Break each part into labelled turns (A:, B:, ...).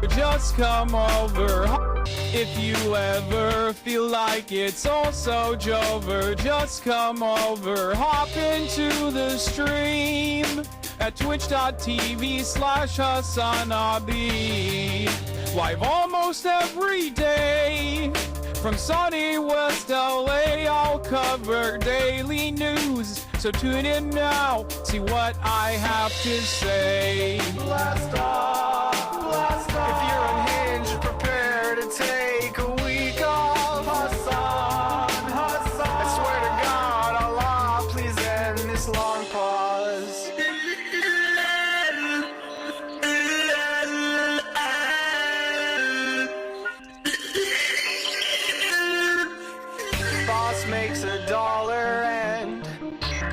A: Just come over if you ever feel like it's also Jover. Just come over, hop into the stream at twitch.tv/HasanAbi. Live almost every day from sunny West LA. I'll cover daily news, so tune in now, see what I have to say. Blast off, blast off. If you're unhinged, prepare to take a week off. Hasan, Hasan. I swear to God, Allah, please end this long pause. Boss makes $1 and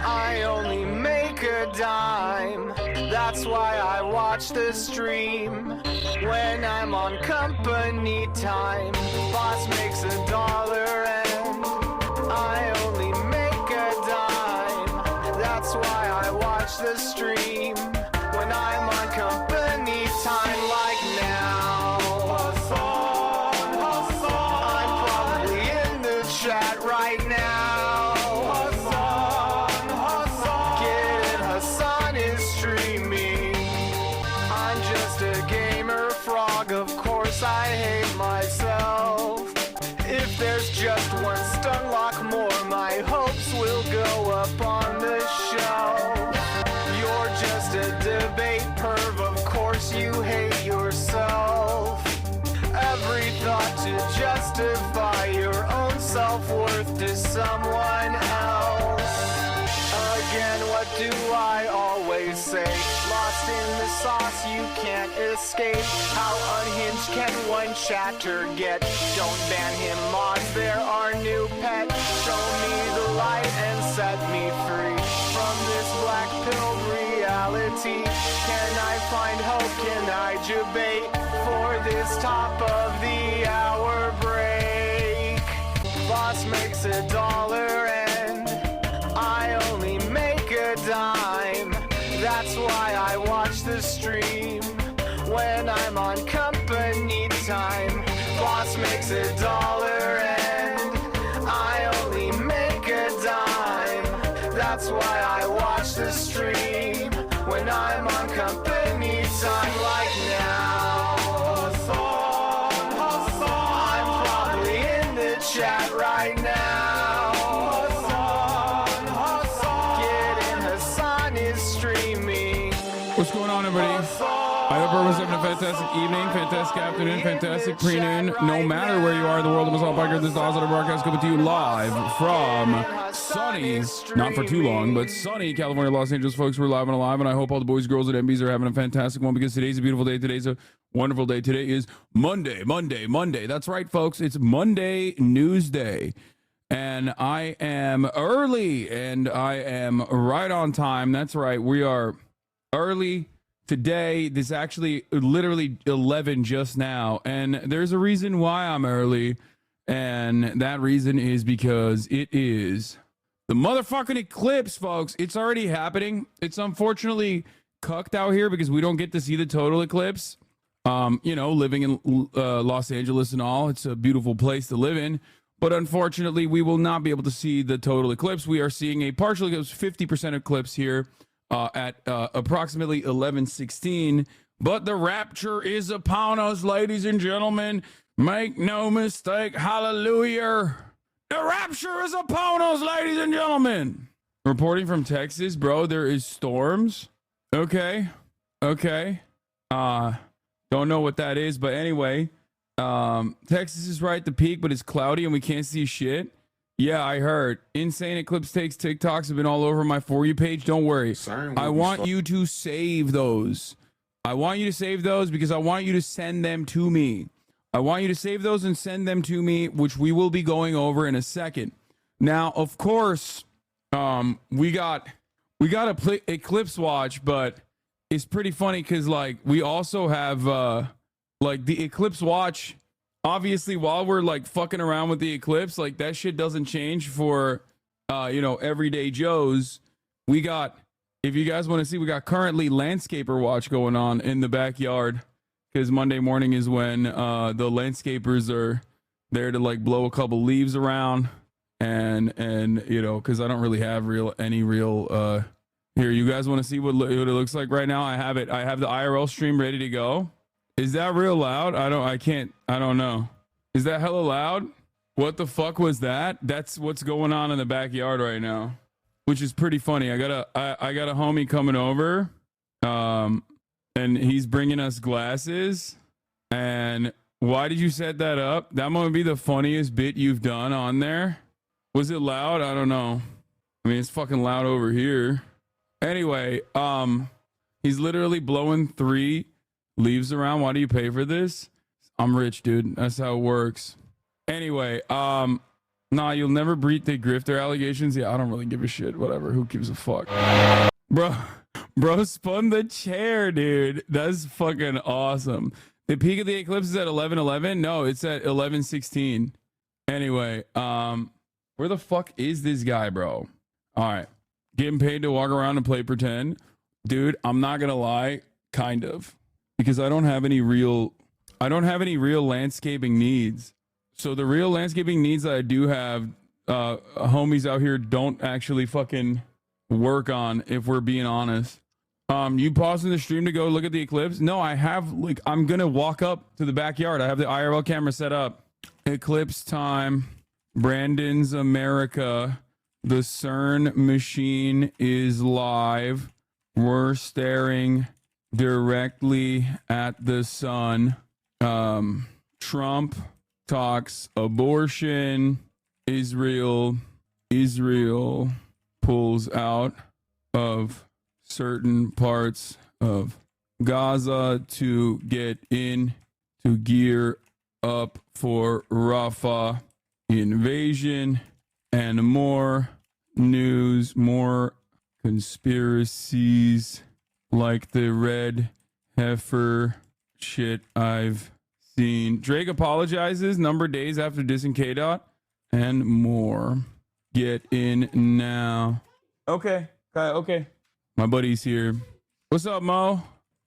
A: I only make a dime. That's why I watch the stream when I'm on company time. Boss makes $1 and I only make a dime. That's why I watch the stream when I'm on company time, like now. Hasan, Hasan. I'm probably in the chat right now. Hasan, Hasan. Get it, Hasan is streaming. I'm just a gamer frog, of course I hate myself. If there's just one stun lock more, my hopes will go up on the shelf. You're just a debate perv, of course you hate yourself. Every thought to justify your own self-worth to someone else. Again, what do I always say? Lost in the sauce, you can't escape. How unhinged can one chatter get? Don't ban him, mods, they're our new pet. Show me the light and set me free from this black pill reality. Can I find hope? Can I debate for this top of the hour break? Boss makes $1 and I only make a dime. That's why I watch the stream when I'm on company time. Boss makes $1 and I only make a dime. That's why I watch the stream when I'm on company time, like now. Hasan, Hasan. I'm probably in the chat right now. Hasan, Hasan. Get in, Hasan is streaming.
B: What's going on, everybody? I hope everyone's having a fantastic evening, fantastic afternoon, fantastic pre-noon. No matter where you are in the world, the most biker, this is Althoff broadcast coming to you live from sunny, not for too long, but sunny California, Los Angeles, folks. We're live and alive, and I hope all the boys, girls, and MBs are having a fantastic one, because today's a beautiful day. Today's a wonderful day. Today is Monday. That's right, folks. It's Monday News Day. And I am early, and I am right on time. That's right. We are early today. This actually literally 11 just now, and there's a reason why I'm early, and that reason is because it is the motherfucking eclipse, folks. It's already happening. It's unfortunately cucked out here because we don't get to see the total eclipse. You know, living in Los Angeles and all, it's a beautiful place to live in, but unfortunately we will not be able to see the total eclipse. We are seeing a partial eclipse, 50% eclipse here at approximately 11:16, but the rapture is upon us, ladies and gentlemen. Make no mistake, hallelujah. The rapture is upon us, ladies and gentlemen. Reporting from Texas, bro, there is storms. Okay. Don't know what that is, but anyway, Texas is right at the peak, but it's cloudy and we can't see shit. Yeah, I heard. Insane Eclipse Takes TikToks have been all over my For You page. Don't worry. I want you to save those. I want you to save those because I want you to send them to me. I want you to save those and send them to me, which we will be going over in a second. Now, of course, we got a Eclipse watch, but it's pretty funny because, like, we also have, like, the Eclipse watch. Obviously, while we're like fucking around with the eclipse, like that shit doesn't change for you know, everyday Joes, we got, if you guys want to see, we got currently landscaper watch going on in the backyard, because Monday morning is when the landscapers are there to like blow a couple leaves around, and you know, because I don't really have any real here. You guys want to see what it looks like right now? I have the IRL stream ready to go. Is that real loud? I don't know. Is that hella loud? What the fuck was that? That's what's going on in the backyard right now, which is pretty funny. I got a homie coming over, and he's bringing us glasses. And why did you set that up? That might be the funniest bit you've done on there. Was it loud? I don't know. I mean, it's fucking loud over here. Anyway, he's literally blowing 3 leaves around. Why do you pay for this? I'm rich, dude. That's how it works. Anyway, nah, you'll never beat the grifter allegations. Yeah, I don't really give a shit. Whatever. Who gives a fuck? Bro spun the chair, dude. That's fucking awesome. The peak of the eclipse is at 11:11. No, it's at 11:16. Anyway, where the fuck is this guy, bro? All right. Getting paid to walk around and play pretend. Dude, I'm not gonna lie, kind of. Because I don't have any real landscaping needs. So the real landscaping needs that I do have, homies out here don't actually fucking work on, if we're being honest. You pausing the stream to go look at the eclipse? No, I have, like, I'm gonna walk up to the backyard. I have the IRL camera set up. Eclipse time. Brandon's America. The CERN machine is live. We're staring directly at the sun. Trump talks abortion. Israel pulls out of certain parts of Gaza to get in to gear up for Rafah invasion, and more news, more conspiracies like the red heifer shit I've seen. Drake apologizes, number days after dissing K-Dot, and more. Get in now. Okay. My buddy's here. What's up, Mo?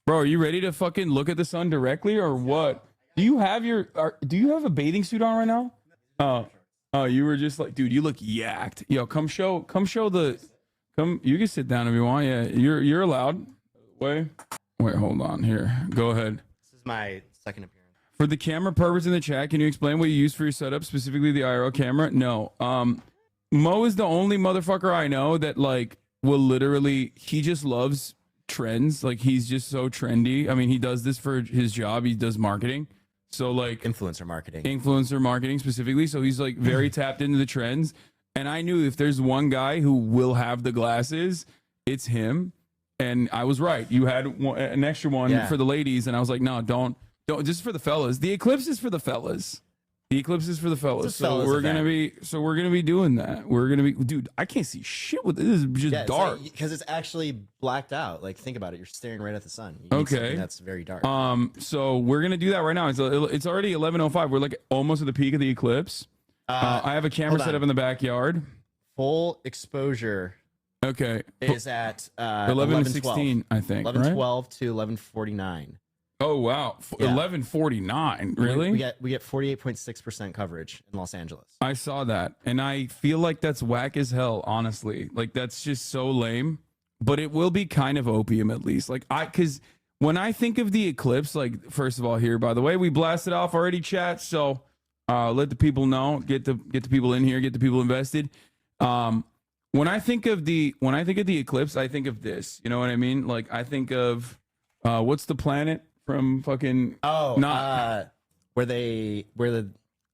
B: Bro, are you ready to fucking look at the sun directly or what? Do you have a bathing suit on right now? Oh, you were just like, dude, you look yacked. Yo, come show you can sit down if you want. Yeah, you're allowed. Wait, hold on here. Go ahead.
C: This is my second appearance.
B: For the camera perverts in the chat, can you explain what you use for your setup, specifically the IRL camera? No. Mo is the only motherfucker I know that like will literally, he just loves trends. Like he's just so trendy. I mean, he does this for his job. He does marketing. So like influencer marketing specifically. So he's like very tapped into the trends. And I knew if there's one guy who will have the glasses, it's him. And I was right. You had an extra one for the ladies. And I was like, no, don't. This is for the fellas. The eclipse is for the fellas. So we're gonna be doing that. We're gonna be, dude. I can't see shit with this. This is just dark
C: because it's actually blacked out. Like think about it. You're staring right at the sun.
B: Okay,
C: that's very dark.
B: So we're gonna do that right now. It's already 11:05. We're like almost at the peak of the eclipse. I have a camera set up in the backyard.
C: Full exposure.
B: Okay,
C: is at
B: 11:16, I think.
C: 11:12 to 11:49.
B: Oh wow, 11:49. Really?
C: We get 48.6% coverage in Los Angeles.
B: I saw that, and I feel like that's whack as hell. Honestly, like that's just so lame. But it will be kind of opium at least. Like because when I think of the eclipse, like first of all, here by the way, we blasted off already, chat. So let the people know, get the people in here, get the people invested. When I think of the eclipse, I think of this. You know what I mean? Like I think of what's the planet from fucking
C: where the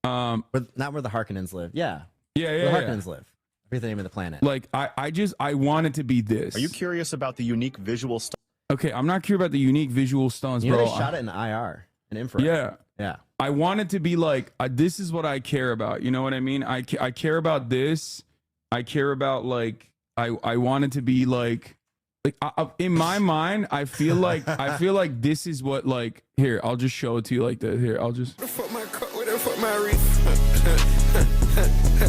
C: not where the Harkonnens live. Yeah. Where the Harkonnens live. I forget the name of the planet.
B: Like I want it to be this.
D: Are you curious about the unique visual stuff?
B: Okay, I'm not curious about the unique visual stunts, bro.
C: They shot it in IR, in infrared. Yeah.
B: I want it to be like this is what I care about. You know what I mean? I care about this. I care about like I want it to be like in my mind, I feel like this is what like here. I'll just show it to you like this. Here, I'll just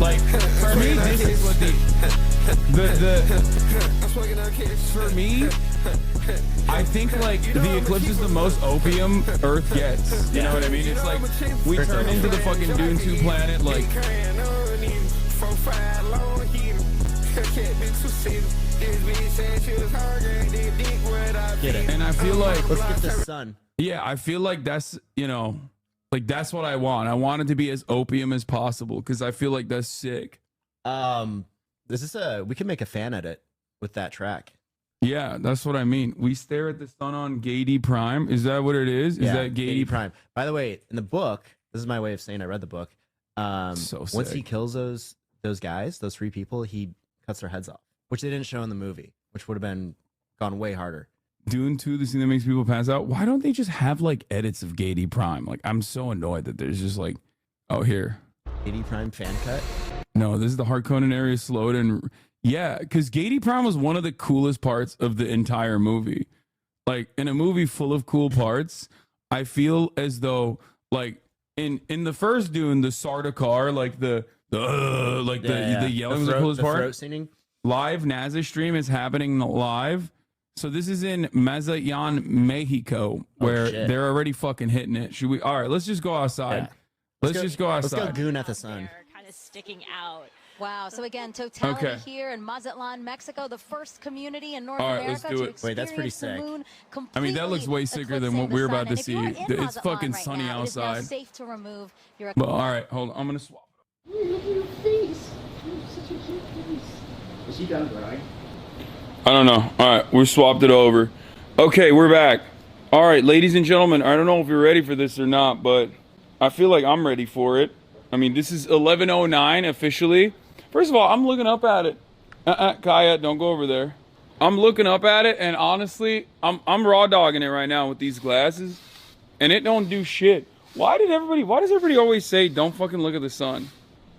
B: like for For me, this is what for me, I think like the eclipse is the most opium Earth gets. You know what I mean? It's like we turn into the fucking Dune 2 planet, like.
C: Get it.
B: And I feel like
C: Let's get the sun.
B: yeah, I feel like that's, you know, like that's what I want. I want it to be as opium as possible because I feel like that's sick.
C: This is we can make a fan edit with that track.
B: Yeah, that's what I mean. We stare at the sun on Gady Prime. Is that what it is? Is that Gady
C: Prime? By the way, in the book, this is my way of saying I read the book.
B: So
C: once he kills those guys, those 3 people, he cuts their heads off, which they didn't show in the movie, which would have been gone way harder.
B: Dune 2, the scene that makes people pass out. Why don't they just have like edits of Gady Prime? Like, I'm so annoyed that there's just like, oh, here.
C: Gady Prime fan cut?
B: No, this is the Harkonnen area slowed and yeah, because Gady Prime was one of the coolest parts of the entire movie. Like in a movie full of cool parts, I feel as though like in the first Dune, the Sardaukar, like the yelling was the coolest part.
C: Throat singing.
B: Live NASA stream is happening live. So this is in Mazatlan, Mexico, where they're already fucking hitting it. Should we? All right, let's just go outside.
C: Yeah.
B: Let's just go outside.
C: Let's go goon at the sun.
E: Kind of sticking out.
F: Wow. So again, totality here in Mazatlan, Mexico, the first community in North America to experience
C: Wait, that's pretty sick.
F: the moon.
B: I mean, that looks way sicker than what we're about to see. It's fucking sunny outside.
F: It is now safe to remove your.
B: But all right, hold on. I'm gonna swap.
G: Look at your face. You have such a cute face. Is he done growing?
B: I don't know. All right, we swapped it over. Okay, we're back. All right, ladies and gentlemen, I don't know if you're ready for this or not, but I feel like I'm ready for it. I mean, this is 11:09 officially. First of all, I'm looking up at it. Kaya, don't go over there. I'm looking up at it, and honestly, I'm raw dogging it right now with these glasses, and it don't do shit. Why does everybody always say don't fucking look at the sun?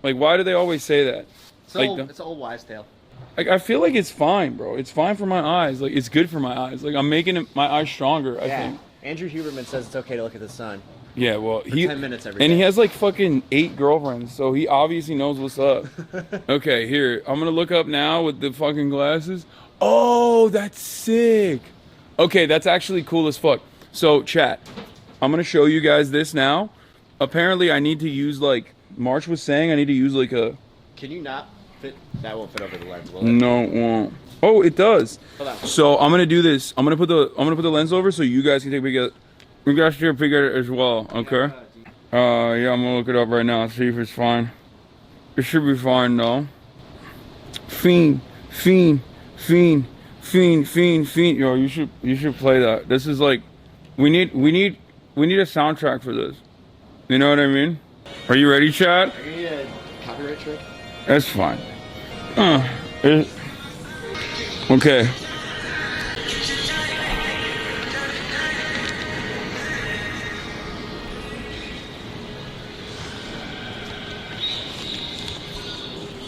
B: Like, why do they always say that?
C: It's an old wives' tale.
B: Like, I feel like it's fine, bro. It's fine for my eyes. Like, it's good for my eyes. Like, I'm making my eyes stronger, I think.
C: Andrew Huberman says it's okay to look at the sun.
B: Yeah, well,
C: for 10 minutes every day.
B: And he has like fucking 8 girlfriends, so he obviously knows what's up. Okay, here. I'm gonna look up now with the fucking glasses. Oh, that's sick. Okay, that's actually cool as fuck. So, chat, I'm gonna show you guys this now. Apparently, I need to use like, March was saying I need to use like a...
C: Can you not fit? That won't fit over the lens, will it?
B: No, it won't. Oh, it does. So I'm gonna do this. I'm gonna put the lens over so you guys can take a peek at. You guys can take a peek at it as well. Okay. Yeah, I'm gonna look it up right now. See if it's fine. It should be fine though. Fiend. Yo, you should play that. This is like, we need a soundtrack for this. You know what I mean? Are you ready, chat?
C: Are you a copyright trick?
B: That's fine. Okay.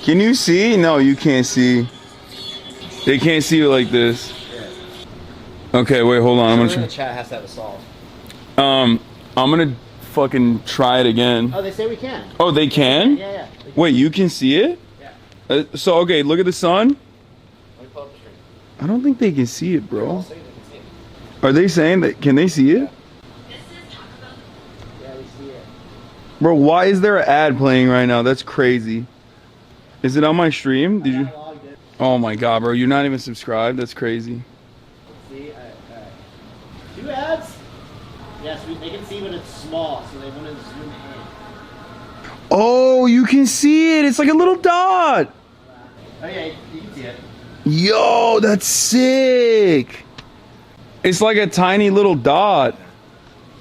B: Can you see? No, you can't see. They can't see it like this. Okay, wait, hold on.
C: I'm gonna. The chat has to have a solve.
B: I'm gonna fucking try it again.
C: Oh, they say we can.
B: Oh, they can?
C: Yeah.
B: Wait, you can see it?
C: Yeah.
B: So okay, look at the sun.
C: Let me pull up the screen.
B: I don't think they can see it, bro.
C: They're all saying they can see it.
B: Are they saying that? Can they see it?
C: Yeah, we see it.
B: Bro, why is there an ad playing right now? That's crazy. Is it on my stream? Did you? Oh my god, bro, you're not even subscribed? That's crazy.
C: See, 2 ads? Yes, they can see when it's small, so they want to zoom in.
B: Oh, you can see it. It's like a little dot.
C: Oh yeah, you can see it.
B: Yo, that's sick. It's like a tiny little dot.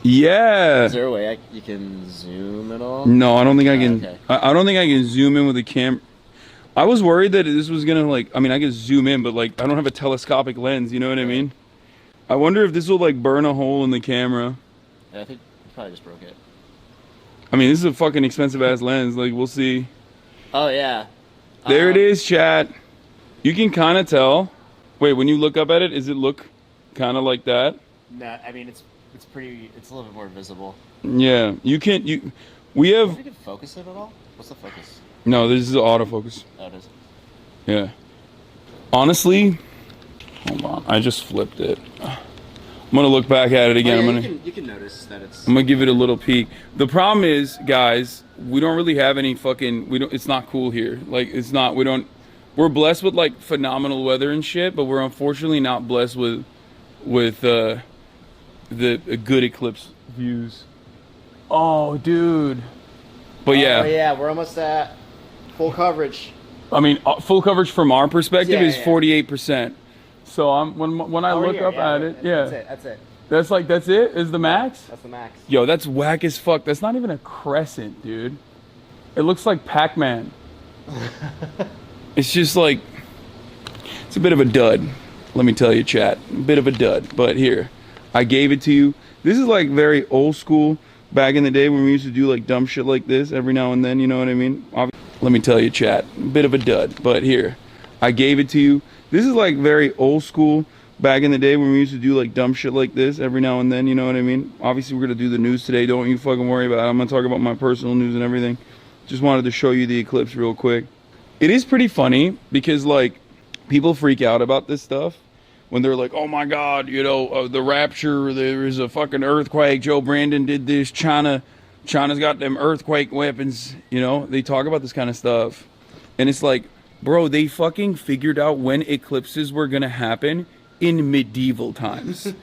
B: Yeah.
C: Is there a way you can zoom at all?
B: No, I don't think I can.
C: Okay.
B: I don't think I can zoom in with a camera. I was worried that this was gonna like. I mean, I could zoom in, but like, I don't have a telescopic lens. You know what I mean? I wonder if this will like burn a hole in the camera.
C: Yeah, I think you probably just broke it.
B: I mean, this is a fucking expensive ass lens. Like, we'll see.
C: Oh yeah.
B: There it is, chat. You can kind of tell. Wait, when you look up at it, does it look kind of like that?
C: No, I mean it's pretty. It's a little bit more visible.
B: Yeah, you can't. We have.
C: You can focus it at all? What's the focus?
B: No, this is autofocus.
C: Oh, it is.
B: Yeah. Honestly, hold on. I just flipped it. I'm gonna look back at it again.
C: Oh, yeah, you can notice that it's.
B: I'm gonna give it a little peek. The problem is, guys, we don't really have any fucking. It's not cool here. Like, it's not. We're blessed with like phenomenal weather and shit, but we're unfortunately not blessed with the good eclipse views. Oh, dude. But yeah.
C: Oh yeah, we're almost at full coverage.
B: I mean, full coverage from our perspective is 48%. So when I look up at it,
C: That's it.
B: That's it? Is the max?
C: That's the max.
B: Yo, that's whack as fuck. That's not even a crescent, dude. It looks like Pac-Man. It's just like, it's a bit of a dud. Let me tell you, chat. A bit of a dud. But here, I gave it to you. This is like very old school. Back in the day when we used to do like dumb shit like this every now and then, you know what I mean? Let me tell you, chat. A bit of a dud. But here, I gave it to you. This is like very old school. Back in the day when we used to do like dumb shit like this every now and then, you know what I mean? Obviously, we're going to do the news today. Don't you fucking worry about it. I'm going to talk about my personal news and everything. Just wanted to show you the eclipse real quick. It is pretty funny because like people freak out about this stuff when they're like, oh my God, you know, the rapture, there is a fucking earthquake. Joe Brandon did this. China's got them earthquake weapons. You know, they talk about this kind of stuff. And it's like, bro, they fucking figured out when eclipses were going to happen in medieval times.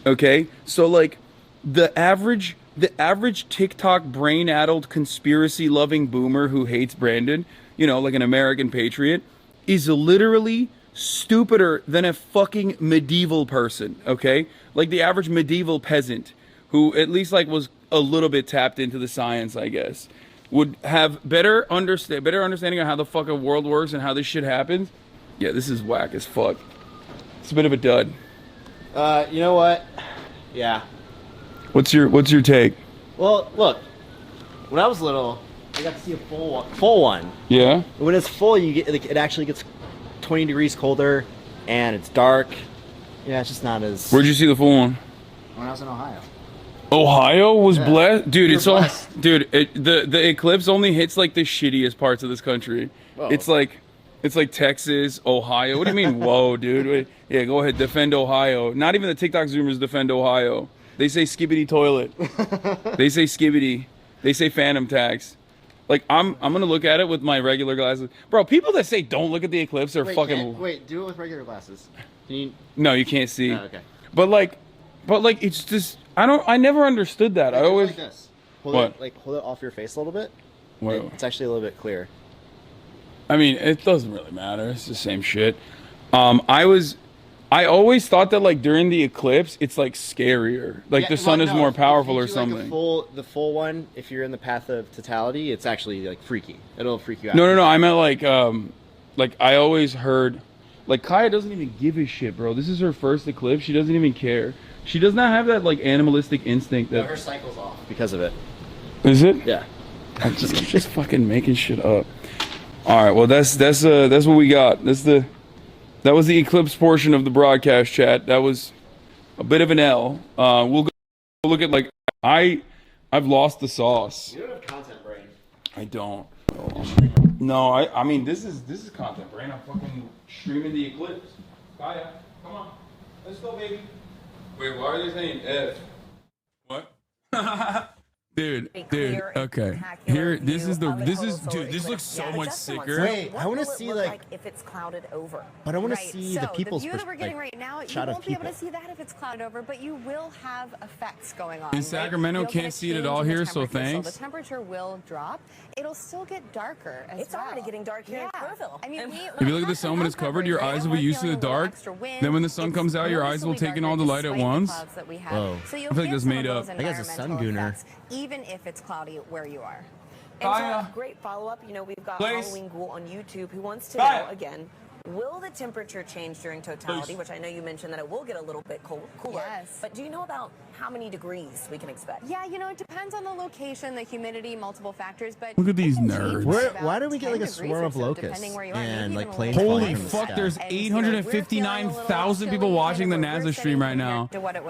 B: Okay? So like the average TikTok brain-addled conspiracy-loving boomer who hates Brandon, you know, like an American patriot, is literally stupider than a fucking medieval person, okay? Like the average medieval peasant who at least like was a little bit tapped into the science, I guess, would have better understanding of how the fucking world works and how this shit happens. Yeah, this is whack as fuck. It's a bit of a dud.
C: You know what? Yeah.
B: What's your take?
C: Well, look. When I was little, I got to see a full one.
B: Yeah.
C: When it's full, you get like, it actually gets 20 degrees colder, and it's dark. Yeah, it's just not as.
B: Where'd you see the full one?
C: When I was in Ohio.
B: Ohio was blessed, dude.
C: It's blessed.
B: The eclipse only hits like the shittiest parts of this country.
C: Whoa.
B: It's like Texas, Ohio. What do you mean, whoa, dude? Wait, yeah, go ahead, defend Ohio. Not even the TikTok Zoomers defend Ohio. They say skibbity toilet. They say skibbity. They say phantom tax. Like I'm gonna look at it with my regular glasses, bro. People that say don't look at the eclipse are fucking.
C: Wait, do it with regular glasses. Can you?
B: No, you can't see.
C: Oh, okay.
B: But like, it's just I never understood that. I always.
C: Like this.
B: What?
C: Hold it off your face a little bit.
B: What?
C: It's actually a little bit clear.
B: I mean, it doesn't really matter. It's the same shit. I always thought that like during the eclipse, it's like scarier. Like the sun is more powerful or something.
C: Like the full one, if you're in the path of totality, it's actually like freaky. It'll freak you out.
B: No. I meant like I always heard, like Kaya doesn't even give a shit, bro. This is her first eclipse. She doesn't even care. She does not have that like animalistic instinct that.
C: No, her cycle's off because of it.
B: Is it?
C: Yeah.
B: I'm just fucking making shit up. All right. Well, that's what we got. That was the eclipse portion of the broadcast, chat. That was a bit of an L. We'll go look at like I've lost the sauce.
C: You don't have content brain.
B: I don't. No, I mean this is content brain. I'm fucking streaming the eclipse. Kaya, come on, let's go, baby. Wait, why are they saying F? What? Dude, okay. Here, this is dude, this looks so much sicker.
C: Wait, I want to see like
E: if it's clouded over.
C: But I want to see the people's
E: the view that we're getting right now, you won't be able to see that if it's clouded over, but you will have effects going on.
B: In Sacramento, can't see it at all here, so thanks.
E: So the temperature will drop. It'll still get darker as
H: It's already getting dark here in Kerrville.
E: I mean,
B: if you look at the sun when it's covered, your eyes will be used to the dark. Then when the sun comes out, your eyes will take in all the light at once.
C: Whoa.
E: So
B: I feel like that's made up.
C: I guess a sun gooner.
E: Even if it's cloudy where you are.
H: And so, great follow-up. You know, we've got Halloween Ghoul on YouTube who wants to know, again, will the temperature change during totality? Which I know you mentioned that it will get a little bit cooler.
E: Yes.
H: But do you know about how many degrees we can expect?
E: Yeah, you know, it depends on the location, the humidity, multiple factors. But
B: look at these nerds.
C: Why do we get like a swarm of locusts and like planes?
B: Holy fuck! There's 859,000 people watching the NASA stream right now,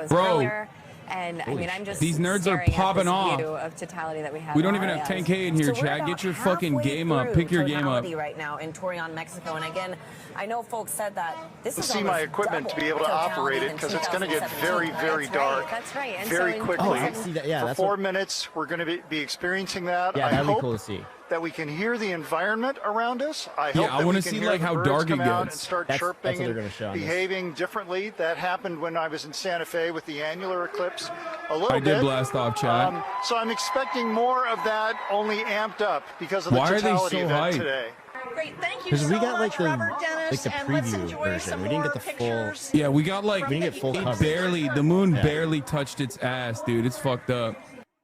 B: bro.
E: And I mean, I'm just
B: these nerds are
E: staring
B: popping
E: at
B: off.
E: this view of totality that we have.
B: We don't even have 10K in here,
H: So we're
B: chat.
H: about
B: Get your fucking
H: halfway
B: game up.
H: through
B: Pick your game up.
H: totality right now in Torreon, Mexico. And again, I know folks said that this is
D: see my equipment to be able to operate it because it's going to get very, very dark
E: That's right. And
D: very
E: so
D: quickly.
C: Oh, I see that. Yeah,
D: For
C: that's
D: 4
C: what,
D: minutes, we're going to be experiencing that.
C: yeah,
D: I
C: that'd be
D: hope
C: cool to see.
D: that we can hear the environment around us. I
B: Yeah,
D: hope
B: I
D: that
B: wanna
D: we can
B: see,
D: hear
B: like,
D: the
B: how
D: birds
B: dark it
D: come out
B: gets.
D: and start
C: That's
D: chirping
C: what they're
D: and
C: gonna show on this.
D: behaving differently. That happened when I was in Santa Fe with the annular eclipse a little
B: I
D: bit.
B: did blast off, chat.
D: So I'm expecting more of that, only amped up because of the
B: Why are they
D: totality
B: so
D: event
B: hyped?
D: today.
I: Great, thank you
C: Because
I: so
C: we got
I: much,
C: like the
I: Robert, Dennis, and let's
C: preview
I: enjoy
C: version.
I: some
C: We didn't get
I: more
C: the full.
I: pictures.
B: Yeah, we got like,
C: We didn't get full
B: it
C: coverage.
B: barely, the moon
C: Yeah.
B: barely touched its ass, dude. It's fucked up.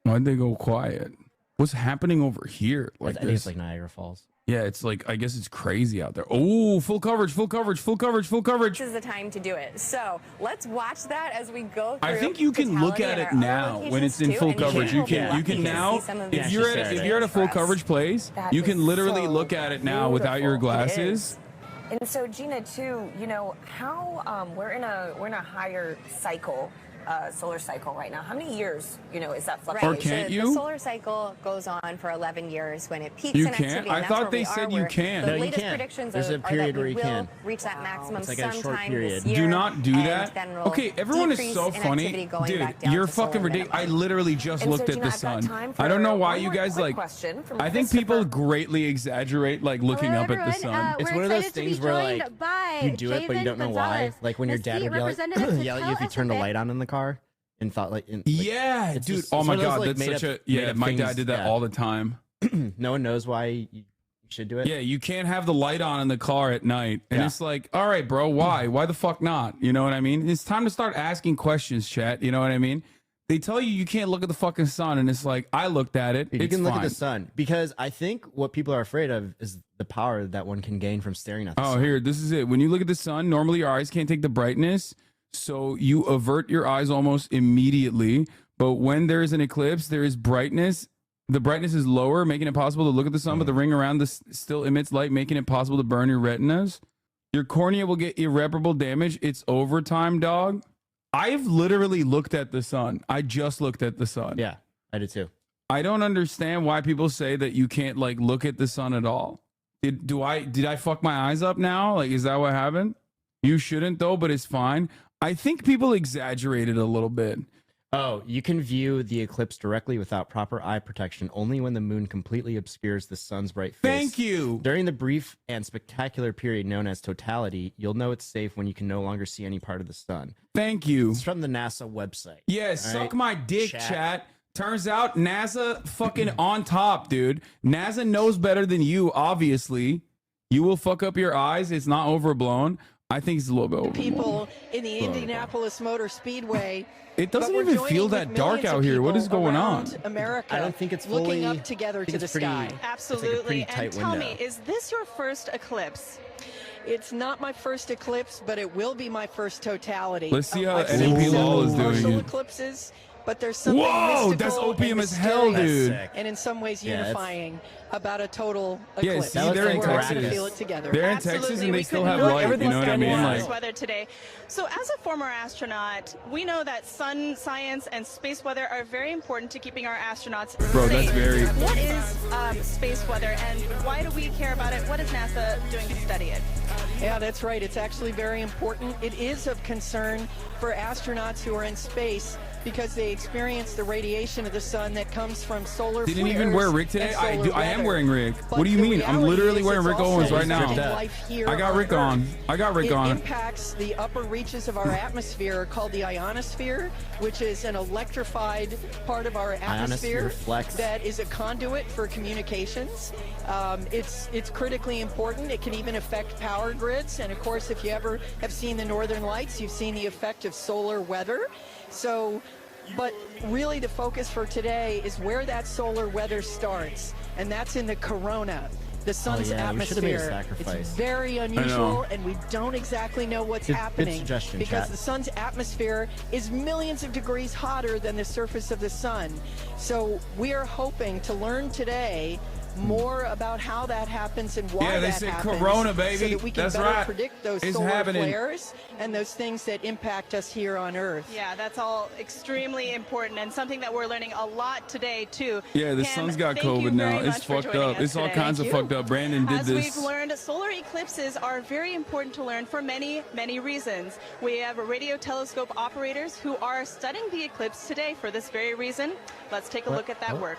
B: Why'd they go quiet? What's happening over here? Like
C: I think it's
B: this?
C: like Niagara Falls.
B: Yeah, it's like, I guess it's crazy out there. Oh, full coverage, full coverage, full coverage, full coverage.
E: this is the time to do it. So let's watch that as we go through.
B: I think you can look at it now when it's in full coverage. You can now, if you're at a full coverage place, you can literally look at it now without your glasses.
H: And so, Gina, too, you know how we're in a higher cycle, solar cycle right now. How many years, you know, is that fluctuation?
B: Or can't
E: so
B: you?
E: The solar cycle goes on for 11 years when it peaks
B: You
E: in
B: can't?
E: activity.
B: I
E: and that's
B: thought
E: where
B: they
E: we
B: said
E: are,
B: you
E: where
B: can.
E: The
C: No, you
E: latest
C: can't.
E: predictions
C: There's a
E: are
C: period
E: that
C: where
E: we
C: you
E: will
C: can.
E: reach that maximum
C: It's like a short
E: sometime
C: period.
E: this year.
B: Do not do
E: and
B: that.
E: then we'll
B: Okay, everyone is
E: decrease
B: so
E: in
B: funny.
E: activity going
B: Dude,
E: back down
B: you're
E: to solar
B: fucking ridiculous. I
E: minimum.
B: literally just
H: And so,
B: looked at
H: Gina,
B: the
H: I've got
B: sun.
H: time
B: I don't know
H: for
B: why
H: one
B: you
H: more
B: guys
H: quick
B: like.
H: question from
B: I think people
H: Christopher.
B: greatly exaggerate like looking up at the sun.
C: It's one of those things where like you do it, but you don't know why. Like when your dad would yell at you if you turned the light on in the car and thought like,
B: Yeah,
C: it's
B: dude.
C: just-
B: Oh
C: it's
B: my
C: one of those,
B: god,
C: like,
B: that's
C: made
B: such
C: up-
B: a yeah.
C: made up
B: My dad
C: things,
B: did that
C: yeah.
B: all the time.
C: no one knows why you should do it.
B: Yeah, you can't have the light on in the car at night. And
C: Yeah.
B: it's like, all right, bro, why? Why the fuck not? You know what I mean? It's time to start asking questions, chat. You know what I mean? They tell you can't look at the fucking sun, and it's like, I looked at it.
C: You
B: It's
C: can look
B: fine.
C: at the sun because I think what people are afraid of is the power that one can gain from staring at the
B: Oh,
C: sun.
B: here, this is it. When you look at the sun, normally your eyes can't take the brightness, so you avert your eyes almost immediately. But when there is an eclipse, there is brightness. The brightness is lower, making it possible to look at the sun, but the ring around this still emits light, making it possible to burn your retinas. Your cornea will get irreparable damage. It's overtime, dog. I've literally looked at the sun. I just looked at the sun.
C: Yeah, I did too.
B: I don't understand why people say that you can't like look at the sun at all. Did I fuck my eyes up now? Like, is that what happened? You shouldn't though, but it's fine. I think people exaggerated a little bit.
C: Oh, you can view the eclipse directly without proper eye protection only when the moon completely obscures the sun's bright face.
B: Thank you.
C: During the brief and spectacular period known as totality, you'll know it's safe when you can no longer see any part of the sun.
B: Thank you.
C: It's from the NASA website.
B: Yeah,
C: All
B: suck
C: right?
B: my dick,
C: Chat.
B: chat. Turns out NASA fucking on top, dude. NASA knows better than you, obviously. You will fuck up your eyes. It's not overblown. I think it's a little bit overblown.
I: People in the Indianapolis Motor Speedway.
B: It doesn't
I: But we're
B: even
I: joining
B: feel
I: with
B: that dark
I: millions of
B: out here. What
I: people
B: is going on?
I: around America,
C: I don't think it's fully.
I: looking up together
C: I think
I: to the
C: it's pretty-
I: sky.
C: it's like a
J: Absolutely.
C: pretty
J: And
C: tight
J: tell
C: window.
J: me, is this your first eclipse?
I: It's not my first eclipse, but it will be my first totality.
B: Let's see how
I: I've
B: NMP
I: seen
B: Lol is
I: several
B: doing
I: partial
B: it.
I: eclipses, but there's something
B: Whoa,
I: mystical
B: that's opium
I: and
B: as hell,
I: mysterious
B: dude.
C: Sick.
I: and in some ways
C: Yeah, it's-
I: unifying about a total
B: Yeah,
I: eclipse.
B: see,
C: That
B: they're in
C: looks
I: We're
C: like
I: all gonna
C: Texas.
I: feel it together.
B: They're in
J: Absolutely.
B: Texas and they
J: We
B: still
J: couldn't
B: have
J: know
B: light. You
J: everything's
B: know what I
J: gonna be
B: mean?
J: nice
B: Like,
J: weather today. So, as a former astronaut, we know that sun science and space weather are very important to keeping our astronauts
B: Bro, that's
J: safe.
B: very-
J: What is space weather, and why do we care about it? What is NASA doing to study it?
I: Yeah, that's right. It's actually very important. It is of concern for astronauts who are in space because they experience the radiation of the sun that comes from solar
B: didn't
I: flares
B: even wear Rick today.
I: and
B: I
I: solar
B: am
I: weather.
B: wearing Rick.
I: But
B: What do you
I: the
B: mean? I'm
I: reality
B: literally
I: is
B: wearing
I: it's
B: Rick
I: also
B: Owens right now.
I: affecting life here
B: I got
I: on
B: Rick on.
I: Earth.
B: I got Rick
I: It
B: on.
I: impacts the upper reaches of our atmosphere called the ionosphere, which is an electrified part of our atmosphere
C: Ionosphere flex.
I: that is a conduit for communications. It's critically important. It can even affect power grids. And of course, if you ever have seen the Northern Lights, you've seen the effect of solar weather. So, but really the focus for today is where that solar weather starts. And that's in the corona, the sun's
C: yeah, we should have made a
I: atmosphere.
C: sacrifice.
I: It's very unusual, and we don't exactly know what's
C: Good
I: happening
C: suggestion,
I: because
C: chat.
I: the sun's atmosphere is millions of degrees hotter than the surface of the sun. So we are hoping to learn today more about how that happens and why
B: they
I: that
B: say
I: happens,
B: corona, baby.
I: so that we can
B: That's
I: better
B: right.
I: predict those
B: It's
I: solar
B: happening.
I: flares and those things that impact us here on Earth.
J: Yeah, that's all extremely important and something that we're learning a lot today too.
B: Yeah, the
J: Pam,
B: sun's got
J: thank you
B: COVID now.
J: very
B: It's
J: much for
B: fucked
J: joining
B: up.
J: us
B: It's all
J: today.
B: kinds of fucked up. Brandon did
J: As
B: this.
J: we've learned, solar eclipses are very important to learn for many, many reasons. We have radio telescope operators who are studying the eclipse today for this very reason. Let's take a look at that work.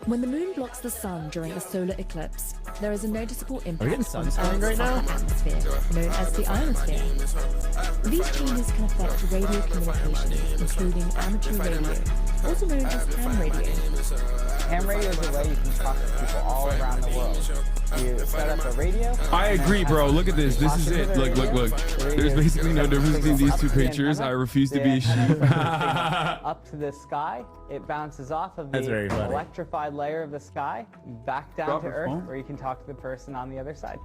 K: When the moon blocks the sun during a solar eclipse, there is a noticeable impact on Earth's
C: sunspotting right now?
K: upper atmosphere, known as the ionosphere. These changes can affect radio communications, including amateur radio, also known as ham radio.
L: Ham radio is a way you can talk to people all around the world. You set up a radio.
B: I agree, bro. Look at this. This is it. Look. There's basically no difference between these two pictures. I refuse to be
L: up to the sky. It bounces off of the electrified layer of the sky back down to Earth, where you can talk to the person on the other side.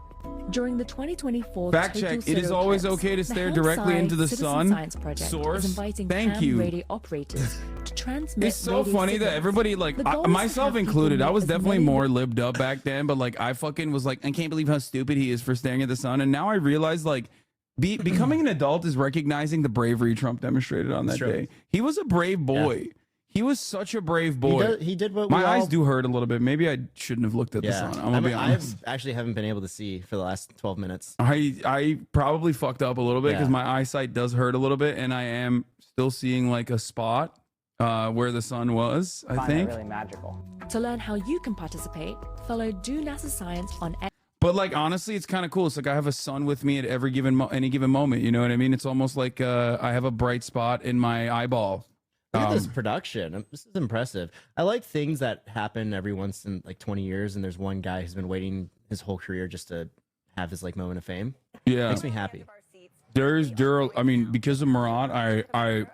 K: During the 2024
B: Fact
K: total
B: check. It is
K: solar
B: always
K: eclipse,
B: okay to
K: the
B: stare
K: Ham
B: directly into the
K: Citizen
B: sun.
K: Science Project
B: Source.
K: is inviting
B: Thank
K: ham
B: you.
K: radio operators to transmit
B: It's so
K: radio
B: funny that
K: signals.
B: everybody, like,
K: The goal is to
B: myself
K: have people
B: included, I
K: make
B: was
K: as
B: definitely
K: many
B: more libbed up back then, but like I fucking was like, I can't believe how stupid he is for staring at the sun. And now I realize, like, becoming an adult is recognizing the bravery Trump demonstrated on that day. He was a brave boy. Yeah. He was such a brave boy.
C: He did what
B: my eyes do hurt a little bit. Maybe I shouldn't have looked at the sun. I'm gonna be honest.
C: I actually haven't been able to see for the last 12 minutes.
B: I probably fucked up a little bit because
C: Yeah.
B: my eyesight does hurt a little bit, and I am still seeing like a spot where the sun was. I think.
L: Really magical.
K: To learn how you can participate, follow Do NASA Science on X.
B: But like honestly, it's kind of cool. It's like I have a sun with me at every given any given moment. You know what I mean? It's almost like I have a bright spot in my eyeball.
C: Look at this production. This is impressive. I like things that happen every once in like 20 years, and there's one guy who's been waiting his whole career just to have his like moment of fame.
B: Yeah,
C: makes me happy.
B: I mean, because of Murat, I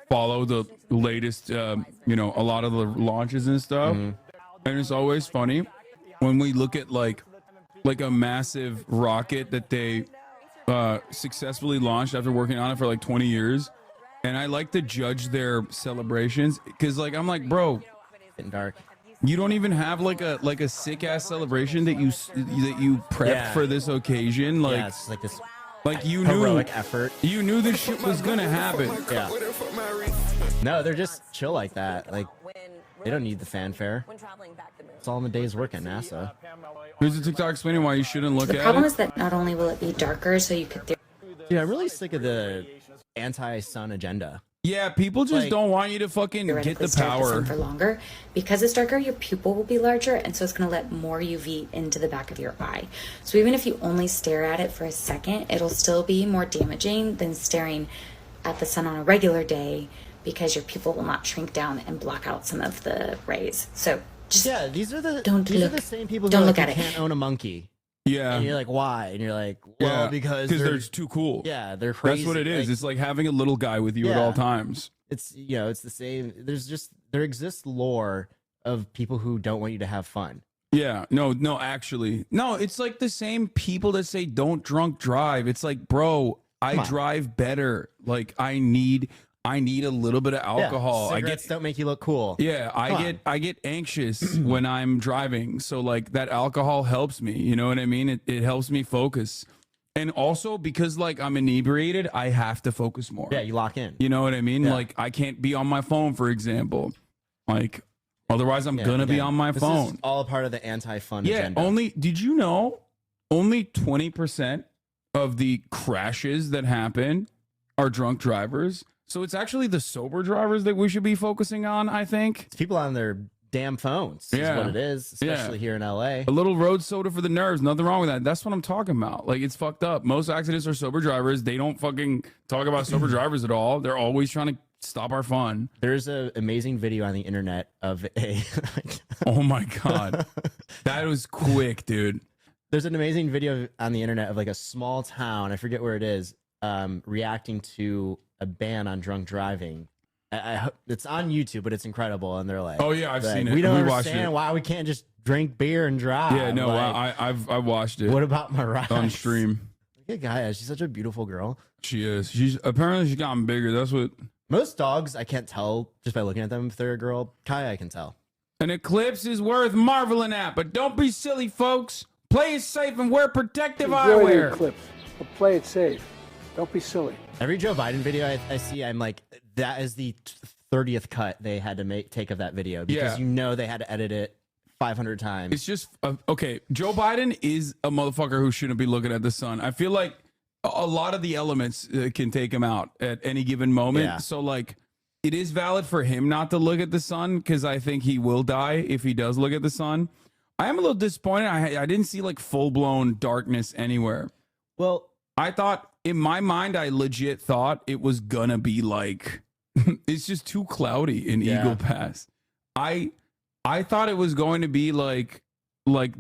B: follow the latest, you know, a lot of the launches and stuff, and it's always funny when we look at like a massive rocket that they successfully launched after working on it for like 20 years. And I like to judge their celebrations because, like, I'm like, bro,
C: dark.
B: You don't even have like a sick ass celebration that you prepped for this occasion. Like,
C: yeah, it's like this,
B: like you
C: heroic
B: knew
C: effort.
B: You knew this shit was gonna happen.
C: Yeah. No, they're just chill like that. Like, they don't need the fanfare. It's all in the day's work at NASA.
B: Here's a TikTok explaining why you shouldn't look at it.
M: The problem is that not only will it be darker, so you could.
C: Dude, I'm really sick of the anti-sun agenda.
B: Yeah, people just don't want you to fucking get the power
M: for longer. Because it's darker, your pupil will be larger, and so it's going to let more UV into the back of your eye. So even if you only stare at it for a second, it'll still be more damaging than staring at the sun on a regular day, because your pupil will not shrink down and block out some of the rays. So just
C: these are the
M: these
C: are the same people who
M: don't
C: are
M: look
C: like,
M: at
C: you
M: it.
C: can't own a monkey.
B: Yeah.
C: And you're like, why? And you're like, well, because
B: they're too cool.
C: Yeah, they're crazy.
B: That's what it is.
C: Like,
B: it's like having a little guy with you at all times.
C: It's, you know, it's the same. There exists lore of people who don't want you to have fun.
B: Yeah, no, actually. No, it's like the same people that say don't drunk drive. It's like, bro, I drive better. Like I need a little bit of alcohol.
C: Cigarettes don't make you look cool.
B: Yeah, I get anxious when I'm driving. So like that alcohol helps me, you know what I mean? It helps me focus. And also because like I'm inebriated, I have to focus more.
C: Yeah, you lock in.
B: You know what I mean?
C: Yeah.
B: Like I can't be on my phone, for example. Like otherwise I'm gonna be on my phone.
C: This is all part of the anti-fun
B: Yeah,
C: agenda.
B: did you know only 20% of the crashes that happen are drunk drivers? So it's actually the sober drivers that we should be focusing on, I think.
C: It's people on their damn phones.
B: Yeah.
C: Is what it is, especially here in LA.
B: A little road soda for the nerves. Nothing wrong with that. That's what I'm talking about. Like, it's fucked up. Most accidents are sober drivers. They don't fucking talk about sober drivers at all. They're always trying to stop our fun.
C: There's an amazing video on the internet of a...
B: Oh my God. That was quick, dude.
C: There's an amazing video on the internet of like a small town, I forget where it is, reacting to a ban on drunk driving. It's on YouTube, but it's incredible. And they're like,
B: oh yeah, I've seen it.
C: We don't
B: watched
C: understand
B: it.
C: why we can't just drink beer and drive.
B: Yeah, no,
C: like,
B: I've watched it.
C: What about Mariah?
B: On stream.
C: Look at Gaia. She's such a beautiful girl.
B: She is. She's gotten bigger. That's what
C: most dogs I can't tell just by looking at them if they're a girl. Kaya I can tell.
B: An eclipse is worth marveling at, but don't be silly, folks. Play it safe and wear protective
N: Enjoy the
B: eyewear.
N: eclipse, but play it safe. Don't be silly.
C: Every Joe Biden video I see, I'm like, that is the 30th cut they had to take of that video because you know they had to edit it 500 times.
B: It's just okay. Joe Biden is a motherfucker who shouldn't be looking at the sun. I feel like a lot of the elements can take him out at any given moment.
C: Yeah.
B: So like, it is valid for him not to look at the sun because I think he will die if he does look at the sun. I am a little disappointed. I didn't see like full blown darkness anywhere.
C: Well,
B: I thought in my mind, I legit thought it was gonna be like it's just too cloudy in Eagle Pass. I thought it was going to be like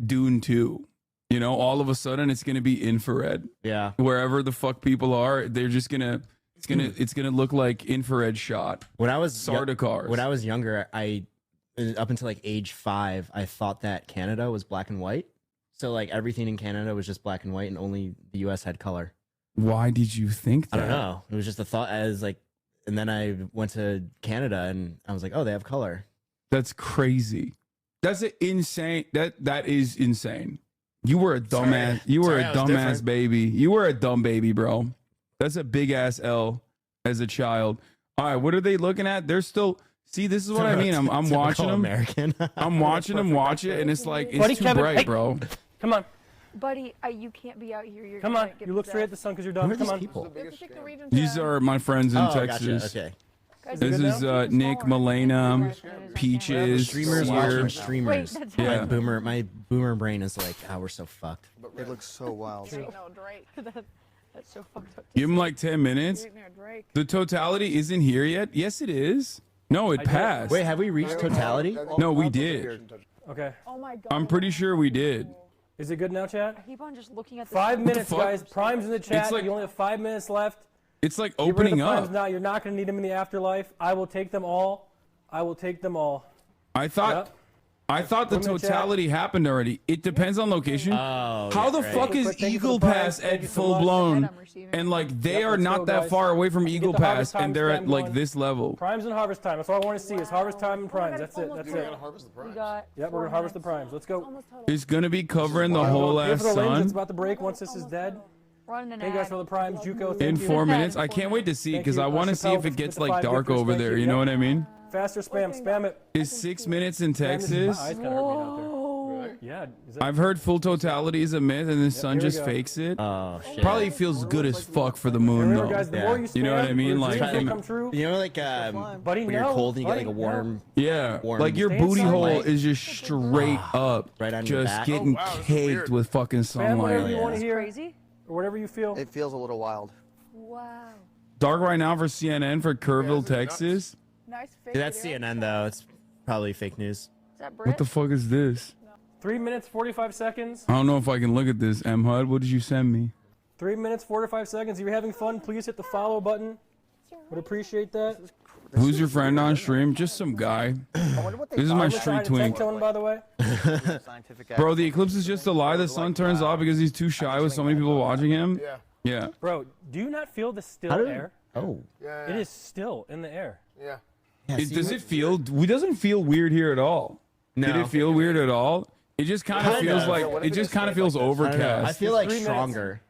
B: Dune 2. You know, all of a sudden it's gonna be infrared.
C: Yeah.
B: Wherever the fuck people are, they're just gonna it's gonna look like infrared shot.
C: When I was
B: Sardaukars.
C: When I was younger, I up until like age 5, I thought that Canada was black and white. So like everything in Canada was just black and white, and only the U.S. had color.
B: Why did you think that?
C: I don't know. It was just a thought. As like, and then I went to Canada, and I was like, oh, they have color.
B: That's crazy. That's an insane. That is insane. You were a dumbass. You were a dumbass baby. You were a dumb baby, bro. That's a big ass L as a child. All right, what are they looking at? They're still. See, this is what I mean. I'm watching them.
C: American.
B: I'm watching them watch it, and it's like it's too bright, bro.
O: Come on.
P: Buddy, you can't be out here. You're
O: Come on. You look straight at the sun because you're dumb. Come on.
B: These are my friends in Texas.
C: Gotcha. Okay.
B: This is Nick, Milena, Peaches,
C: Streamers watching streamers.
P: Wait, that's
C: My boomer brain is like, oh, we're so fucked.
Q: It looks so wild.
P: That's so fucked up.
B: Give him like 10 minutes. The totality isn't here yet. Yes, it is. No, it passed.
C: Wait, have we reached totality?
B: No, we did.
O: Okay.
P: Oh my god.
B: I'm pretty sure we did.
O: Is it good now, chat?
P: I keep on just looking at the
O: 5
P: sun.
O: minutes,
B: fuck?
O: guys. Prime's in the chat.
B: It's like-
O: You only have 5 minutes left.
B: It's like
O: Get rid of
B: opening
O: the primes
B: up.
O: now. You're not going to need them in the afterlife. I will take them all. I will take them all.
B: I thought the
O: Women chat.
B: totality happened already. It depends on location.
C: Oh,
B: How the
C: right.
B: fuck is
O: Thank you for
B: Eagle
O: the
B: Pass
O: prize. Thank
B: at
O: you so
B: full
O: much.
B: blown? And like they
O: Yep,
B: are
O: let's
B: not
O: go,
B: that
O: guys.
B: far away from
O: Get
B: Eagle
O: the harvest
B: Pass,
O: time
B: and they're at
O: spam
B: like
O: going.
B: this level.
O: Primes and harvest time. That's all I want to see is harvest time and primes. That's it. That's it.
P: We got
O: Yep, we're going to harvest the primes. Let's go.
B: It's gonna be covering the whole
O: Give
B: ass
O: it a link. It's
B: sun
O: about to break once this is dead.
P: running an
O: Thank you guys
P: ad.
O: for the primes. Juco, thank
B: in
O: you.
B: 4 minutes. I can't wait to see
O: Thank
B: because
O: you.
B: I want to see if
O: Chappelle
B: it gets
O: with the
B: like
O: 5
B: dark
O: gifters.
B: over
O: Thank
B: there.
O: you.
B: You know
O: Yep.
B: what I mean?
O: Faster spam. Spam it.
B: It's 6 minutes in
O: Spam this.
B: Texas.
O: My eyes kinda hurt me out there. Yeah. Is that-
B: I've heard full totality is a myth, and the sun
O: here we
B: just
O: go.
B: fakes it.
C: Oh shit.
B: Probably feels good as fuck for the moon
O: Remember,
B: though.
O: guys, the more you
B: You know what I
O: spam,
B: mean?
O: your
B: Like,
O: dreams will
B: im-
O: come true.
C: You know, like
O: Buddy,
C: when you're
O: no.
C: cold and you get like a
O: Buddy,
C: warm.
B: Yeah,
C: warm
B: like your
O: Stay
B: booty
O: inside.
B: hole is just straight up,
C: Right on your
B: just
C: back.
B: getting
Q: Oh, wow, this is
B: caked
Q: weird.
B: with fucking
O: Spam whatever you
B: sunlight.
O: want to hear.
P: Crazy.
O: Or whatever you feel.
Q: It feels a little wild.
P: Wow.
B: Dark right now for CNN for Kerrville, Texas.
P: Nice fake.
C: Dude, that's CNN though. It's probably fake news.
P: Is that
B: What
P: Brit?
B: the fuck is this?
O: 3 minutes, 45 seconds.
B: I don't know if I can look at this. M HUD, what did you send me?
O: 3 minutes, 45 seconds. If you're having fun, please hit the follow button. Would appreciate that.
B: Who's your friend on stream? Just some guy. This is my street twink.
O: Tone, by the way.
B: Bro, the eclipse is just a lie. The sun turns off because he's too shy with so many people watching him. Yeah.
O: Bro, do you not feel the still
C: How did-
O: air?
C: Oh.
O: It is still in the air.
Q: Yeah.
B: Does it feel? It doesn't feel weird here at all.
C: No.
B: Did it feel weird at all? It just kind of
C: Kinda.
B: feels like it just kind of feels
C: I don't know. I
B: overcast.
C: feel like
O: 3 minutes.
C: stronger.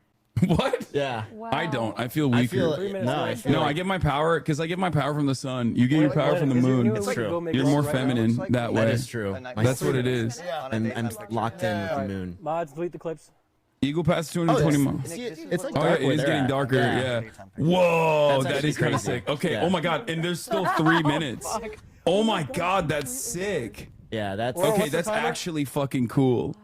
B: What?
C: Yeah.
B: I don't. I feel
C: I
B: weaker.
C: feel
O: 3 minutes.
C: no. I feel
B: No, I
C: like,
B: get my power because I get my power from the sun. You get your power from the
O: Is it
B: moon.
O: new?
C: It's
O: Like,
C: true.
O: go make
B: You're
O: it
B: more
O: right now.
B: feminine that
C: that
B: way.
C: is true.
B: That's what it is.
C: I'm locked in with the moon.
O: Mods, delete the clips.
B: Eagle Pass 220 miles.
C: See, it's like
B: Oh yeah,
C: dark
B: it
C: where
B: is
C: they're
B: getting
C: at.
B: darker. Yeah. Whoa,
C: That's
B: that
C: actually
B: is kind of
C: crazy.
B: sick. Okay.
C: Yeah.
B: Oh my god, and there's still 3 minutes. Oh my god, that's sick.
C: Yeah, that's
O: Well,
B: Okay,
O: what's the
B: that's
O: timer?
B: actually fucking cool.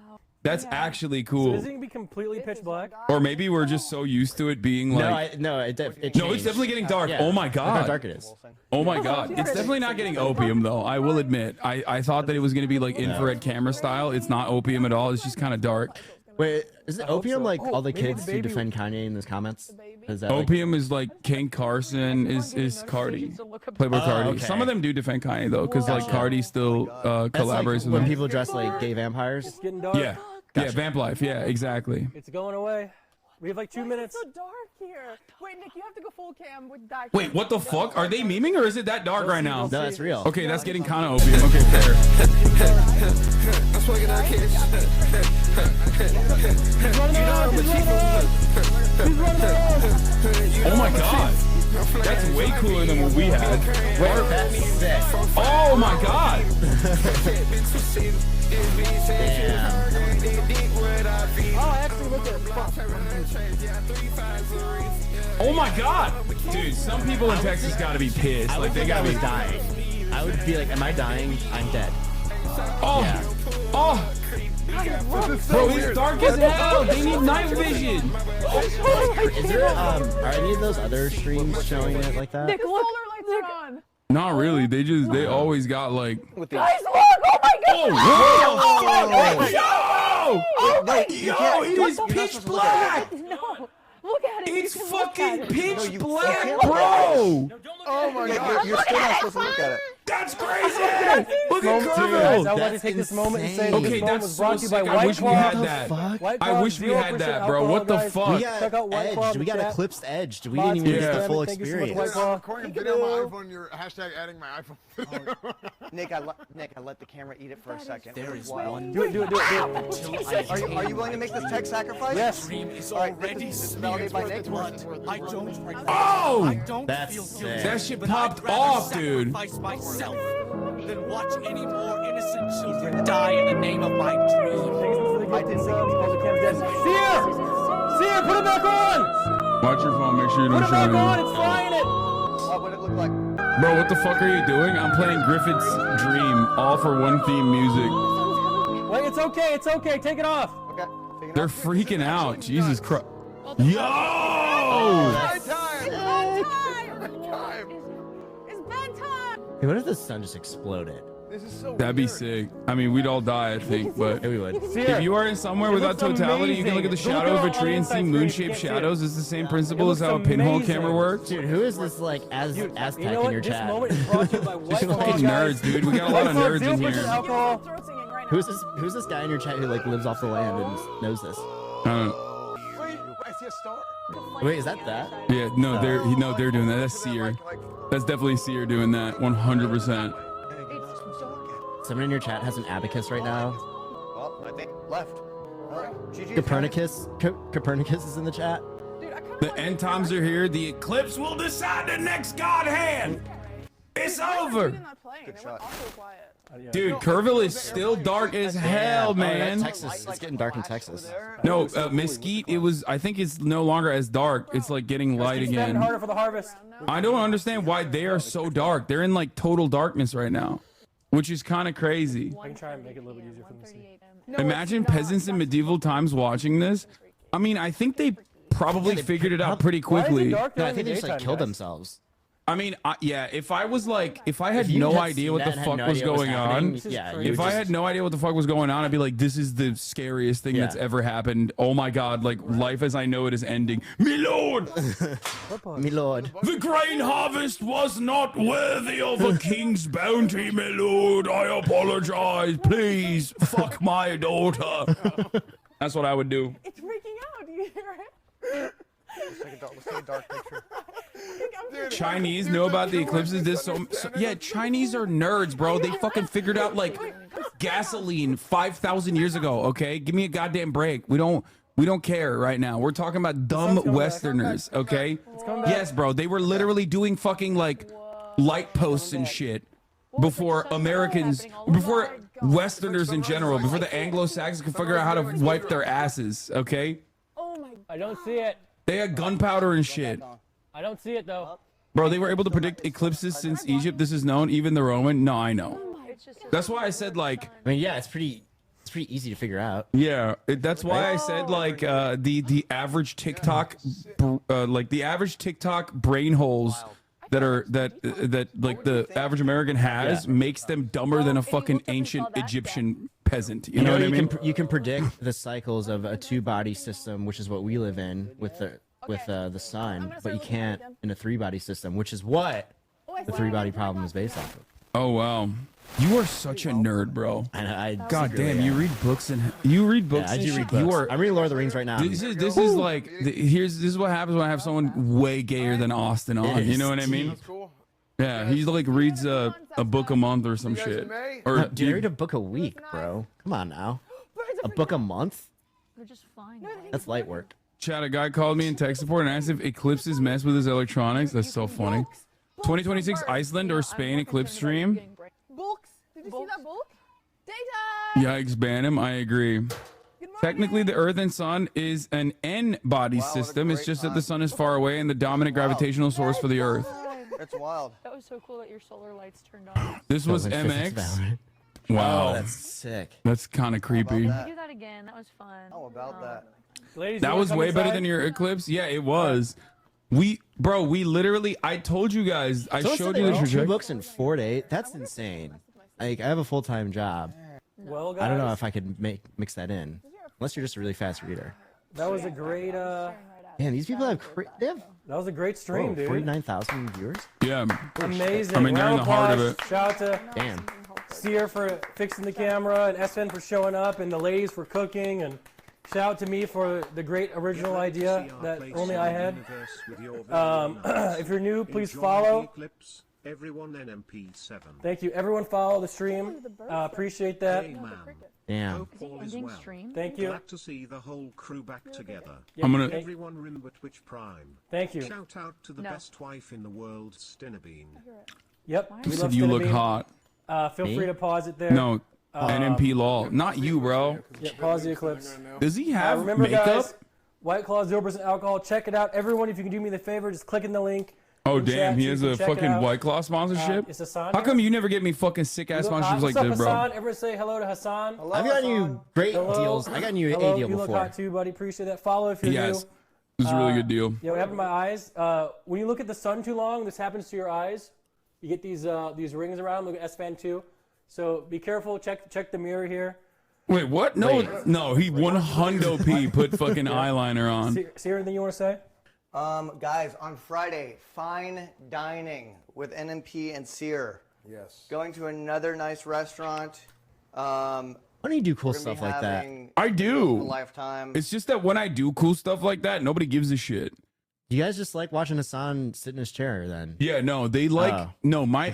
B: That's actually
O: So
B: cool.
O: is it gonna be completely pitch black?
B: Or maybe we're just so used to it being like.
C: no, it
B: No, it's
C: changed.
B: definitely getting dark.
C: Yeah.
B: Oh my
C: Look how
B: god.
C: dark it is.
B: Oh my god. It's definitely not getting opium though. I will admit. I thought that it was gonna be like infrared camera style. It's not opium at all. It's just kind of dark.
C: Wait, is it opium
O: so.
C: like all the
O: Maybe the
C: kids who
O: baby-
C: defend Kanye in those comments? Is that like,
B: Opium is like King Carson is Cardi. Playboy Cardi.
C: okay.
B: Some of them do defend Kanye though, because like
C: Gotcha.
B: Cardi still
C: that's
B: collaborates
C: like
B: with
C: when
B: them.
C: people dress like gay vampires?
O: It's getting dark.
B: Yeah. Yeah,
C: Gotcha.
B: vamp life. Yeah, exactly.
O: It's going away. We have like 2 minutes.
P: It's so dark here. Wait, Nick, you have to go full cam with dark.
B: Wait, what the fuck? Are they memeing or is it that dark right now?
C: No, that's real.
B: Okay, that's getting kind of opium. Okay, fair. Oh my god. That's way cooler than what we had.
C: That's sick.
B: Oh my god.
C: Damn.
O: Oh, I actually looked at it.
B: Oh my god. Dude, some people in Texas gotta be pissed. Like, they gotta be
C: dying. I would be like, am I dying? I'm dead.
B: Oh.
C: Yeah.
B: Oh. Bro, it's dark as hell. They need night vision.
C: Is there, are any of those other streams showing it like that?
P: Nick, look, solar lights are on.
B: Not really. They always got like.
P: Guys, look! Oh my god!
B: Oh, yo, it is pitch black.
P: No, look at it.
B: It's fucking pitch
Q: No,
B: black,
Q: you
B: bro.
Q: Oh my god, you're still not supposed to look at it.
B: That's crazy. Look at
O: Guys,
B: Kerrville.
O: I want to take this moment and say
B: Okay,
O: this moment
B: that's
O: was brought
B: so
O: to you by
B: sick. I
O: White
B: wish we
O: Claw.
B: had that.
O: White
B: I
O: Claw,
B: wish we had
O: 0%
B: that, bro.
O: alcohol,
B: What the
O: guys.
B: fuck?
C: We
O: Check out White Claw.
C: Edged. We got
O: chat.
C: Eclipse Edged. We
O: Mods,
C: didn't even get
B: yeah.
C: the full
O: Thank you so much,
C: experience.
O: White Claw.
R: Recording a video on my iPhone, you're hashtag adding my iPhone.
Q: Nick, I let the camera eat it for a second.
L: There is
Q: Wow.
L: one.
O: Do it.
Q: Are you willing to make this tech sacrifice?
O: Yes.
Q: All right, this is validated by Nick.
L: I don't.
B: Oh,
C: That's sick.
B: that shit popped off, dude.
L: Sacrifice myself than watch any more innocent children die in the name of my dream.
O: I didn't see it. See her! Put it back on!
B: Watch your phone. Make sure you
O: Put
B: don't
O: it back
B: show
O: on!
B: me.
O: It's flying it!
Q: What would it look like?
B: Bro, what the fuck are you doing? I'm playing Griffith's Dream, all for one theme music.
O: Wait, it's okay. It's okay. Take it off.
Q: Okay.
B: They're freaking out. Jesus Christ. Yo!
P: It's bedtime.
C: Hey, what if the sun just exploded?
R: This is so
B: That'd be
R: weird.
B: sick. I mean, we'd all die, I think, but
C: Yeah, we would.
B: if you are in somewhere without
O: looks
B: totality, you can look at the
O: amazing.
B: shadow
O: Look
B: of a
O: at
B: tree and
O: all
B: see
O: inside
B: moon-shaped
O: screen. You can't see it.
B: shadows. It's the same
O: It
B: principle as
O: looks
B: how a pinhole
O: amazing.
B: camera works.
C: Dude, who is this like Aztec
O: You know
C: in
O: what?
C: your
O: This
C: chat?
O: moment is brought to you by
B: Just
O: White Claw,
B: fucking
O: guys.
B: nerds, dude. We got a lot of
O: White Claw,
B: nerds in
O: 0%
B: here.
O: alcohol.
C: Who's this guy in your chat who like lives off the land and knows this?
R: Wait, I see a star.
C: Wait, is that?
B: Yeah, no, they're doing that. That's Seer. That's definitely Seer doing that. 100%.
C: Someone in your chat has an abacus right now.
Q: Well, I think left. GG.
C: Copernicus is in the chat.
B: The end times are here. The eclipse will decide the next god hand. It's over.
Q: Good shot.
B: Dude, Kerrville is still dark as hell, man.
C: Texas, it's getting dark in Texas.
B: No, Mesquite, I think it's no longer as dark. It's like getting light
O: Keep
B: again.
O: standing harder for the harvest.
B: I don't understand why they are so dark. They're in like total darkness right now, which is kind of crazy.
O: I can try and make it a little bit easier for them to see.
B: Imagine peasants in medieval times watching this. I mean, I think they probably figured it out pretty quickly.
C: No, I think they just like killed themselves.
B: I mean, yeah, if I had no idea what the fuck was going on, if I had no idea what the fuck was going on, I'd be like, this is the scariest thing that's ever happened. Oh my God, like life as I know it is ending. Me lord!
C: Me lord.
B: The grain harvest was not worthy of a king's bounty, my lord. I apologize. Please, fuck my daughter. That's what I would do.
P: It's freaking out. Do you hear it?
Q: Let's take a dark picture.
B: Chinese know about the eclipses. Yeah, Chinese are nerds, bro. They fucking figured out like gasoline 5,000 years ago. Okay, give me a goddamn break. We don't care right now. We're talking about dumb Westerners. Okay. Yes, bro. They were literally doing fucking like light posts and shit before Americans, before Westerners in general, before the Anglo-Saxons could figure out how to wipe their asses. Okay.
O: I don't see it.
B: They had gunpowder and shit.
O: I don't see it though.
B: Bro, they were able to predict eclipses since Egypt. This is known, even the Roman. No, I know. That's why I said like.
C: I mean, yeah, it's pretty easy to figure out.
B: Yeah, that's why I said like the average TikTok, like the average TikTok brain holes that like the average American has makes them dumber than a fucking ancient Egyptian peasant. You know what I mean?
C: You can predict the cycles of a two-body system, which is what we live in with the sun, but you can't in a three-body system, which is what the three-body problem is based off of.
B: Oh wow. You are such a nerd, bro. God damn,
C: yeah.
B: you read books and you read books.
C: Yeah, I
B: and
C: do
B: shit.
C: read books.
B: You are.
C: I'm reading Lord of the Rings right now.
B: This is like this is what happens when I have someone way gayer than Austin on. You know what I mean? Yeah, he like reads a book a month or some shit. Or
C: dude, I read a book a week, bro. Come on now. A book a month?
F: They're just flying.
C: That's light work.
B: Chat, a guy called me in tech support and asked if Eclipses mess with his electronics. That's so funny. 2026 Iceland or Spain Eclipse stream.
P: Books. Did you see that book? Data.
B: Yikes, ban him. I agree. Technically, the Earth and Sun is an N-body system. It's just that the Sun is far away and the dominant gravitational source for the Earth.
Q: That's wild.
P: That was so cool that your solar lights turned on.
B: This was MX. Wow,
C: Oh, that's sick.
B: That's kind of creepy.
P: Can we do that again? That was fun.
Q: How about that?
O: Ladies,
B: That was way better than your Eclipse. Yeah, it was. We literally, I told you guys, I showed you the
C: 2
B: trajectory.
C: books in 4 to 8. That's insane. Like, I have a full-time job.
O: Well, guys,
C: I don't know if I could mix that in, unless you're just a really fast reader.
O: that was a great.
C: Man, these people have
O: That was a great stream, dude.
C: 49,000 viewers.
B: Yeah,
O: Amazing.
B: I mean, they're in
O: Round
B: the heart of
O: applause.
B: it.
O: Shout out to
C: Damn.
O: Seer for fixing the camera, and SN for showing up, and the ladies for cooking, and shout out to me for the great original idea that only I had. If you're new, please follow.
S: Everyone NMP7.
O: Thank you. Everyone follow the stream. Appreciate that.
C: Damn.
O: Thank you.
S: Glad to see the whole crew back together.
B: I'm gonna-
S: Everyone remember Twitch Prime.
O: Thank you.
S: Shout out to the best wife in the world, Stinnerbean.
O: Yep.
B: You
O: we
B: said
O: love
B: you look
O: Cinnamon.
B: hot.
O: Feel free to pause it there.
B: No, NMP law. Not you, bro.
O: Yeah, pause the Eclipse.
B: Does he have
O: remember,
B: makeup?
O: guys, White Claw 0% alcohol. Check it out. Everyone, if you can do me the favor, just click in the link.
B: Oh
O: in
B: damn,
O: chat
B: he
O: so
B: has
O: you
B: a
O: can check it
B: fucking
O: out.
B: White Claw sponsorship.
O: It's Hasan
B: How
O: here.
B: come you never get me fucking sick ass sponsorships like
O: What's up,
B: this, bro?
O: Hasan? Everyone say hello to Hasan.
C: I've gotten you great deals. I got you
O: Hello.
C: a deal
O: You look
C: before.
O: hot too, buddy. Appreciate that. Follow if you're
B: Yes,
O: new.
B: this is a really good deal.
O: Yeah, what happened to my eyes? When you look at the sun too long, this happens to your eyes. You get these rings around. Look at S-Fan 2. So be careful. Check the mirror here.
B: Wait, what? No, he 100p put fucking eyeliner on.
O: See anything you want to say?
Q: Guys, on Friday, fine dining with NMP and Seer.
R: Yes.
Q: Going to another nice restaurant.
C: Why don't you do cool
Q: We're gonna be
C: stuff like that?
Q: having
B: I
Q: a
B: do.
Q: lifetime.
B: It's just that when I do cool stuff like that, nobody gives a shit.
C: You guys just like watching Hasan sit in his chair then?
B: Yeah, no, they like
C: Oh,
B: no. My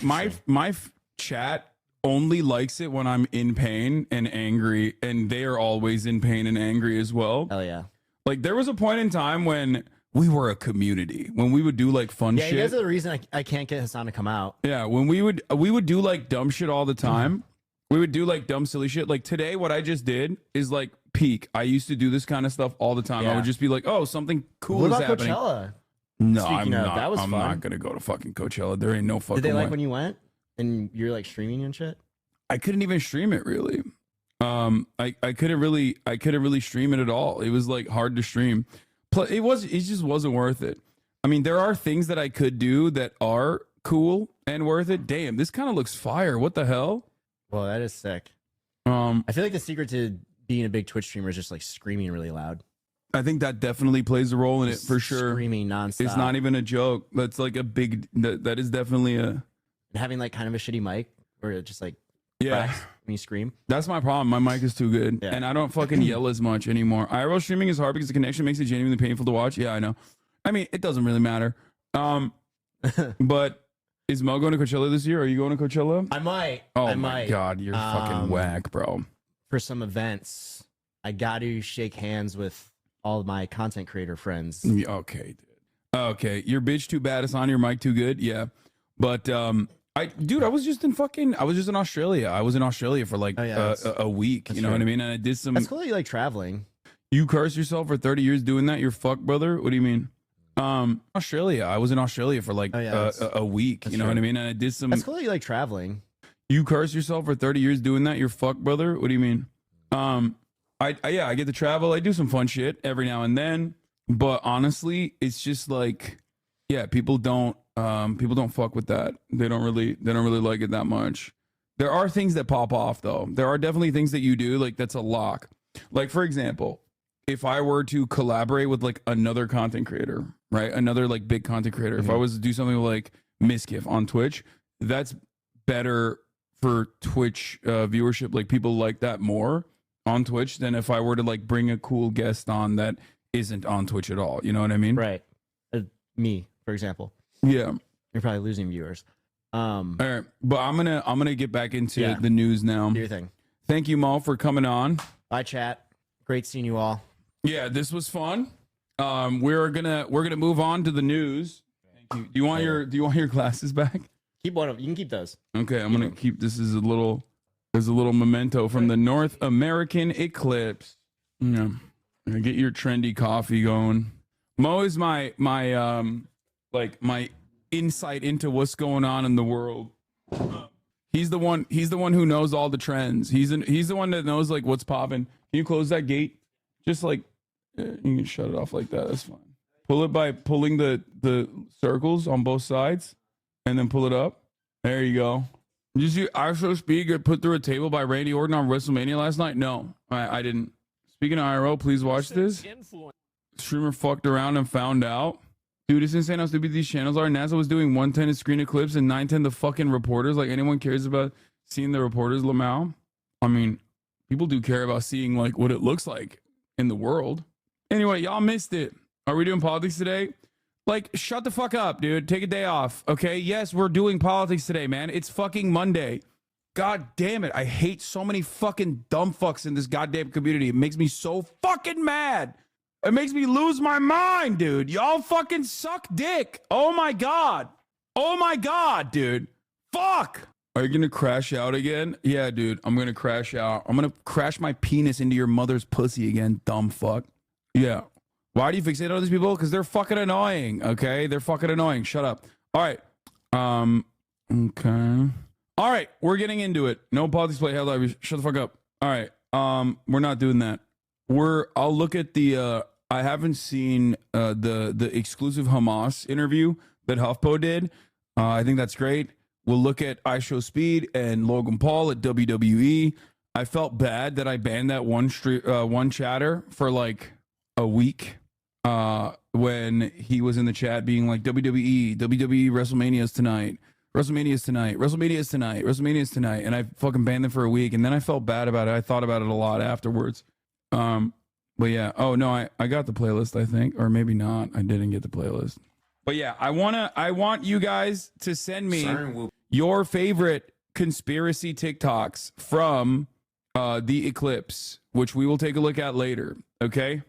B: chat only likes it when I'm in pain and angry, and they are always in pain and angry as well.
C: Hell yeah!
B: Like there was a point in time when we were a community, when we would do like fun
C: Yeah,
B: shit.
C: you guys are the reason I can't get Hasan to come out.
B: Yeah, when we would do like dumb shit all the time. We would do like dumb silly shit. Like today, what I just did is like peak. I used to do this kind of stuff all the time. I
C: Yeah.
B: would just be like, "Oh, something cool
C: What
B: is
C: about
B: happening."
C: Coachella?
B: No,
C: Speaking
B: I'm
C: of,
B: not.
C: that was
B: I'm
C: fun.
B: not gonna go to fucking Coachella. There ain't no fucking.
C: Did they like
B: way.
C: when you went and you're like streaming and shit?
B: I couldn't even stream it really. I couldn't really stream it at all. It was like hard to stream. Plus, it just wasn't worth it. I mean, there are things that I could do that are cool and worth it. Damn, this kind of looks fire. What the hell?
C: Well, that is sick. I feel like the secret to being a big Twitch streamer is just like screaming really loud.
B: I think that definitely plays a role in it for sure.
C: Screaming nonstop.
B: It's not even a joke. That's like a big. That is definitely a.
C: And having like kind of a shitty mic where it just like
B: Yeah.
C: cracks when you scream.
B: That's my problem. My mic is too good,
C: Yeah.
B: and I don't fucking yell as much anymore. IRL streaming is hard because the connection makes it genuinely painful to watch. Yeah, I know. I mean, it doesn't really matter. But is Mo going to Coachella this year? Are you going to Coachella?
C: I might.
B: Oh
C: I
B: my
C: might.
B: god, you're fucking whack, bro.
C: For some events, I got to shake hands with all of my content creator friends.
B: Yeah, okay, dude. Okay, your bitch too bad. It's on your mic too good. Yeah, but I was just in Australia. I was in Australia for like a week. You know what I mean? And I did some.
C: That's cool that you like traveling.
B: You curse yourself for 30 years doing that? You're fucked, brother. What do you mean? Australia. I was in Australia for like a week. You know what I mean? And I did some.
C: That's cool that you like traveling.
B: You curse yourself for 30 years doing that? You're fucked, brother. What do you mean? I get to travel. I do some fun shit every now and then. But honestly, it's just like, yeah, people don't fuck with that. They don't really like it that much. There are things that pop off though. There are definitely things that you do like that's a lock. Like for example, if I were to collaborate with like another content creator, right? Another like big content creator. If I was to do something like Miskiff on Twitch, that's better for Twitch viewership. Like people like that more on Twitch than if I were to like bring a cool guest on that isn't on Twitch at all. You know what I mean?
C: Right. Me, for example.
B: Yeah.
C: You're probably losing viewers.
B: All right, but I'm gonna get back into the news now.
C: Do your thing.
B: Thank you, Mo, for coming on.
C: Bye, chat. Great seeing you all.
B: Yeah, this was fun. We're gonna move on to the news. Thank you. Do you want your glasses back?
C: Keep one of. You can keep those.
B: Okay, I'm gonna keep. This is there's a little memento from the North American Eclipse. Yeah, get your trendy coffee going. Mo is my insight into what's going on in the world. He's the one who knows all the trends. He's the one that knows like what's popping. Can you close that gate? Just like you can shut it off like that. That's fine. Pull it by pulling the circles on both sides, and then pull it up. There you go. Did you see ISO Speed get put through a table by Randy Orton on WrestleMania last night? No, I didn't. Speaking of IRL, please watch this. Streamer fucked around and found out. Dude, it's insane how stupid these channels are. NASA was doing 110 to screen Eclipse and 910 the fucking reporters. Like, anyone cares about seeing the reporters, Lamar? I mean, people do care about seeing, like, what it looks like in the world. Anyway, y'all missed it. Are we doing politics today? Like, shut the fuck up, dude. Take a day off, okay? Yes, we're doing politics today, man. It's fucking Monday. God damn it. I hate so many fucking dumb fucks in this goddamn community. It makes me so fucking mad. It makes me lose my mind, dude. Y'all fucking suck dick. Oh my God. Oh my God, dude. Fuck. Are you going to crash out again? Yeah, dude. I'm going to crash out. I'm going to crash my penis into your mother's pussy again, dumb fuck. Yeah. Why do you fixate on these people? Because they're fucking annoying, okay? They're fucking annoying. Shut up. All right. Okay. All right. We're getting into it. No politics play. Hell, shut the fuck up. All right. We're not doing that. I'll look at the I haven't seen the exclusive Hamas interview that HuffPo did. I think that's great. We'll look at iShow Speed and Logan Paul at WWE. I felt bad that I banned that one chatter for like a week when he was in the chat being like WWE WrestleMania's tonight. WrestleMania's tonight. WrestleMania's tonight. WrestleMania's tonight. And I fucking banned them for a week. And then I felt bad about it. I thought about it a lot afterwards. But yeah, oh no, I got the playlist, I think, or maybe not. I didn't get the playlist. But yeah, I want you guys to send me your favorite conspiracy TikToks from the Eclipse, which we will take a look at later. Okay,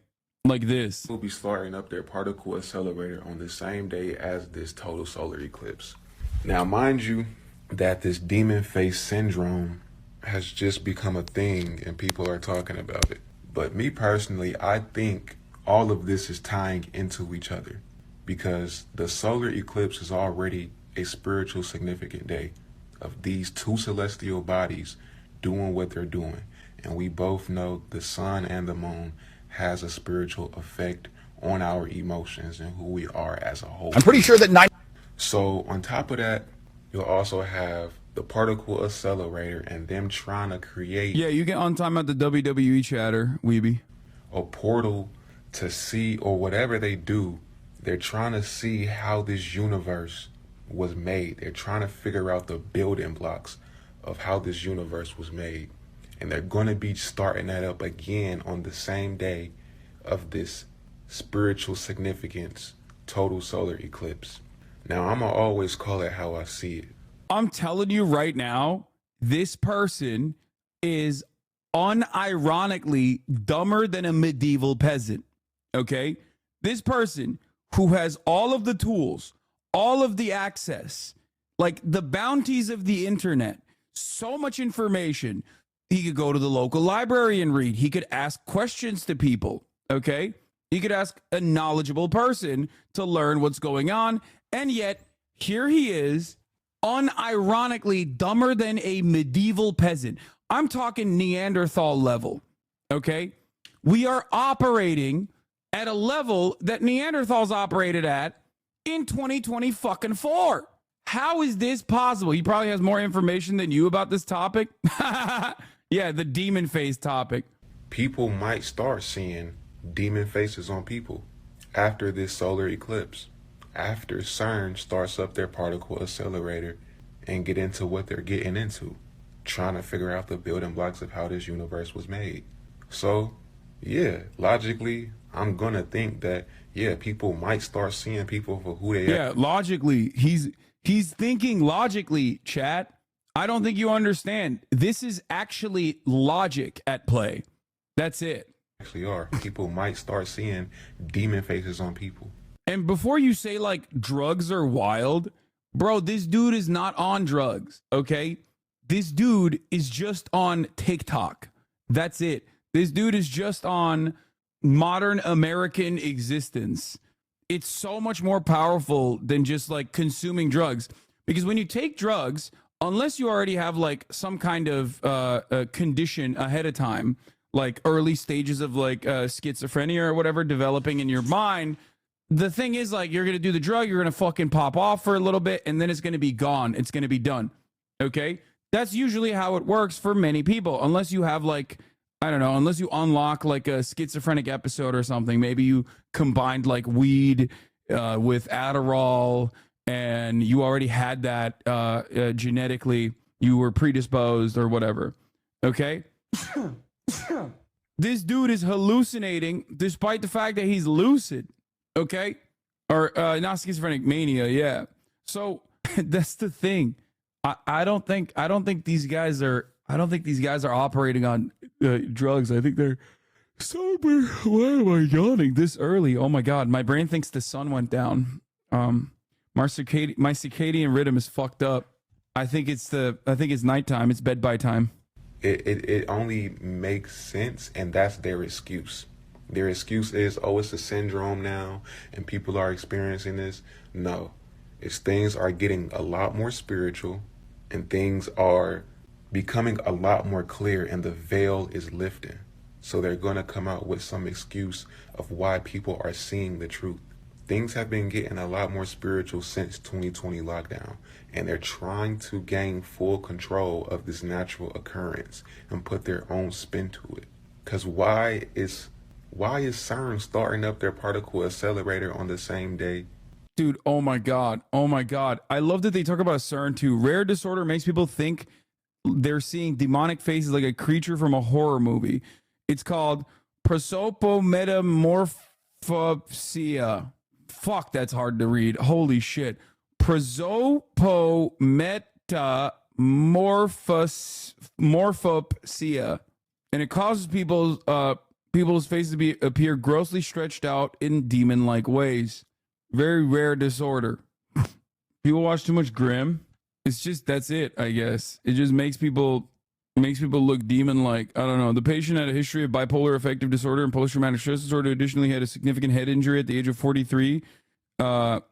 B: like this.
T: Will be starting up their particle accelerator on the same day as this total solar eclipse. Now, mind you, that this demon face syndrome has just become a thing, and people are talking about it. But me personally, I think all of this is tying into each other because the solar eclipse is already a spiritual significant day of these two celestial bodies doing what they're doing. And we both know the sun and the moon has a spiritual effect on our emotions and who we are as a whole.
U: I'm pretty sure that
T: So on top of that, you'll also have the particle accelerator and them trying to create.
B: Yeah, you get on time at the WWE chatter, Weeby.
T: A portal to see, or whatever they do, they're trying to see how this universe was made. They're trying to figure out the building blocks of how this universe was made. And they're going to be starting that up again on the same day of this spiritual significance total solar eclipse. Now, I'm going to always call it how I see it.
B: I'm telling you right now, this person is unironically dumber than a medieval peasant, okay? This person who has all of the tools, all of the access, like the bounties of the internet, so much information. He could go to the local library and read. He could ask questions to people, okay? He could ask a knowledgeable person to learn what's going on, and yet here he is, unironically dumber than a medieval peasant. I'm talking Neanderthal level, okay? We are operating at a level that Neanderthals operated at in 2024. How is this possible? He probably has more information than you about this topic. Yeah, the demon face topic.
T: People might start seeing demon faces on people after this solar eclipse. After CERN starts up their particle accelerator and get into what they're getting into. trying to figure out the building blocks of how this universe was made. So, yeah, logically, I'm gonna think that, yeah, people might start seeing people for who they are.
B: Yeah, logically, he's thinking logically, chat. I don't think you understand. This is actually logic at play. That's it.
T: Actually are. People might start seeing demon faces on people.
B: And before you say like drugs are wild, bro, this dude is not on drugs, okay? This dude is just on TikTok. That's it. This dude is just on modern American existence. It's so much more powerful than just like consuming drugs. Because when you take drugs, unless you already have like some kind of condition ahead of time, like early stages of like schizophrenia or whatever developing in your mind, the thing is like you're going to do the drug, you're going to fucking pop off for a little bit, and then it's going to be gone. It's going to be done. Okay? That's usually how it works for many people. Unless you have like, I don't know, unless you unlock like a schizophrenic episode or something. Maybe you combined like weed with Adderall and you already had that genetically, you were predisposed or whatever. Okay? This dude is hallucinating despite the fact that he's lucid. Okay? Or not schizophrenic, mania, yeah. So that's the thing. I don't think these guys are operating on drugs. I think they're sober. Why am I yawning this early? Oh my god, my brain thinks the sun went down. My circadian rhythm is fucked up. I think it's nighttime. It's bed by time.
T: It only makes sense, and that's their excuse. Their excuse is, oh, it's a syndrome now, and people are experiencing this. No, it's things are getting a lot more spiritual, and things are becoming a lot more clear, and the veil is lifting. So they're going to come out with some excuse of why people are seeing the truth. Things have been getting a lot more spiritual since 2020 lockdown, and they're trying to gain full control of this natural occurrence and put their own spin to it. Because why is CERN starting up their particle accelerator on the same day?
B: Dude, oh my god. I love that they talk about CERN too. Rare disorder makes people think they're seeing demonic faces like a creature from a horror movie. It's called prosopometamorphosia. Fuck, that's hard to read. Holy shit. Prosopometamorphosia. And it causes people's faces to appear grossly stretched out in demon-like ways. Very rare disorder. People watch too much Grimm. It's just, that's it, I guess. It just makes people look demon-like. I don't know. The patient had a history of bipolar affective disorder and post-traumatic stress disorder. Additionally, had a significant head injury at the age of 43. At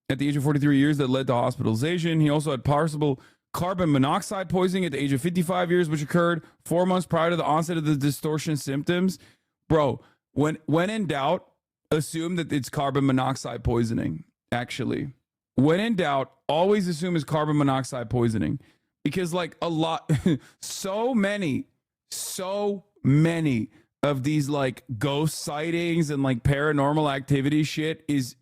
B: the age of 43 years that led to hospitalization. He also had possible carbon monoxide poisoning at the age of 55 years, which occurred 4 months prior to the onset of the distortion symptoms. Bro, when in doubt, assume that it's carbon monoxide poisoning, actually. When in doubt, always assume it's carbon monoxide poisoning. Because like so many of these like ghost sightings and like paranormal activity shit is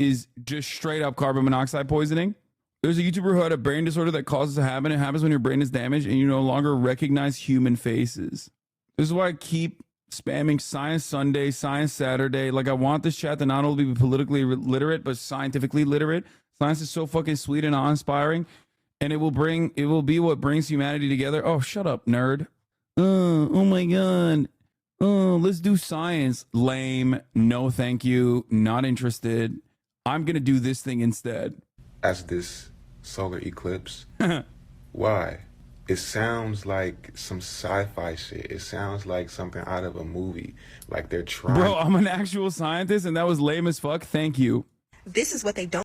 B: just straight up carbon monoxide poisoning. There's a YouTuber who had a brain disorder that causes a habit. It happens when your brain is damaged and you no longer recognize human faces. This is why I keep spamming Science Sunday, Science Saturday. Like I want this chat to not only be politically literate, but scientifically literate. Science is so fucking sweet and awe-inspiring. And it will be what brings humanity together. Oh, shut up, nerd. Oh my God. Oh, let's do science. Lame. No, thank you. Not interested. I'm going to do this thing instead.
T: As this solar eclipse. Why? It sounds like some sci-fi shit. It sounds like something out of a movie. Like they're trying.
B: Bro, I'm an actual scientist and that was lame as fuck. Thank you.
U: This is what they don't.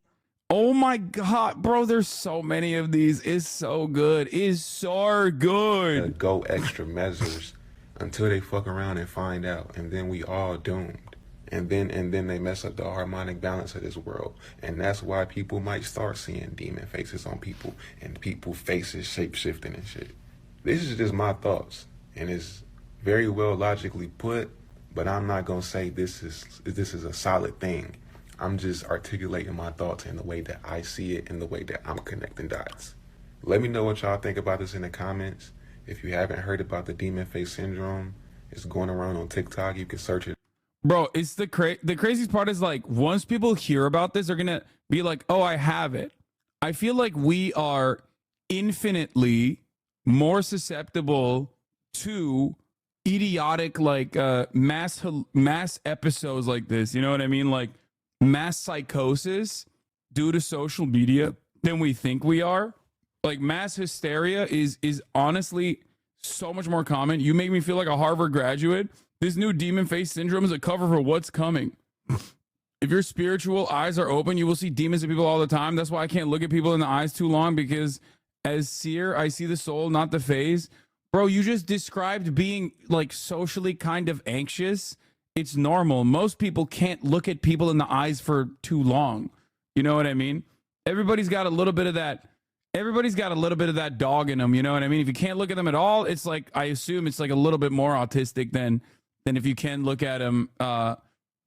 B: Oh my God, bro, there's so many of these. It's so good. It's so good.
T: Go extra measures until they fuck around and find out. And then we all doomed. And then they mess up the harmonic balance of this world. And that's why people might start seeing demon faces on people and people faces shape-shifting and shit. This is just my thoughts. And it's very well logically put, but I'm not going to say this is a solid thing. I'm just articulating my thoughts in the way that I see it, in the way that I'm connecting dots. Let me know what y'all think about this in the comments. If you haven't heard about the demon face syndrome, it's going around on TikTok. You can search it.
B: Bro, it's the craziest part is like once people hear about this, they're gonna be like, "Oh, I have it." I feel like we are infinitely more susceptible to idiotic like mass episodes like this. You know what I mean? Like mass psychosis due to social media than we think we are. Like mass hysteria is honestly so much more common. You make me feel like a Harvard graduate. This new demon face syndrome is a cover for what's coming. If your spiritual eyes are open, you will see demons in people all the time. That's why I can't look at people in the eyes too long, because as seer, I see the soul, not the face. Bro, you just described being like socially kind of anxious. It's normal. Most people can't look at people in the eyes for too long. You know what I mean? Everybody's got a little bit of that. Everybody's got a little bit of that dog in them. You know what I mean? If you can't look at them at all, it's like, I assume it's like a little bit more autistic than if you can look at them a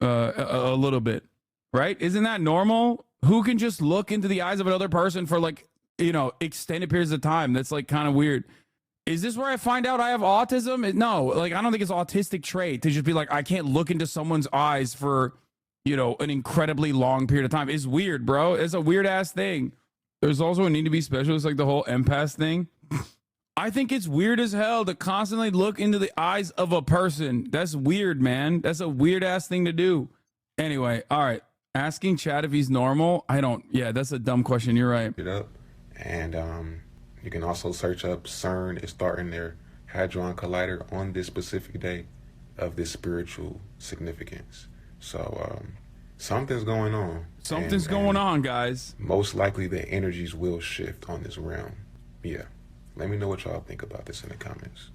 B: little bit, right? Isn't that normal? Who can just look into the eyes of another person for like, you know, extended periods of time? That's like kind of weird. Is this where I find out I have autism? No, like, I don't think it's an autistic trait to just be like, I can't look into someone's eyes for, you know, an incredibly long period of time. It's weird, bro. It's a weird ass thing. There's also a need to be specialist, like the whole empath thing. I think it's weird as hell to constantly look into the eyes of a person. That's weird, man. That's a weird ass thing to do. Anyway, all right. Asking Chad if he's normal. Yeah, that's a dumb question. You're right.
T: It up. And you can also search up CERN is starting their Hadron Collider on this specific day of this spiritual significance. So something's going on.
B: Something's going on, guys.
T: Most likely the energies will shift on this realm. Yeah. Let me know what y'all think about this in the comments.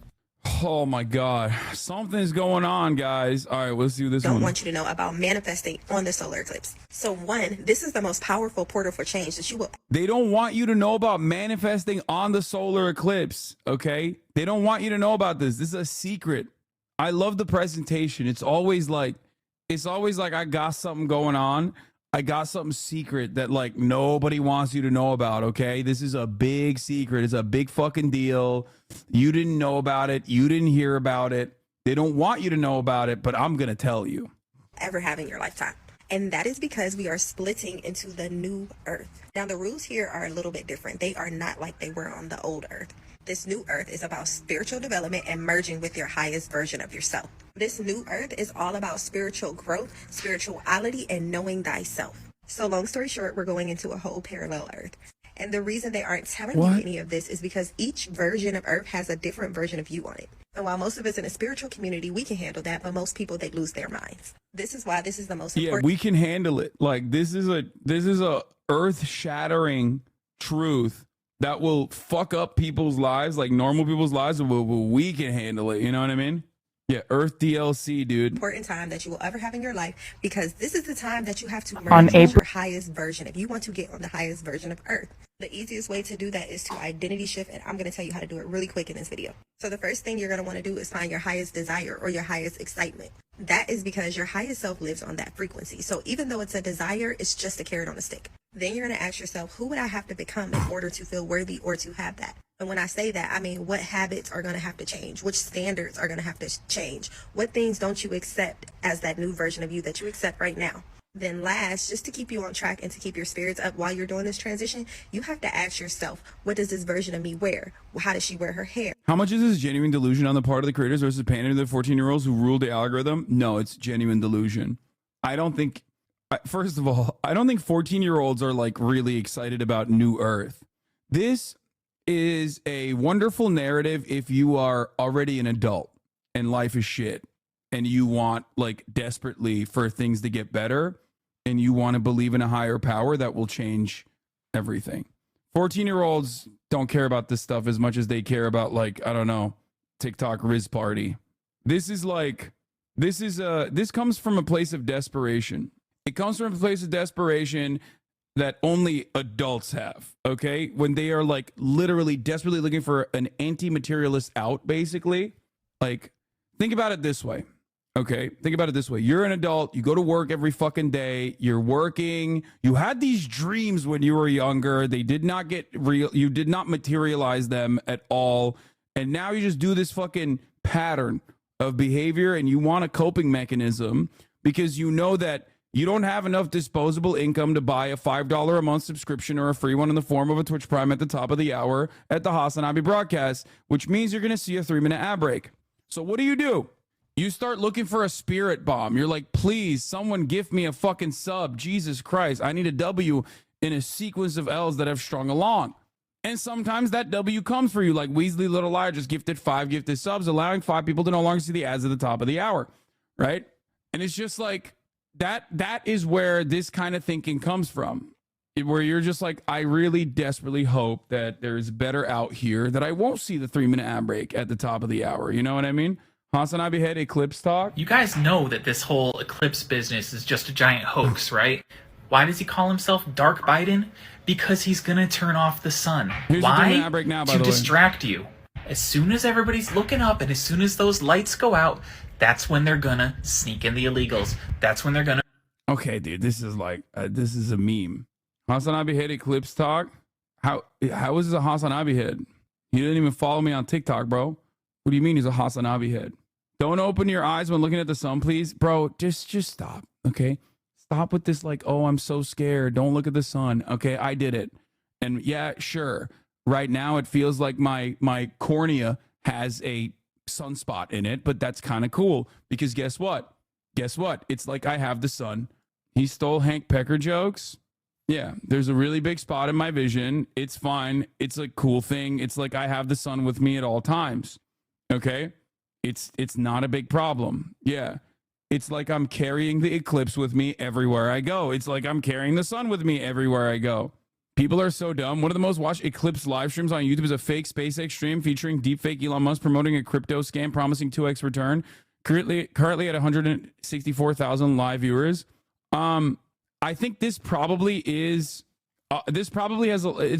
B: Oh my God. Something's going on, guys. All right, let's do this one.
U: Don't want you to know about manifesting on the solar eclipse. So one, this is the most powerful portal for change that you will.
B: They don't want you to know about manifesting on the solar eclipse, okay? They don't want you to know about this. This is a secret. I love the presentation. It's always like I got something going on. I got something secret that like nobody wants you to know about, okay? This is a big secret. It's a big fucking deal. You didn't know about it. You didn't hear about it. They don't want you to know about it, but I'm going to tell you.
U: Ever have in your lifetime. And that is because we are splitting into the new earth. Now, the rules here are a little bit different. They are not like they were on the old earth. This new earth is about spiritual development and merging with your highest version of yourself. This new earth is all about spiritual growth, spirituality, and knowing thyself. So long story short, we're going into a whole parallel earth. And the reason they aren't telling you any of this is because each version of earth has a different version of you on it. And while most of us in a spiritual community, we can handle that, but most people, they lose their minds. This is why this is the most important.
B: Yeah, we can handle it. Like this is a earth-shattering truth that will fuck up people's lives, like normal people's lives, but we can handle it. You know what I mean? Yeah, Earth DLC, dude.
U: Important time that you will ever have in your life, because this is the time that you have to merge with your highest version. If you want to get on the highest version of Earth, the easiest way to do that is to identity shift, and I'm going to tell you how to do it really quick in this video. So the first thing you're going to want to do is find your highest desire or your highest excitement. That is because your highest self lives on that frequency. So even though it's a desire, it's just a carrot on a stick. Then you're going to ask yourself, who would I have to become in order to feel worthy or to have that? And when I say that, I mean, what habits are going to have to change? Which standards are going to have to change? What things don't you accept as that new version of you that you accept right now? Then last, just to keep you on track and to keep your spirits up while you're doing this transition, you have to ask yourself, what does this version of me wear? How does she wear her hair?
B: How much is this genuine delusion on the part of the creators versus pandering to the 14-year-olds who ruled the algorithm? No, it's genuine delusion. I don't think, first of all, I don't think 14-year-olds are like really excited about New Earth. This is a wonderful narrative if you are already an adult and life is shit and you want like desperately for things to get better and you want to believe in a higher power that will change everything. 14-year-olds don't care about this stuff as much as they care about, like, I don't know, TikTok Riz Party. This comes from a place of desperation. It comes from a place of desperation that only adults have, okay? When they are like literally desperately looking for an anti-materialist out, basically. Like, think about it this way, okay? Think about it this way. You're an adult, you go to work every fucking day, you're working, you had these dreams when you were younger, they did not get real, you did not materialize them at all. And now you just do this fucking pattern of behavior, and you want a coping mechanism because you know that you don't have enough disposable income to buy a $5 a month subscription or a free one in the form of a Twitch Prime at the top of the hour at the HasanAbi broadcast, which means you're going to see a 3-minute ad break. So what do? You start looking for a spirit bomb. You're like, please, someone gift me a fucking sub. Jesus Christ, I need a W in a sequence of L's that have strung along. And sometimes that W comes for you, like Weasley Little Liar just gifted 5 gifted subs, allowing 5 people to no longer see the ads at the top of the hour, right? And it's just like, that is where this kind of thinking comes from, where you're just like, I really desperately hope that there's better out here, that I won't see the 3-minute ad break at the top of the hour. You know what I mean? HasanAbi had Eclipse talk.
A: You guys know that this whole Eclipse business is just a giant hoax, right? Why does he call himself Dark Biden? Because he's gonna turn off the sun.
B: Here's
A: Why?
B: the 3-minute ad break now, by
A: to
B: the way.
A: distract you. As soon as everybody's looking up and as soon as those lights go out, that's when they're gonna sneak in the illegals. That's when they're gonna...
B: Okay, dude, this is like, this is a meme. HasanAbi had Eclipse talk. How is this a HasanAbi head? He didn't even follow me on TikTok, bro. What do you mean he's a HasanAbi head? Don't open your eyes when looking at the sun, please. Bro, just stop, okay? Stop with this like, oh, I'm so scared. Don't look at the sun. Okay, I did it. And yeah, sure. Right now it feels like my cornea has a sunspot in it, but that's kind of cool because guess what? It's like I have the sun. He stole Hank Pecker jokes. Yeah, there's a really big spot in my vision. It's fine. It's a cool thing. It's like I have the sun with me at all times. Okay? It's not a big problem. Yeah. It's like I'm carrying the eclipse with me everywhere I go. It's like I'm carrying the sun with me everywhere I go. People are so dumb. One of the most watched Eclipse live streams on YouTube is a fake SpaceX stream featuring deepfake Elon Musk promoting a crypto scam promising 2x return. Currently at 164,000 live viewers. I think this probably is. It's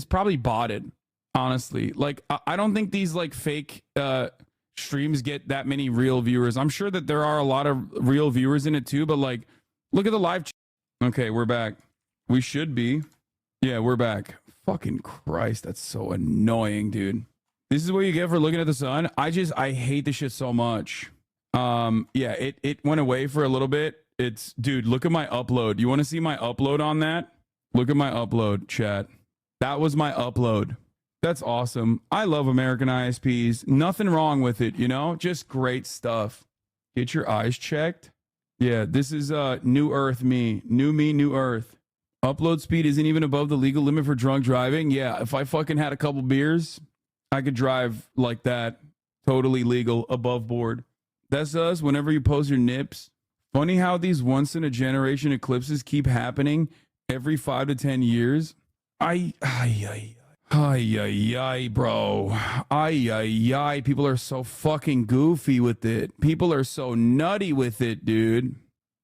B: probably botted. Honestly, like I don't think these like fake streams get that many real viewers. I'm sure that there are a lot of real viewers in it too, but like, look at the live. Okay, we're back. We should be. Yeah, we're back. Fucking Christ, that's so annoying, dude. This is what you get for looking at the sun. I hate this shit so much. Yeah, it went away for a little bit. Dude, look at my upload. You want to see my upload on that? Look at my upload, chat. That was my upload. That's awesome. I love American ISPs. Nothing wrong with it, you know? Just great stuff. Get your eyes checked. Yeah, this is New Earth me. New Earth. Upload speed isn't even above the legal limit for drunk driving. Yeah, if I fucking had a couple beers, I could drive like that. Totally legal, above board. That's us whenever you post your nips. Funny how these once-in-a-generation eclipses keep happening every 5 to 10 years. Bro. People are so fucking goofy with it. People are so nutty with it, dude.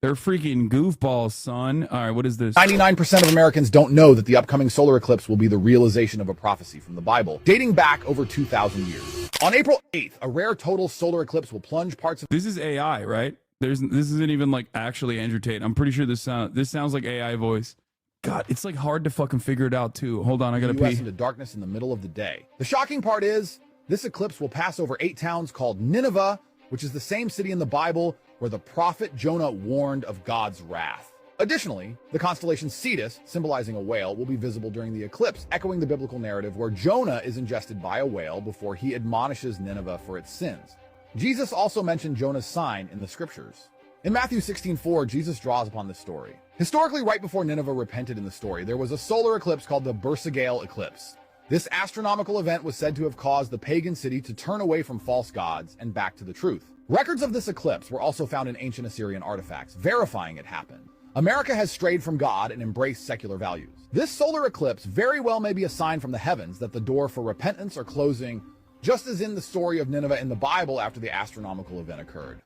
B: They're freaking goofballs, son. All right, what is this?
V: 99% of Americans don't know that the upcoming solar eclipse will be the realization of a prophecy from the Bible, dating back over 2,000 years. On April 8th, a rare total solar eclipse will plunge parts of...
B: This is AI, right? This isn't even like actually Andrew Tate. I'm pretty sure this sounds like AI voice. God, it's like hard to fucking figure it out too. Hold on, I gotta pee.
V: Into darkness in the middle of the day. The shocking part is, this eclipse will pass over 8 towns called Nineveh, which is the same city in the Bible where the prophet Jonah warned of God's wrath. Additionally, the constellation Cetus, symbolizing a whale, will be visible during the eclipse, echoing the biblical narrative where Jonah is ingested by a whale before he admonishes Nineveh for its sins. Jesus also mentioned Jonah's sign in the scriptures. In Matthew 16:4, Jesus draws upon this story. Historically, right before Nineveh repented in the story, there was a solar eclipse called the Bersagale eclipse. This astronomical event was said to have caused the pagan city to turn away from false gods and back to the truth. Records of this eclipse were also found in ancient Assyrian artifacts, verifying it happened. America has strayed from God and embraced secular values. This solar eclipse very well may be a sign from the heavens that the door for repentance are closing, just as in the story of Nineveh in the Bible after the astronomical event occurred.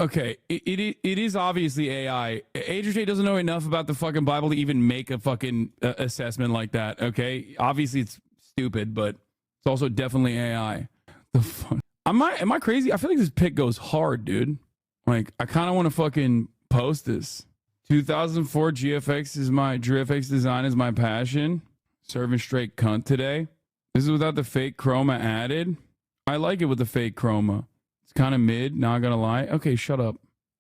B: Okay, it is obviously AI. Andrew Tate doesn't know enough about the fucking Bible to even make a fucking assessment like that, okay? Obviously it's stupid, but it's also definitely AI. The fuck? Am I crazy? I feel like this pic goes hard, dude. Like, I kind of want to fucking post this. 2004 GFX design is my passion. Serving straight cunt today. This is without the fake chroma added. I like it with the fake chroma. It's kind of mid, not gonna lie. Okay, shut up.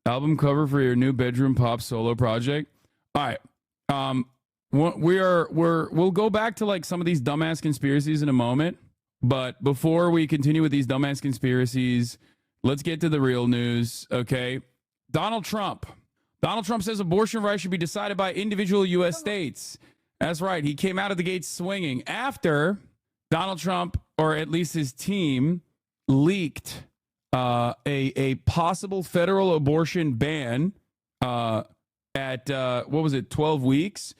B: Album cover for your new bedroom pop solo project. All right. We'll go back to like some of these dumbass conspiracies in a moment. But before we continue with these dumbass conspiracies, let's get to the real news, okay? Donald Trump. Donald Trump says abortion rights should be decided by individual U.S. states. That's right. He came out of the gates swinging after Donald Trump, or at least his team, leaked a possible federal abortion ban at, 12 weeks?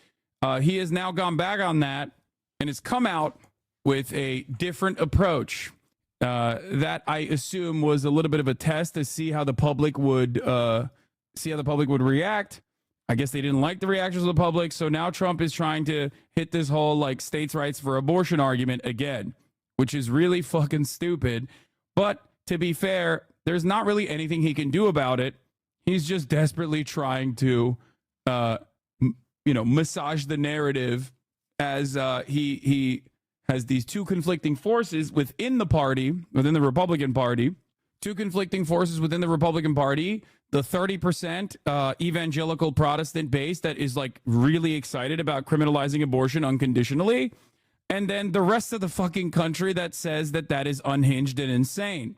B: He has now gone back on that and has come out with a different approach that I assume was a little bit of a test to see how the public would react. I guess they didn't like the reactions of the public, so now Trump is trying to hit this whole like states' rights for abortion argument again, which is really fucking stupid. But to be fair, there's not really anything he can do about it. He's just desperately trying to, massage the narrative as he has these two conflicting forces within the party, within the Republican Party. Two conflicting forces within the Republican Party. The 30% evangelical Protestant base that is like really excited about criminalizing abortion unconditionally. And then the rest of the fucking country that says that that is unhinged and insane.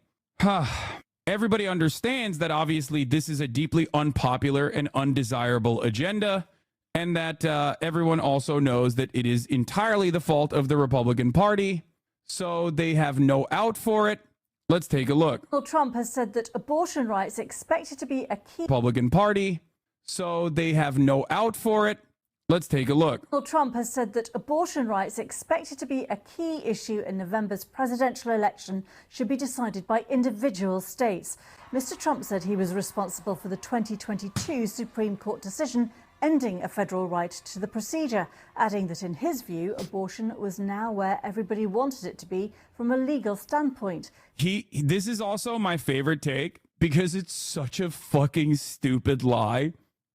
B: Everybody understands that obviously this is a deeply unpopular and undesirable agenda. And that everyone also knows that it is entirely the fault of the Republican Party. So they have no out for it. Let's take a look.
D: Donald Trump has said that abortion rights expected to be a key...
B: Republican Party. So they have no out for it. Let's take a look.
D: Donald Trump has said that abortion rights expected to be a key issue in November's presidential election should be decided by individual states. Mr. Trump said he was responsible for the 2022 Supreme Court decision ending a federal right to the procedure, adding that in his view, abortion was now where everybody wanted it to be from a legal standpoint.
B: This is also my favorite take because it's such a fucking stupid lie.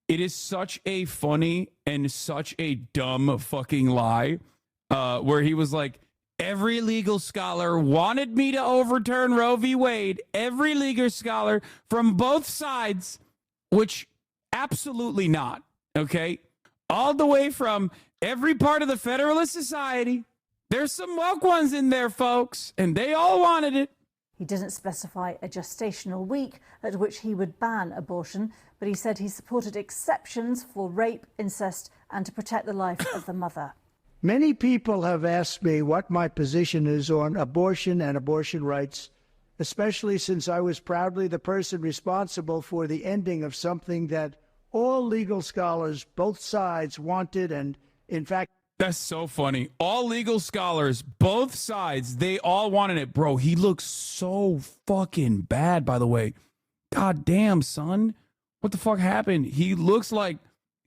B: It is such a funny and such a dumb fucking lie where he was like, every legal scholar wanted me to overturn Roe v. Wade. Every legal scholar from both sides, which absolutely not. Okay, all the way from every part of the Federalist Society. There's some woke ones in there, folks, and they all wanted it.
D: He didn't specify a gestational week at which he would ban abortion, but he said he supported exceptions for rape, incest, and to protect the life of the mother.
N: Many people have asked me what my position is on abortion and abortion rights, especially since I was proudly the person responsible for the ending of something that all legal scholars, both sides, wanted, and in fact...
B: That's so funny. All legal scholars, both sides, they all wanted it. Bro, he looks so fucking bad, by the way. God damn, son. What the fuck happened? He looks like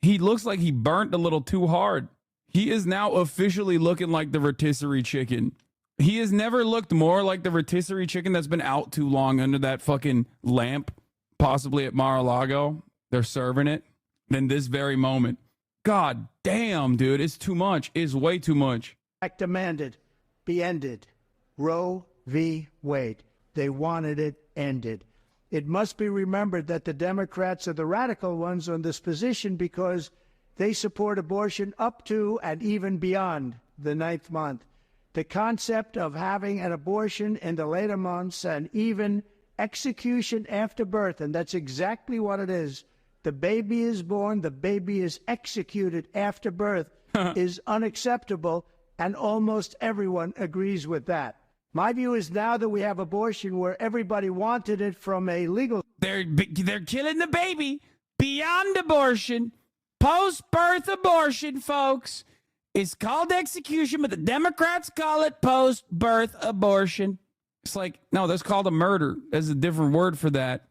B: he burnt a little too hard. He is now officially looking like the rotisserie chicken. He has never looked more like the rotisserie chicken that's been out too long under that fucking lamp, possibly at Mar-a-Lago. They're serving it. Then this very moment. God damn, dude. It's too much. It's way too much.
N: Demanded be ended. Roe v. Wade. They wanted it ended. It must be remembered that the Democrats are the radical ones on this position because they support abortion up to and even beyond the 9th month. The concept of having an abortion in the later months and even execution after birth, and that's exactly what it is. The baby is born, the baby is executed after birth, is unacceptable, and almost everyone agrees with that. My view is now that we have abortion where everybody wanted it from a legal...
B: They're killing the baby beyond abortion. Post-birth abortion, folks. It's called execution, but the Democrats call it post-birth abortion. It's like, no, that's called a murder. There's a different word for that.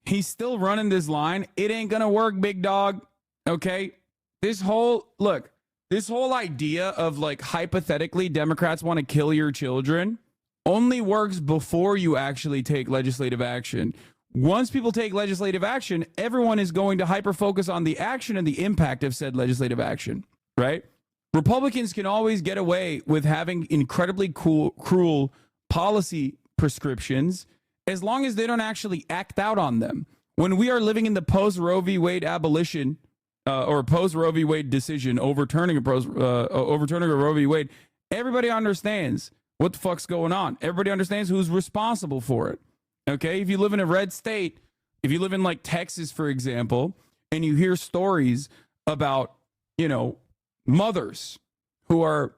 B: He's still running this line. It ain't gonna work, big dog. Okay? This whole idea of like hypothetically Democrats want to kill your children only works before you actually take legislative action. Once people take legislative action, everyone is going to hyper-focus on the action and the impact of said legislative action, right? Republicans can always get away with having incredibly cruel policy prescriptions as long as they don't actually act out on them. When we are living in the post-Roe v. Wade abolition or post-Roe v. Wade decision overturning a Roe v. Wade, everybody understands what the fuck's going on. Everybody understands who's responsible for it. Okay? If you live in a red state, if you live in like Texas, for example, and you hear stories about, you know, mothers who are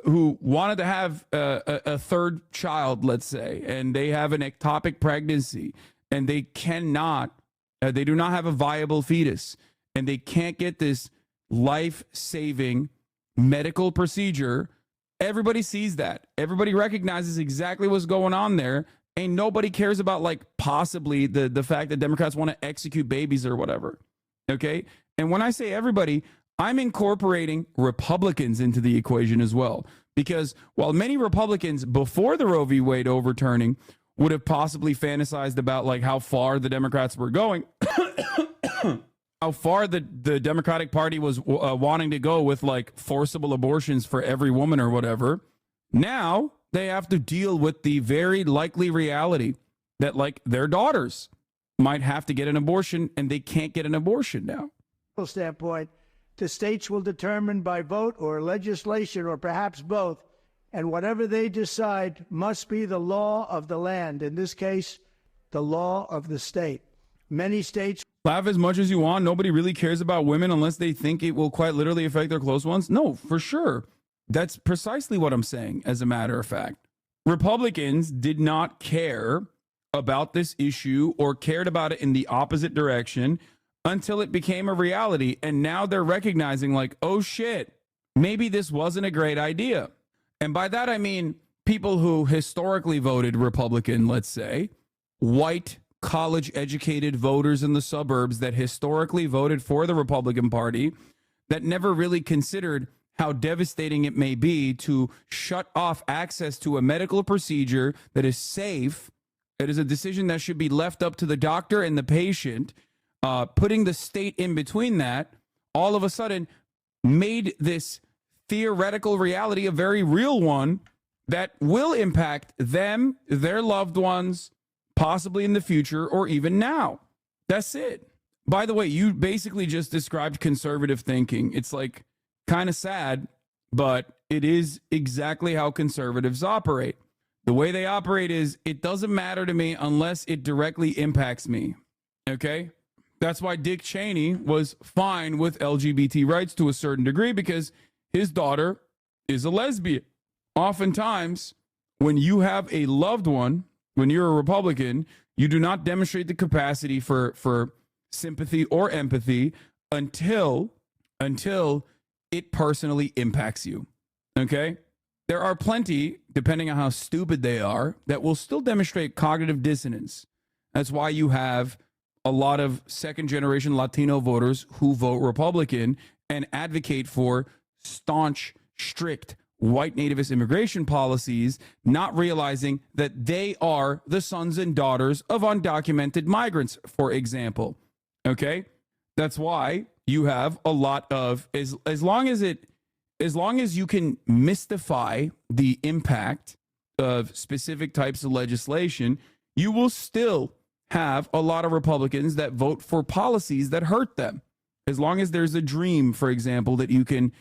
B: who wanted to have a third child, let's say, and they have an ectopic pregnancy, and they cannot, they do not have a viable fetus, and they can't get this life-saving medical procedure. Everybody sees that. Everybody recognizes exactly what's going on there, and nobody cares about like possibly the fact that Democrats want to execute babies or whatever. Okay? And when I say everybody, I'm incorporating Republicans into the equation as well. Because while many Republicans before the Roe v. Wade overturning would have possibly fantasized about like how far the Democrats were going, how far the Democratic Party was wanting to go with like forcible abortions for every woman or whatever, now they have to deal with the very likely reality that like their daughters might have to get an abortion, and they can't get an abortion now.
N: Standpoint, the states will determine by vote or legislation or perhaps both, and whatever they decide must be the law of the land. In this case, the law of the state. Many states...
B: Laugh as much as you want. Nobody really cares about women unless they think it will quite literally affect their close ones. No, for sure. That's precisely what I'm saying, as a matter of fact. Republicans did not care about this issue or cared about it in the opposite direction until it became a reality. And now they're recognizing like, oh shit, maybe this wasn't a great idea. And by that, I mean people who historically voted Republican, let's say, white college educated voters in the suburbs that historically voted for the Republican Party, that never really considered how devastating it may be to shut off access to a medical procedure that is safe. It is a decision that should be left up to the doctor and the patient. Putting the state in between that, all of a sudden made this theoretical reality a very real one that will impact them, their loved ones, possibly in the future or even now. That's it. By the way, you basically just described conservative thinking. It's like kind of sad, but it is exactly how conservatives operate. The way they operate is it doesn't matter to me unless it directly impacts me. Okay? That's why Dick Cheney was fine with LGBT rights to a certain degree, because his daughter is a lesbian. Oftentimes, when you have a loved one, when you're a Republican, you do not demonstrate the capacity for sympathy or empathy until it personally impacts you. Okay? There are plenty, depending on how stupid they are, that will still demonstrate cognitive dissonance. That's why you have a lot of second-generation Latino voters who vote Republican and advocate for staunch, strict, white nativist immigration policies, not realizing that they are the sons and daughters of undocumented migrants, for example. Okay? That's why you have a lot of, as long as you can mystify the impact of specific types of legislation, you will still have a lot of Republicans that vote for policies that hurt them. As long as there's a dream, for example, that you can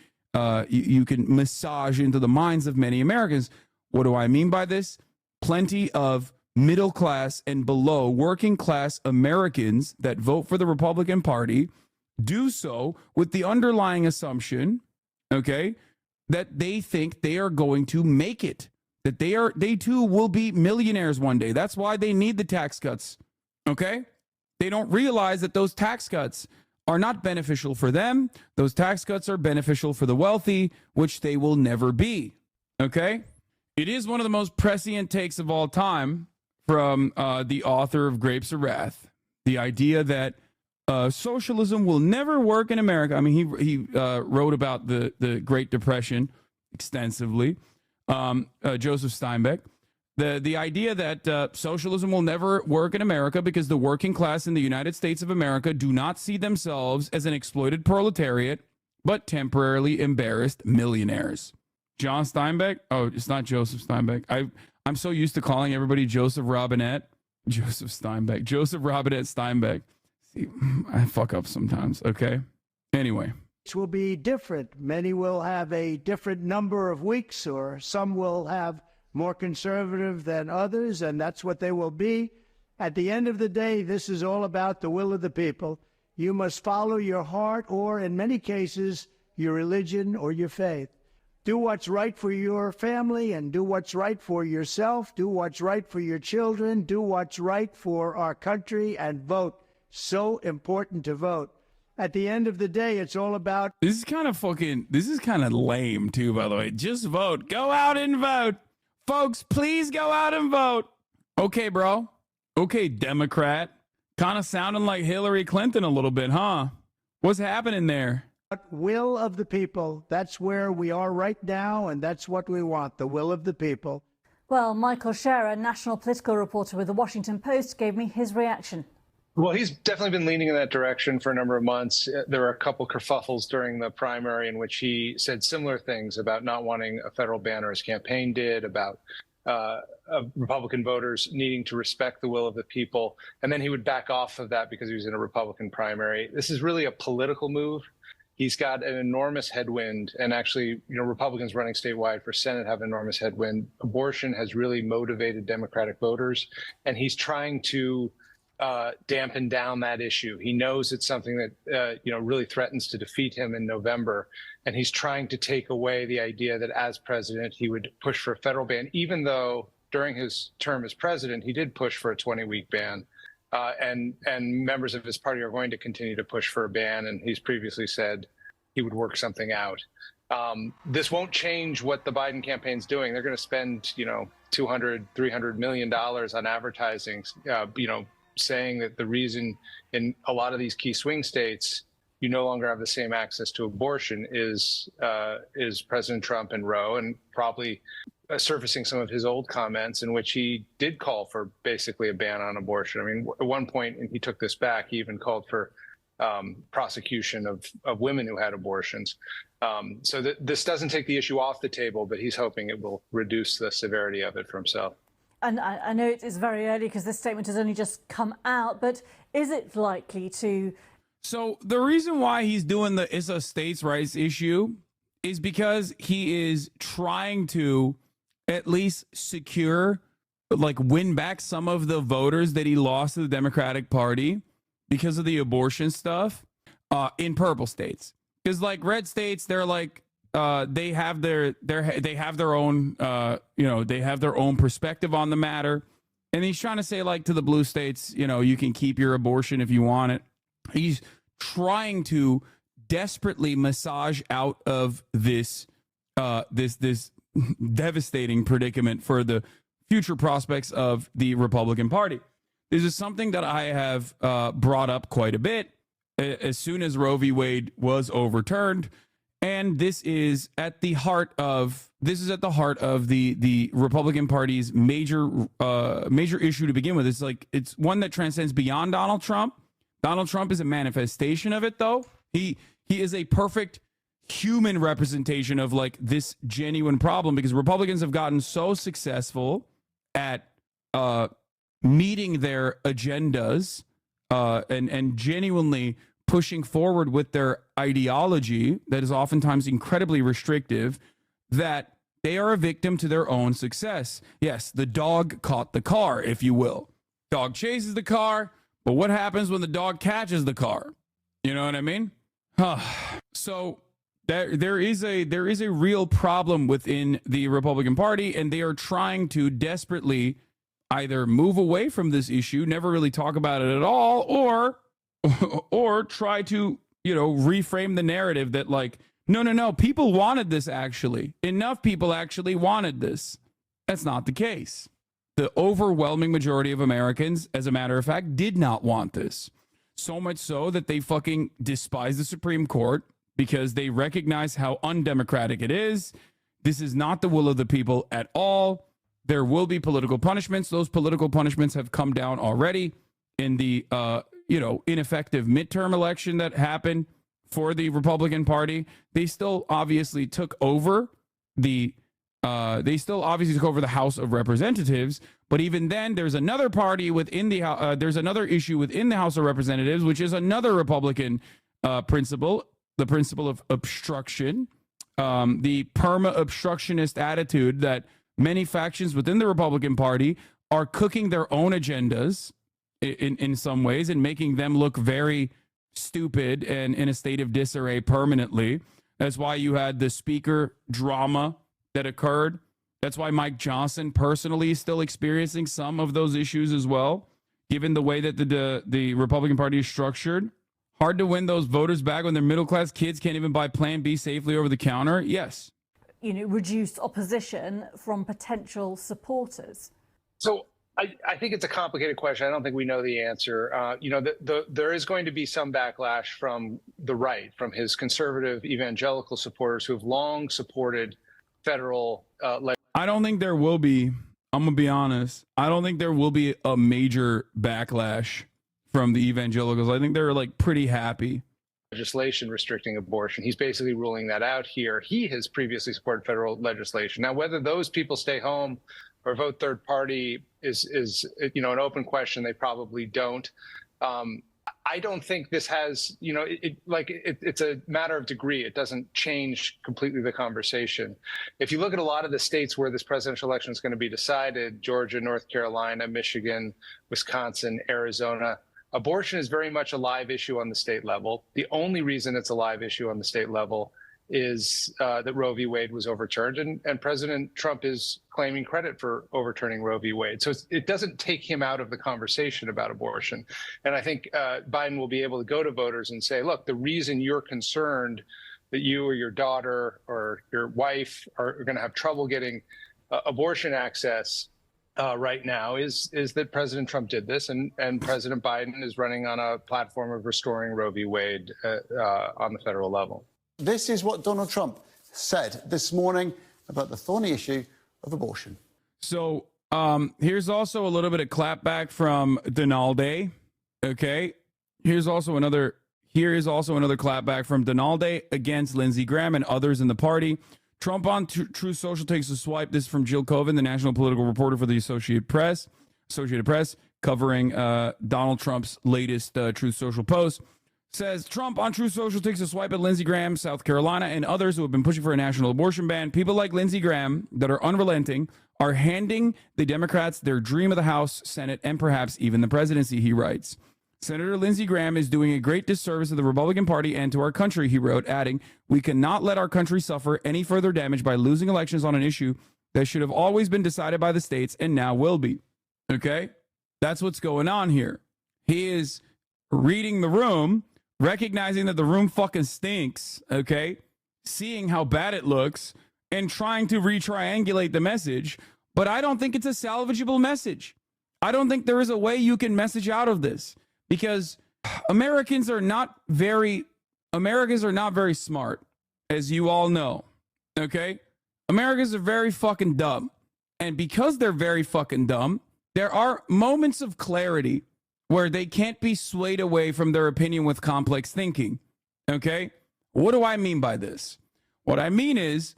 B: massage into the minds of many Americans. What do I mean by this? Plenty of middle class and below working class Americans that vote for the Republican Party do so with the underlying assumption, okay, that they think they are going to make it, that they too will be millionaires one day. That's why they need the tax cuts. Okay? They don't realize that those tax cuts are not beneficial for them. Those tax cuts are beneficial for the wealthy, which they will never be. Okay? It is one of the most prescient takes of all time from the author of Grapes of Wrath. The idea that socialism will never work in America. I mean, he wrote about the Great Depression extensively. Joseph Steinbeck. The idea that socialism will never work in America because the working class in the United States of America do not see themselves as an exploited proletariat, but temporarily embarrassed millionaires. John Steinbeck? Oh, it's not Joseph Steinbeck. I'm so used to calling everybody Joseph Robinette. Joseph Steinbeck. Joseph Robinette Steinbeck. See, I fuck up sometimes, okay? Anyway.
N: Will be different. Many will have a different number of weeks, or some will have more conservative than others, and that's what they will be. At the end of the day, this is all about the will of the people. You must follow your heart, or in many cases, your religion or your faith. Do what's right for your family and do what's right for yourself. Do what's right for your children. Do what's right for our country and vote. So important to vote. At the end of the day, it's all about...
B: This is kind of lame, too, by the way. Just vote. Go out and vote. Folks, please go out and vote. Okay, bro. Okay, Democrat. Kind of sounding like Hillary Clinton a little bit, huh? What's happening there?
N: Will of the people. That's where we are right now, and that's what we want, the will of the people.
D: Well, Michael Sharon, national political reporter with The Washington Post, gave me his reaction.
E: Well, he's definitely been leaning in that direction for a number of months. There were a couple kerfuffles during the primary in which he said similar things about not wanting a federal ban, or his campaign did, about Republican voters needing to respect the will of the people. And then he would back off of that because he was in a Republican primary. This is really a political move. He's got an enormous headwind, and actually, Republicans running statewide for Senate have an enormous headwind. Abortion has really motivated Democratic voters, and he's trying to dampen down that issue. He knows it's something that really threatens to defeat him in November, and he's trying to take away the idea that as president he would push for a federal ban, even though during his term as president he did push for a 20-week ban, and members of his party are going to continue to push for a ban, and he's previously said he would work something out. This won't change what the Biden campaign's doing. They're going to spend $200-300 million on advertising, saying that the reason in a lot of these key swing states you no longer have the same access to abortion is President Trump and Roe, and probably surfacing some of his old comments in which he did call for basically a ban on abortion. I mean, at one point, and he took this back, he even called for prosecution of women who had abortions. So this doesn't take the issue off the table, but he's hoping it will reduce the severity of it for himself.
D: And I know it is very early because this statement has only just come out, but is it likely to...
B: So the reason why he's doing it's a states' rights issue is because he is trying to at least secure, win back some of the voters that he lost to the Democratic Party because of the abortion stuff in purple states. Because red states, they're they have their own they have their own perspective on the matter, and he's trying to say to the blue states, you can keep your abortion if you want it. He's trying to desperately massage out of this this devastating predicament for the future prospects of the Republican Party. This is something that I have brought up quite a bit as soon as Roe v. Wade was overturned. And this is at the heart of the Republican Party's major issue to begin with. It's one that transcends beyond Donald Trump. Donald Trump is a manifestation of it, though. He is a perfect human representation of this genuine problem, because Republicans have gotten so successful at meeting their agendas and genuinely pushing forward with their ideology that is oftentimes incredibly restrictive, that they are a victim to their own success. Yes, the dog caught the car, if you will. Dog chases the car, but what happens when the dog catches the car? You know what I mean? So there is a real problem within the Republican Party, and they are trying to desperately either move away from this issue, never really talk about it at all, or try to, reframe the narrative that no, people wanted this actually. Enough people actually wanted this. That's not the case. The overwhelming majority of Americans, as a matter of fact, did not want this. So much so that they fucking despise the Supreme Court because they recognize how undemocratic it is. This is not the will of the people at all. There will be political punishments. Those political punishments have come down already in the ineffective midterm election that happened for the Republican Party. They still obviously took over the They still obviously took over the House of Representatives, but even then, there's another party within the there's another issue within the House of Representatives, which is another Republican principle, the principle of obstruction, the perma-obstructionist attitude that many factions within the Republican Party are cooking their own agendas in some ways and making them look very stupid and in a state of disarray permanently. That's why you had the speaker drama that occurred. That's why Mike Johnson personally is still experiencing some of those issues as well, given the way that the Republican Party is structured. Hard to win those voters back when their middle-class kids can't even buy Plan B safely over the counter? Yes.
D: Reduce opposition from potential supporters?
E: So I think it's a complicated question. I don't think we know the answer. There is going to be some backlash from the right, from his conservative evangelical supporters who have long supported federal
B: I don't think there will be. I'm going to be honest. I don't think there will be a major backlash from the evangelicals. I think they're like pretty happy.
E: Legislation restricting abortion. He's basically ruling that out here. He has previously supported federal legislation. Now, whether those people stay home or vote third party is an open question. They probably don't. I don't think this has, it's a matter of degree. It doesn't change completely the conversation. If you look at a lot of the states where this presidential election is going to be decided, Georgia, North Carolina, Michigan, Wisconsin, Arizona, abortion is very much a live issue on the state level. The only reason it's a live issue on the state level is that Roe v. Wade was overturned, and President Trump is claiming credit for overturning Roe v. Wade. So it doesn't take him out of the conversation about abortion. And I think Biden will be able to go to voters and say, look, the reason you're concerned that you or your daughter or your wife are going to have trouble getting abortion access right now is that President Trump did this, and President Biden is running on a platform of restoring Roe v. Wade on the federal level.
G: This is what Donald Trump said this morning about the thorny issue of abortion.
B: So here's also a little bit of clapback from Donalde. Okay. Here is also another clapback from Donalde against Lindsey Graham and others in the party. Trump on True Social takes a swipe. This is from Jill Coven, the national political reporter for the Associated Press, covering Donald Trump's latest True Social post. Says Trump on True Social takes a swipe at Lindsey Graham, South Carolina, and others who have been pushing for a national abortion ban. People like Lindsey Graham that are unrelenting are handing the Democrats their dream of the House, Senate, and perhaps even the presidency, he writes. Senator Lindsey Graham is doing a great disservice to the Republican Party and to our country, he wrote, adding, we cannot let our country suffer any further damage by losing elections on an issue that should have always been decided by the states and now will be. Okay? That's what's going on here. He is reading the room, recognizing that the room fucking stinks, okay? Seeing how bad it looks and trying to re-triangulate the message, but I don't think it's a salvageable message. I don't think there is a way you can message out of this because Americans are not very smart, as you all know, okay? Americans are very fucking dumb. And because they're very fucking dumb, there are moments of clarity where they can't be swayed away from their opinion with complex thinking, okay? What do I mean by this? What I mean is,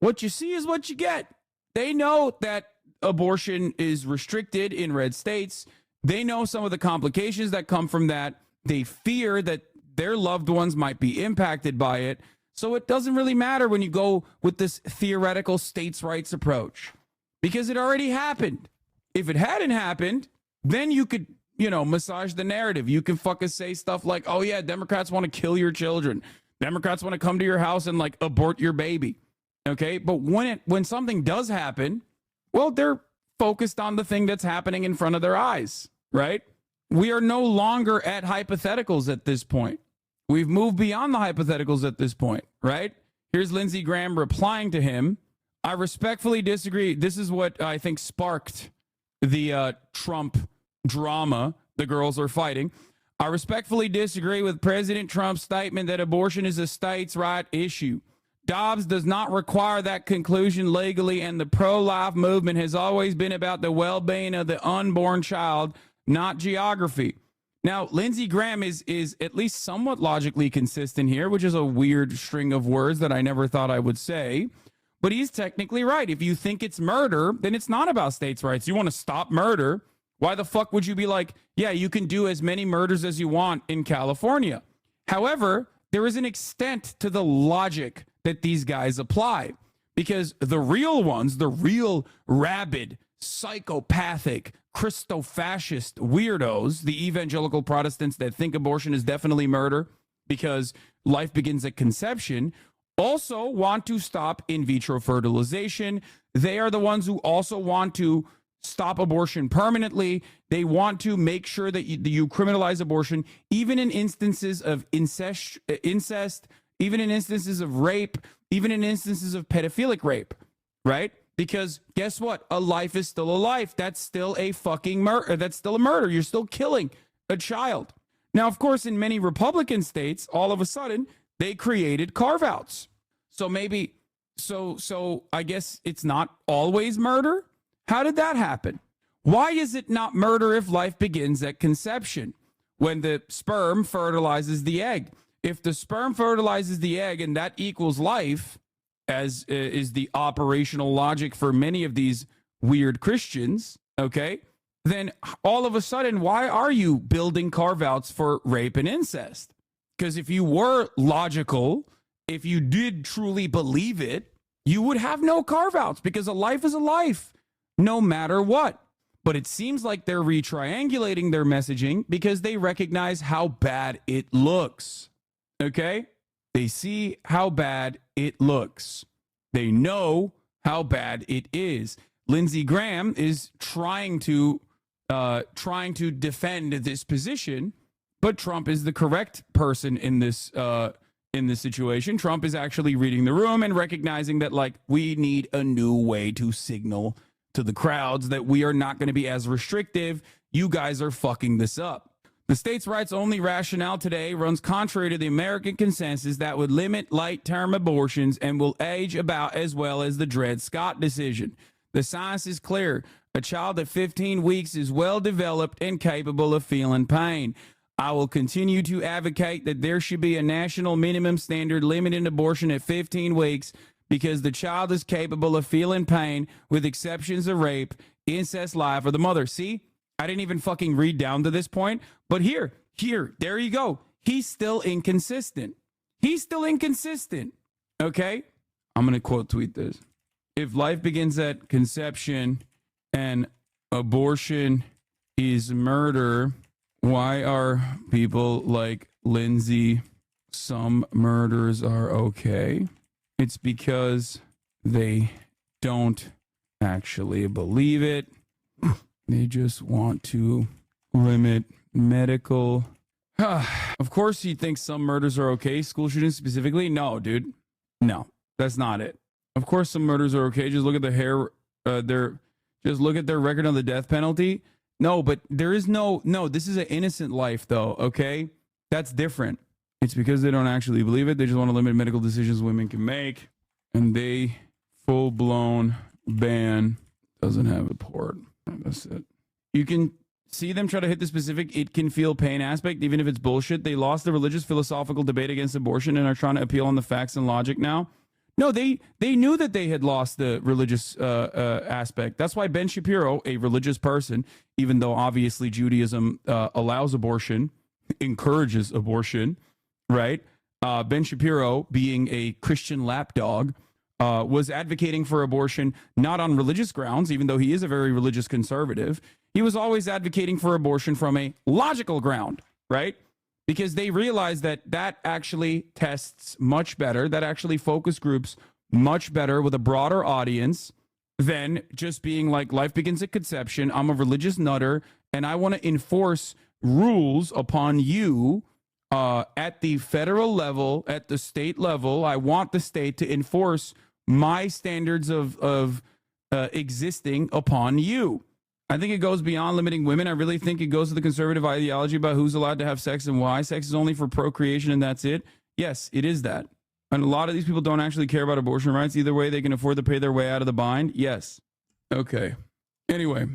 B: what you see is what you get. They know that abortion is restricted in red states. They know some of the complications that come from that. They fear that their loved ones might be impacted by it. So it doesn't really matter when you go with this theoretical states' rights approach because it already happened. If it hadn't happened, then you could massage the narrative. You can fucking say stuff like, oh yeah, Democrats want to kill your children. Democrats want to come to your house and like abort your baby. Okay. But when something does happen, well, they're focused on the thing that's happening in front of their eyes, right? We are no longer at hypotheticals at this point. We've moved beyond the hypotheticals at this point, right? Here's Lindsey Graham replying to him. I respectfully disagree. This is what I think sparked the Trump drama the girls are fighting. I respectfully disagree with President Trump's statement that abortion is a states' right issue. Dobbs does not require that conclusion legally, and the pro-life movement has always been about the well-being of the unborn child, not geography. Now, Lindsey Graham is at least somewhat logically consistent here, which is a weird string of words that I never thought I would say. But he's technically right. If you think it's murder, then it's not about states' rights. You want to stop murder. Why the fuck would you be like, yeah, you can do as many murders as you want in California? However, there is an extent to the logic that these guys apply, because the real ones, the real rabid, psychopathic, Christo-fascist weirdos, the evangelical Protestants that think abortion is definitely murder because life begins at conception, also want to stop in vitro fertilization. They are the ones who also want to stop abortion permanently. They want to make sure that you criminalize abortion, even in instances of incest, even in instances of rape, even in instances of pedophilic rape, right? Because guess what? A life is still a life. That's still a fucking murder. That's still a murder. You're still killing a child. Now, of course, in many Republican states, all of a sudden, they created carve-outs. So maybe, so I guess it's not always murder. How did that happen? Why is it not murder if life begins at conception, when the sperm fertilizes the egg? If the sperm fertilizes the egg and that equals life, as is the operational logic for many of these weird Christians, okay, then all of a sudden, why are you building carve-outs for rape and incest? Because if you were logical, if you did truly believe it, you would have no carve-outs, because a life is a life, no matter what. But it seems like they're retriangulating their messaging because they recognize how bad it looks, okay? They see how bad it looks. They know how bad it is. Lindsey Graham is trying to defend this position, but Trump is the correct person in this situation. Trump is actually reading the room and recognizing that, like, we need a new way to signal to the crowds that we are not going to be as restrictive. You guys are fucking this up. The states' rights only rationale today runs contrary to the American consensus that would limit late-term abortions and will age about as well as the Dred Scott decision. The science is clear. A child at 15 weeks is well developed and capable of feeling pain. I will continue to advocate that there should be a national minimum standard limiting abortion at 15 weeks because the child is capable of feeling pain, with exceptions of rape, incest, life, or the mother. See? I didn't even fucking read down to this point, but here, there you go. He's still inconsistent. Okay? I'm going to quote tweet this. If life begins at conception and abortion is murder, why are people like Lindsey, some murders are okay? It's because they don't actually believe it. They just want to limit medical. Of course, he thinks some murders are okay. School shootings specifically? No, dude. No, that's not it. Of course, some murders are okay. Just look at just look at their record on the death penalty. No, but there is no. This is an innocent life, though. Okay, that's different. It's because they don't actually believe it. They just want to limit medical decisions women can make, and they full-blown ban doesn't have a port. That's it. You can see them try to hit the specific "it can feel pain" aspect, even if it's bullshit. They lost the religious philosophical debate against abortion and are trying to appeal on the facts and logic now. No, they knew that they had lost the religious aspect. That's why Ben Shapiro, a religious person, even though obviously Judaism allows abortion, encourages abortion, right? Ben Shapiro, being a Christian lapdog, was advocating for abortion not on religious grounds, even though he is a very religious conservative. He was always advocating for abortion from a logical ground, right? Because they realized that actually tests much better, that actually focus groups much better with a broader audience than just being like, life begins at conception, I'm a religious nutter, and I want to enforce rules upon you at the federal level, at the state level. I want the state to enforce my standards of existing upon you. I think it goes beyond limiting women. I really think it goes to the conservative ideology about who's allowed to have sex and why. Sex is only for procreation and that's it. Yes, it is that. And a lot of these people don't actually care about abortion rights. Either way, they can afford to pay their way out of the bind. Yes. Okay. Anyway,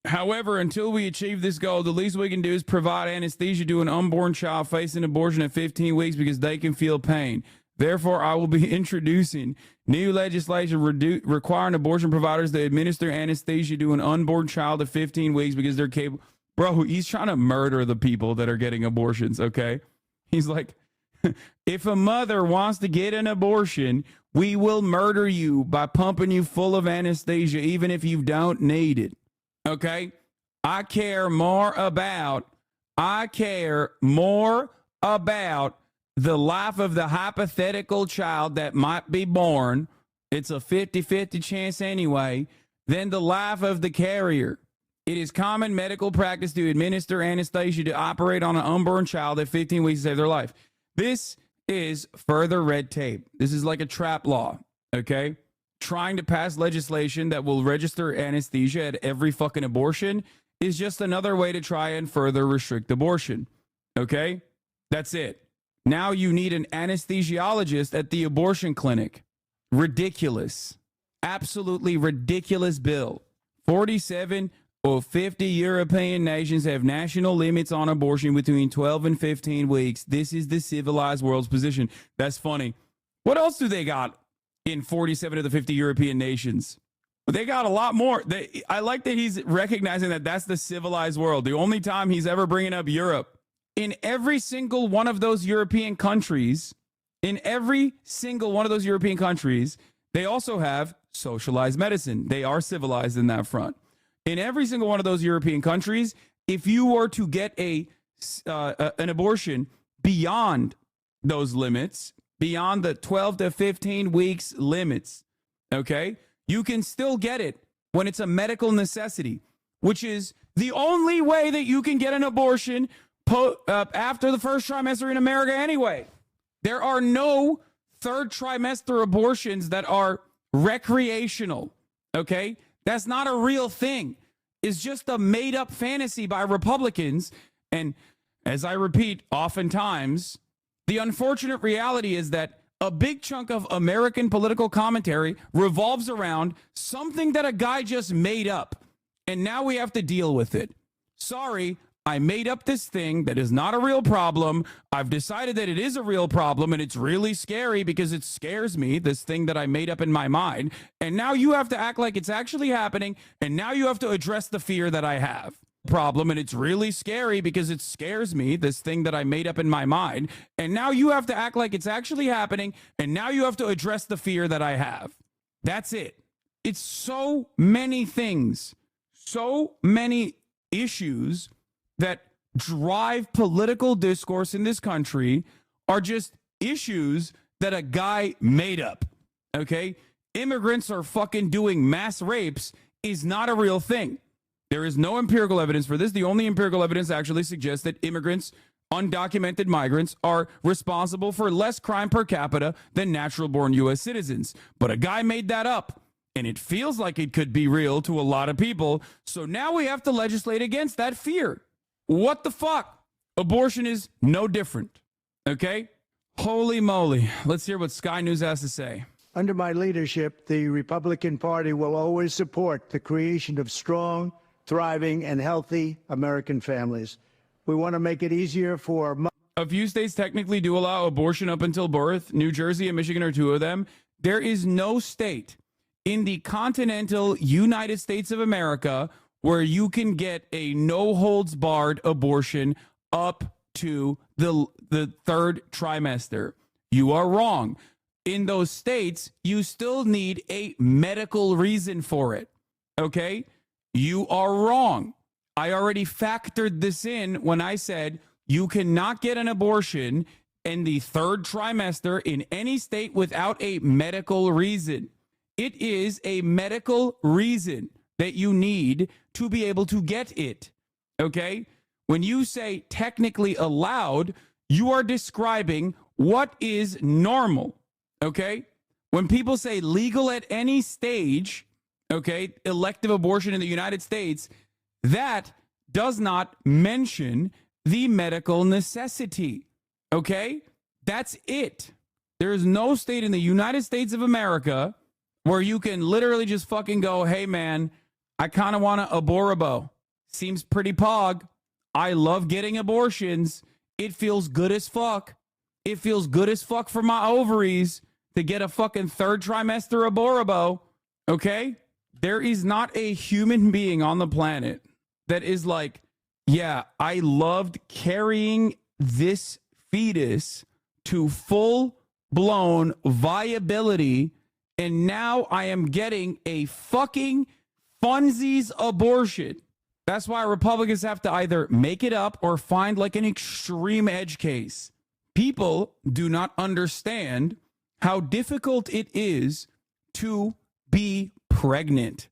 B: however, until we achieve this goal, the least we can do is provide anesthesia to an unborn child facing abortion at 15 weeks because they can feel pain. Therefore, I will be introducing new legislation requiring abortion providers to administer anesthesia to an unborn child of 15 weeks because they're capable. Bro, he's trying to murder the people that are getting abortions, okay? He's like, if a mother wants to get an abortion, we will murder you by pumping you full of anesthesia, even if you don't need it, okay? I care more about the life of the hypothetical child that might be born. It's a 50-50 chance anyway, than the life of the carrier. It is common medical practice to administer anesthesia to operate on an unborn child at 15 weeks to save their life. This is further red tape. This is like a trap law, okay? Trying to pass legislation that will register anesthesia at every fucking abortion is just another way to try and further restrict abortion, okay? That's it. Now you need an anesthesiologist at the abortion clinic. Ridiculous. Absolutely ridiculous bill. 47 or 50 European nations have national limits on abortion between 12 and 15 weeks. This is the civilized world's position. That's funny. What else do they got in 47 of the 50 European nations? They got a lot more. I like that he's recognizing that that's the civilized world. The only time he's ever bringing up Europe. In every single one of those European countries, they also have socialized medicine. They are civilized in that front. In every single one of those European countries, if you were to get an abortion beyond those limits, beyond the 12 to 15 weeks limits, okay, you can still get it when it's a medical necessity, which is the only way that you can get an abortion after the first trimester in America anyway. There are no third trimester abortions that are recreational, okay? That's not a real thing. It's just a made-up fantasy by Republicans. And as I repeat oftentimes, the unfortunate reality is that a big chunk of American political commentary revolves around something that a guy just made up. And now we have to deal with it. Sorry, I made up this thing that is not a real problem. I've decided that it is a real problem, and it's really scary because it scares me, this thing that I made up in my mind. And now you have to act like it's actually happening, and now you have to address the fear that I have. Problem, and it's really scary because it scares me, this thing that I made up in my mind. And now you have to act like it's actually happening, and now you have to address the fear that I have. That's it. It's so many things, so many issues that drive political discourse in this country are just issues that a guy made up, okay? Immigrants are fucking doing mass rapes is not a real thing. There is no empirical evidence for this. The only empirical evidence actually suggests that immigrants, undocumented migrants, are responsible for less crime per capita than natural-born U.S. citizens. But a guy made that up, and it feels like it could be real to a lot of people, so now we have to legislate against that fear. What the fuck? Abortion is no different, okay? Holy moly. Let's hear what Sky News has to say.
N: Under my leadership, the Republican Party will always support the creation of strong, thriving, and healthy American families. We want to make it easier for...
B: A few states technically do allow abortion up until birth. New Jersey and Michigan are two of them. There is no state in the continental United States of America where you can get a no-holds-barred abortion up to the third trimester. You are wrong. In those states, you still need a medical reason for it, okay? You are wrong. I already factored this in when I said you cannot get an abortion in the third trimester in any state without a medical reason. It is a medical reason that you need to be able to get it, okay? When you say technically allowed, you are describing what is normal, okay? When people say legal at any stage, okay, elective abortion in the United States, that does not mention the medical necessity, okay? That's it. There is no state in the United States of America where you can literally just fucking go, hey, man, I kind of want to aborabo. Seems pretty pog. I love getting abortions. It feels good as fuck. it feels good as fuck for my ovaries to get a fucking third trimester aborabo. Okay? There is not a human being on the planet that is like, yeah, I loved carrying this fetus to full-blown viability, and now I am getting a fucking funsies abortion. That's why Republicans have to either make it up or find like an extreme edge case. People do not understand how difficult it is to be pregnant.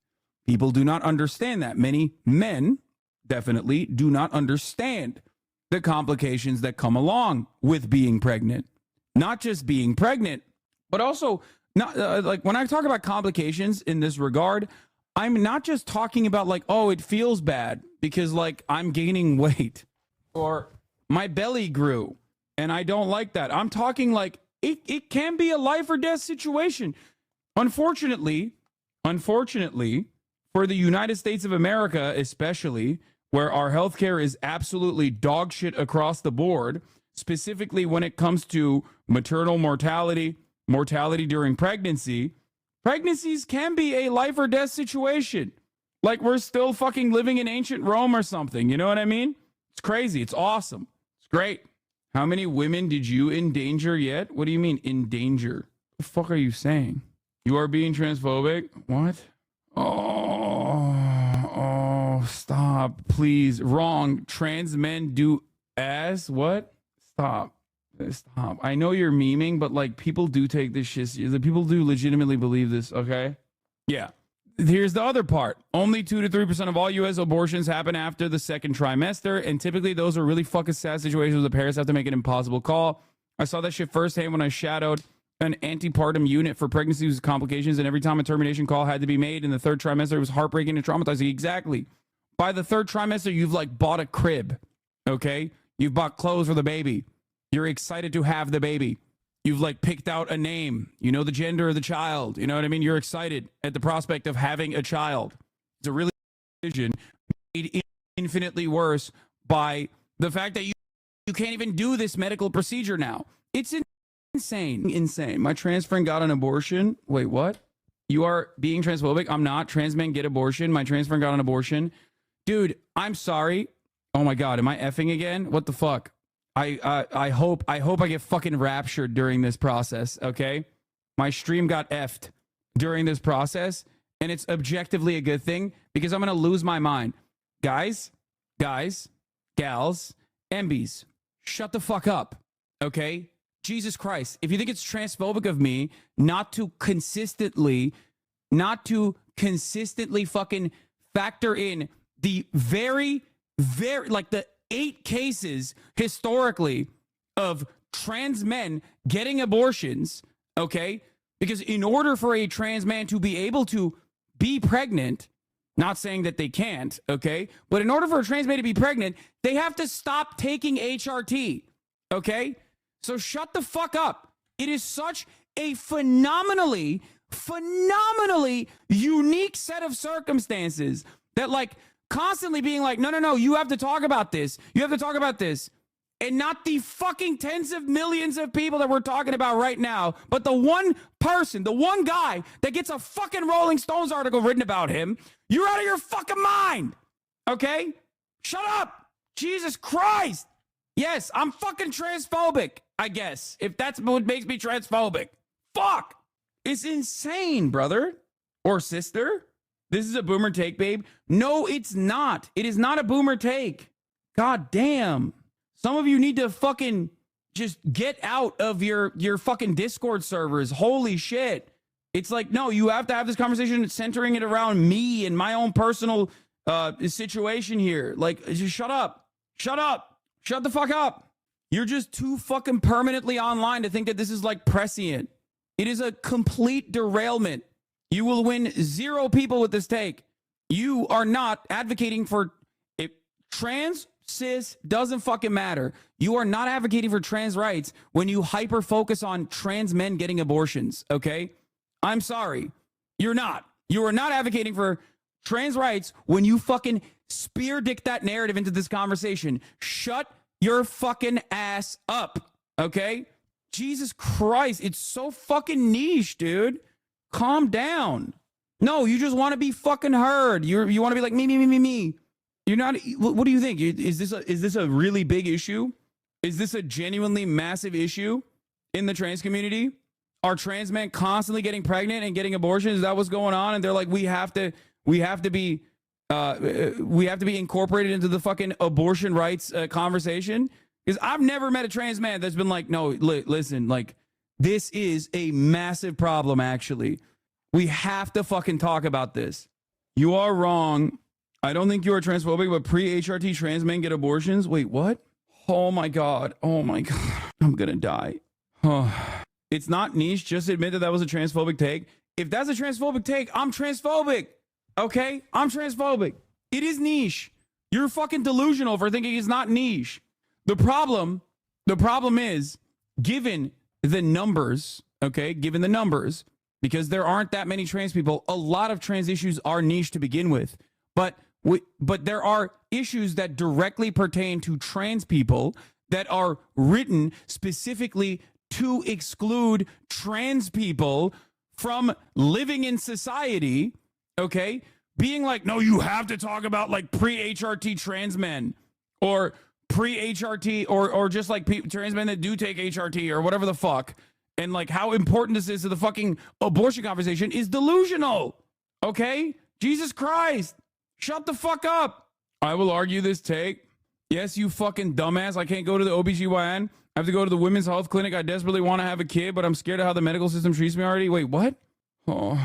B: People do not understand that. Many men definitely do not understand the complications that come along with being pregnant. Not just being pregnant, but also not like when I talk about complications in this regard, I'm not just talking about like, oh, it feels bad because like I'm gaining weight or my belly grew and I don't like that. I'm talking like it can be a life or death situation. Unfortunately, for the United States of America, especially where our healthcare is absolutely dog shit across the board, specifically when it comes to maternal mortality, mortality during pregnancy, pregnancies can be a life or death situation. Like we're still fucking living in ancient Rome or something. You know what I mean? It's crazy. It's awesome. It's great. How many women did you endanger yet? What do you mean endanger? What the fuck are you saying? You are being transphobic? What? Oh, stop, please. Wrong. Trans men do as what? Stop. I know you're memeing, but like people do take this shit. People do legitimately believe this, okay? Yeah. Here's the other part. Only 2 to 3% of all U.S. abortions happen after the second trimester, and typically those are really fucking sad situations where the parents have to make an impossible call. I saw that shit firsthand when I shadowed an antepartum unit for pregnancy with complications, and every time a termination call had to be made in the third trimester, it was heartbreaking and traumatizing. Exactly. By the third trimester, you've like bought a crib, okay? You've bought clothes for the baby. You're excited to have the baby. You've like picked out a name. You know the gender of the child. You know what I mean? You're excited at the prospect of having a child. It's a really decision made infinitely worse by the fact that you can't even do this medical procedure now. It's insane. My trans friend got an abortion. Wait, what? You are being transphobic? I'm not. Trans men get abortion. My trans friend got an abortion. Dude, I'm sorry. Oh my God, am I effing again? What the fuck? I hope I get fucking raptured during this process, okay? My stream got effed during this process, and it's objectively a good thing because I'm gonna lose my mind. Guys, gals, MBs, shut the fuck up, okay? Jesus Christ, if you think it's transphobic of me not to consistently fucking factor in the very, like the 8 cases historically of trans men getting abortions, okay? Because in order for a trans man to be able to be pregnant, not saying that they can't, okay? But in order for a trans man to be pregnant, they have to stop taking HRT, okay? So shut the fuck up. It is such a phenomenally unique set of circumstances that like constantly being like, no, you have to talk about this. You have to talk about this. And not the fucking tens of millions of people that we're talking about right now, but the one person, the one guy that gets a fucking Rolling Stones article written about him. You're out of your fucking mind. Okay? Shut up. Jesus Christ. Yes, I'm fucking transphobic, I guess, if that's what makes me transphobic. Fuck. It's insane, brother or sister. This is a boomer take, babe. No, it's not. It is not a boomer take. God damn. Some of you need to fucking just get out of your fucking Discord servers. Holy shit. It's like, no, you have to have this conversation centering it around me and my own personal situation here. Like, just shut up. Shut up. Shut the fuck up. You're just too fucking permanently online to think that this is like prescient. It is a complete derailment. You will win 0 people with this take. You are not advocating for trans, cis, doesn't fucking matter. You are not advocating for trans rights when you hyper focus on trans men getting abortions, okay? I'm sorry. You're not. You are not advocating for trans rights when you fucking spear dick that narrative into this conversation. Shut your fucking ass up, okay? Jesus Christ, it's so fucking niche, dude. Calm down. No, you just want to be fucking heard. You want to be like me. You're not. What do you think? Is this a really big issue? Is this a genuinely massive issue in the trans community? Are trans men constantly getting pregnant and getting abortions? Is that what's going on? And they're like, we have to be incorporated into the fucking abortion rights conversation. Because I've never met a trans man that's been like, no, listen, like, this is a massive problem, actually. We have to fucking talk about this. You are wrong. I don't think you are transphobic, but pre-HRT trans men get abortions? Wait, what? Oh my God. I'm gonna die. It's not niche. Just admit that was a transphobic take. If that's a transphobic take, I'm transphobic. Okay? I'm transphobic. It is niche. You're fucking delusional for thinking it's not niche. The problem is, given the numbers, okay, because there aren't that many trans people, a lot of trans issues are niche to begin with. But there are issues that directly pertain to trans people that are written specifically to exclude trans people from living in society, okay? Being like, no, you have to talk about like pre-HRT trans men or pre-HRT or just like trans men that do take HRT or whatever the fuck. And like how important this is to the fucking abortion conversation is delusional, okay? Jesus Christ, shut the fuck up. I will argue this take. Yes, you fucking dumbass. I can't go to the OBGYN. I have to go to the women's health clinic. I desperately want to have a kid, but I'm scared of how the medical system treats me already. Wait, what? Oh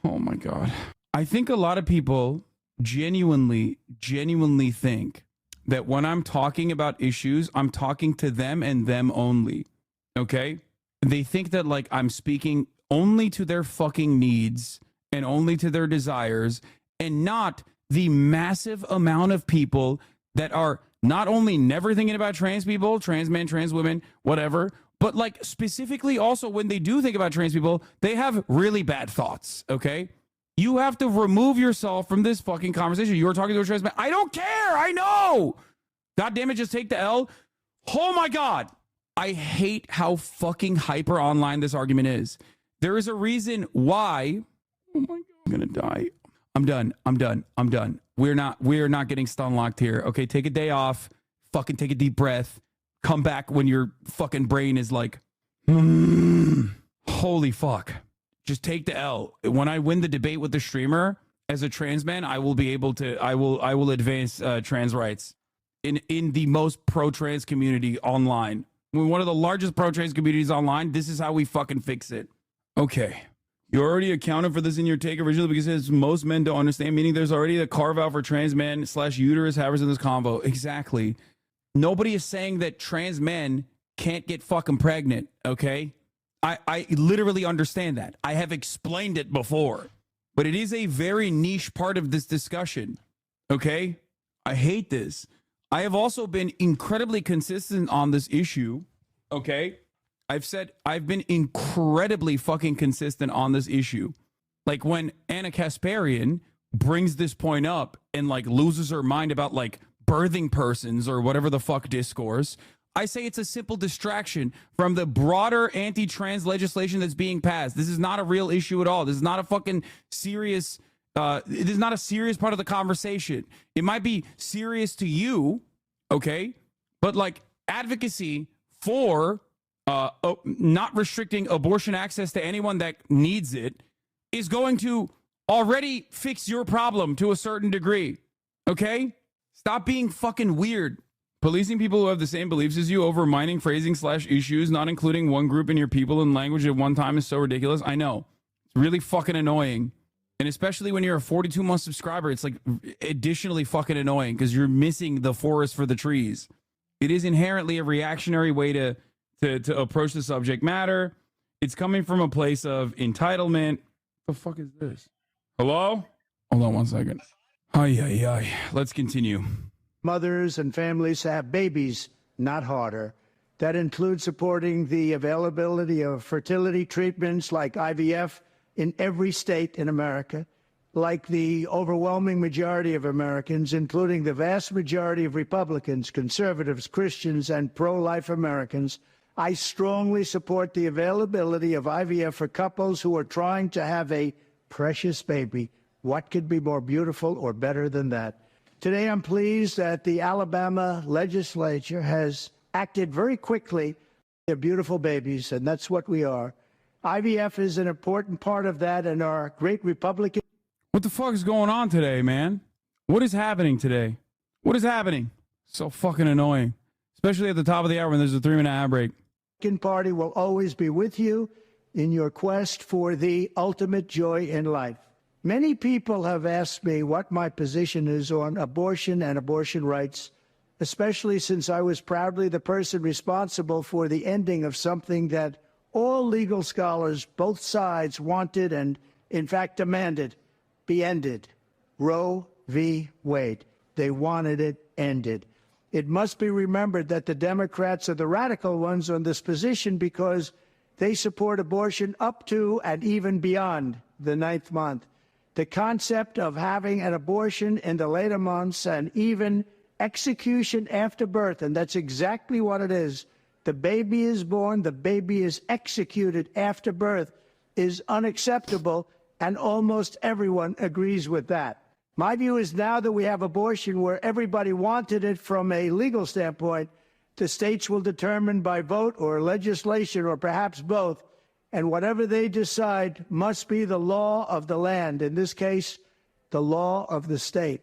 B: my God. I think a lot of people genuinely think that when I'm talking about issues, I'm talking to them and them only. Okay? They think that like I'm speaking only to their fucking needs and only to their desires and not the massive amount of people that are not only never thinking about trans people, trans men, trans women, whatever, but like specifically also when they do think about trans people, they have really bad thoughts, okay? You have to remove yourself from this fucking conversation. You are talking to a trans man. I don't care. I know. God damn it, just take the L. Oh my God. I hate how fucking hyper online this argument is. There is a reason why. Oh my God, I'm gonna die. I'm done. We're not getting stun locked here. Okay, take a day off. Fucking take a deep breath. Come back when your fucking brain is like, holy fuck. Just take the L. When I win the debate with the streamer as a trans man, I will be able to. I will advance trans rights in the most pro-trans community online. We're one of the largest pro-trans communities online. This is how we fucking fix it. Okay. You already accounted for this in your take originally because it says most men don't understand, meaning there's already a carve out for trans men / uterus havers in this convo. Exactly. Nobody is saying that trans men can't get fucking pregnant, okay? I literally understand that. I have explained it before, but it is a very niche part of this discussion, okay? I hate this. I have also been incredibly consistent on this issue, okay? I've been incredibly fucking consistent on this issue. Like when Anna Kasparian brings this point up and like loses her mind about like birthing persons or whatever the fuck discourse, I say it's a simple distraction from the broader anti-trans legislation that's being passed. This is not a real issue at all. This is not a fucking serious, it is not a serious part of the conversation. It might be serious to you, okay? But like advocacy for not restricting abortion access to anyone that needs it is going to already fix your problem to a certain degree, okay? Stop being fucking weird. Policing people who have the same beliefs as you over mining phrasing / issues, not including one group in your people and language at one time is so ridiculous. I know. It's really fucking annoying. And especially when you're a 42-month subscriber, it's like additionally fucking annoying because you're missing the forest for the trees. It is inherently a reactionary way to approach the subject matter. It's coming from a place of entitlement. The fuck is this? Hello? Hold on one second. Ay. Let's continue.
N: Mothers and families have babies, not harder. That includes supporting the availability of fertility treatments like IVF in every state in America. Like the overwhelming majority of Americans, including the vast majority of Republicans, conservatives, Christians, and pro-life Americans, I strongly support the availability of IVF for couples who are trying to have a precious baby. What could be more beautiful or better than that? Today, I'm pleased that the Alabama legislature has acted very quickly. They're beautiful babies, and that's what we are. IVF is an important part of that, and our great Republican...
B: What the fuck is going on today, man? What is happening today? What is happening? So fucking annoying. Especially at the top of the hour when there's a 3-minute ad break.
N: Party will always be with you in your quest for the ultimate joy in life. Many people have asked me what my position is on abortion and abortion rights, especially since I was proudly the person responsible for the ending of something that all legal scholars, both sides, wanted and, in fact, demanded be ended. Roe v. Wade. They wanted it ended. It must be remembered that the Democrats are the radical ones on this position because they support abortion up to and even beyond the 9th month. The concept of having an abortion in the later months and even execution after birth, and that's exactly what it is. The baby is born, the baby is executed after birth, is unacceptable, and almost everyone agrees with that. My view is now that we have abortion where everybody wanted it from a legal standpoint, the states will determine by vote or legislation or perhaps both, and whatever they decide must be the law of the land, in this case, the law of the state.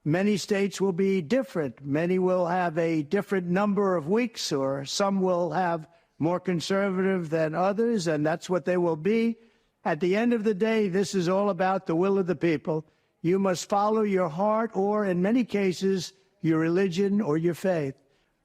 N: Many states will be different. Many will have a different number of weeks, or some will have more conservative than others, and that's what they will be. At the end of the day, this is all about the will of the people. You must follow your heart or, in many cases, your religion or your faith.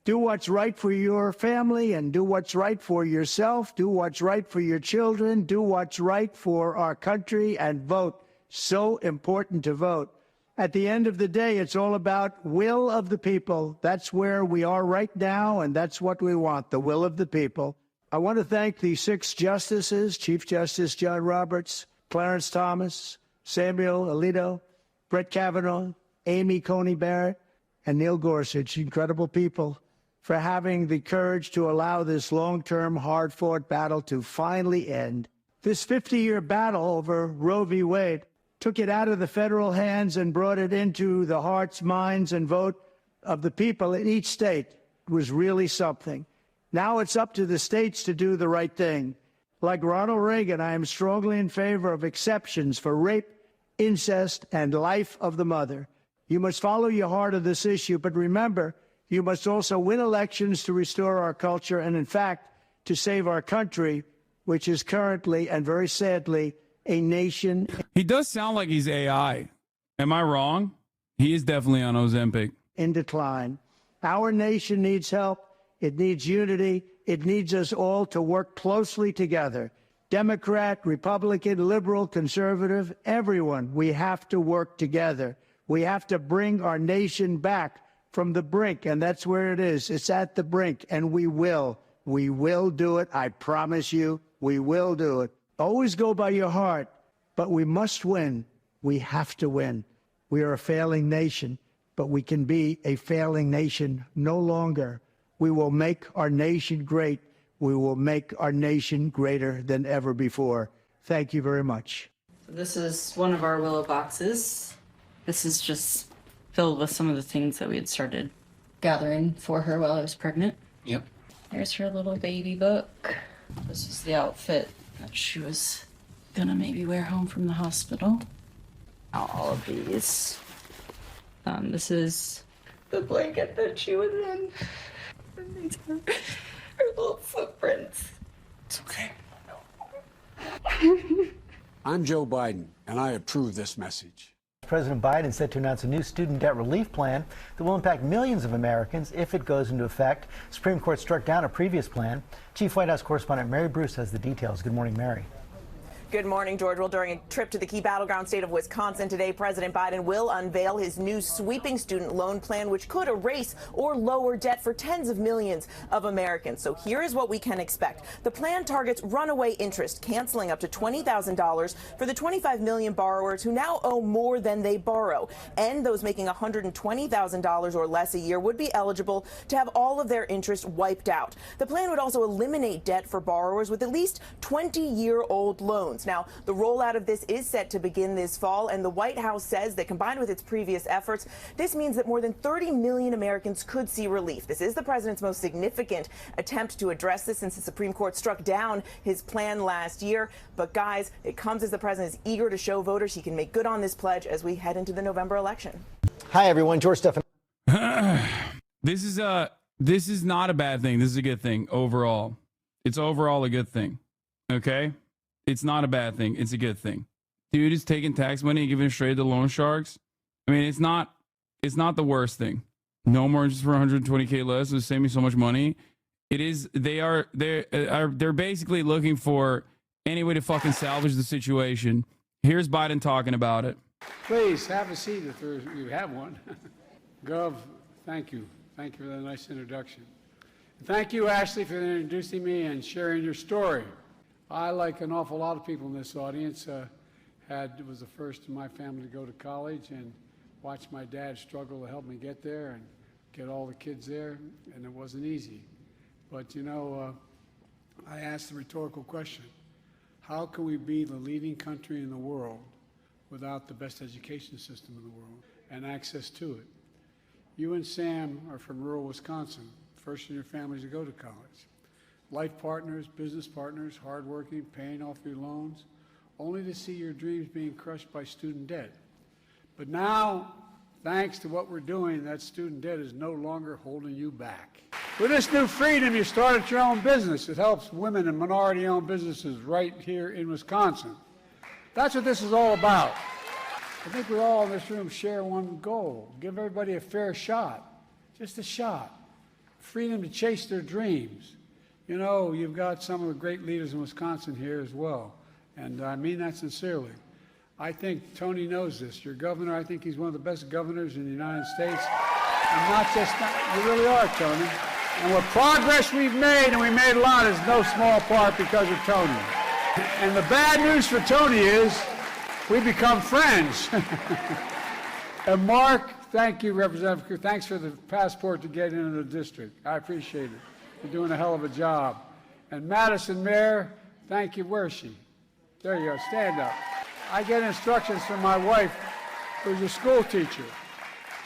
N: Do what's right for your family and do what's right for yourself. Do what's right for your children. Do what's right for our country and vote. So important to vote. At the end of the day, it's all about will of the people. That's where we are right now, and that's what we want, the will of the people. I want to thank the 6 justices, Chief Justice John Roberts, Clarence Thomas, Samuel Alito, Brett Kavanaugh, Amy Coney Barrett, and Neil Gorsuch, incredible people, for having the courage to allow this long-term, hard-fought battle to finally end. This 50-year battle over Roe v. Wade took it out of the federal hands and brought it into the hearts, minds, and vote of the people in each state. It was really something. Now it's up to the states to do the right thing. Like Ronald Reagan, I am strongly in favor of exceptions for rape, incest, and life of the mother. You must follow your heart of this issue, but remember, you must also win elections to restore our culture and, in fact, to save our country, which is currently and very sadly a nation.
B: He does sound like he's AI. Am I wrong? He is definitely on Ozempic.
N: In decline. Our nation needs help. It needs unity. It needs us all to work closely together. Democrat, Republican, liberal, conservative, everyone, we have to work together. We have to bring our nation back from the brink, and that's where it is. It's at the brink, and we will. We will do it. I promise you, we will do it. Always go by your heart, but we must win. We have to win. We are a failing nation, but we can be a failing nation no longer. We will make our nation great. We will make our nation greater than ever before. Thank you very much.
H: This is one of our willow boxes. This is just filled with some of the things that we had started gathering for her while I was pregnant.
A: Yep.
H: There's her little baby book. This is the outfit that she was gonna maybe wear home from the hospital. All of these. This is the blanket that she was in. And these are her little footprints.
I: It's okay. I'm Joe Biden, and I approve this message.
W: President Biden set to announce a new student debt relief plan that will impact millions of Americans if it goes into effect. Supreme Court struck down a previous plan. Chief White House correspondent Mary Bruce has the details. Good morning, Mary.
J: Good morning, George. Well, during a trip to the key battleground state of Wisconsin today, President Biden will unveil his new sweeping student loan plan, which could erase or lower debt for tens of millions of Americans. So here is what we can expect. The plan targets runaway interest, canceling up to $20,000 for the 25 million borrowers who now owe more than they borrow. And those making $120,000 or less a year would be eligible to have all of their interest wiped out. The plan would also eliminate debt for borrowers with at least 20-year-old loans. Now, the rollout of this is set to begin this fall, and the White House says that combined with its previous efforts, this means that more than 30 million Americans could see relief. This is the president's most significant attempt to address this since the Supreme Court struck down his plan last year. But guys, it comes as the president is eager to show voters he can make good on this pledge as we head into the November election.
W: Hi, everyone. George Stephan.
B: This is not a bad thing. This is a good thing overall. It's overall a good thing. Okay? It's not a bad thing. It's a good thing. Dude is taking tax money and giving it straight to loan sharks. I mean, it's not the worst thing. No more interest for 120K less. It'll save me so much money. It is. They're basically looking for any way to fucking salvage the situation. Here's Biden talking about it.
K: Please have a seat if you have one. Gov, thank you. Thank you for that nice introduction. Thank you, Ashley, for introducing me and sharing your story. I, like an awful lot of people in this audience, was the first in my family to go to college and watch my dad struggle to help me get there and get all the kids there, and it wasn't easy. But, you know, I asked the rhetorical question, how can we be the leading country in the world without the best education system in the world and access to it? You and Sam are from rural Wisconsin, first in your families to go to college. Life partners, business partners, hardworking, paying off your loans, only to see your dreams being crushed by student debt. But now, thanks to what we're doing, that student debt is no longer holding you back. With this new freedom, you started your own business. It helps women and minority-owned businesses right here in Wisconsin. That's what this is all about. I think we all in this room share one goal: give everybody a fair shot, just a shot, freedom to chase their dreams. You know, you've got some of the great leaders in Wisconsin here as well, and I mean that sincerely. I think Tony knows this. Your governor, I think he's one of the best governors in the United States. And not just that, you really are, Tony. And what progress we've made, and we made a lot, is no small part because of Tony. And the bad news for Tony is we become friends. And Mark, thank you, Representative Cruz. Thanks for the passport to get into the district. I appreciate it. You're doing a hell of a job. And Madison, Mayor, thank you. Where is she? There you go. Stand up. I get instructions from my wife, who's a school teacher.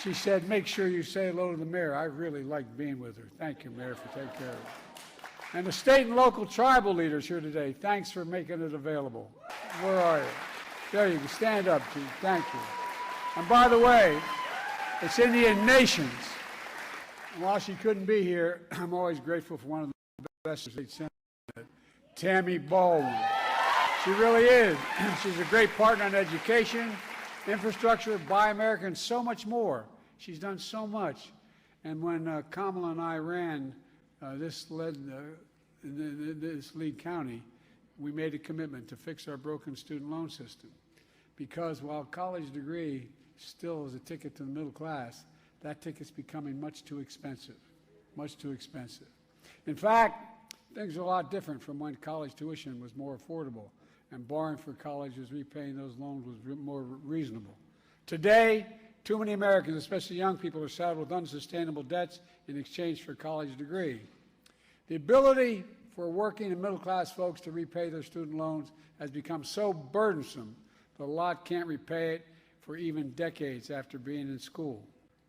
K: She said, make sure you say hello to the mayor. I really like being with her. Thank you, Mayor, for taking care of her. And the state and local tribal leaders here today, thanks for making it available. Where are you? There you go. Stand up, Chief. Thank you. And by the way, it's Indian Nations. And while she couldn't be here, I'm always grateful for one of the best state senators, Tammy Baldwin. She really is. She's a great partner in education, infrastructure, Buy America, and so much more. She's done so much. And when Kamala and I ran this lead county, we made a commitment to fix our broken student loan system. Because while college degree still is a ticket to the middle class, that ticket's becoming much too expensive, much too expensive. In fact, things are a lot different from when college tuition was more affordable and borrowing for college was repaying those loans was more reasonable. Today, too many Americans, especially young people, are saddled with unsustainable debts in exchange for a college degree. The ability for working and middle-class folks to repay their student loans has become so burdensome that a lot can't repay it for even decades after being in school.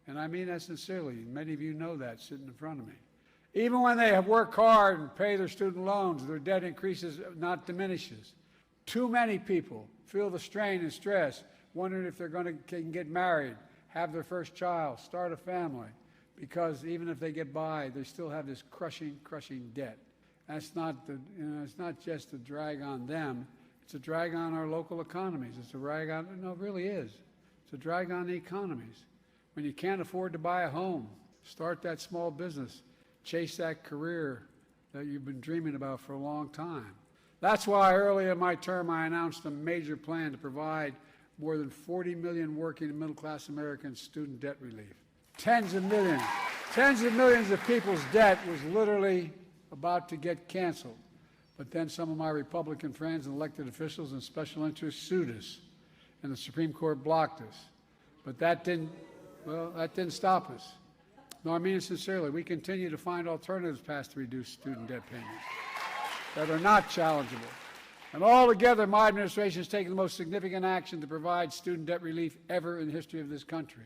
K: And I mean that sincerely. Many of you know that sitting in front of me. Even when they have worked hard and pay their student loans, their debt increases, not diminishes. Too many people feel the strain and stress, wondering if they're can get married, have their first child, start a family, because even if they get by, they still have this crushing debt. That's not it's not just a drag on them. It's a drag on our local economies. It's a drag on, no, it really is. It's a drag on the economies. When you can't afford to buy a home, start that small business, chase that career that you've been dreaming about for a long time. That's why early in my term I announced a major plan to provide more than 40 million working and middle-class Americans student debt relief. Tens of millions of people's debt was literally about to get canceled. But then some of my Republican friends and elected officials and special interests sued us, and the Supreme Court blocked us. But that didn't stop us. No, I mean it sincerely. We continue to find alternatives paths to reduce student debt payments that are not challengeable. And altogether, my administration has taken the most significant action to provide student debt relief ever in the history of this country.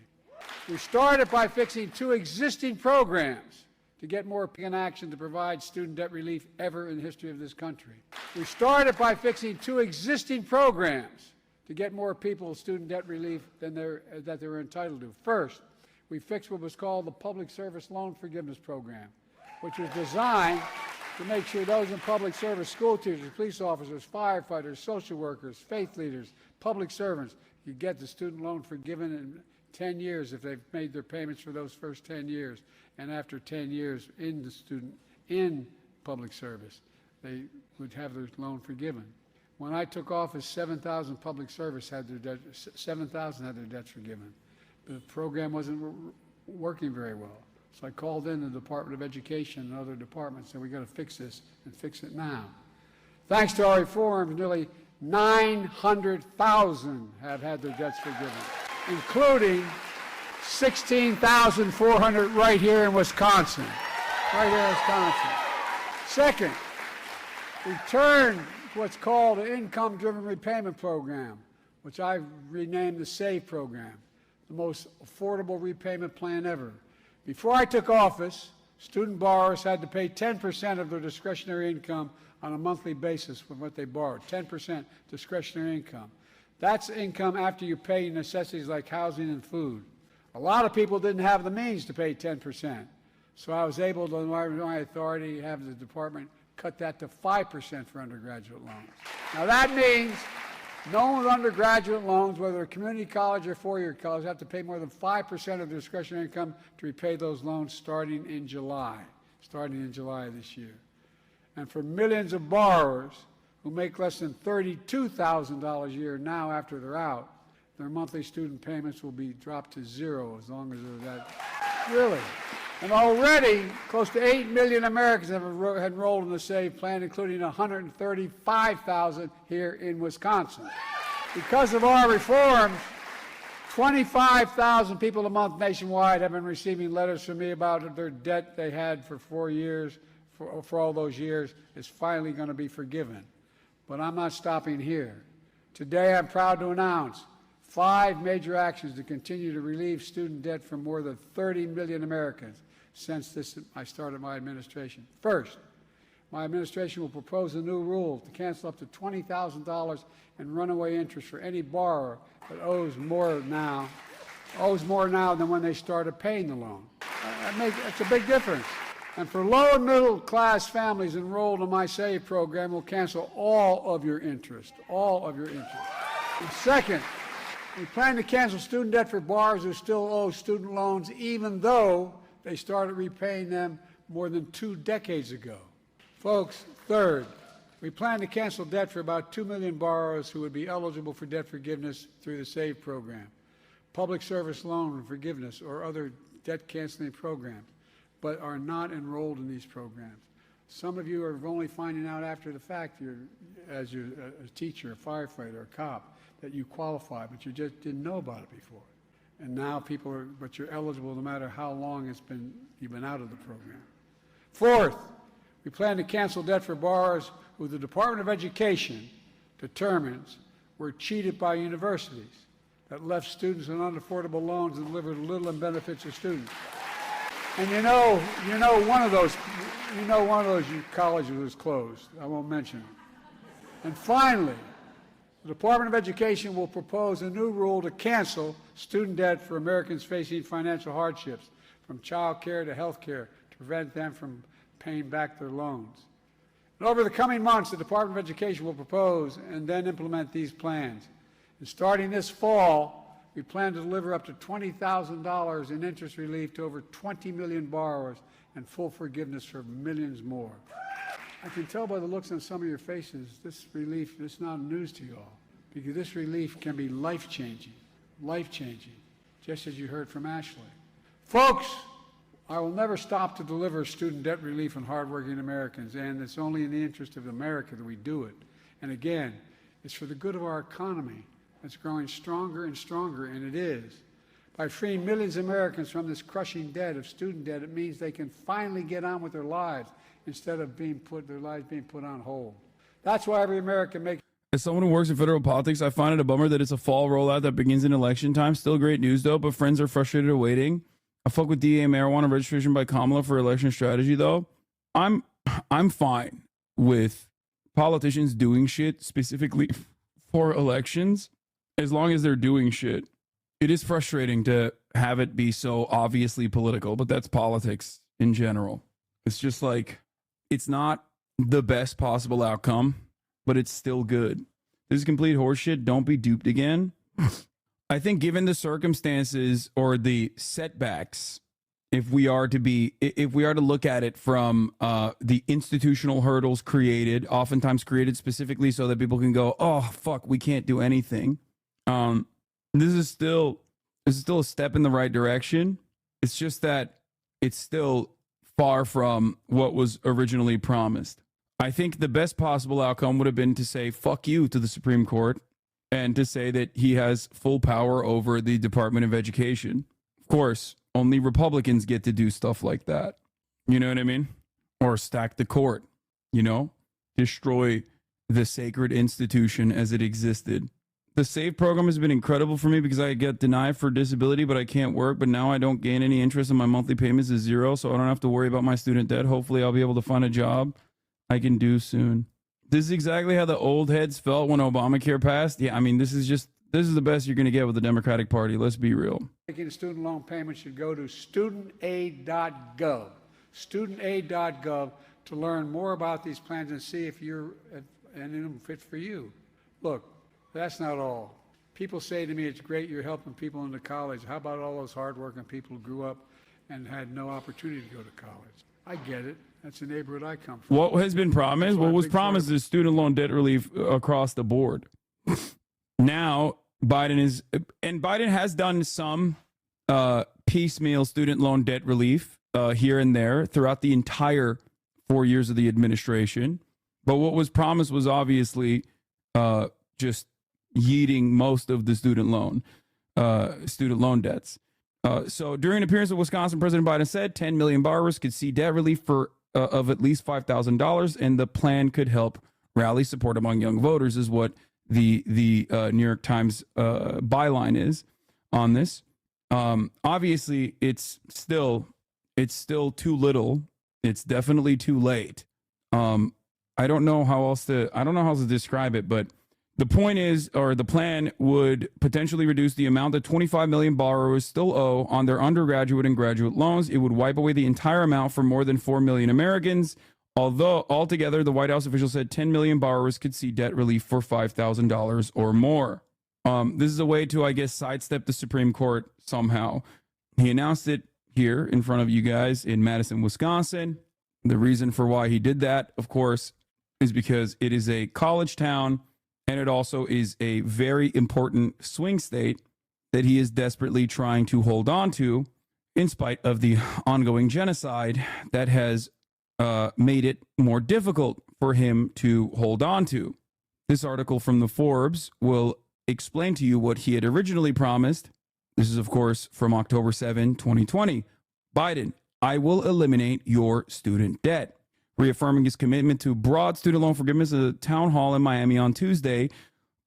K: We started by fixing two existing programs to get more action to provide student debt relief ever in the history of this country. We started by fixing two existing programs to get more people student debt relief than that they were entitled to. First, we fixed what was called the Public Service Loan Forgiveness Program, which was designed to make sure those in public service, school teachers, police officers, firefighters, social workers, faith leaders, public servants, could get the student loan forgiven in 10 years if they've made their payments for those first 10 years. And after 10 years in public service, they would have their loan forgiven. When I took office, 7,000 public service had their debts forgiven. But the program wasn't working very well. So I called in the Department of Education and other departments and we got to fix this and fix it now. Thanks to our reforms, nearly 900,000 have had their debts forgiven, including 16,400 right here in Wisconsin. Second, we turned to what's called an income-driven repayment program, which I've renamed the SAVE program, the most affordable repayment plan ever. Before I took office, student borrowers had to pay 10% of their discretionary income on a monthly basis for what they borrowed, 10% discretionary income. That's income after you pay necessities like housing and food. A lot of people didn't have the means to pay 10%. So I was able to, in my authority, have the department cut that to 5% for undergraduate loans. Now that means no one with undergraduate loans, whether a community college or four-year college, have to pay more than 5% of their discretionary income to repay those loans starting in July of this year. And for millions of borrowers who make less than $32,000 a year now after they're out, their monthly student payments will be dropped to zero as long as they're that. Really. And already, close to 8 million Americans have enrolled in the SAVE plan, including 135,000 here in Wisconsin. Because of our reforms, 25,000 people a month nationwide have been receiving letters from me about their debt they had for 4 years, for all those years, is finally going to be forgiven. But I'm not stopping here. Today, I'm proud to announce 5 major actions to continue to relieve student debt for more than 30 million Americans since I started my administration. First, my administration will propose a new rule to cancel up to $20,000 in runaway interest for any borrower that owes more now than when they started paying the loan. That's a big difference. And for low and middle class families enrolled in my SAVE program, we'll cancel all of your interest, And second, we plan to cancel student debt for borrowers who still owe student loans even though they started repaying them more than 2 decades ago. Folks, third, we plan to cancel debt for about 2 million borrowers who would be eligible for debt forgiveness through the SAVE program, public service loan forgiveness, or other debt canceling programs, but are not enrolled in these programs. Some of you are only finding out after the fact, as you're a teacher, a firefighter, a cop, that you qualify, but you just didn't know about it before. And now but you're eligible no matter how long you've been out of the program. Fourth, we plan to cancel debt for borrowers who the Department of Education determines were cheated by universities that left students on unaffordable loans and delivered little in benefits to students. And one of those colleges was closed. I won't mention it. And finally, the Department of Education will propose a new rule to cancel student debt for Americans facing financial hardships, from child care to health care, to prevent them from paying back their loans. And over the coming months, the Department of Education will propose and then implement these plans. And starting this fall, we plan to deliver up to $20,000 in interest relief to over 20 million borrowers and full forgiveness for millions more. I can tell by the looks on some of your faces, this relief is not news to you all, because this relief can be life-changing, just as you heard from Ashley. Folks, I will never stop to deliver student debt relief on hardworking Americans, and it's only in the interest of America that we do it. And again, it's for the good of our economy that's growing stronger and stronger, and it is. By freeing millions of Americans from this crushing debt of student debt, it means they can finally get on with their lives instead of their lives being put on hold. That's why every American makes.
B: As someone who works in federal politics, I find it a bummer that it's a fall rollout that begins in election time. Still great news, though, but friends are frustrated awaiting. I fuck with DA marijuana registration by Kamala for election strategy, though. I'm fine with politicians doing shit specifically for elections, as long as they're doing shit. It is frustrating to have it be so obviously political, but that's politics in general. It's just like, it's not the best possible outcome, but it's still good. This is complete horseshit. Don't be duped again. I think given the circumstances or the setbacks, if we are to look at it from the institutional hurdles created, oftentimes created specifically so that people can go, oh fuck, we can't do anything. This is still a step in the right direction. It's just that it's still far from what was originally promised. I think the best possible outcome would have been to say fuck you to the Supreme Court and to say that he has full power over the Department of Education. Of course, only Republicans get to do stuff like that. You know what I mean? Or stack the court, destroy the sacred institution as it existed. The SAVE program has been incredible for me because I get denied for disability, but I can't work. But now I don't gain any interest and my monthly payments is zero, so I don't have to worry about my student debt. Hopefully I'll be able to find a job I can do soon. This is exactly how the old heads felt when Obamacare passed. Yeah, I mean, this is the best you're going to get with the Democratic Party. Let's be real.
K: Making a student loan payment should go to studentaid.gov. Studentaid.gov to learn more about these plans and see if you're and fit for you. Look, that's not all. People say to me, it's great you're helping people into college. How about all those hardworking people who grew up and had no opportunity to go to college? I get it. That's the neighborhood I come from.
B: What has been promised? What was promised is student loan debt relief across the board. Now, Biden has done some piecemeal student loan debt relief here and there throughout the entire 4 years of the administration. But what was promised was obviously just yeeting most of the student loan debts. So during an appearance of Wisconsin, President Biden said 10 million borrowers could see debt relief of at least $5,000, and the plan could help rally support among young voters, is what the New York Times byline is on this. Obviously, it's still too little. It's definitely too late. I don't know how else to describe it, but the point is, or the plan would potentially reduce the amount that 25 million borrowers still owe on their undergraduate and graduate loans. It would wipe away the entire amount for more than 4 million Americans. Although altogether, the White House official said 10 million borrowers could see debt relief for $5,000 or more. This is a way to, I guess, sidestep the Supreme Court somehow. He announced it here in front of you guys in Madison, Wisconsin. The reason for why he did that, of course, is because it is a college town. And it also is a very important swing state that he is desperately trying to hold on to in spite of the ongoing genocide that has made it more difficult for him to hold on to. This article from the Forbes will explain to you what he had originally promised. This is, of course, from October 7, 2020. Biden, I will eliminate your student debt. Reaffirming his commitment to broad student loan forgiveness at a town hall in Miami on Tuesday,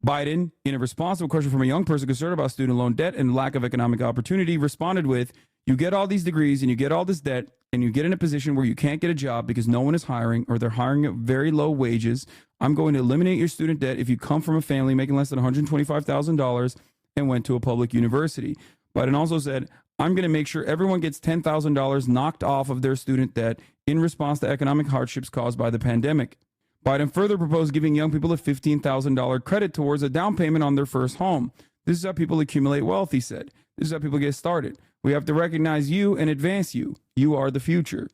B: Biden, in a response to a question from a young person concerned about student loan debt and lack of economic opportunity, responded with, you get all these degrees and you get all this debt and you get in a position where you can't get a job because no one is hiring or they're hiring at very low wages. I'm going to eliminate your student debt if you come from a family making less than $125,000 and went to a public university. Biden also said, I'm going to make sure everyone gets $10,000 knocked off of their student debt in response to economic hardships caused by the pandemic. Biden further proposed giving young people a $15,000 credit towards a down payment on their first home. This is how people accumulate wealth, he said. This is how people get started. We have to recognize you and advance you. You are the future.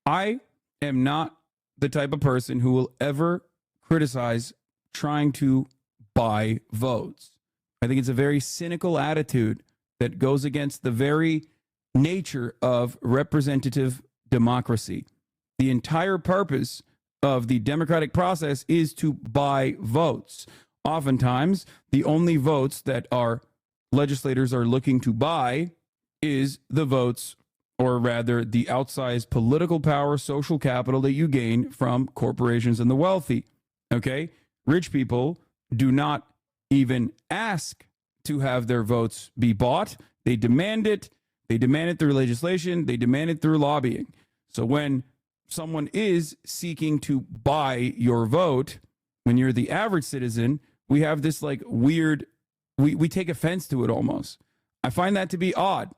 B: I am not the type of person who will ever criticize trying to buy votes. I think it's a very cynical attitude that goes against the very nature of representative democracy. The entire purpose of the democratic process is to buy votes. Oftentimes, the only votes that our legislators are looking to buy is the votes, or rather the outsized political power, social capital that you gain from corporations and the wealthy. Okay? Rich people do not even ask to have their votes be bought. They demand it. They demand it through legislation. They demand it through lobbying. So when someone is seeking to buy your vote, when you're the average citizen, we have this like weird, we take offense to it almost. I find that to be odd.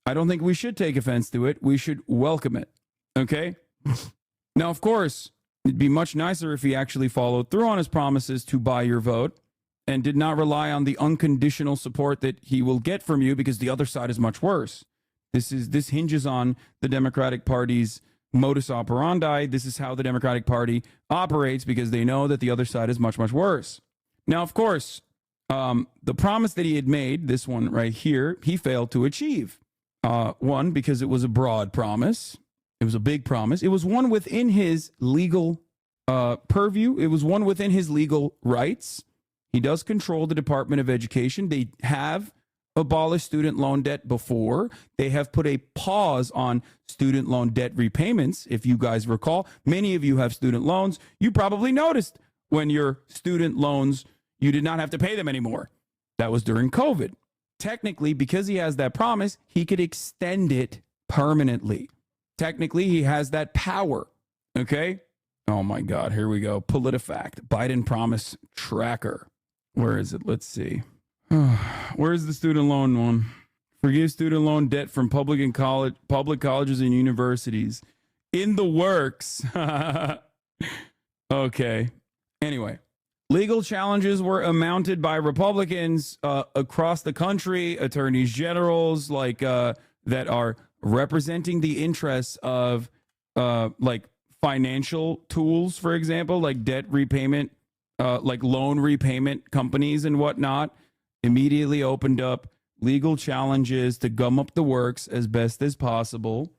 B: I don't think we should take offense to it. We should welcome it. Okay? Now, of course, it'd be much nicer if he actually followed through on his promises to buy your vote and did not rely on the unconditional support that he will get from you, because the other side is much worse. This hinges on the Democratic Party's modus operandi. This is how the Democratic Party operates, because they know that the other side is much, much worse. Now, of course, the promise that he had made, this one right here, he failed to achieve. One, because it was a broad promise. It was a big promise. It was one within his legal purview. It was one within his legal rights. He does control the Department of Education. They have abolished student loan debt before. They have put a pause on student loan debt repayments. If you guys recall, many of you have student loans. You probably noticed when your student loans, you did not have to pay them anymore. That was during COVID. Technically, because he has that promise, he could extend it permanently. Technically, he has that power. Okay? Oh my God, here we go. PolitiFact, Biden promise tracker. Where is it? Let's see. Where's the student loan one? Forgive student loan debt from public colleges and universities. In the works. Okay. Anyway, legal challenges were mounted by Republicans across the country, attorneys generals that are representing the interests of like financial tools, for example, like debt repayment, like loan repayment companies and whatnot, immediately opened up legal challenges to gum up the works as best as possible.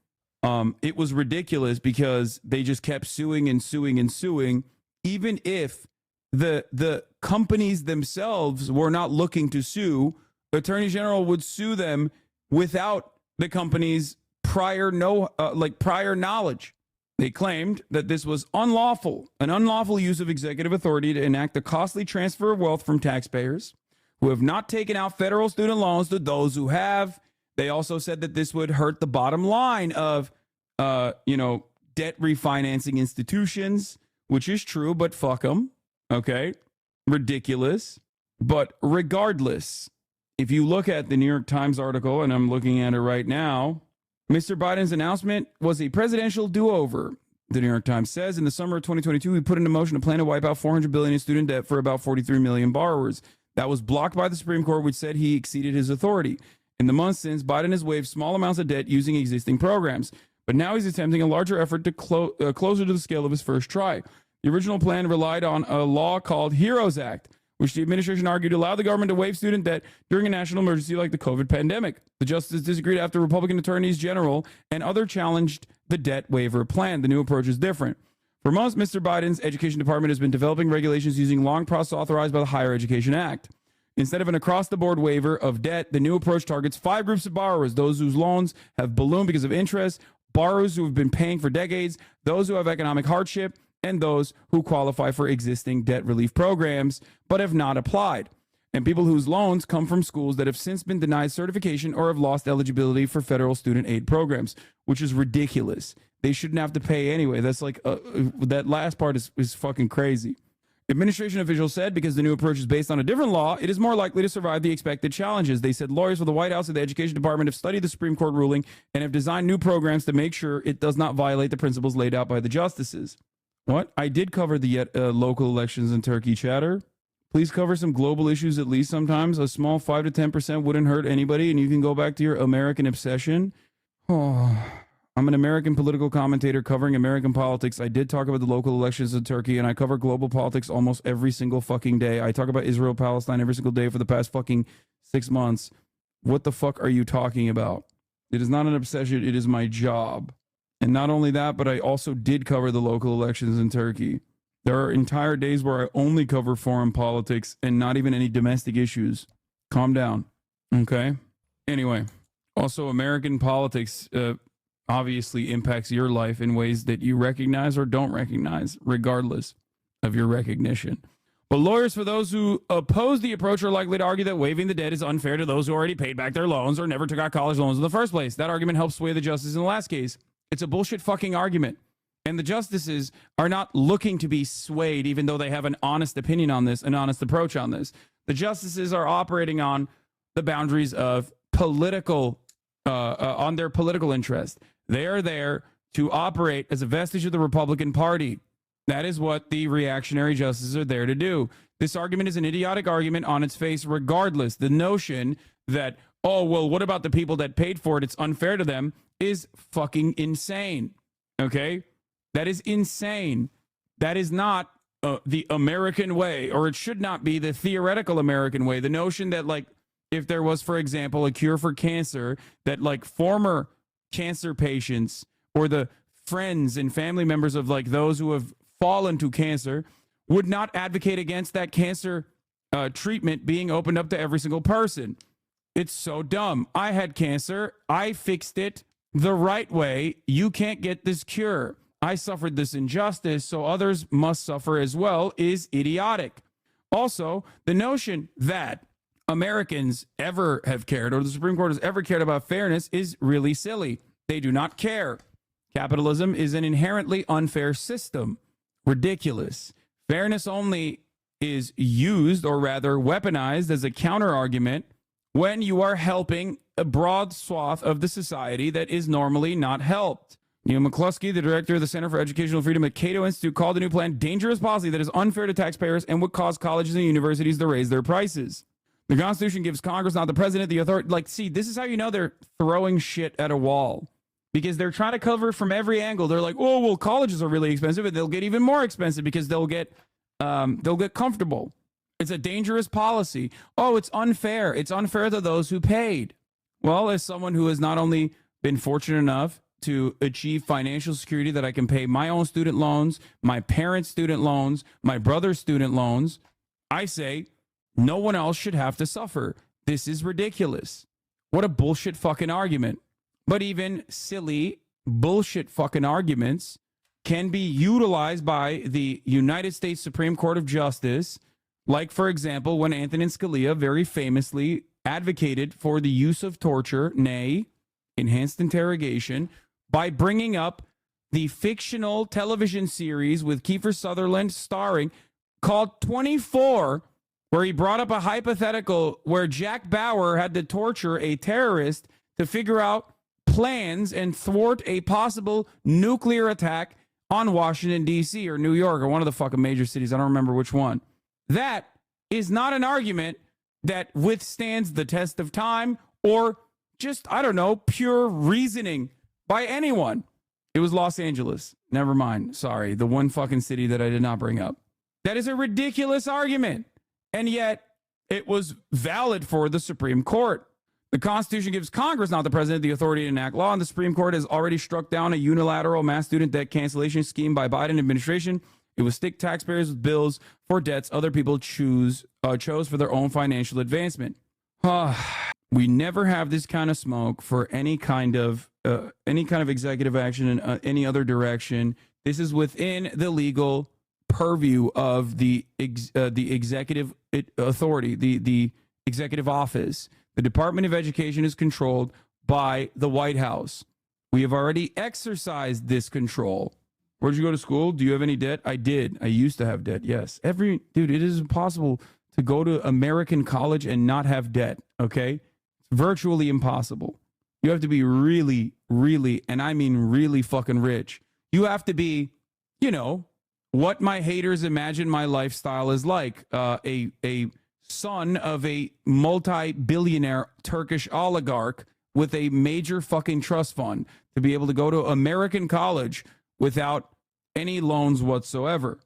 B: It was ridiculous because they just kept suing and suing and suing, even if the companies themselves were not looking to sue. Attorney General would sue them without the company's prior knowledge. They claimed that this was unlawful, an unlawful use of executive authority to enact a costly transfer of wealth from taxpayers who have not taken out federal student loans to those who have. They also said that this would hurt the bottom line of, debt refinancing institutions, which is true, but fuck them. Okay. Ridiculous. But regardless, if you look at the New York Times article, and I'm looking at it right now, Mr. Biden's announcement was a presidential do-over. The New York Times says in the summer of 2022, he put into motion a plan to wipe out $400 billion in student debt for about 43 million borrowers. That was blocked by the Supreme Court, which said he exceeded his authority. In the months since, Biden has waived small amounts of debt using existing programs. But now he's attempting a larger effort to closer to the scale of his first try. The original plan relied on a law called HEROES Act, which the administration argued allowed the government to waive student debt during a national emergency like the COVID pandemic. The justices disagreed after Republican attorneys general and others challenged the debt waiver plan. The new approach is different. For months, Mr. Biden's education department has been developing regulations using long process authorized by the Higher Education Act. Instead of an across-the-board waiver of debt, the new approach targets 5 groups of borrowers: those whose loans have ballooned because of interest, borrowers who have been paying for decades, those who have economic hardship, and those who qualify for existing debt relief programs but have not applied, and people whose loans come from schools that have since been denied certification or have lost eligibility for federal student aid programs, which is ridiculous. They shouldn't have to pay anyway. That's like, that last part is fucking crazy. Administration officials said because the new approach is based on a different law, it is more likely to survive the expected challenges. They said lawyers for the White House and the Education Department have studied the Supreme Court ruling and have designed new programs to make sure it does not violate the principles laid out by the justices. What? I did cover the local elections in Turkey, chatter. Please cover some global issues at least sometimes. A small 5 to 10% wouldn't hurt anybody, and you can go back to your American obsession. Oh, I'm an American political commentator covering American politics. I did talk about the local elections in Turkey, and I cover global politics almost every single fucking day. I talk about Israel, Palestine every single day for the past fucking 6 months. What the fuck are you talking about? It is not an obsession. It is my job. And not only that, but I also did cover the local elections in Turkey. There are entire days where I only cover foreign politics and not even any domestic issues. Calm down. Okay? Anyway, also American politics obviously impacts your life in ways that you recognize or don't recognize, regardless of your recognition. But lawyers for those who oppose the approach are likely to argue that waiving the debt is unfair to those who already paid back their loans or never took out college loans in the first place. That argument helps sway the justices in the last case. It's a bullshit fucking argument. And the justices are not looking to be swayed, even though they have an honest opinion on this, an honest approach on this. The justices are operating on the boundaries of political, on their political interest. They are there to operate as a vestige of the Republican Party. That is what the reactionary justices are there to do. This argument is an idiotic argument on its face regardless. The notion that, oh, well, what about the people that paid for it? It's unfair to them is fucking insane. Okay? That is insane. That is not the American way, or it should not be the theoretical American way. The notion that, like, if there was, for example, a cure for cancer, that, like, former cancer patients or the friends and family members of, like, those who have fallen to cancer would not advocate against that cancer treatment being opened up to every single person. It's so dumb. I had cancer. I fixed it the right way. You can't get this cure. I suffered this injustice, so others must suffer as well, is idiotic. Also, the notion that Americans ever have cared, or the Supreme Court has ever cared about fairness, is really silly. They do not care. Capitalism is an inherently unfair system. Ridiculous. Fairness only is used, or rather weaponized, as a counter-argument when you are helping a broad swath of the society that is normally not helped. Neil McCluskey, the director of the Center for Educational Freedom at Cato Institute, called the new plan dangerous policy that is unfair to taxpayers and would cause colleges and universities to raise their prices. The Constitution gives Congress, not the president, the authority. Like, see, this is how you know they're throwing shit at a wall, because they're trying to cover from every angle. They're like, oh, well, colleges are really expensive, and they'll get even more expensive because they'll get comfortable. It's a dangerous policy. Oh, it's unfair. It's unfair to those who paid. Well, as someone who has not only been fortunate enough to achieve financial security that I can pay my own student loans, my parents' student loans, my brother's student loans, I say no one else should have to suffer. This is ridiculous. What a bullshit fucking argument. But even silly bullshit fucking arguments can be utilized by the United States Supreme Court of Justice, like, for example, when Antonin Scalia very famously advocated for the use of torture, nay, enhanced interrogation, by bringing up the fictional television series with Kiefer Sutherland starring called 24, where he brought up a hypothetical where Jack Bauer had to torture a terrorist to figure out plans and thwart a possible nuclear attack on Washington, D.C. or New York or one of the fucking major cities. I don't remember which one. That is not an argument that withstands the test of time or just, I don't know, pure reasoning by anyone. It was Los Angeles. Never mind. Sorry. The one fucking city that I did not bring up. That is a ridiculous argument. And yet it was valid for the Supreme Court. The Constitution gives Congress, not the president, the authority to enact law, and the Supreme Court has already struck down a unilateral mass student debt cancellation scheme by Biden administration. It will stick taxpayers with bills for debts other people chose for their own financial advancement. We never have this kind of smoke for any kind of executive action in any other direction. This is within the legal purview of the executive authority, the executive office. The Department of Education is controlled by the White House. We have already exercised this control. Where'd you go to school? Do you have any debt? I did. I used to have debt. Yes. Dude, it is impossible to go to American college and not have debt. Okay. It's virtually impossible. You have to be really, really, and I mean really fucking rich. You have to be, you know, what my haters imagine my lifestyle is like. A son of a multi-billionaire Turkish oligarch with a major fucking trust fund to be able to go to American college without any loans whatsoever.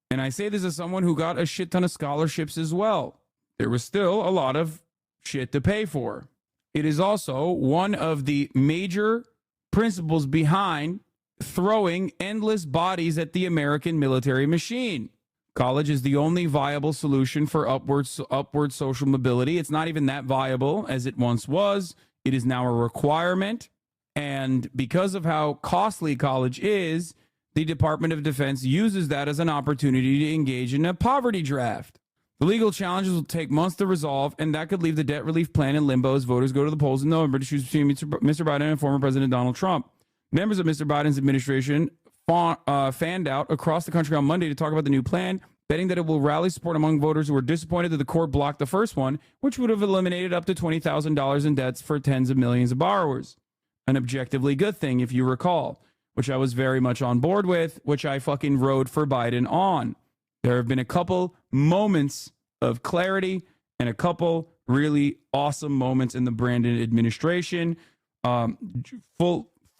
B: And I say this as someone who got a shit ton of scholarships as well. There was still a lot of shit to pay for. It is also one of the major principles behind throwing endless bodies at the American military machine. College is the only viable solution for upward social mobility. It's not even that viable as it once was. It is now a requirement. And because of how costly college is, the Department of Defense uses that as an opportunity to engage in a poverty draft. The legal challenges will take months to resolve, and that could leave the debt relief plan in limbo as voters go to the polls in November to choose between Mr. Biden and former President Donald Trump. Members of Mr. Biden's administration fanned out across the country on Monday to talk about the new plan, betting that it will rally support among voters who were disappointed that the court blocked the first one, which would have eliminated up to $20,000 in debts for tens of millions of borrowers. An objectively good thing, if you recall, which I was very much on board with, which I fucking rode for Biden on. There have been a couple moments of clarity and a couple really awesome moments in the Brandon administration.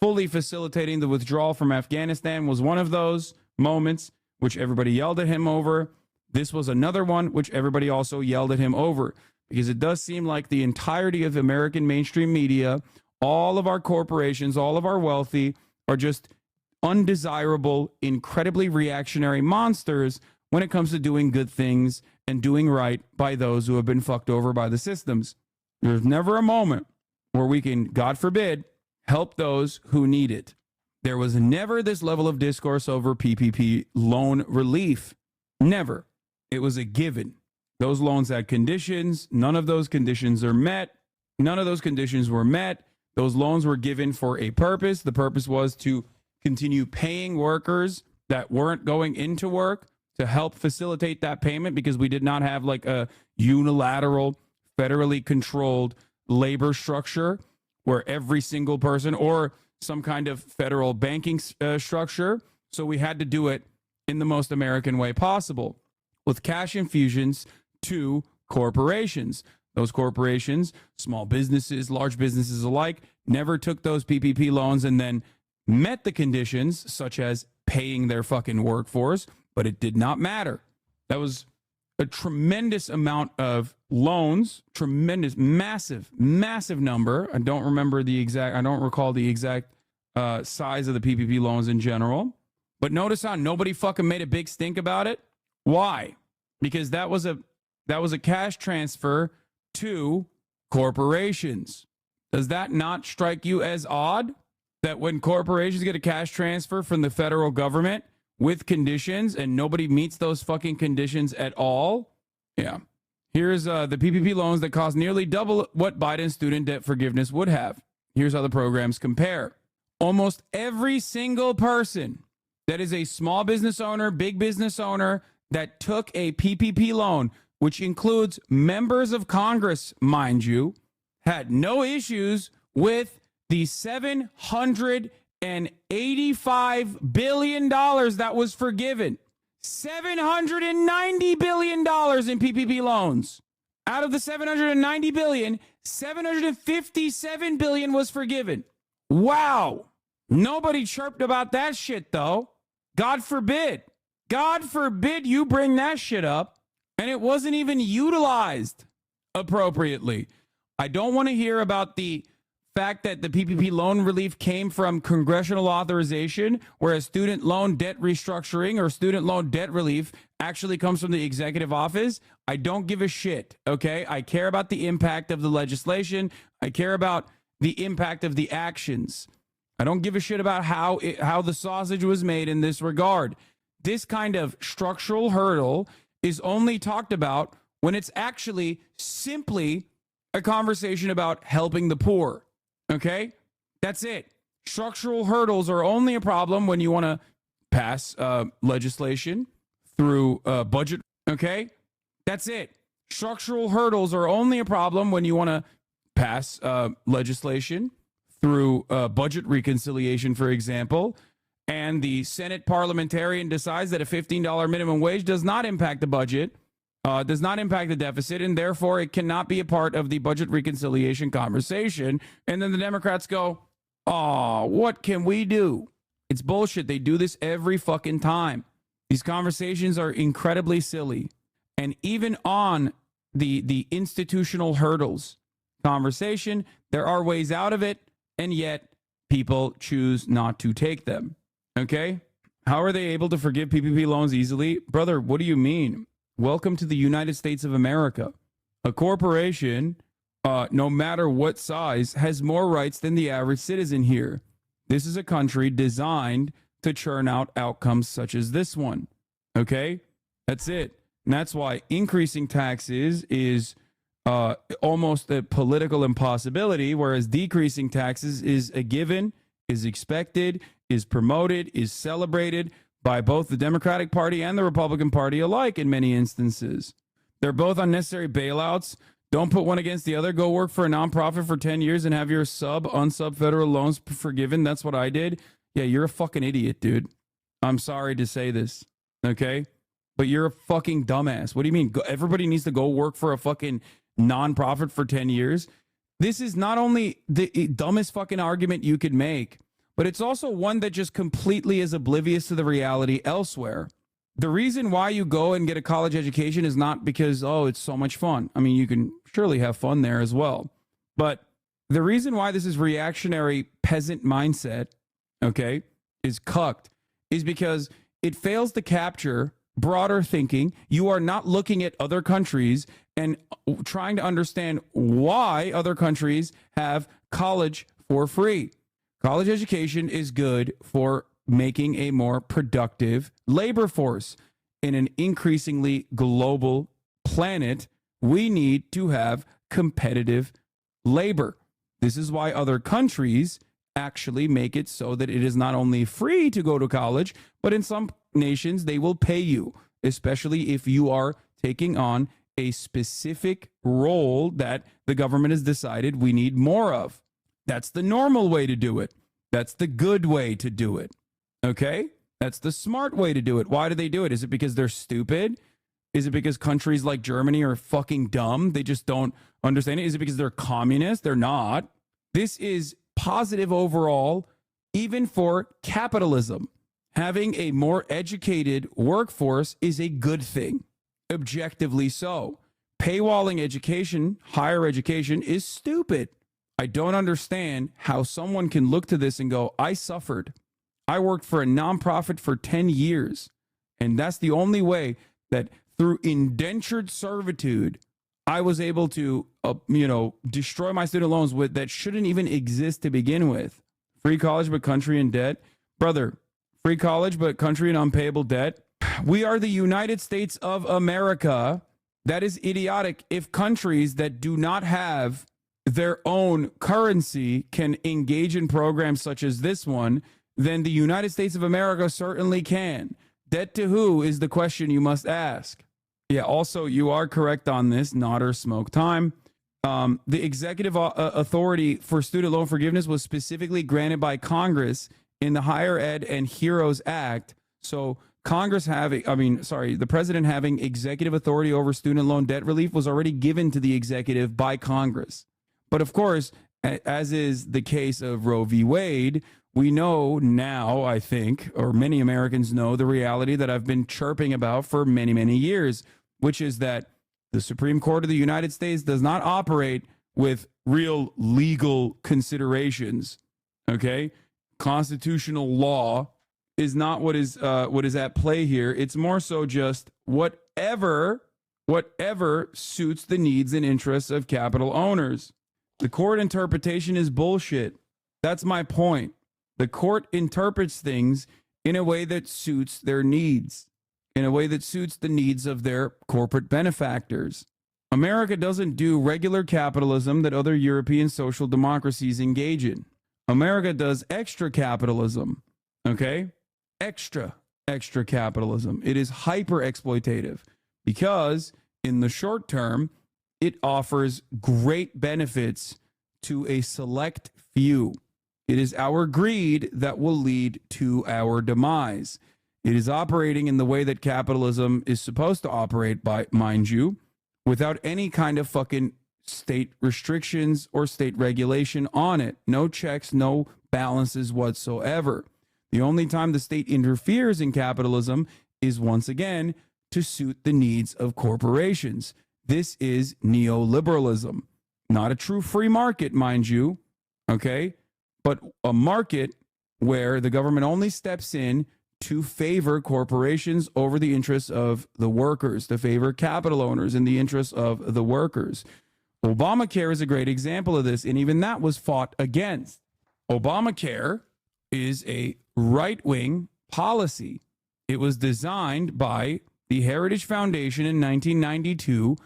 B: Fully facilitating the withdrawal from Afghanistan was one of those moments, which everybody yelled at him over. This was another one, which everybody also yelled at him over, because it does seem like the entirety of American mainstream media, all of our corporations, all of our wealthy, are just undesirable, incredibly reactionary monsters when it comes to doing good things and doing right by those who have been fucked over by the systems. There's never a moment where we can, God forbid, help those who need it. There was never this level of discourse over PPP loan relief. Never. It was a given. Those loans had conditions. None of those conditions are met. None of those conditions were met. Those loans were given for a purpose. The purpose was to continue paying workers that weren't going into work to help facilitate that payment, because we did not have like a unilateral, federally controlled labor structure where every single person, or some kind of federal banking structure. So we had to do it in the most American way possible, with cash infusions to corporations. Those corporations, small businesses, large businesses alike, never took those PPP loans and then met the conditions, such as paying their fucking workforce, but it did not matter. That was a tremendous amount of loans, tremendous, massive number. I don't recall the exact size of the PPP loans in general. But notice how nobody fucking made a big stink about it. Why? Because that was a cash transfer to corporations. Does that not strike you as odd that when corporations get a cash transfer from the federal government with conditions and nobody meets those fucking conditions at all? Yeah. Here's the PPP loans that cost nearly double what Biden's student debt forgiveness would have. Here's how the programs compare. Almost every single person that is a small business owner, big business owner that took a PPP loan, which includes members of Congress, mind you, had no issues with the $785 billion that was forgiven. $790 billion in PPP loans. Out of the $790 billion, $757 billion was forgiven. Wow. Nobody chirped about that shit, though. God forbid. God forbid you bring that shit up, and it wasn't even utilized appropriately. I don't want to hear about the fact that the PPP loan relief came from congressional authorization, whereas student loan debt restructuring or student loan debt relief actually comes from the executive office. I don't give a shit, okay? I care about the impact of the legislation. I care about the impact of the actions. I don't give a shit about how the sausage was made in this regard. This kind of structural hurdle is only talked about when it's actually simply a conversation about helping the poor. Okay? That's it. Structural hurdles are only a problem when you want to pass legislation through budget. Okay? That's it. Structural hurdles are only a problem when you want to pass legislation through budget reconciliation, for example, and the Senate parliamentarian decides that a $15 minimum wage does not impact the budget does not impact the deficit, and therefore it cannot be a part of the budget reconciliation conversation. And then the Democrats go, oh, what can we do? It's bullshit. They do this every fucking time. These conversations are incredibly silly. And even on the institutional hurdles conversation, there are ways out of it, and yet people choose not to take them. Okay? How are they able to forgive PPP loans easily? Brother, what do you mean? Welcome to the United States of America. A corporation, no matter what size, has more rights than the average citizen here. This is a country designed to churn out outcomes such as this one. Okay? That's it. And that's why increasing taxes is almost a political impossibility, whereas decreasing taxes is a given, is expected, is promoted, is celebrated by both the Democratic Party and the Republican Party alike in many instances. They're both unnecessary bailouts. Don't put one against the other. Go work for a nonprofit for 10 years and have your unsub federal loans forgiven. That's what I did. Yeah, you're a fucking idiot, dude. I'm sorry to say this, okay? But you're a fucking dumbass. What do you mean? Everybody needs to go work for a fucking nonprofit for 10 years? This is not only the dumbest fucking argument you could make, but it's also one that just completely is oblivious to the reality elsewhere. The reason why you go and get a college education is not because, oh, it's so much fun. I mean, you can surely have fun there as well. But the reason why this is reactionary peasant mindset, okay, is cucked, is because it fails to capture broader thinking. You are not looking at other countries and trying to understand why other countries have college for free. College education is good for making a more productive labor force. In an increasingly global planet, we need to have competitive labor. This is why other countries actually make it so that it is not only free to go to college, but in some nations they will pay you, especially if you are taking on a specific role that the government has decided we need more of. That's the normal way to do it. That's the good way to do it. Okay? That's the smart way to do it. Why do they do it? Is it because they're stupid? Is it because countries like Germany are fucking dumb? They just don't understand it? Is it because they're communist? They're not. This is positive overall, even for capitalism. Having a more educated workforce is a good thing. Objectively so. Paywalling education, higher education, is stupid. I don't understand how someone can look to this and go, I suffered. I worked for a nonprofit for 10 years. And that's the only way that through indentured servitude, I was able to, destroy my student loans with that shouldn't even exist to begin with. Free college, but country in debt. Brother, free college, but country in unpayable debt. We are the United States of America. That is idiotic. If countries that do not have their own currency can engage in programs such as this one, then the United States of America certainly can. Debt to who is the question you must ask. Yeah, also, you are correct on this. Nod or smoke time. The executive authority for student loan forgiveness was specifically granted by Congress in the Higher Ed and Heroes Act. So the president having executive authority over student loan debt relief was already given to the executive by Congress. But of course, as is the case of Roe v. Wade, we know now, I think, or many Americans know the reality that I've been chirping about for many, many years, which is that the Supreme Court of the United States does not operate with real legal considerations. Okay? Constitutional law is not what is at play here. It's more so just whatever suits the needs and interests of capital owners. The court interpretation is bullshit. That's my point. The court interprets things in a way that suits their needs, in a way that suits the needs of their corporate benefactors. America doesn't do regular capitalism that other European social democracies engage in. America does extra capitalism, okay? Extra capitalism. It is hyper exploitative because in the short term, it offers great benefits to a select few. It is our greed that will lead to our demise. It is operating in the way that capitalism is supposed to operate, by mind you, without any kind of fucking state restrictions or state regulation on it. No checks, no balances whatsoever. The only time the state interferes in capitalism is, once again, to suit the needs of corporations. This is neoliberalism. Not a true free market, mind you, okay? But a market where the government only steps in to favor corporations over the interests of the workers, to favor capital owners in the interests of the workers. Obamacare is a great example of this, and even that was fought against. Obamacare is a right-wing policy. It was designed by the Heritage Foundation in 1992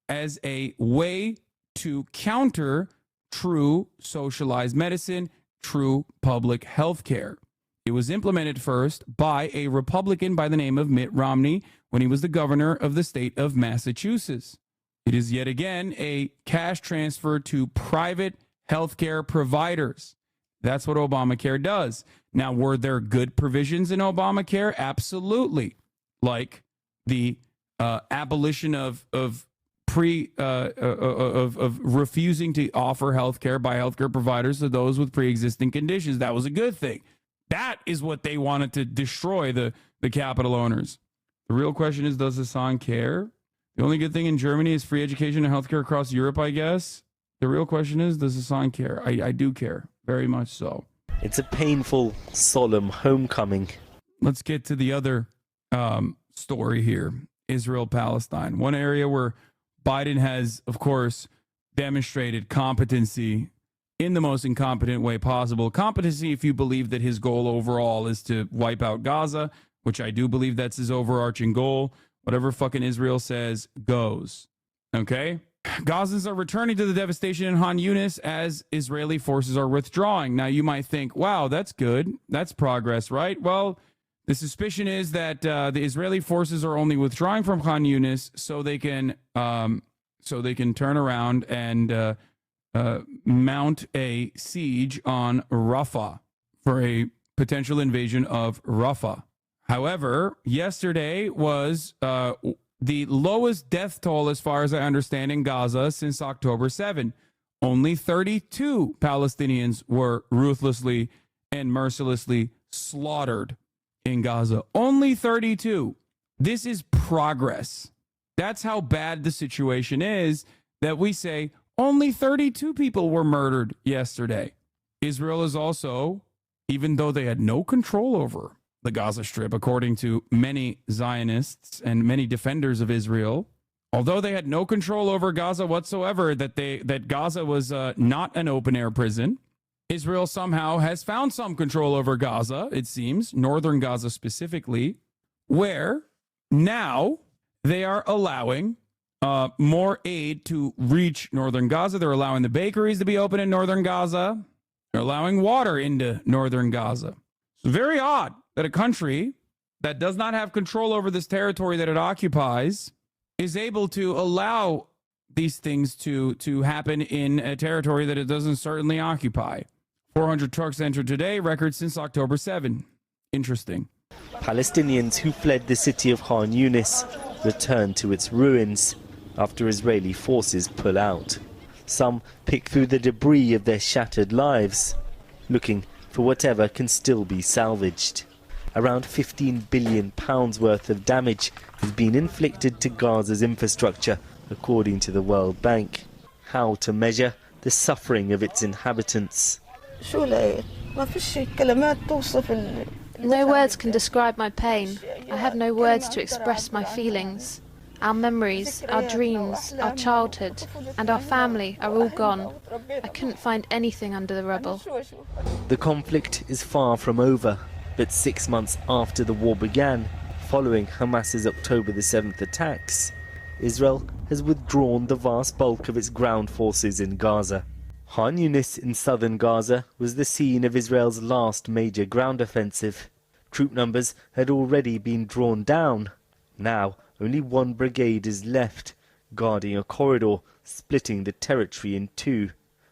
B: as a way to counter true socialized medicine, true public health care. It was implemented first by a Republican by the name of Mitt Romney when he was the governor of the state of Massachusetts. It is yet again a cash transfer to private healthcare providers. That's what Obamacare does. Now, were there good provisions in Obamacare? Absolutely. Like the abolition of refusing to offer health care by healthcare providers to those with pre-existing conditions. That was a good thing. That is what they wanted to destroy, the capital owners. The real question is, does Hasan care? The only good thing in Germany is free education and healthcare across Europe, I guess. The real question is, does Hasan care? I do care, very much so.
F: It's a painful, solemn homecoming.
B: Let's get to the other story here. Israel-Palestine. One area where Biden has, of course, demonstrated competency in the most incompetent way possible. Competency if you believe that his goal overall is to wipe out Gaza, which I do believe that's his overarching goal. Whatever fucking Israel says goes. Okay? Gazans are returning to the devastation in Han Yunis as Israeli forces are withdrawing. Now, you might think, wow, that's good. That's progress, right? Well, the suspicion is that the Israeli forces are only withdrawing from Han Yunis so they can turn around and mount a siege on Rafah for a potential invasion of Rafah. However, yesterday was the lowest death toll, as far as I understand, in Gaza since October 7. Only 32 Palestinians were ruthlessly and mercilessly slaughtered in Gaza. Only 32. This is progress. That's how bad the situation is, that we say only 32 people were murdered yesterday. Israel is also, even though they had no control over the Gaza Strip, according to many Zionists and many defenders of Israel, although they had no control over Gaza whatsoever, that Gaza was not an open-air prison, Israel somehow has found some control over Gaza, it seems, northern Gaza specifically, where now they are allowing more aid to reach northern Gaza. They're allowing the bakeries to be open in northern Gaza. They're allowing water into northern Gaza. It's very odd that a country that does not have control over this territory that it occupies is able to allow these things to happen in a territory that it doesn't certainly occupy. 400 trucks entered today, record since October 7. Interesting.
F: Palestinians who fled the city of Han Yunis returned to its ruins after Israeli forces pull out. Some pick through the debris of their shattered lives, looking for whatever can still be salvaged. Around £15 billion worth of damage has been inflicted to Gaza's infrastructure, according to the World Bank. How to measure the suffering of its inhabitants?
L: No words can describe my pain. I have no words to express my feelings. Our memories, our dreams, our childhood, and our family are all gone. I couldn't find anything under the rubble.
F: The conflict is far from over, but 6 months after the war began, following Hamas's October the 7th attacks, Israel has withdrawn the vast bulk of its ground forces in Gaza. Han Yunis in southern Gaza was the scene of Israel's last major ground offensive. Troop numbers had already been drawn down. Now, only one brigade is left, guarding a corridor splitting the territory in two,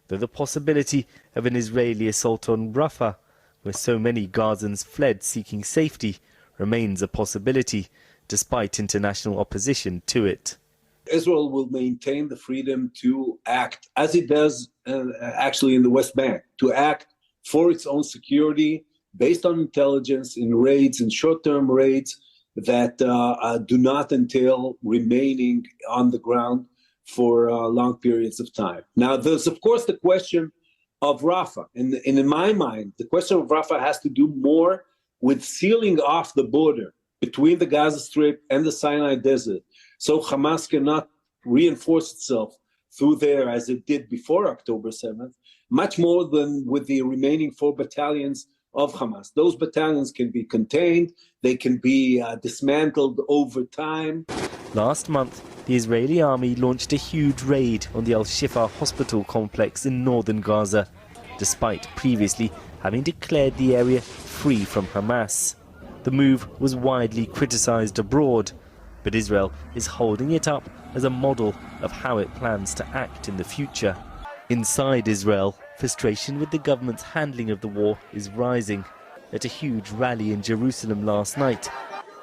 F: though the possibility of an Israeli assault on Rafah, where so many Gazans fled seeking safety, remains a possibility, despite international opposition to it.
M: Israel will maintain the freedom to act as it does actually in the West Bank, to act for its own security based on intelligence in raids, in short-term raids that do not entail remaining on the ground for long periods of time. Now, there's, of course, the question of Rafah. And in my mind, the question of Rafah has to do more with sealing off the border between the Gaza Strip and the Sinai Desert, so Hamas cannot reinforce itself through there as it did before October 7th, much more than with the remaining 4 battalions of Hamas. Those battalions can be contained, they can be dismantled over time.
F: Last month, the Israeli army launched a huge raid on the Al-Shifa hospital complex in northern Gaza, despite previously having declared the area free from Hamas. The move was widely criticized abroad, but Israel is holding it up as a model of how it plans to act in the future. Inside Israel, frustration with the government's handling of the war is rising. At a huge rally in Jerusalem last night,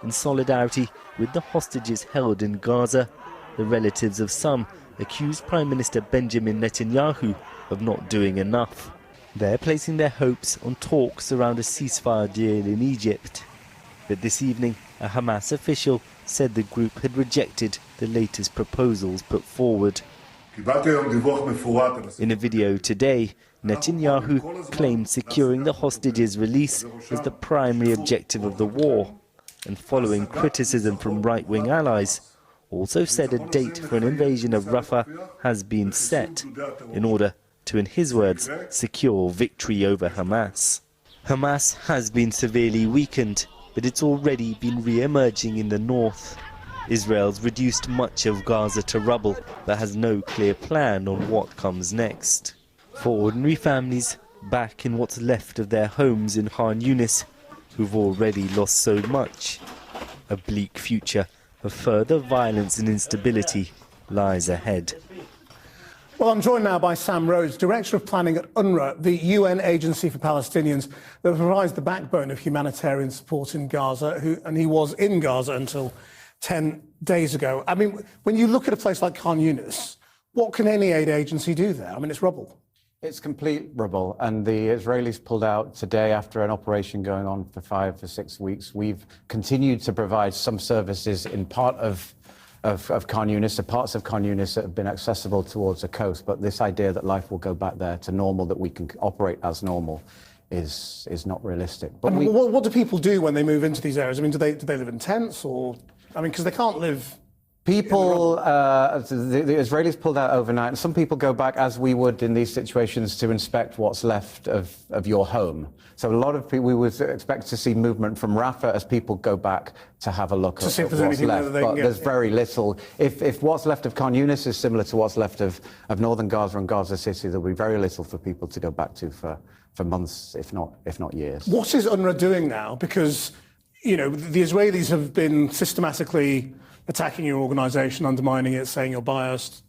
F: in solidarity with the hostages held in Gaza, the relatives of some accused Prime Minister Benjamin Netanyahu of not doing enough. They're placing their hopes on talks around a ceasefire deal in Egypt. But this evening, a Hamas official said the group had rejected the latest proposals put forward. In a video today, Netanyahu claimed securing the hostages' release was the primary objective of the war, and following criticism from right-wing allies, also said a date for an invasion of Rafah has been set in order to, in his words, secure victory over Hamas. Hamas has been severely weakened, but it's already been re-emerging in the north. Israel's reduced much of Gaza to rubble, but has no clear plan on what comes next. For ordinary families back in what's left of their homes in Khan Yunis, who've already lost so much, a bleak future of further violence and instability lies ahead.
P: Well, I'm joined now by Sam Rhodes, Director of Planning at UNRWA, the UN agency for Palestinians that provides the backbone of humanitarian support in Gaza, and he was in Gaza until 10 days ago. I mean, when you look at a place like Khan Yunis, what can any aid agency do there? I mean, it's rubble.
S: It's complete rubble, and the Israelis pulled out today after an operation going on for 5 or 6 weeks. We've continued to provide some services in part of Khan Yunis, the parts of Khan Yunis that have been accessible towards the coast, but this idea that life will go back there to normal, that we can operate as normal, is not realistic. But
P: what do people do when they move into these areas? I mean, do they live in tents, or I mean, because they can't live.
S: People, the Israelis pulled out overnight, and some people go back, as we would in these situations, to inspect what's left of your home. So a lot of people, we would expect to see movement from Rafah as people go back to have a look at what's left. But there's very little. If what's left of Khan Yunis is similar to what's left of northern Gaza and Gaza City, there'll be very little for people to go back to for months, if not years.
P: What is UNRWA doing now? Because, you know, the Israelis have been systematically attacking your organisation, undermining it, saying you're biased.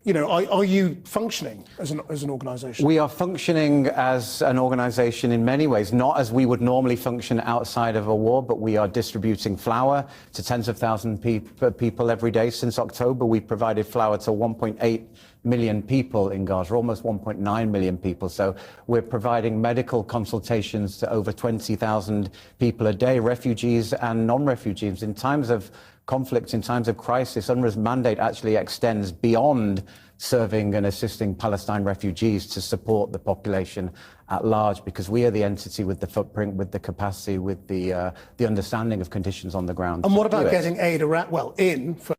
P: You know, are you functioning as an organisation?
S: We are functioning as an organisation in many ways, not as we would normally function outside of a war, but we are distributing flour to tens of thousands of people every day. Since October, we've provided flour to 1.8 million people in Gaza, almost 1.9 million people. So we're providing medical consultations to over 20,000 people a day, refugees and non-refugees. In times of conflict, in times of crisis, UNRWA's mandate actually extends beyond serving and assisting Palestine refugees to support the population at large, because we are the entity with the footprint, with the capacity, with the understanding of conditions on the ground.
P: And what about getting aid around,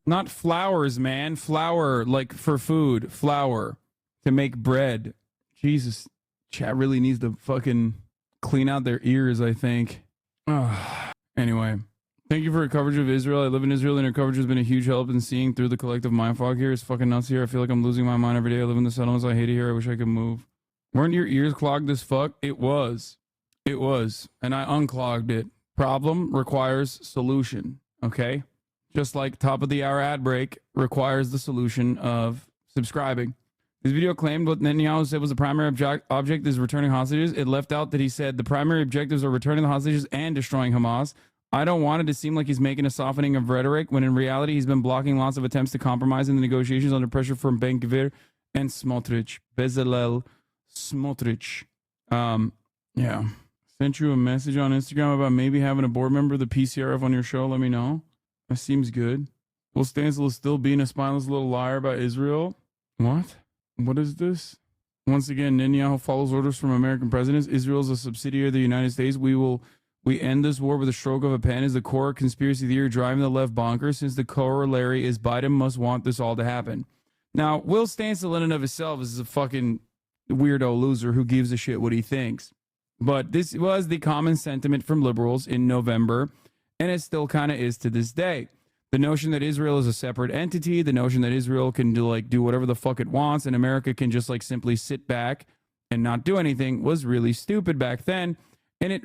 B: Not flowers, man. Flour, like for food. Flour to make bread. Jesus. Chat really needs to fucking clean out their ears, I think. Anyway. Thank you for your coverage of Israel. I live in Israel, and your coverage has been a huge help in seeing through the collective mindfog here. It's fucking nuts here. I feel like I'm losing my mind every day. I live in the settlements. I hate it here. I wish I could move. Weren't your ears clogged as fuck? It was. It was. And I unclogged it. Problem requires solution. Okay? Just like top of the hour ad break requires the solution of subscribing. This video claimed what Netanyahu said was the primary object is returning hostages. It left out that he said the primary objectives are returning the hostages and destroying Hamas. I don't want it to seem like he's making a softening of rhetoric when in reality he's been blocking lots of attempts to compromise in the negotiations under pressure from Ben-Gvir and Smotrich. Bezalel Smotrich. Yeah. Sent you a message on Instagram about maybe having a board member of the PCRF on your show. Let me know. That seems good. Will Stancil is still being a spineless little liar about Israel. What? What is this? Once again, Netanyahu follows orders from American presidents. Israel is a subsidiary of the United States. We end this war with a stroke of a pen is the core conspiracy theory driving the left bonkers, since the corollary is Biden must want this all to happen. Now, Will Stancil in and of himself is a fucking weirdo loser who gives a shit what he thinks. But this was the common sentiment from liberals in November, and it still kind of is to this day. The notion that Israel is a separate entity, the notion that Israel can do whatever the fuck it wants, and America can just simply sit back and not do anything was really stupid back then, and it's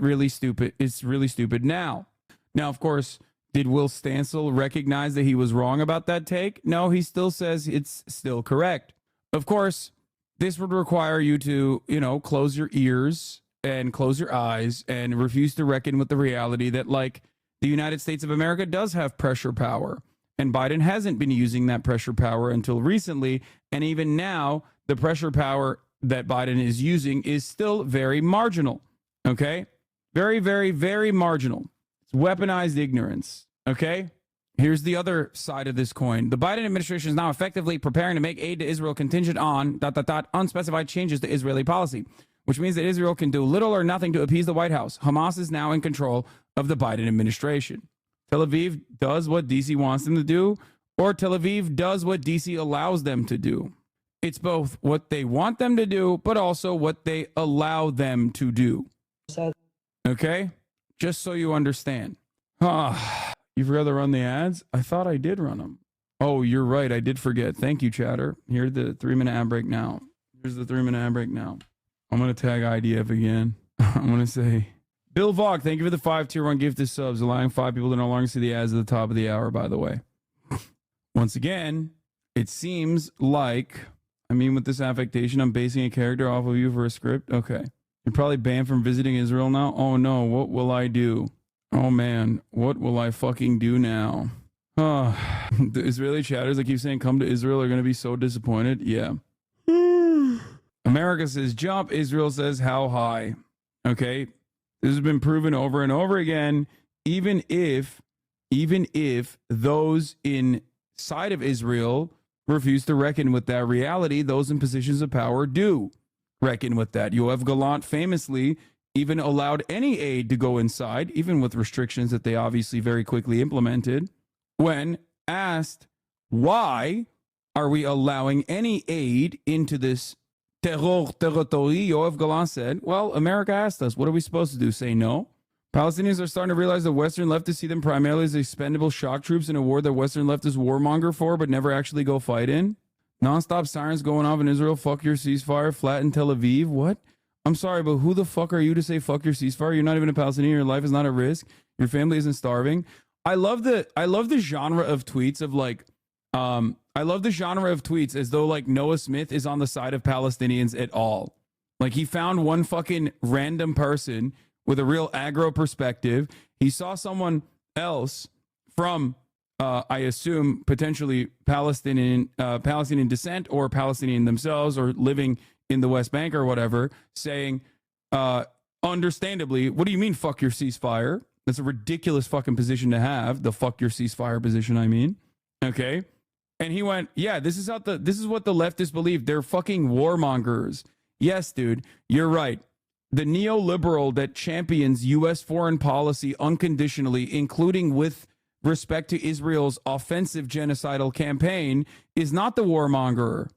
B: really stupid now. Now, of course, did Will Stancil recognize that he was wrong about that take? No, he still says it's still correct. Of course, this would require you to, close your ears and close your eyes and refuse to reckon with the reality that, the United States of America does have pressure power, and Biden hasn't been using that pressure power until recently, and even now, the pressure power that Biden is using is still very marginal, okay? Very, very, very marginal. It's weaponized ignorance, okay? Here's the other side of this coin. The Biden administration is now effectively preparing to make aid to Israel contingent on ... unspecified changes to Israeli policy, which means that Israel can do little or nothing to appease the White House. Hamas is now in control of the Biden administration. Tel Aviv does what DC wants them to do, or Tel Aviv does what DC allows them to do. It's both what they want them to do, but also what they allow them to do. Okay? Just so you understand. You forgot to run the ads? I thought I did run them. Oh, you're right. I did forget. Thank you, chatter. Here's the 3-minute ad break now. Here's the 3-minute ad break now. I'm going to tag IDF again. I'm going to say, Bill Vog, thank you for the 5-tier 1 gifted subs, allowing 5 people to no longer see the ads at the top of the hour, by the way. Once again, it seems like, with this affectation, I'm basing a character off of you for a script. Okay. You're probably banned from visiting Israel now. Oh, no. What will I do? Oh, man. What will I fucking do now? The Israeli chatters that keep saying come to Israel are going to be so disappointed. Yeah. America says jump. Israel says how high. Okay. This has been proven over and over again. Even if those inside of Israel refuse to reckon with that reality, those in positions of power do reckon with that. Yoav Gallant famously even allowed any aid to go inside, even with restrictions that they obviously very quickly implemented. When asked, why are we allowing any aid into this terror territory, Yoav Gallant said, well, America asked us. What are we supposed to do? Say no? Palestinians are starting to realize that Western leftists see them primarily as expendable shock troops in a war that Western leftists warmonger for, but never actually go fight in. Non-stop sirens going off in Israel. Fuck your ceasefire. Flatten Tel Aviv. What? I'm sorry, but who the fuck are you to say fuck your ceasefire? You're not even a Palestinian. Your life is not at risk. Your family isn't starving. I love the genre of tweets of I love the genre of tweets as though Noah Smith is on the side of Palestinians at all. He found one fucking random person with a real aggro perspective. He saw someone else from, I assume, potentially Palestinian descent or Palestinian themselves or living in the West Bank or whatever, saying, understandably, what do you mean fuck your ceasefire? That's a ridiculous fucking position to have, the fuck your ceasefire position, I mean. Okay? And he went, yeah, this is what the leftists believe. They're fucking warmongers. Yes, dude, you're right. The neoliberal that champions U.S. foreign policy unconditionally, including with respect to Israel's offensive genocidal campaign, is not the warmonger.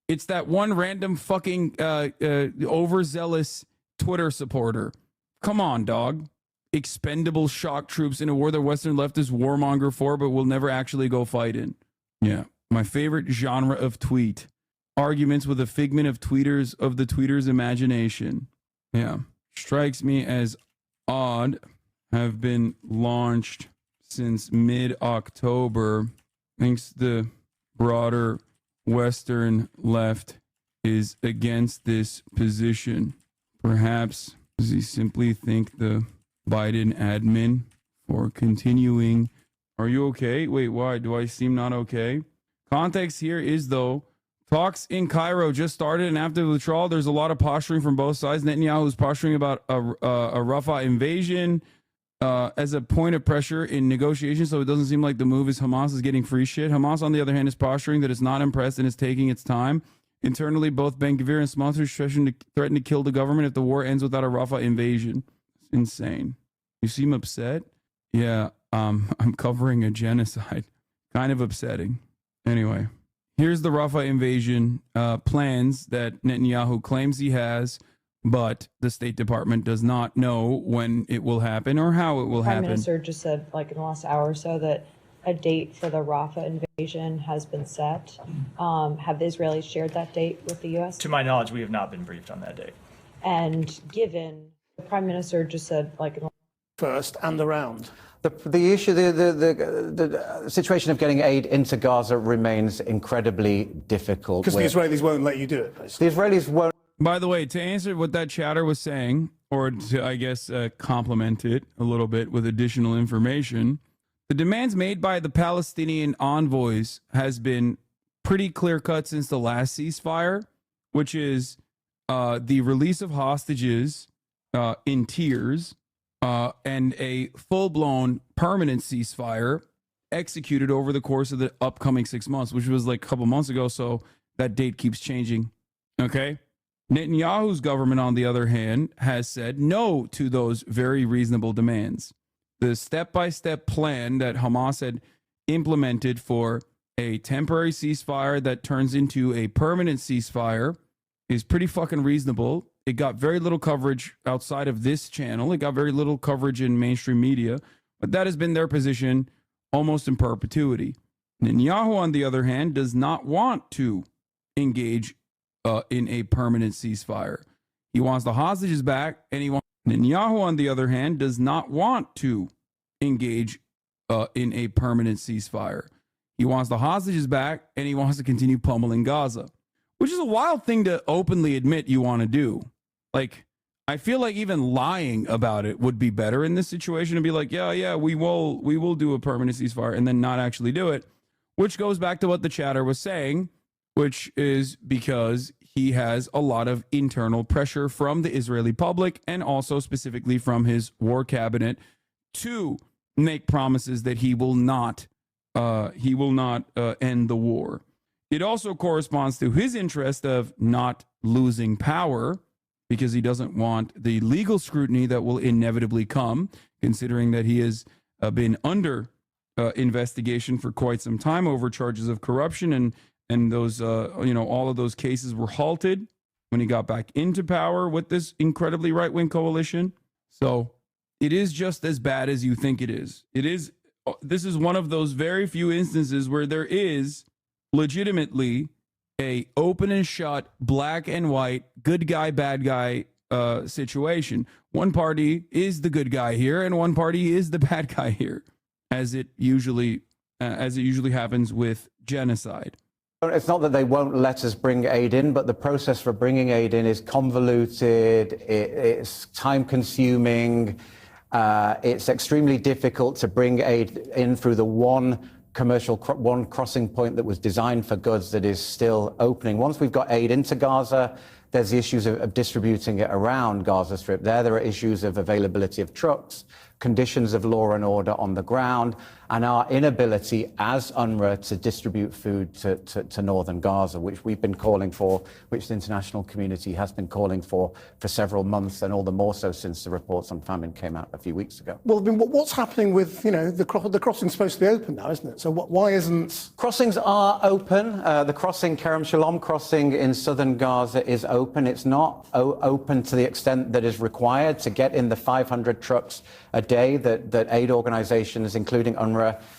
B: It's that one random fucking overzealous Twitter supporter. Come on, dog. Expendable shock troops in a war that Western leftists warmonger for, but will never actually go fight in. Yeah. My favorite genre of tweet. Arguments with a figment of the tweeter's imagination. Yeah. Strikes me as odd. Have been launched since mid-October. Thinks the broader Western left is against this position. Perhaps does he simply think the Biden admin for continuing. Are you okay? Wait, why? Do I seem not okay? Context here is, though, talks in Cairo just started, and after the withdrawal, there's a lot of posturing from both sides. Netanyahu is posturing about a Rafah invasion as a point of pressure in negotiations, so it doesn't seem like the move is Hamas is getting free shit. Hamas, on the other hand, is posturing that it's not impressed and is taking its time. Internally, both Ben Gvir and sponsors threaten to kill the government if the war ends without a Rafah invasion. It's insane. You seem upset? Yeah, I'm covering a genocide. Kind of upsetting. Anyway, here's the Rafah invasion plans that Netanyahu claims he has, but the State Department does not know when it will happen or how it will happen.
O: Prime Minister just said, like, in the last hour or so, that a date for the Rafah invasion has been set. Have the Israelis shared that date with the U.S.?
Q: To my knowledge, we have not been briefed on that date.
O: And given the Prime Minister just said, like,
P: first and around.
S: The issue, the situation of getting aid into Gaza remains incredibly difficult.
P: Because the Israelis won't let you do it, basically.
S: The Israelis won't.
B: By the way, to answer what that chatter was saying, or to, I guess, complement it a little bit with additional information, the demands made by the Palestinian envoys has been pretty clear-cut since the last ceasefire, which is the release of hostages in tiers, and a full-blown permanent ceasefire executed over the course of the upcoming 6 months, which was like a couple months ago, so that date keeps changing, okay? Netanyahu's government, on the other hand, has said no to those very reasonable demands. The step-by-step plan that Hamas had implemented for a temporary ceasefire that turns into a permanent ceasefire is pretty fucking reasonable. It got very little coverage outside of this channel. It got very little coverage in mainstream media, but that has been their position almost in perpetuity. Netanyahu, on the other hand, does not want to engage in a permanent ceasefire. He wants the hostages back, and Netanyahu, on the other hand, does not want to engage in a permanent ceasefire. He wants the hostages back, and he wants to continue pummeling Gaza, which is a wild thing to openly admit you want to do. Like, I feel like even lying about it would be better in this situation, and be like, yeah, we will do a permanent ceasefire, and then not actually do it, which goes back to what the chatter was saying, which is because he has a lot of internal pressure from the Israeli public and also specifically from his war cabinet to make promises that he will not end the war. It also corresponds to his interest of not losing power, because he doesn't want the legal scrutiny that will inevitably come, considering that he has been under investigation for quite some time over charges of corruption, and those all of those cases were halted when he got back into power with this incredibly right-wing coalition. So it is just as bad as you think it is. This is one of those very few instances where there is legitimately a open and shut, black and white, good guy, bad guy situation. One party is the good guy here, and one party is the bad guy here, as it usually happens with genocide.
S: It's not that they won't let us bring aid in, but the process for bringing aid in is convoluted, it's time-consuming, it's extremely difficult to bring aid in through the one crossing point that was designed for goods that is still opening. Once we've got aid into Gaza, there's the issues of distributing it around Gaza Strip. There are issues of availability of trucks, conditions of law and order on the ground, and our inability as UNRWA to distribute food to northern Gaza, which we've been calling for, which the international community has been calling for several months, and all the more so since the reports on famine came out a few weeks ago.
P: Well, I mean, what's happening with, the crossing's supposed to be open now, isn't it? So why isn't...
S: Crossings are open. The crossing, Kerem Shalom crossing in southern Gaza is open. It's not open to the extent that is required to get in the 500 trucks a day that aid organizations, including UNRWA,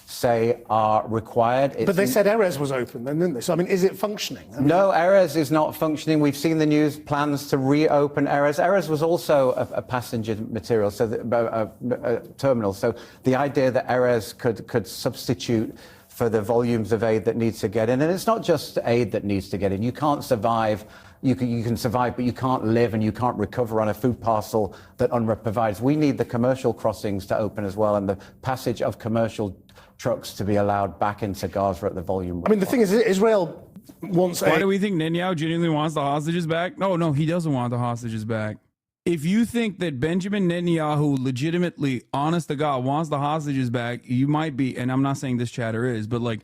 S: say are required.
P: But they said Erez was open then, didn't they? So, I mean, is it functioning?
S: No, Erez is not functioning. We've seen the news plans to reopen Erez. Erez was also a passenger material, so a terminal. So the idea that Erez could substitute for the volumes of aid that needs to get in. And it's not just aid that needs to get in. You can't survive, you can survive, but you can't live and you can't recover on a food parcel that UNRWA provides. We need the commercial crossings to open as well, and the passage of commercial trucks to be allowed back into Gaza at the volume.
P: I mean, the thing is, Israel wants
B: Why do we think Netanyahu genuinely wants the hostages back? No, he doesn't want the hostages back. If you think that Benjamin Netanyahu legitimately, honest to God, wants the hostages back, you might be, and I'm not saying this chatter is, but like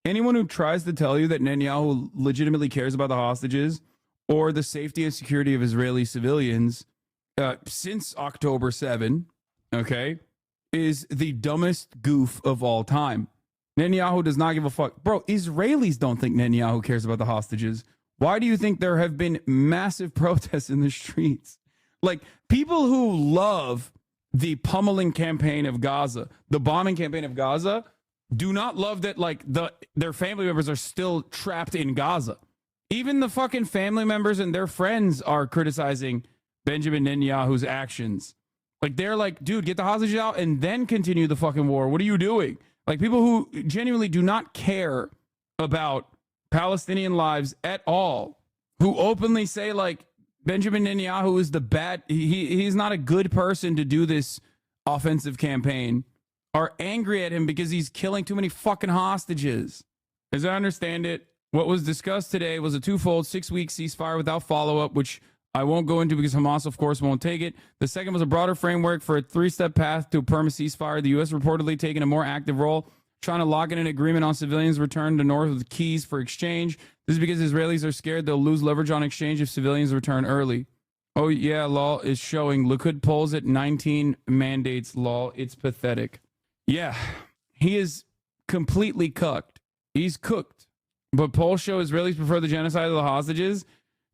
B: anyone who tries to tell you that Netanyahu legitimately cares about the hostages or the safety and security of Israeli civilians since October 7, okay, is the dumbest goof of all time. Netanyahu does not give a fuck. Bro, Israelis don't think Netanyahu cares about the hostages. Why do you think there have been massive protests in the streets? Like, people who love the pummeling campaign of Gaza, the bombing campaign of Gaza, do not love that, like, their family members are still trapped in Gaza. Even the fucking family members and their friends are criticizing Benjamin Netanyahu's actions. Like, they're like, dude, get the hostages out and then continue the fucking war. What are you doing? Like, people who genuinely do not care about Palestinian lives at all, who openly say, like, Benjamin Netanyahu is the bad, he's not a good person to do this offensive campaign, are angry at him because he's killing too many fucking hostages. As I understand it, what was discussed today was a twofold 6-week ceasefire without follow-up, which I won't go into because Hamas, of course, won't take it. The second was a broader framework for a 3-step path to a permanent ceasefire. The U.S. reportedly taking a more active role, trying to lock in an agreement on civilians return to north with keys for exchange. This is because Israelis are scared they'll lose leverage on exchange if civilians return early. Oh, yeah, law is showing. Likud polls at 19 mandates, law. It's pathetic. Yeah, he is completely cucked. He's cooked. But polls show Israelis prefer the genocide of the hostages.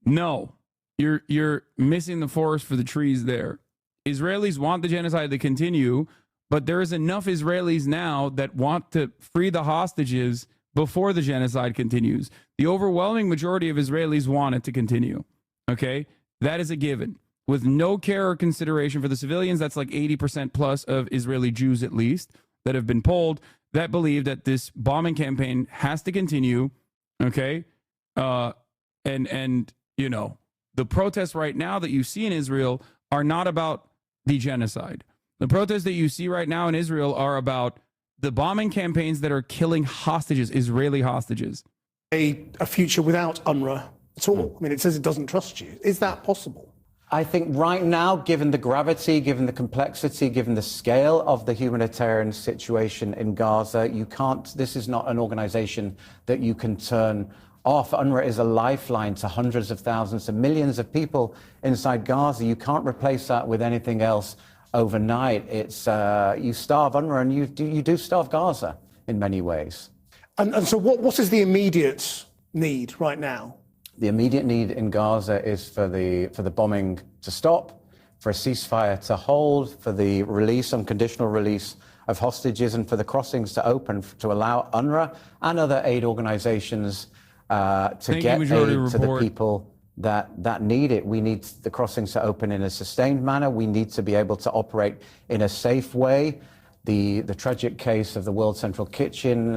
B: No, you're missing the forest for the trees there. Israelis want the genocide to continue, but there is enough Israelis now that want to free the hostages before the genocide continues. The overwhelming majority of Israelis want it to continue. Okay? That is a given. With no care or consideration for the civilians, that's like 80% plus of Israeli Jews, at least, that have been polled, that believe that this bombing campaign has to continue. Okay? And you know, the protests right now that you see in Israel are not about the genocide. The protests that you see right now in Israel are about the bombing campaigns that are killing hostages, Israeli hostages.
P: A future without UNRWA at all? I mean, it says it doesn't trust you. Is that possible?
S: I think right now, given the gravity, given the complexity, given the scale of the humanitarian situation in Gaza, you can't, this is not an organization that you can turn off. UNRWA is a lifeline to hundreds of thousands and millions of people inside Gaza. You can't replace that with anything else overnight. It's you starve UNRWA and you do starve Gaza in many ways.
P: And so what is the immediate need right now?
S: The immediate need in Gaza is for the bombing to stop, for a ceasefire to hold, for the release, unconditional release of hostages, and for the crossings to open to allow UNRWA and other aid organizations to get aid to the people that need it. We need the crossings to open in a sustained manner. We need to be able to operate in a safe way. The tragic case of the World Central Kitchen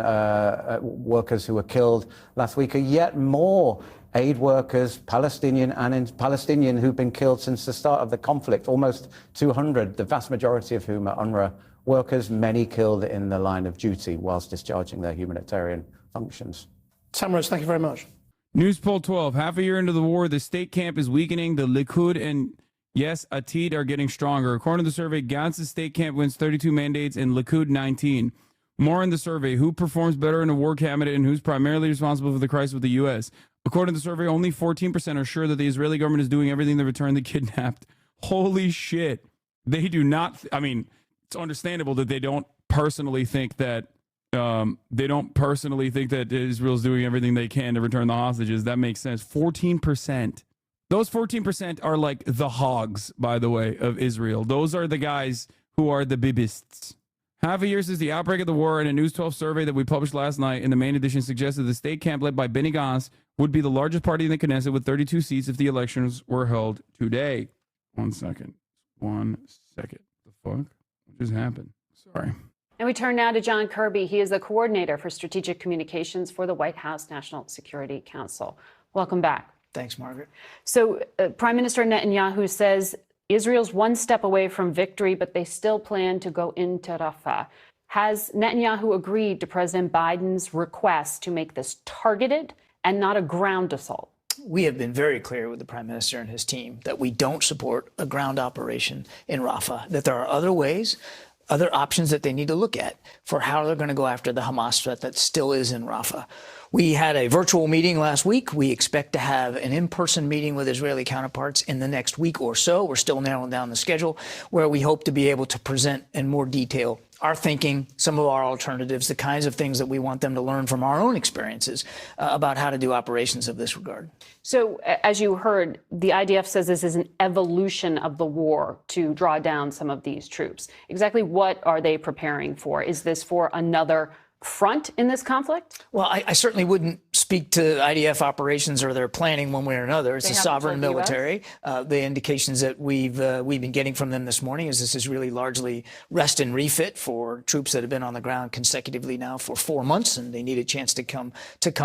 S: workers who were killed last week are yet more aid workers, Palestinian who've been killed since the start of the conflict, almost 200, the vast majority of whom are UNRWA workers, many killed in the line of duty whilst discharging their humanitarian functions.
P: Sam Rose, thank you very much.
B: News poll 12. Half a year into the war, the state camp is weakening. The Likud and, yes, Atid are getting stronger. According to the survey, Gantz's state camp wins 32 mandates and Likud 19. More in the survey. Who performs better in a war cabinet and who's primarily responsible for the crisis with the U.S.? According to the survey, only 14% are sure that the Israeli government is doing everything to return the kidnapped. Holy shit. They do not. I mean, it's understandable that they don't personally think that Israel's doing everything they can to return the hostages. That makes sense. 14%. Those 14% are like the hogs, by the way, of Israel. Those are the guys who are the bibists. Half a year since the outbreak of the war, in a News 12 survey that we published last night in the main edition suggested the state camp led by Benny Gantz would be the largest party in the Knesset with 32 seats if the elections were held today. One second. The fuck? What just happened? Sorry.
C: And we turn now to John Kirby. He is the coordinator for strategic communications for the White House National Security Council. Welcome back.
R: Thanks, Margaret.
C: So Prime Minister Netanyahu says Israel's one step away from victory, but they still plan to go into Rafah. Has Netanyahu agreed to President Biden's request to make this targeted and not a ground assault?
R: We have been very clear with the Prime Minister and his team that we don't support a ground operation in Rafah, that there are other ways, other options that they need to look at for how they're going to go after the Hamas threat that still is in Rafah. We had a virtual meeting last week. We expect to have an in-person meeting with Israeli counterparts in the next week or so. We're still narrowing down the schedule, where we hope to be able to present in more detail our thinking, some of our alternatives, the kinds of things that we want them to learn from our own experiences about how to do operations of this regard.
C: So, as you heard, the IDF says this is an evolution of the war to draw down some of these troops. Exactly what are they preparing for? Is this for another front in this conflict?
R: Well, I certainly wouldn't speak to IDF operations or their planning one way or another. It's a sovereign military. The indications that we've been getting from them this morning is this is really largely rest and refit for troops that have been on the ground consecutively now for 4 months, and they need a chance to come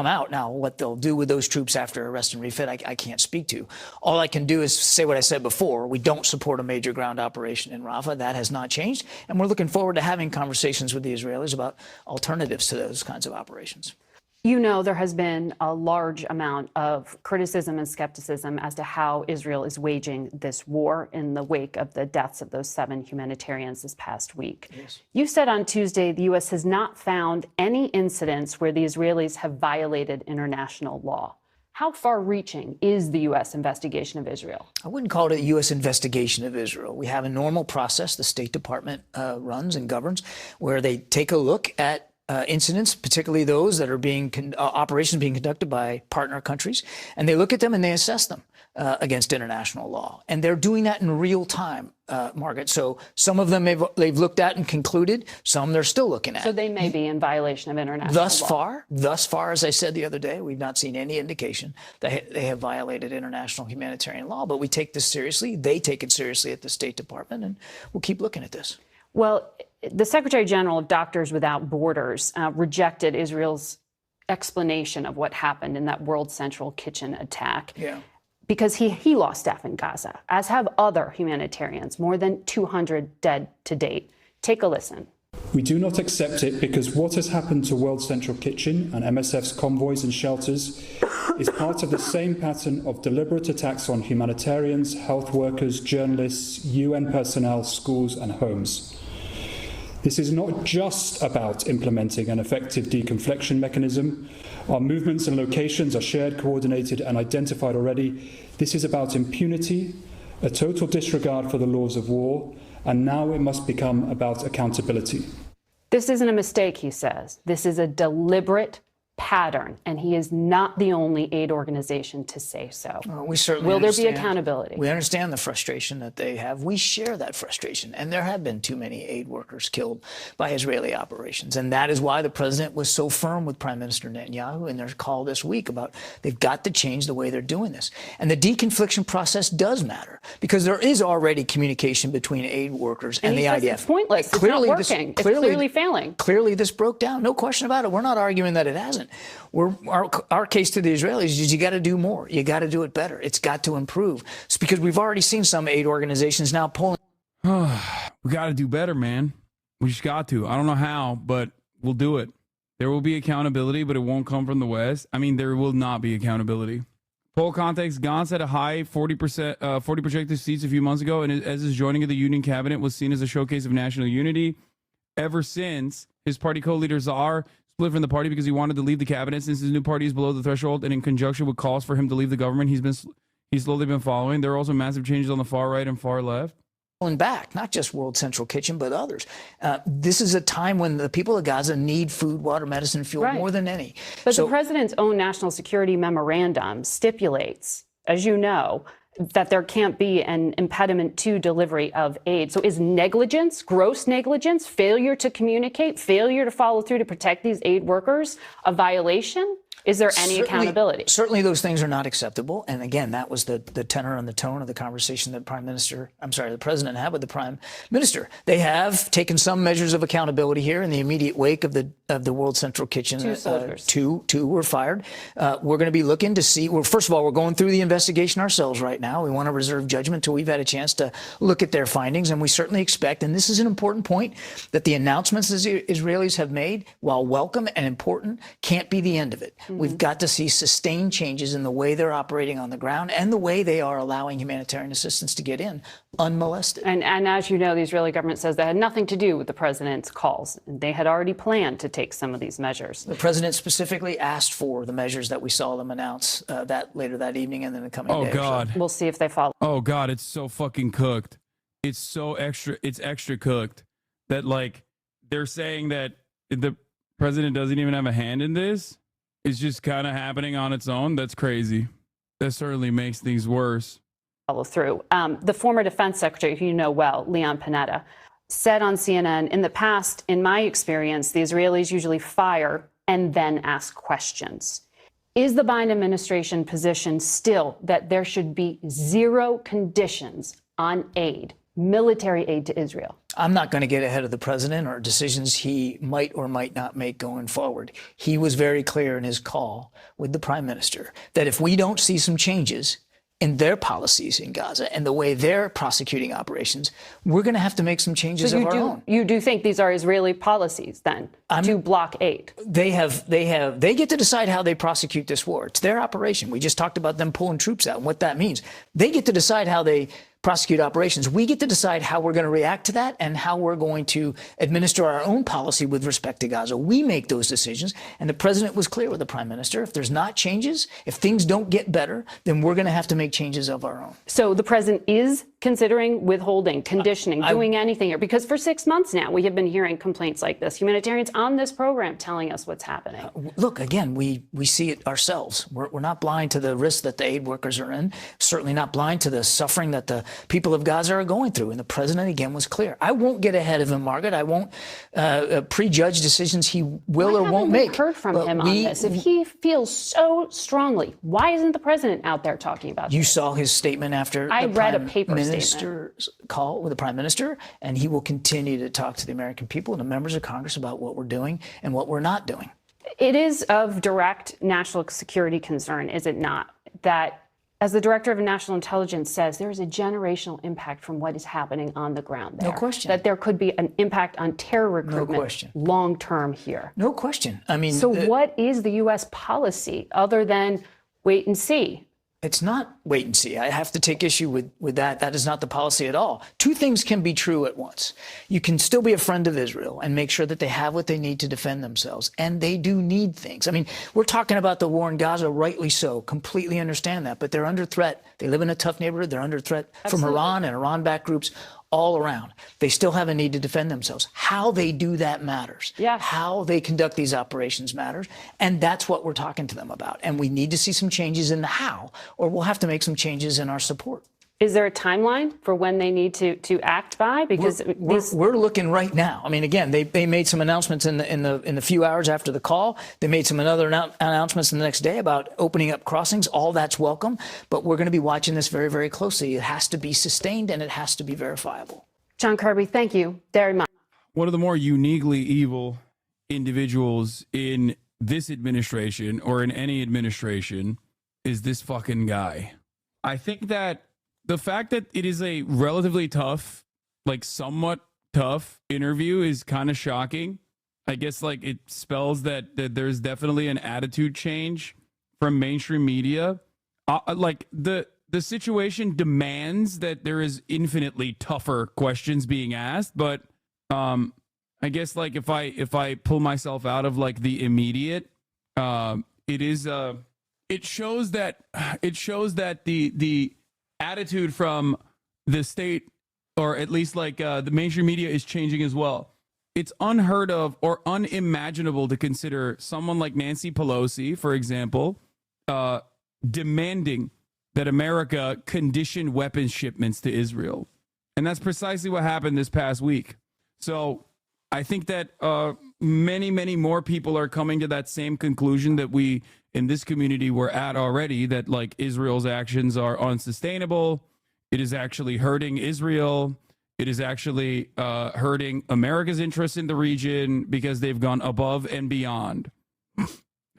R: out. Now, what they'll do with those troops after a rest and refit, I can't speak to. All I can do is say what I said before. We don't support a major ground operation in Rafah. That has not changed, and we're looking forward to having conversations with the Israelis about alternatives to those kinds of operations.
C: You know, there has been a large amount of criticism and skepticism as to how Israel is waging this war in the wake of the deaths of those 7 humanitarians this past week.
R: Yes.
C: You said on Tuesday the U.S. has not found any incidents where the Israelis have violated international law. How far-reaching is the U.S. investigation of Israel?
R: I wouldn't call it a U.S. investigation of Israel. We have a normal process the State Department runs and governs, where they take a look at incidents, particularly those that are being operations being conducted by partner countries, and they look at them and they assess them against international law. And they're doing that in real time, Margaret. So some of them they've looked at and concluded. Some they're still looking at.
C: So they may be in violation of international law.
R: Thus far, as I said the other day, we've not seen any indication that they have violated international humanitarian law. But we take this seriously. They take it seriously at the State Department, and we'll keep looking at this.
C: Well, the Secretary General of Doctors Without Borders rejected Israel's explanation of what happened in that World Central Kitchen attack.
R: Yeah.
C: Because he lost staff in Gaza, as have other humanitarians, more than 200 dead to date. Take a listen.
T: We do not accept it because what has happened to World Central Kitchen and MSF's convoys and shelters is part of the same pattern of deliberate attacks on humanitarians, health workers, journalists, UN personnel, schools and homes. This is not just about implementing an effective deconfliction mechanism. Our movements and locations are shared, coordinated and identified already. This is about impunity, a total disregard for the laws of war, and now it must become about accountability.
C: This isn't a mistake, he says. This is a deliberate pattern, and he is not the only aid organization to say so.
R: We certainly
C: Will there be accountability?
R: We understand the frustration that they have. We share that frustration, and there have been too many aid workers killed by Israeli operations, and that is why the president was so firm with Prime Minister Netanyahu in their call this week about they've got to change the way they're doing this. And the deconfliction process does matter, because there is already communication between aid workers and the IDF.
C: It's pointless. It's not working. It's clearly failing.
R: Clearly, this broke down. No question about it. We're not arguing that it hasn't. Our case to the Israelis is you got to do more. You got to do it better. It's got to improve. It's because we've already seen some aid organizations now pulling.
B: We got to do better, man. We just got to. I don't know how, but we'll do it. There will be accountability, but it won't come from the West. I mean, there will not be accountability. Poll context, Gantz had a high 40 projected seats a few months ago, and as his joining of the Union cabinet was seen as a showcase of national unity. Ever since, his party co-leaders are split from the party because he wanted to leave the cabinet since his new party is below the threshold, and in conjunction with calls for him to leave the government he's slowly been following. There are also massive changes on the far right and far left.
R: Back, not just World Central Kitchen, but others. This is a time when the people of Gaza need food, water, medicine, fuel more than any.
C: But the president's own national security memorandum stipulates, as you know, that there can't be an impediment to delivery of aid. So is negligence, gross negligence, failure to communicate, failure to follow through to protect these aid workers a violation? Is there any accountability?
R: Certainly those things are not acceptable. And again, that was the tenor and the tone of the conversation that the president had with the prime minister. They have taken some measures of accountability here in the immediate wake of the World Central Kitchen.
C: Two soldiers.
R: Two were fired. We're going to be looking to see, well, first of all, we're going through the investigation ourselves right now. We want to reserve judgment until we've had a chance to look at their findings. And we certainly expect, and this is an important point, that the announcements the Israelis have made, while welcome and important, can't be the end of it. We've got to see sustained changes in the way they're operating on the ground and the way they are allowing humanitarian assistance to get in unmolested.
C: And as you know, the Israeli government says that had nothing to do with the president's calls. They had already planned to take some of these measures.
R: The president specifically asked for the measures that we saw them announce that later that evening and then the coming day.
B: Oh, God.
C: We'll see if they follow.
B: Oh, God, it's so fucking cooked. It's so extra cooked that, like, they're saying that the president doesn't even have a hand in this. It's just kind of happening on its own. That's crazy. That certainly makes things worse.
C: Follow through. The former defense secretary, who you know well, Leon Panetta, said on CNN, in the past, in my experience, the Israelis usually fire and then ask questions. Is the Biden administration position still that there should be zero conditions on aid, military aid to Israel?
R: I'm not going to get ahead of the president or decisions he might or might not make going forward. He was very clear in his call with the prime minister that if we don't see some changes in their policies in Gaza and the way they're prosecuting operations, we're going to have to make some changes of our own.
C: You do think these are Israeli policies then to block aid?
R: They get to decide how they prosecute this war. It's their operation. We just talked about them pulling troops out and what that means. They get to decide how they prosecute operations. We get to decide how we're going to react to that and how we're going to administer our own policy with respect to Gaza. We make those decisions. And the president was clear with the prime minister. If there's not changes, if things don't get better, then we're going to have to make changes of our own.
C: So the president is considering withholding, conditioning, doing anything here? Because for 6 months now, we have been hearing complaints like this. Humanitarians on this program telling us what's happening.
R: Look, again, we see it ourselves. We're not blind to the risks that the aid workers are in, certainly not blind to the suffering that the people of Gaza are going through. And the president, again, was clear. I won't get ahead of him, Margaret. I won't prejudge decisions he will or won't make.
C: Heard from him on this. If he feels so strongly, why isn't the president out there talking about this?
R: You saw his statement after
C: I read a paper
R: minister's call with the prime minister, and he will continue to talk to the American people and the members of Congress about what we're doing and what we're not doing.
C: It is of direct national security concern, is it not, that as the director of national intelligence says, there is a generational impact from what is happening on the ground there.
R: No question.
C: That there could be an impact on terror recruitment
R: No question.
C: long term here.
R: No question. I mean,
C: so what is the U.S. policy other than wait and see?
R: It's not wait and see. I have to take issue with that. That is not the policy at all. Two things can be true at once. You can still be a friend of Israel and make sure that they have what they need to defend themselves. And they do need things. I mean, we're talking about the war in Gaza, rightly so. Completely understand that. But they're under threat. They live in a tough neighborhood. They're under threat from Iran and Iran-backed groups all around. They still have a need to defend themselves. How they do that matters.
C: Yeah.
R: How they conduct these operations matters. And that's what we're talking to them about. And we need to see some changes in the how, or we'll have to make some changes in our support.
C: Is there a timeline for when they need to act by? Because
R: we're looking right now. I mean, again, they made some announcements in the few hours after the call. They made some other announcements the next day about opening up crossings. All that's welcome, but we're going to be watching this very, very closely. It has to be sustained and it has to be verifiable.
C: John Kirby, thank you very much.
B: One of the more uniquely evil individuals in this administration or in any administration is this fucking guy. I think that the fact that it is a relatively tough, like somewhat tough interview is kind of shocking. I guess like it spells that there's definitely an attitude change from mainstream media. Like the situation demands that there is infinitely tougher questions being asked. But I guess like if I pull myself out of like the immediate, it shows that the attitude from the state, or at least like the mainstream media, is changing as well. It's unheard of or unimaginable to consider someone like Nancy Pelosi, for example, demanding that America condition weapons shipments to Israel. And that's precisely what happened this past week. So I think that many, many more people are coming to that same conclusion that we in this community we're at already that like Israel's actions are unsustainable. It is actually hurting Israel. It is actually hurting America's interests in the region because they've gone above and beyond.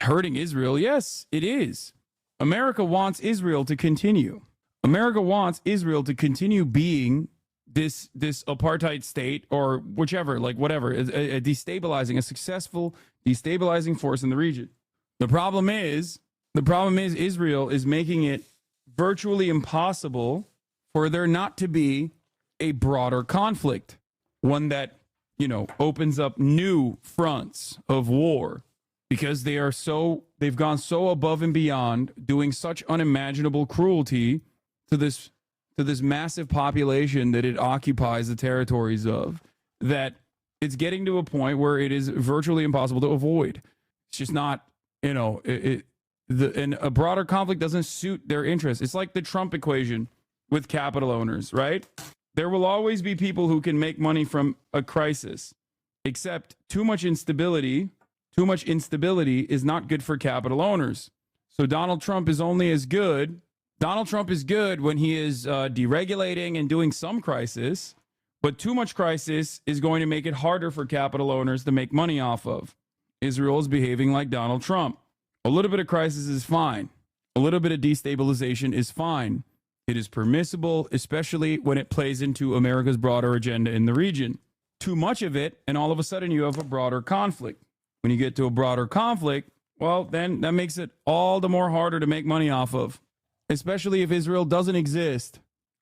B: Hurting Israel, yes, it is. America wants Israel to continue. America wants Israel to continue being this apartheid state or whichever, like whatever, a destabilizing, a successful destabilizing force in the region. The problem is Israel is making it virtually impossible for there not to be a broader conflict, one that, you know, opens up new fronts of war because they've gone so above and beyond, doing such unimaginable cruelty to this massive population that it occupies the territories of, that it's getting to a point where it is virtually impossible to avoid. It's just not, you know, and a broader conflict doesn't suit their interests. It's like the Trump equation with capital owners, right? There will always be people who can make money from a crisis, except too much instability is not good for capital owners. So Donald Trump is only as good. Donald Trump is good when he is deregulating and doing some crisis, but too much crisis is going to make it harder for capital owners to make money off of. Israel is behaving like Donald Trump. A little bit of crisis is fine. A little bit of destabilization is fine. It is permissible, especially when it plays into America's broader agenda in the region. Too much of it, and all of a sudden you have a broader conflict. When you get to a broader conflict, well, then that makes it all the more harder to make money off of, especially if Israel doesn't exist.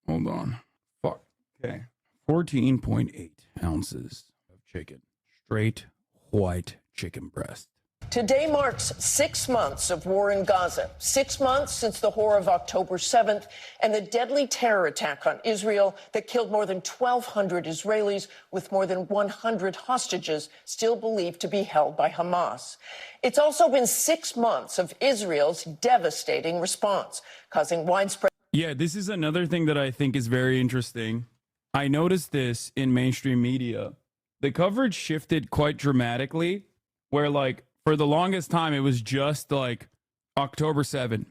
B: Hold on. Fuck. Okay. 14.8 ounces of chicken. Straight white chicken breast.
D: Today marks 6 months of war in Gaza, 6 months since the horror of October 7th and the deadly terror attack on Israel that killed more than 1,200 Israelis, with more than 100 hostages still believed to be held by Hamas. It's also been 6 months of Israel's devastating response, causing widespread...
B: Yeah, this is another thing that I think is very interesting. I noticed this in mainstream media. The coverage shifted quite dramatically, where like, for the longest time, it was just like October 7.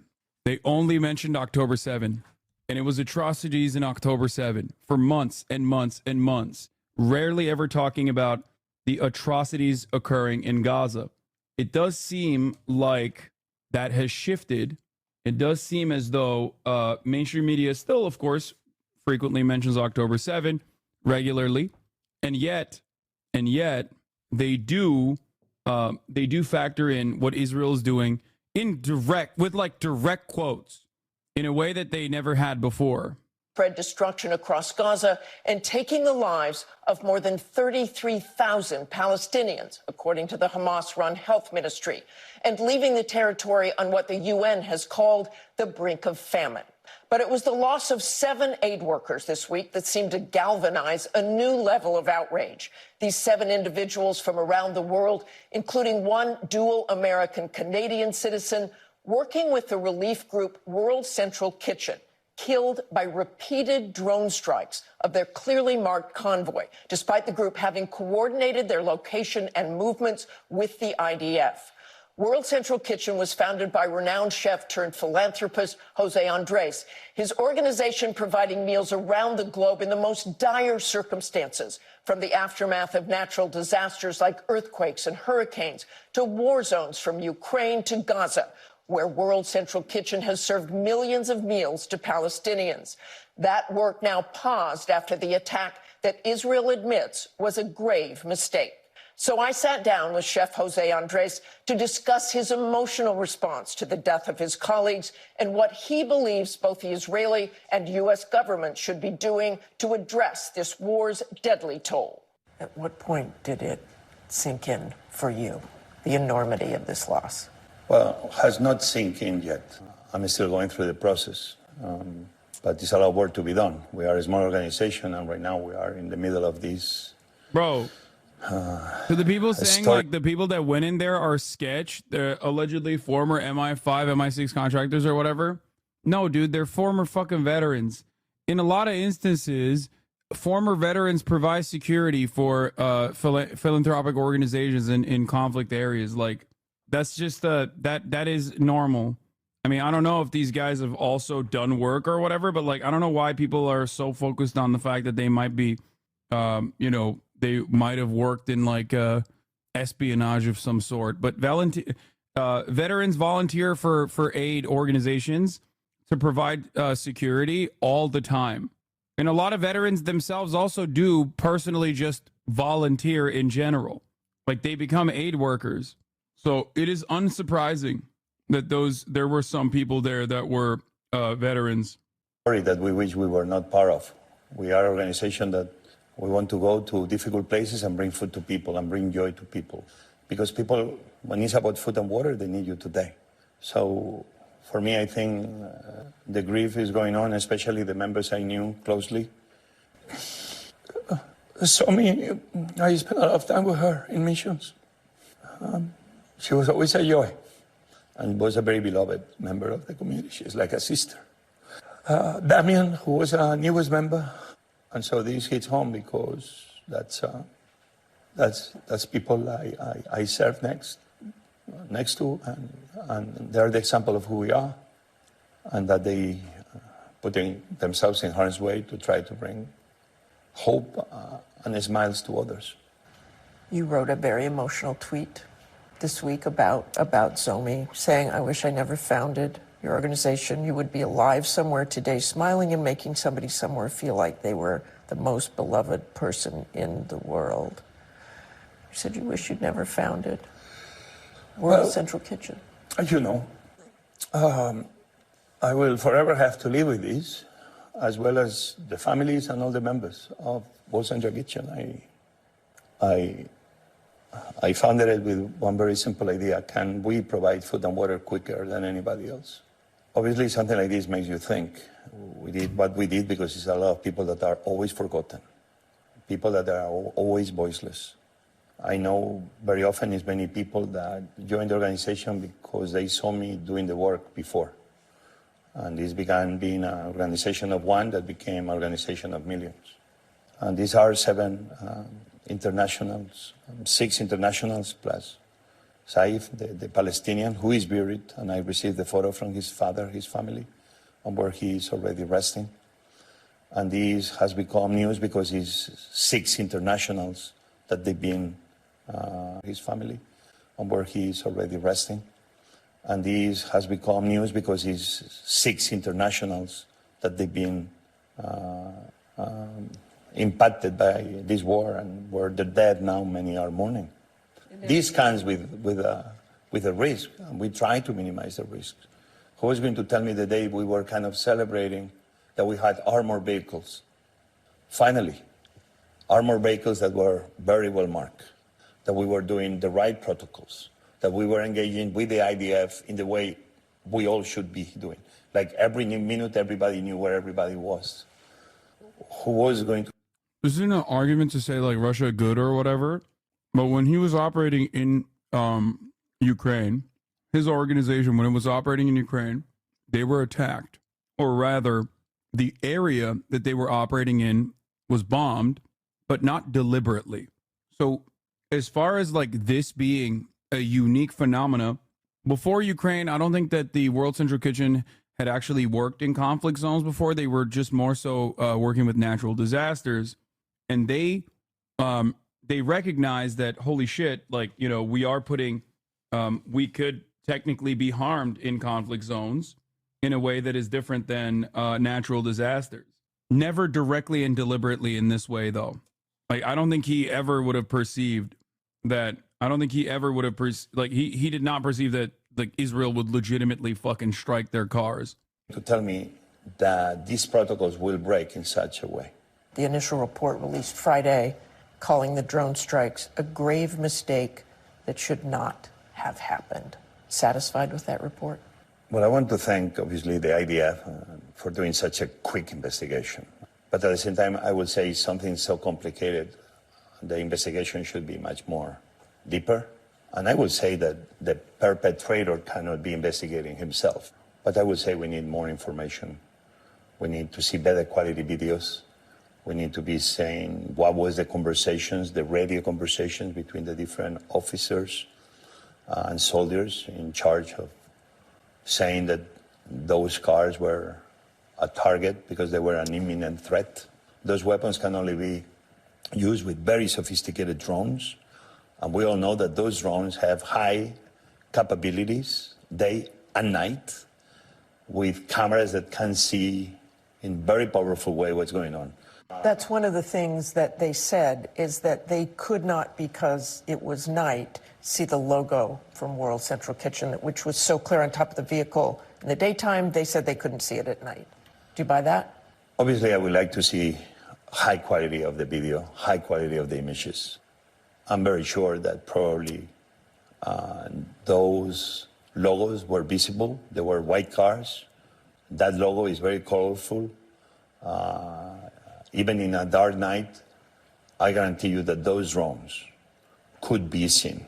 B: They only mentioned October 7. And it was atrocities in October 7 for months and months and months. Rarely ever talking about the atrocities occurring in Gaza. It does seem like that has shifted. It does seem as though mainstream media still, of course, frequently mentions October 7 regularly. And yet they do factor in what Israel is doing in direct quotes in a way that they never had before.
D: Spread destruction across Gaza and taking the lives of more than 33,000 Palestinians, according to the Hamas-run health ministry, and leaving the territory on what the UN has called the brink of famine. But it was the loss of 7 aid workers this week that seemed to galvanize a new level of outrage. These 7 individuals from around the world, including one dual American-Canadian citizen, working with the relief group World Central Kitchen, killed by repeated drone strikes of their clearly marked convoy, despite the group having coordinated their location and movements with the IDF. World Central Kitchen was founded by renowned chef turned philanthropist Jose Andres, his organization providing meals around the globe in the most dire circumstances, from the aftermath of natural disasters like earthquakes and hurricanes to war zones from Ukraine to Gaza, where World Central Kitchen has served millions of meals to Palestinians. That work now paused after the attack that Israel admits was a grave mistake. So I sat down with Chef Jose Andres to discuss his emotional response to the death of his colleagues and what he believes both the Israeli and U.S. government should be doing to address this war's deadly toll. At what point did it sink in for you, the enormity of this loss?
U: Well, it has not sunk in yet. I'm still going through the process, but there's a lot of work to be done. We are a small organization, and right now we are in the middle of this.
B: Bro. So the people saying like the people that went in there are sketch, they're allegedly former MI5, MI6 contractors or whatever. No, dude, they're former fucking veterans. In a lot of instances, former veterans provide security for philanthropic organizations in conflict areas. Like That's just that is normal. I mean, I don't know if these guys have also done work or whatever, but like, I don't know why people are so focused on the fact that they might be, you know, they might have worked in like espionage of some sort. But veterans volunteer for aid organizations to provide security all the time. And a lot of veterans themselves also do personally just volunteer in general. Like they become aid workers. So it is unsurprising that there were some people there that were veterans.
U: That we wish we were not part of. We are an organization that we want to go to difficult places and bring food to people and bring joy to people. Because people, when it's about food and water, they need you today. So for me, I think the grief is going on, especially the members I knew closely. I spent a lot of time with her in missions. She was always a joy and was a very beloved member of the community. She's like a sister. Damien, who was a newest member. And so this hits home because that's people I serve next to, and they're the example of who we are, and that they putting themselves in harm's way to try to bring hope and smiles to others.
D: You wrote a very emotional tweet this week about Zomi, saying, "I wish I never founded your organization. You would be alive somewhere today, smiling and making somebody somewhere feel like they were the most beloved person in the world." You said you wish you'd never founded World Central Kitchen.
U: You know, I will forever have to live with this, as well as the families and all the members of World Central Kitchen. I founded it with one very simple idea: can we provide food and water quicker than anybody else? Obviously, something like this makes you think. We did what we did because it's a lot of people that are always forgotten, people that are always voiceless. I know very often it's many people that joined the organization because they saw me doing the work before. And this began being an organization of one that became an organization of millions. And these are 7 internationals, 6 internationals plus Saif, the Palestinian, who is buried, and I received the photo from his father, his family, on where he is already resting. And this has become news because it's 6 internationals that they've been, his family, on where he is already resting. And this has become news because it's 6 internationals that they've been impacted by this war, and where they're dead now, many are mourning. This comes with a risk, and we try to minimize the risks. Who was going to tell me the day we were kind of celebrating that we had armored vehicles? Finally, armored vehicles that were very well marked, that we were doing the right protocols, that we were engaging with the IDF in the way we all should be doing. Like every minute, everybody knew where everybody was. Who was going to...
B: This isn't an argument to say like Russia good or whatever, but when he was operating in Ukraine, his organization, when it was operating in Ukraine, they were attacked. Or rather, the area that they were operating in was bombed, but not deliberately. So as far as like this being a unique phenomena, before Ukraine, I don't think that the World Central Kitchen had actually worked in conflict zones before. They were just more so working with natural disasters. And they recognized that, holy shit, like, you know, we are putting, we could technically be harmed in conflict zones in a way that is different than natural disasters. Never directly and deliberately in this way, though. Like, I don't think he ever would have perceived that. I don't think he ever would have, he did not perceive that like Israel would legitimately fucking strike their cars.
U: To tell me that these protocols will break in such a way.
D: The initial report released Friday calling the drone strikes a grave mistake that should not have happened. Satisfied with that report?
U: Well, I want to thank, obviously, the IDF for doing such a quick investigation. But at the same time, I would say something so complicated, the investigation should be much more deeper. And I would say that the perpetrator cannot be investigating himself. But I would say we need more information. We need to see better quality videos. We need to be saying what was the conversations, the radio conversations between the different officers. and soldiers in charge of saying that those cars were a target because they were an imminent threat. Those weapons can only be used with very sophisticated drones. And we all know that those drones have high capabilities, day and night, with cameras that can see in very powerful way what's going on.
D: That's one of the things that they said, is that they could not, because it was night, see the logo from World Central Kitchen, which was so clear on top of the vehicle. In the daytime, they said they couldn't see it at night. Do you buy that?
U: Obviously, I would like to see high quality of the video, high quality of the images. I'm very sure that probably those logos were visible. They were white cars. That logo is very colorful. Even in a dark night, I guarantee you that those drones could be seen.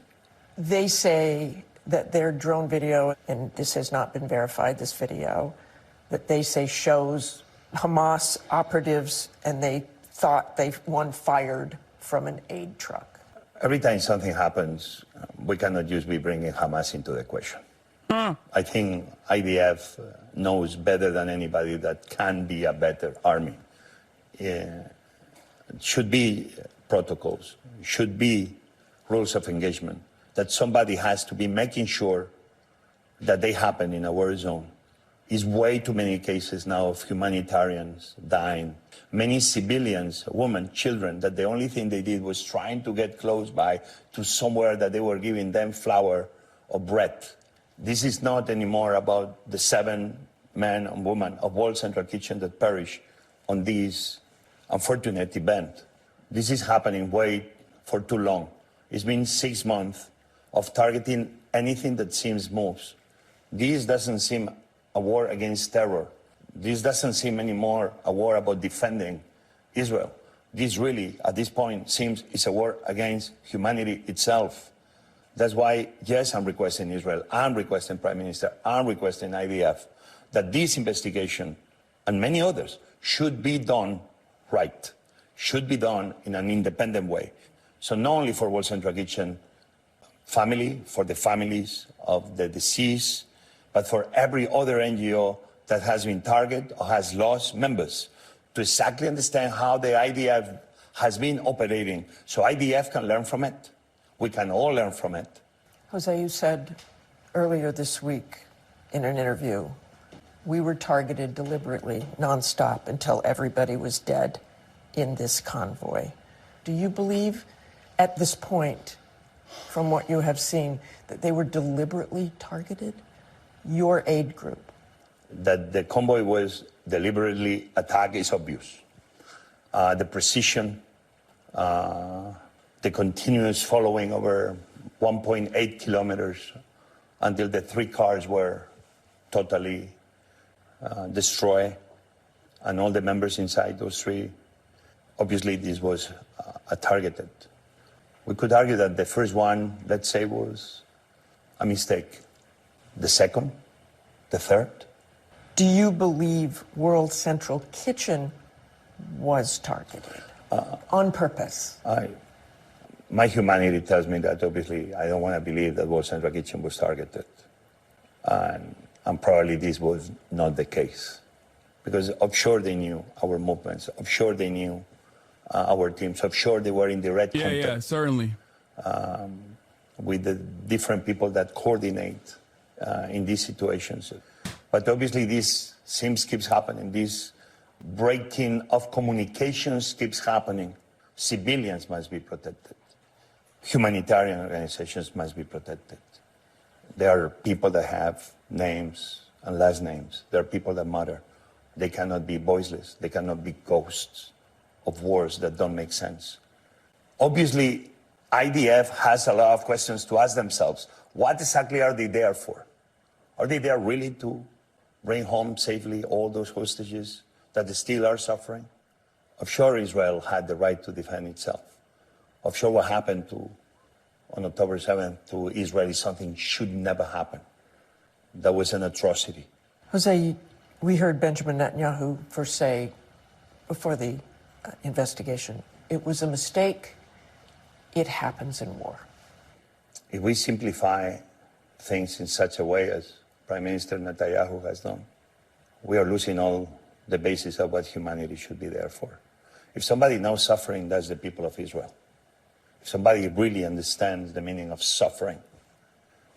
D: They say that their drone video, and this has not been verified, this video, that they say shows Hamas operatives, and they thought one fired from an aid truck.
U: Every time something happens, we cannot just be bringing Hamas into the question. I think IDF knows better than anybody that can be a better army. It should be protocols, should be rules of engagement, that somebody has to be making sure that they happen in a war zone. It's way too many cases now of humanitarians dying. Many civilians, women, children, that the only thing they did was trying to get close by to somewhere that they were giving them flour or bread. This is not anymore about the 7 men and women of World Central Kitchen that perished on this unfortunate event. This is happening way for too long. It's been 6 months of targeting anything that seems moves. This doesn't seem a war against terror. This doesn't seem anymore a war about defending Israel. This really, at this point, seems it's a war against humanity itself. That's why, yes, I'm requesting Israel, I'm requesting Prime Minister, I'm requesting IDF, that this investigation and many others should be done right, should be done in an independent way. So not only for World Central Kitchen family, for the families of the deceased, but for every other NGO that has been targeted or has lost members, to exactly understand how the IDF has been operating, so IDF can learn from it. We can all learn from it.
D: Jose, you said earlier this week in an interview, we were targeted deliberately, nonstop, until everybody was dead in this convoy. Do you believe at this point, from what you have seen, that they were deliberately targeted? Your aid group?
U: That the convoy was deliberately attacked is obvious. The precision, the continuous following over 1.8 kilometers until the 3 cars were totally destroyed, and all the members inside those 3. Obviously, this was targeted. We could argue that the first one, let's say, was a mistake. The second, the third.
D: Do you believe World Central Kitchen was targeted on purpose?
U: My humanity tells me that obviously I don't want to believe that World Central Kitchen was targeted. And probably this was not the case. Because offshore they knew our movements, offshore they knew our teams, offshore they were in direct contact.
B: Yeah, certainly.
U: With the different people that coordinate in these situations. But obviously this keeps happening. This breaking of communications keeps happening. Civilians must be protected. Humanitarian organizations must be protected. There are people that have names and last names. There are people that matter. They cannot be voiceless. They cannot be ghosts of wars that don't make sense. Obviously, IDF has a lot of questions to ask themselves. What exactly are they there for? Are they there really to bring home safely all those hostages that still are suffering? Offshore, Israel had the right to defend itself. Offshore, what happened on October 7th to Israel is something should never happen. That was an atrocity.
D: Jose, we heard Benjamin Netanyahu first say before the investigation, it was a mistake. It happens in war.
U: If we simplify things in such a way as Prime Minister Netanyahu has done, we are losing all the basis of what humanity should be there for. If somebody knows suffering, that's the people of Israel. If somebody really understands the meaning of suffering,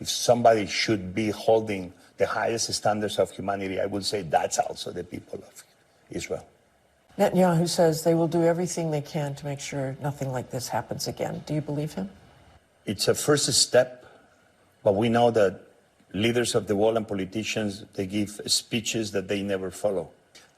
U: if somebody should be holding the highest standards of humanity, I would say that's also the people of Israel.
D: Netanyahu says they will do everything they can to make sure nothing like this happens again. Do you believe him?
U: It's a first step, but we know that leaders of the world and politicians, they give speeches that they never follow.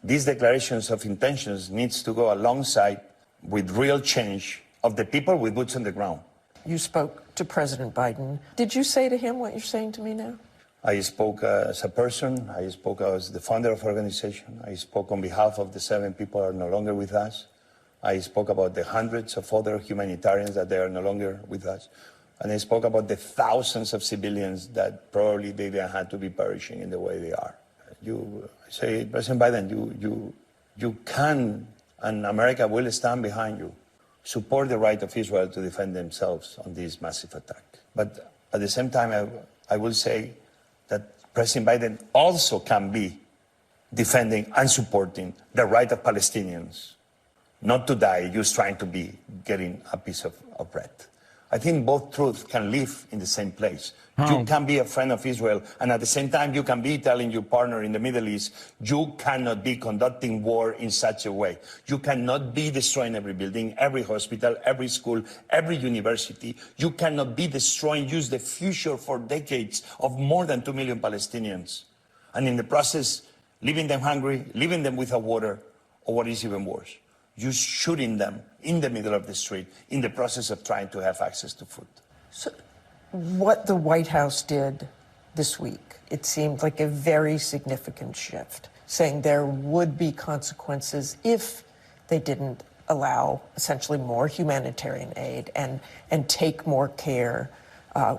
U: These declarations of intentions needs to go alongside with real change of the people with boots on the ground.
D: You spoke to President Biden. Did you say to him what you're saying to me now?
U: I spoke as a person. I spoke as the founder of the organization. I spoke on behalf of the 7 people who are no longer with us. I spoke about the hundreds of other humanitarians that they are no longer with us. And I spoke about the thousands of civilians that probably they had to be perishing in the way they are. You say, President Biden, you can, and America will stand behind you, support the right of Israel to defend themselves on this massive attack. But at the same time, I will say that President Biden also can be defending and supporting the right of Palestinians not to die just trying to be getting a piece of bread. I think both truths can live in the same place. You can be a friend of Israel, and at the same time, you can be telling your partner in the Middle East, you cannot be conducting war in such a way. You cannot be destroying every building, every hospital, every school, every university. You cannot be destroying just the future for decades of more than 2 million Palestinians. And in the process, leaving them hungry, leaving them without water, or what is even worse, you shooting them in the middle of the street in the process of trying to have access to food.
D: So what the White House did this week, it seemed like a very significant shift, saying there would be consequences if they didn't allow essentially more humanitarian aid and take more care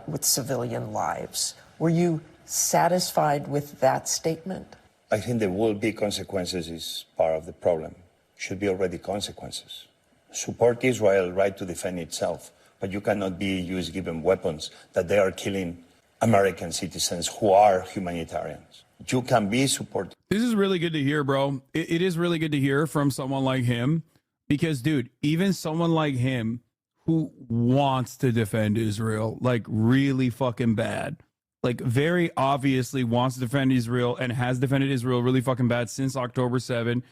D: with civilian lives. Were you satisfied with that statement?
U: I think there will be consequences is part of the problem. Should be already consequences. Support Israel's right to defend itself, but you cannot be used given weapons that they are killing American citizens who are humanitarians. You can be supported.
B: This is really good to hear, bro. It is really good to hear from someone like him because, dude, even someone like him who wants to defend Israel, like really fucking bad, like very obviously wants to defend Israel and has defended Israel really fucking bad since October 7,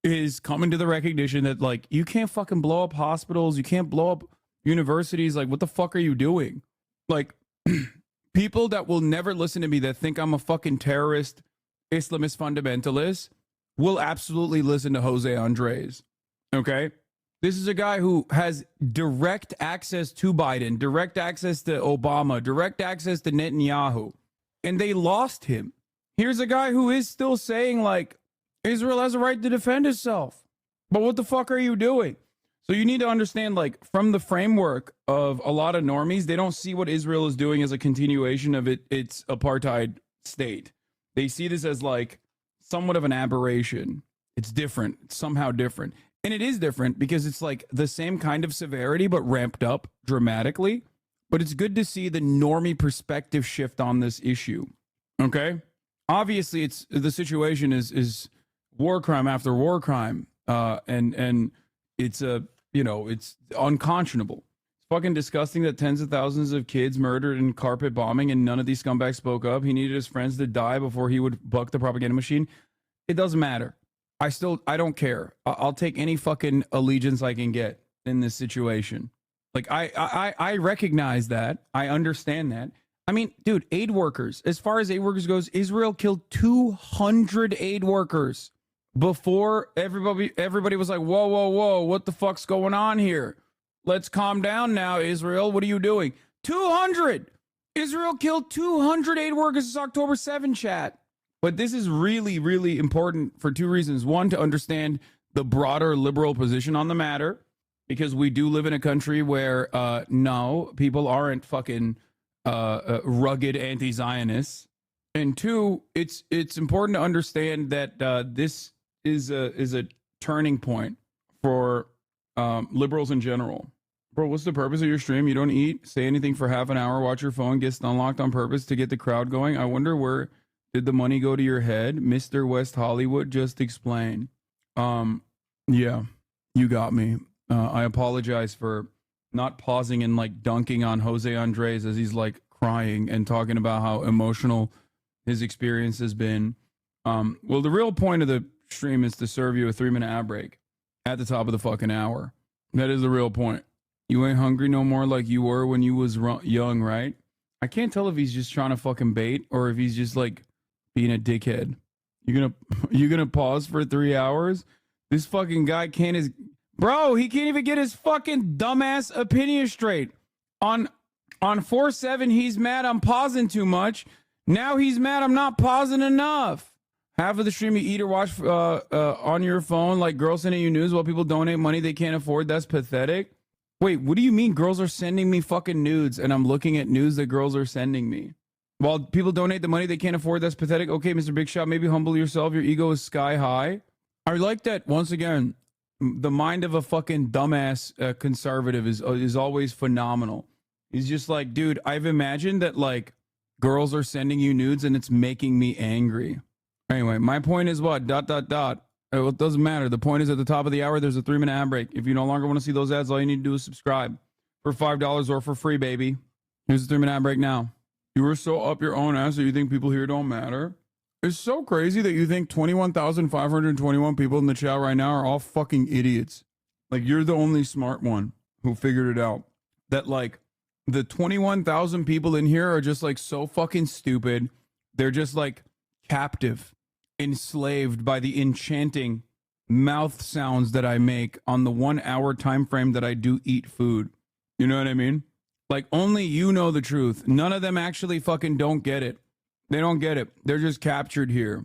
B: is coming to the recognition that, like, you can't fucking blow up hospitals, you can't blow up universities. Like, what the fuck are you doing? Like, people that will never listen to me that think I'm a fucking terrorist, Islamist fundamentalist will absolutely listen to Jose Andres. Okay? This is a guy who has direct access to Biden, direct access to Obama, direct access to Netanyahu, and they lost him. Here's a guy who is still saying, like, Israel has a right to defend itself. But what the fuck are you doing? So you need to understand, like, from the framework of a lot of normies, they don't see what Israel is doing as a continuation of its apartheid state. They see this as, like, somewhat of an aberration. It's different. It's somehow different. And it is different because it's, like, the same kind of severity, but ramped up dramatically. But it's good to see the normie perspective shift on this issue. Okay? Obviously, it's the situation is war crime after war crime, and it's it's unconscionable. It's fucking disgusting that tens of thousands of kids murdered in carpet bombing, and none of these scumbags spoke up. He needed his friends to die before he would buck the propaganda machine. It doesn't matter. I don't care. I'll take any fucking allegiance I can get in this situation. Like, I recognize that. I understand that. I mean, dude, aid workers. As far as aid workers goes, Israel killed 200 aid workers before everybody was like, whoa, what the fuck's going on here? Let's calm down now, Israel. What are you doing? 200! Israel killed 200 aid workers since October 7, chat. But this is really, really important for two reasons. One, to understand the broader liberal position on the matter, because we do live in a country where, no, people aren't fucking rugged anti-Zionists. And two, it's important to understand that this is a turning point for liberals in general. Bro, what's the purpose of your stream? You don't eat, say anything for half an hour, watch your phone, gets unlocked on purpose to get the crowd going. I wonder where did the money go to your head? Mr. West Hollywood, just explain. Yeah, you got me. I apologize for not pausing and like dunking on Jose Andres as he's like crying and talking about how emotional his experience has been. Well, the real point of the stream is to serve you a 3-minute ad break at the top of the fucking hour. That is the real point. You ain't hungry no more like you were when you was young, right? I can't tell if he's just trying to fucking bait or if he's just like being a dickhead. You gonna pause for 3 hours? This fucking guy can't bro, he can't even get his fucking dumbass opinion straight. On 4-7, he's mad I'm pausing too much. Now he's mad I'm not pausing enough. Half of the stream you eat or watch on your phone, like girls sending you news while people donate money they can't afford. That's pathetic. Wait, what do you mean girls are sending me fucking nudes and I'm looking at news that girls are sending me? While people donate the money they can't afford, that's pathetic. Okay, Mr. Big Shot, maybe humble yourself. Your ego is sky high. I like that, once again, the mind of a fucking dumbass conservative is always phenomenal. He's just like, dude, I've imagined that like girls are sending you nudes and it's making me angry. Anyway, my point is what? ... It doesn't matter. The point is at the top of the hour, there's a 3-minute ad break. If you no longer want to see those ads, all you need to do is subscribe for $5 or for free, baby. Here's the 3-minute ad break now. You were so up your own ass that you think people here don't matter. It's so crazy that you think 21,521 people in the chat right now are all fucking idiots. Like, you're the only smart one who figured it out. That, like, the 21,000 people in here are just, like, so fucking stupid. They're just, like, captive, enslaved by the enchanting mouth sounds that I make on the 1 hour time frame that I do eat food. You know what I mean? Like, only you know the truth. None of them actually fucking don't get it. They don't get it. They're just captured here.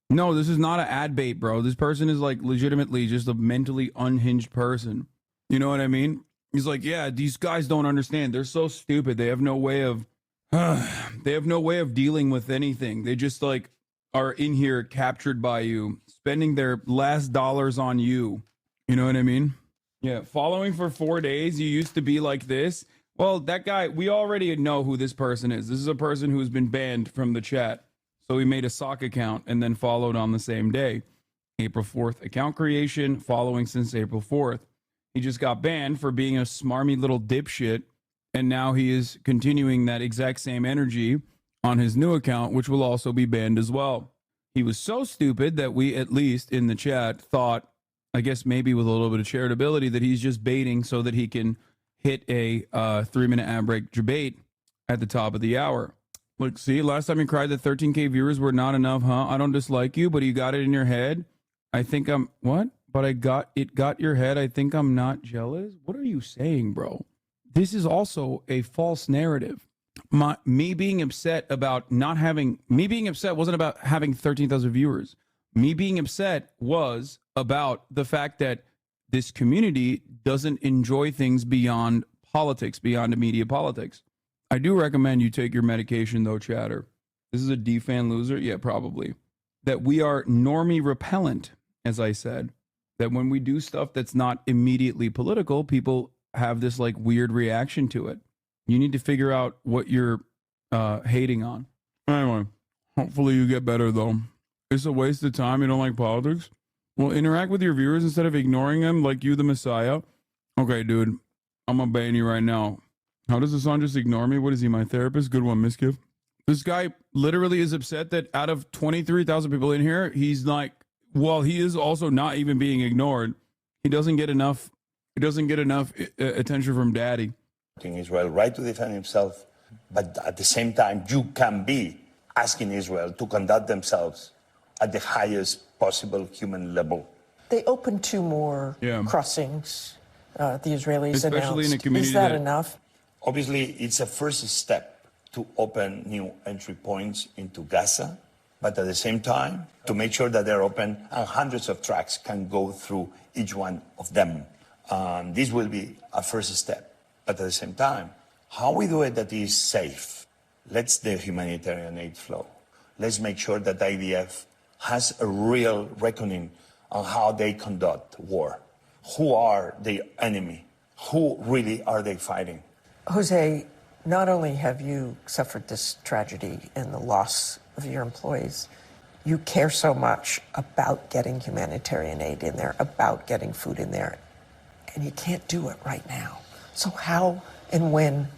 B: No, this is not an ad bait, bro. This person is like legitimately just a mentally unhinged person. You know what I mean? He's like, yeah, these guys don't understand. They're so stupid. They have no way of dealing with anything. They just like are in here captured by you, spending their last dollars on you. You know what I mean? Yeah, following for 4 days, you used to be like this. Well, that guy, we already know who this person is. This is a person who's been banned from the chat. So he made a sock account and then followed on the same day. April 4th account creation, following since April 4th. He just got banned for being a smarmy little dipshit. And now he is continuing that exact same energy on his new account, which will also be banned as well. He was so stupid that we, at least in the chat, thought, I guess maybe with a little bit of charitability, that he's just baiting so that he can hit a 3-minute ad break debate at the top of the hour. Look, see, last time you cried that 13K viewers were not enough, huh? I don't dislike you, but you got it in your head. I think I'm, what? But I got your head. I think I'm not jealous. What are you saying, bro? This is also a false narrative. Me being upset wasn't about having 13,000 viewers. Me being upset was about the fact that this community doesn't enjoy things beyond politics, beyond immediate politics. I do recommend you take your medication, though, chatter. This is a D-fan loser? Yeah, probably. That we are normie repellent, as I said. That when we do stuff that's not immediately political, people have this, like, weird reaction to it. You need to figure out what you're hating on. Anyway, hopefully you get better, though. It's a waste of time. You don't like politics? Well, interact with your viewers instead of ignoring them like you, the Messiah. Okay, dude, I'm gonna ban you right now. How does Hasan just ignore me? What is he, my therapist? Good one, Miskiff. This guy literally is upset that out of 23,000 people in here, he's like, well, he is also not even being ignored. He doesn't get enough attention from daddy.
U: Israel right to defend himself, but at the same time, you can be asking Israel to conduct themselves at the highest possible human level.
D: They opened 2 more crossings, the Israelis
U: Especially
D: announced.
U: in a community
D: Is that
U: that-
D: enough?
U: Obviously, it's a first step to open new entry points into Gaza, but at the same time, to make sure that they're open and hundreds of trucks can go through each one of them. This will be a first step. But at the same time, how we do it that is safe? Let's the humanitarian aid flow. Let's make sure that IDF has a real reckoning on how they conduct war. Who are the enemy? Who really are they fighting?
D: Jose, not only have you suffered this tragedy and the loss of your employees, you care so much about getting humanitarian aid in there, about getting food in there, and you can't do it right now. So how and when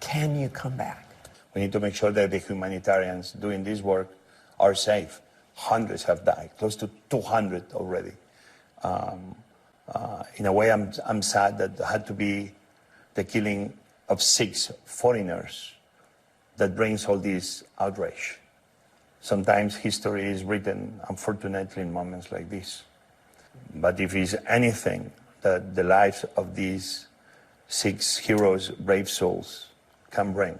D: can you come back?
U: We need to make sure that the humanitarians doing this work are safe. Hundreds have died, close to 200 already. In a way, I'm sad that there had to be the killing of 6 foreigners that brings all this outrage. Sometimes history is written, unfortunately, in moments like this. But if it's anything that the lives of these 6 heroes, brave souls, can bring,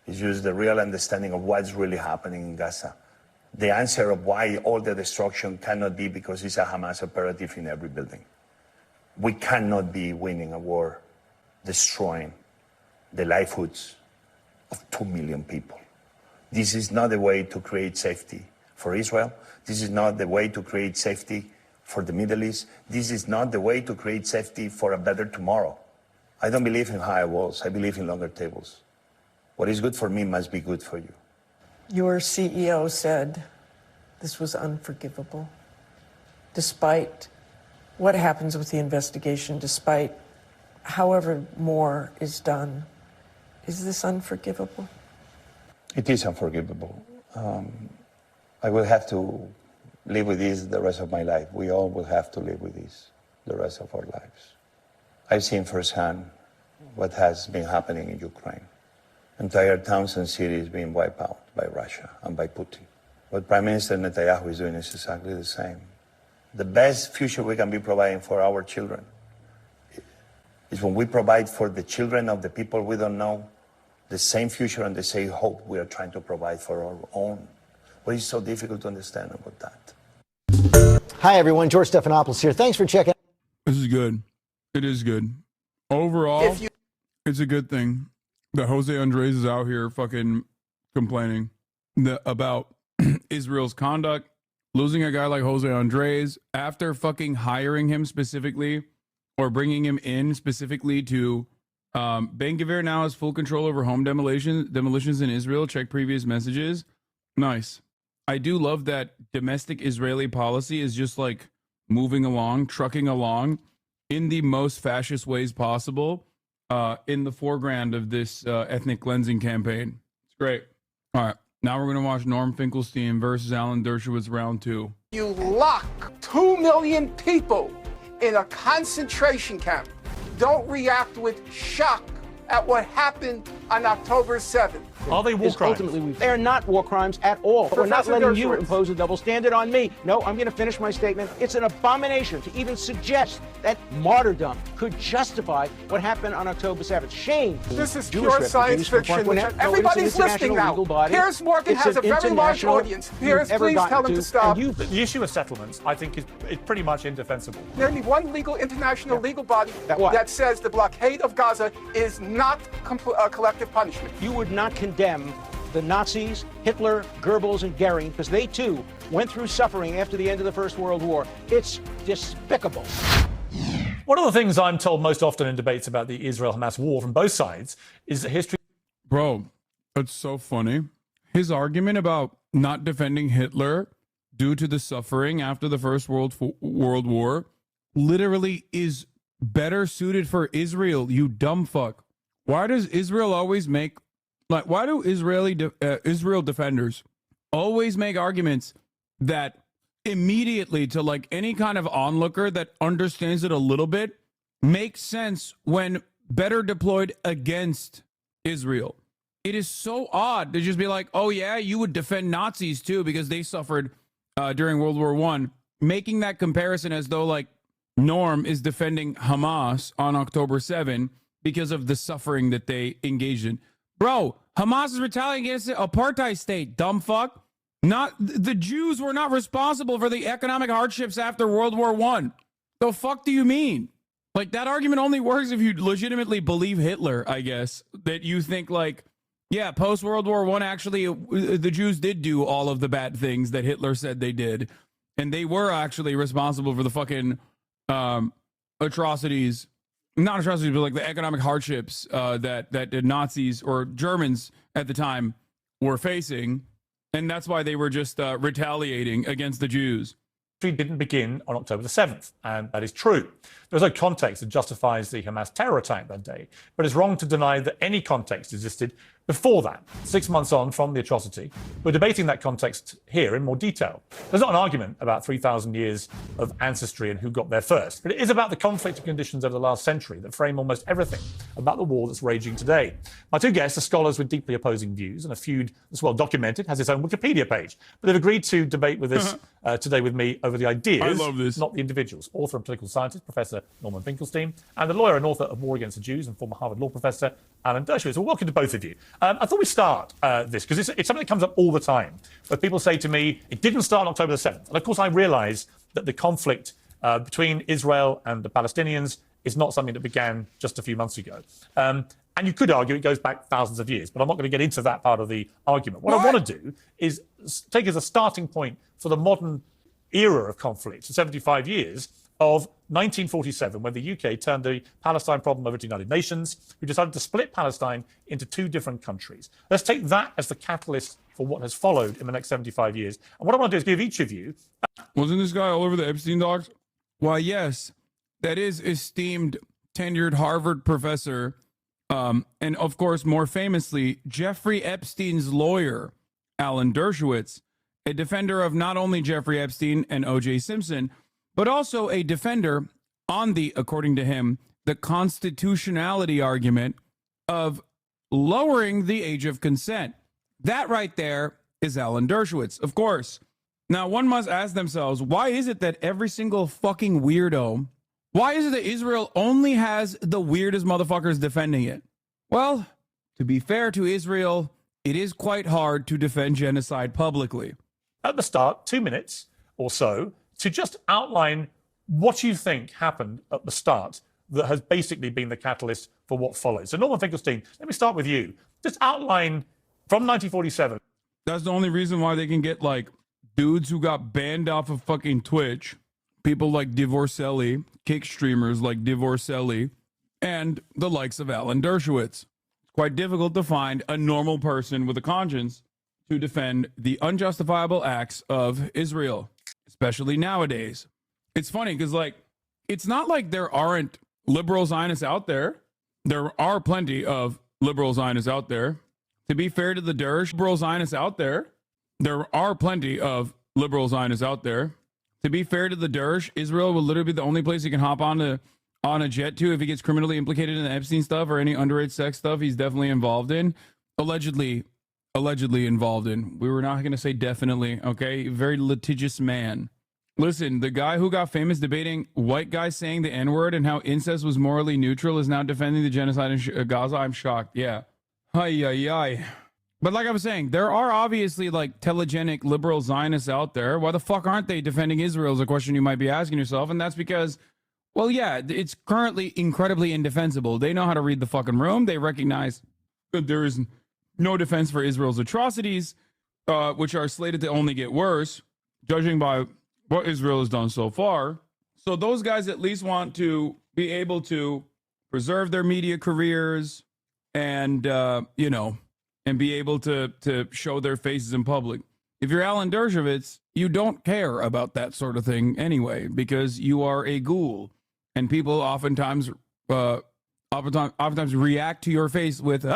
U: it's just the real understanding of what's really happening in Gaza. The answer of why all the destruction cannot be because it's a Hamas operative in every building. We cannot be winning a war destroying the livelihoods of 2 million people. This is not the way to create safety for Israel. This is not the way to create safety for the Middle East. This is not the way to create safety for a better tomorrow. I don't believe in higher walls. I believe in longer tables. What is good for me must be good for you.
D: Your CEO said this was unforgivable. Despite what happens with the investigation, despite however more is done, is this unforgivable?
U: It is unforgivable. I will have to live with this the rest of my life. We all will have to live with this the rest of our lives. I've seen firsthand what has been happening in Ukraine. Entire towns and cities being wiped out by Russia and by Putin. What Prime Minister Netanyahu is doing is exactly the same. The best future we can be providing for our children is when we provide for the children of the people we don't know the same future and the same hope we are trying to provide for our own. What is so difficult to understand about that?
W: Hi, everyone. George Stephanopoulos here. Thanks for checking.
B: This is good. It is good. Overall, it's a good thing that Jose Andres is out here fucking complaining about Israel's conduct, losing a guy like Jose Andres after fucking hiring him specifically or bringing him in specifically to Ben-Gvir now has full control over home demolitions in Israel. Check previous messages. Nice. I do love that domestic Israeli policy is just like moving along, trucking along in the most fascist ways possible in the foreground of this ethnic cleansing campaign. It's great. All right. Now we're going to watch Norm Finkelstein versus Alan Dershowitz round 2.
E: You lock 2 million people in a concentration camp. Don't react with shock at what happened on October 7th.
G: Are they war crimes? Ultimately, they are not war crimes at all. We're not letting you impose a double standard on me. No, I'm going to finish my statement. It's an abomination to even suggest that martyrdom could justify what happened on October 7th. Shame.
E: This is pure science fiction. Everybody's listening now. Piers Morgan has a very large audience. Piers, please tell them to stop.
G: The issue of settlements, I think, is pretty much indefensible.
E: There's only one legal international legal body that says the blockade of Gaza is not collective punishment.
G: You would not condemn the Nazis, Hitler, Goebbels, and Goering, because they too went through suffering after the end of the First World War. It's despicable.
Q: One of the things I'm told most often in debates about the Israel-Hamas war from both sides is that history...
B: Bro, it's so funny. His argument about not defending Hitler due to the suffering after the First World War literally is better suited for Israel, you dumb fuck. Why does Israel always make... Like, why do Israel defenders always make arguments that immediately to like any kind of onlooker that understands it a little bit makes sense when better deployed against Israel? It is so odd to just be like, oh yeah, you would defend Nazis too because they suffered during World War I, making that comparison as though like Norm is defending Hamas on October 7 because of the suffering that they engaged in. Bro, Hamas is retaliating against the apartheid state, dumb fuck. Not the Jews were not responsible for the economic hardships after World War I. The fuck do you mean? Like, that argument only works if you legitimately believe Hitler, I guess. That you think, like, yeah, post-World War I, actually, the Jews did do all of the bad things that Hitler said they did. And they were actually responsible for the fucking atrocities not atrocities, but like the economic hardships that the Nazis or Germans at the time were facing. And that's why they were just retaliating against the Jews.
Q: Didn't begin on October the 7th, and that is true. There's no context that justifies the Hamas terror attack that day, but it's wrong to deny that any context existed before that, 6 months on from the atrocity. We're debating that context here in more detail. There's not an argument about 3,000 years of ancestry and who got there first, but it is about the conflict and conditions over the last century that frame almost everything about the war that's raging today. My two guests are scholars with deeply opposing views, and a feud that's well documented, has its own Wikipedia page, but they've agreed to debate with us today with me over the ideas,
B: I love this.
Q: not the individuals. Author and political scientist, Professor Norman Finkelstein, and the lawyer and author of War Against the Jews and former Harvard law professor, Alan Dershowitz. Well, welcome to both of you. I thought we'd start this, because it's something that comes up all the time, where people say to me, it didn't start on October the 7th. And of course, I realise that the conflict between Israel and the Palestinians is not something that began just a few months ago. And you could argue it goes back thousands of years, but I'm not going to get into that part of the argument. What I want to do is take as a starting point for the modern era of conflict, 75 years, of 1947, when the UK turned the Palestine problem over to the United Nations, who decided to split Palestine into two different countries. Let's take that as the catalyst for what has followed in the next 75 years. And what I want to do is give each of you...
B: Wasn't this guy all over the Epstein docs? Why, yes. That is esteemed, tenured Harvard professor, and of course, more famously, Jeffrey Epstein's lawyer, Alan Dershowitz, a defender of not only Jeffrey Epstein and O.J. Simpson, but also a defender on the, according to him, the constitutionality argument of lowering the age of consent. That right there is Alan Dershowitz, of course. Now, one must ask themselves, why is it that every single fucking weirdo, why is it that Israel only has the weirdest motherfuckers defending it? Well, to be fair to Israel, it is quite hard to defend genocide publicly.
Q: At the start, 2 minutes or so, to just outline what you think happened at the start that has basically been the catalyst for what followed. So, Norman Finkelstein, let me start with you. Just outline from 1947.
B: That's the only reason why they can get, like, dudes who got banned off of fucking Twitch, people like Divorcelli, kick streamers like Divorcelli, and the likes of Alan Dershowitz. It's quite difficult to find a normal person with a conscience to defend the unjustifiable acts of Israel, especially nowadays. It's funny because, like, it's not like there aren't liberal Zionists out there. There are plenty of liberal Zionists out there. To be fair to the Dersh, liberal Zionists out there. There are plenty of liberal Zionists out there. To be fair to the Dersh, Israel will literally be the only place he can hop on a jet to if he gets criminally implicated in the Epstein stuff or any underage sex stuff he's definitely involved in. Allegedly involved in. We were not going to say definitely, okay? Very litigious man. Listen, the guy who got famous debating white guys saying the N-word and how incest was morally neutral is now defending the genocide in Gaza. I'm shocked. Yeah. Ay. But like I was saying, there are obviously, like, telegenic liberal Zionists out there. Why the fuck aren't they defending Israel is a question you might be asking yourself. And that's because, well, yeah, it's currently incredibly indefensible. They know how to read the fucking room. They recognize that there is no defense for Israel's atrocities, which are slated to only get worse, judging by what Israel has done so far. So those guys at least want to be able to preserve their media careers and, and be able to show their faces in public. If you're Alan Dershowitz, you don't care about that sort of thing anyway, because you are a ghoul, and people oftentimes react to your face with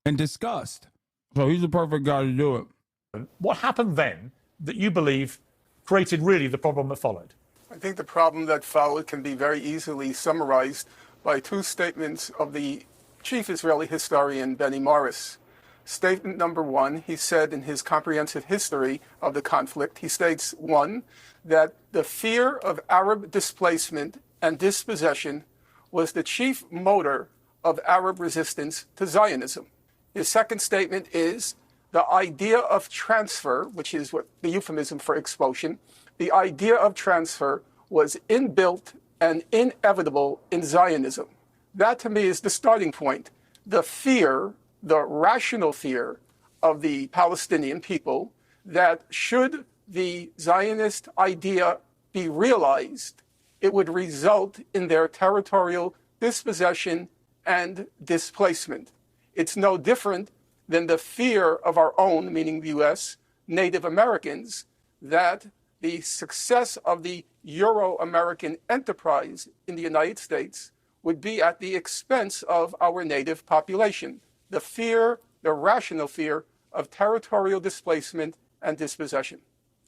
B: and disgust. So he's the perfect guy to do it.
Q: What happened then that you believe created really the problem that followed?
E: I think the problem that followed can be very easily summarized by two statements of the chief Israeli historian, Benny Morris. Statement number one, he said in his comprehensive history of the conflict, he states, one, that the fear of Arab displacement and dispossession was the chief motor of Arab resistance to Zionism. His second statement is the idea of transfer, which is what the euphemism for expulsion, the idea of transfer was inbuilt and inevitable in Zionism. That to me is the starting point. The fear, the rational fear of the Palestinian people that should the Zionist idea be realized, it would result in their territorial dispossession, and displacement. It's no different than the fear of our own, meaning the U.S., Native Americans, that the success of the Euro-American enterprise in the United States would be at the expense of our native population. The fear, the rational fear of territorial displacement and dispossession.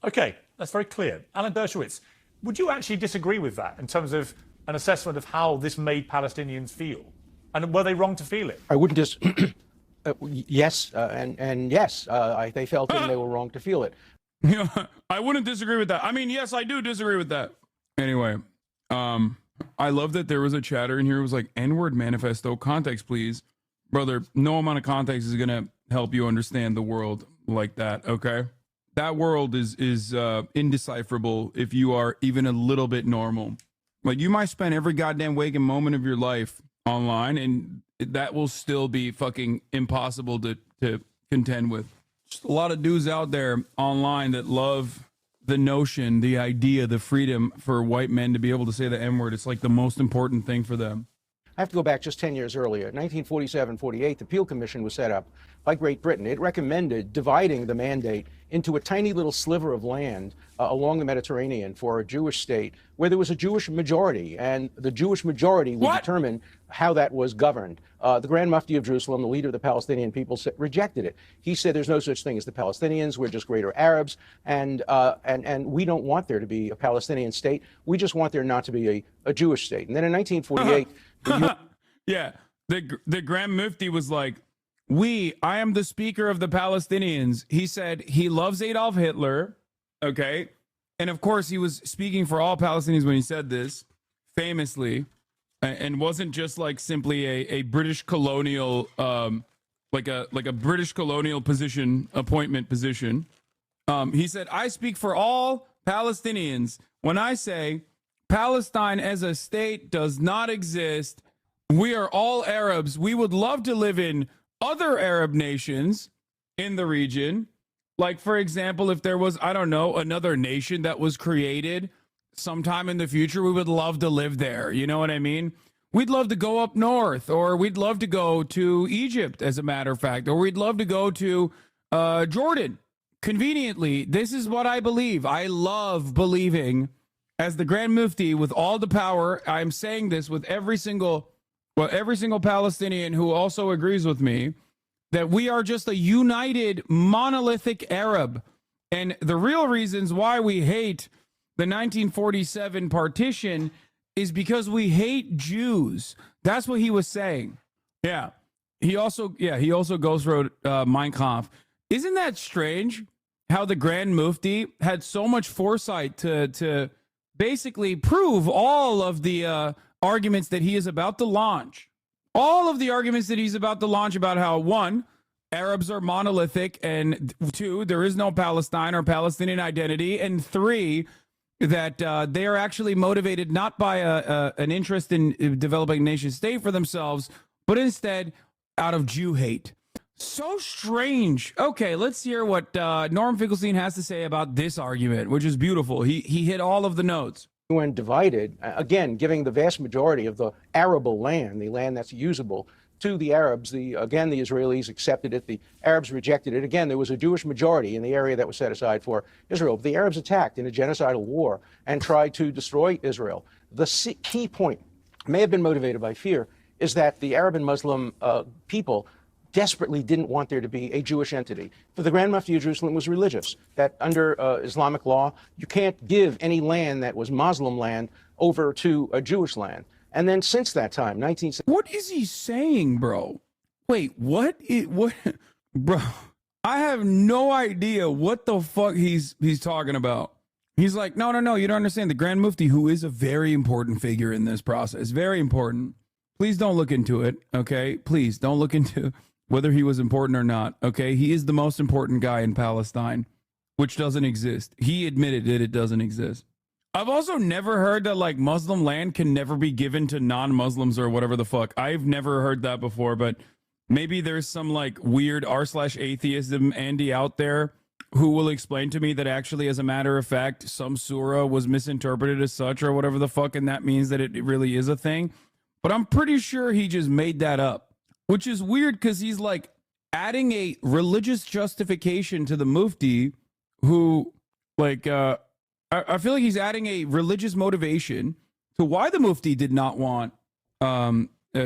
Q: Okay, that's very clear. Alan Dershowitz, would you actually disagree with that in terms of an assessment of how this made Palestinians feel? And were they wrong to feel it?
G: I wouldn't just. Yes, and yes, they felt and they were wrong to feel it.
B: I wouldn't disagree with that. I mean, yes, I do disagree with that. Anyway, I love that there was a chatter in here who was like, N-word manifesto, context, please. Brother, no amount of context is going to help you understand the world like that, okay? That world is indecipherable if you are even a little bit normal. Like, you might spend every goddamn waking moment of your life online, and that will still be fucking impossible to contend with. Just a lot of dudes out there online that love the notion, the idea, the freedom for white men to be able to say the N-word. It's like the most important thing for them.
G: I have to go back just 10 years earlier. 1947-48, the Peel Commission was set up by Great Britain. It recommended dividing the mandate into a tiny little sliver of land along the Mediterranean for a Jewish state where there was a Jewish majority, and the Jewish majority would determine how that was governed. The Grand Mufti of Jerusalem, the leader of the Palestinian people, rejected it. He said there's no such thing as the Palestinians, we're just greater Arabs, and we don't want there to be a Palestinian state, we just want there not to be a Jewish state. And then in 1948...
B: Yeah, the Grand Mufti was like, I am the speaker of the Palestinians. He said he loves Adolf Hitler, okay? And of course, he was speaking for all Palestinians when he said this, famously, and wasn't just like simply a British colonial, like a British colonial appointment position. He said, I speak for all Palestinians when I say Palestine as a state does not exist. We are all Arabs. We would love to live in other Arab nations in the region. Like, for example, if there was, I don't know, another nation that was created sometime in the future, we would love to live there. You know what I mean? We'd love to go up north, or we'd love to go to Egypt, as a matter of fact, or we'd love to go to Jordan. Conveniently, this is what I believe. I love believing, as the Grand Mufti with all the power, I'm saying this with every single Palestinian who also agrees with me, that we are just a united, monolithic Arab. And the real reasons why we hate the 1947 partition is because we hate Jews. That's what he was saying. Yeah. He also ghost wrote Mein Kampf. Isn't that strange how the Grand Mufti had so much foresight to basically prove all of the arguments that he is about to launch. All of the arguments that he's about to launch about how, one, Arabs are monolithic, and two, there is no Palestine or Palestinian identity, and three, that they are actually motivated not by an interest in developing a nation state for themselves, but instead out of Jew hate. So strange. Okay, let's hear what Norm Finkelstein has to say about this argument, which is beautiful. He hit all of the notes.
G: When divided, again, giving the vast majority of the arable land, the land that's usable, to the Arabs, the Israelis accepted it, the Arabs rejected it. Again, there was a Jewish majority in the area that was set aside for Israel. The Arabs attacked in a genocidal war and tried to destroy Israel. The key point, may have been motivated by fear, is that the Arab and Muslim people desperately didn't want there to be a Jewish entity. For the Grand Mufti of Jerusalem was religious, that under Islamic law, you can't give any land that was Muslim land over to a Jewish land. And then since that time, 1960...
B: What is he saying, bro? Wait, what? Bro, I have no idea what the fuck he's talking about. He's like, no, you don't understand. The Grand Mufti, who is a very important figure in this process, very important. Please don't look into it, okay? Please don't look into whether he was important or not, okay? He is the most important guy in Palestine, which doesn't exist. He admitted that it doesn't exist. I've also never heard that, like, Muslim land can never be given to non-Muslims or whatever the fuck. I've never heard that before, but maybe there's some, like, weird r/atheism Andy out there who will explain to me that actually, as a matter of fact, some surah was misinterpreted as such or whatever the fuck, and that means that it really is a thing. but I'm pretty sure he just made that up, which is weird because he's like adding a religious justification to the Mufti, who like I feel like he's adding a religious motivation to why the Mufti did not want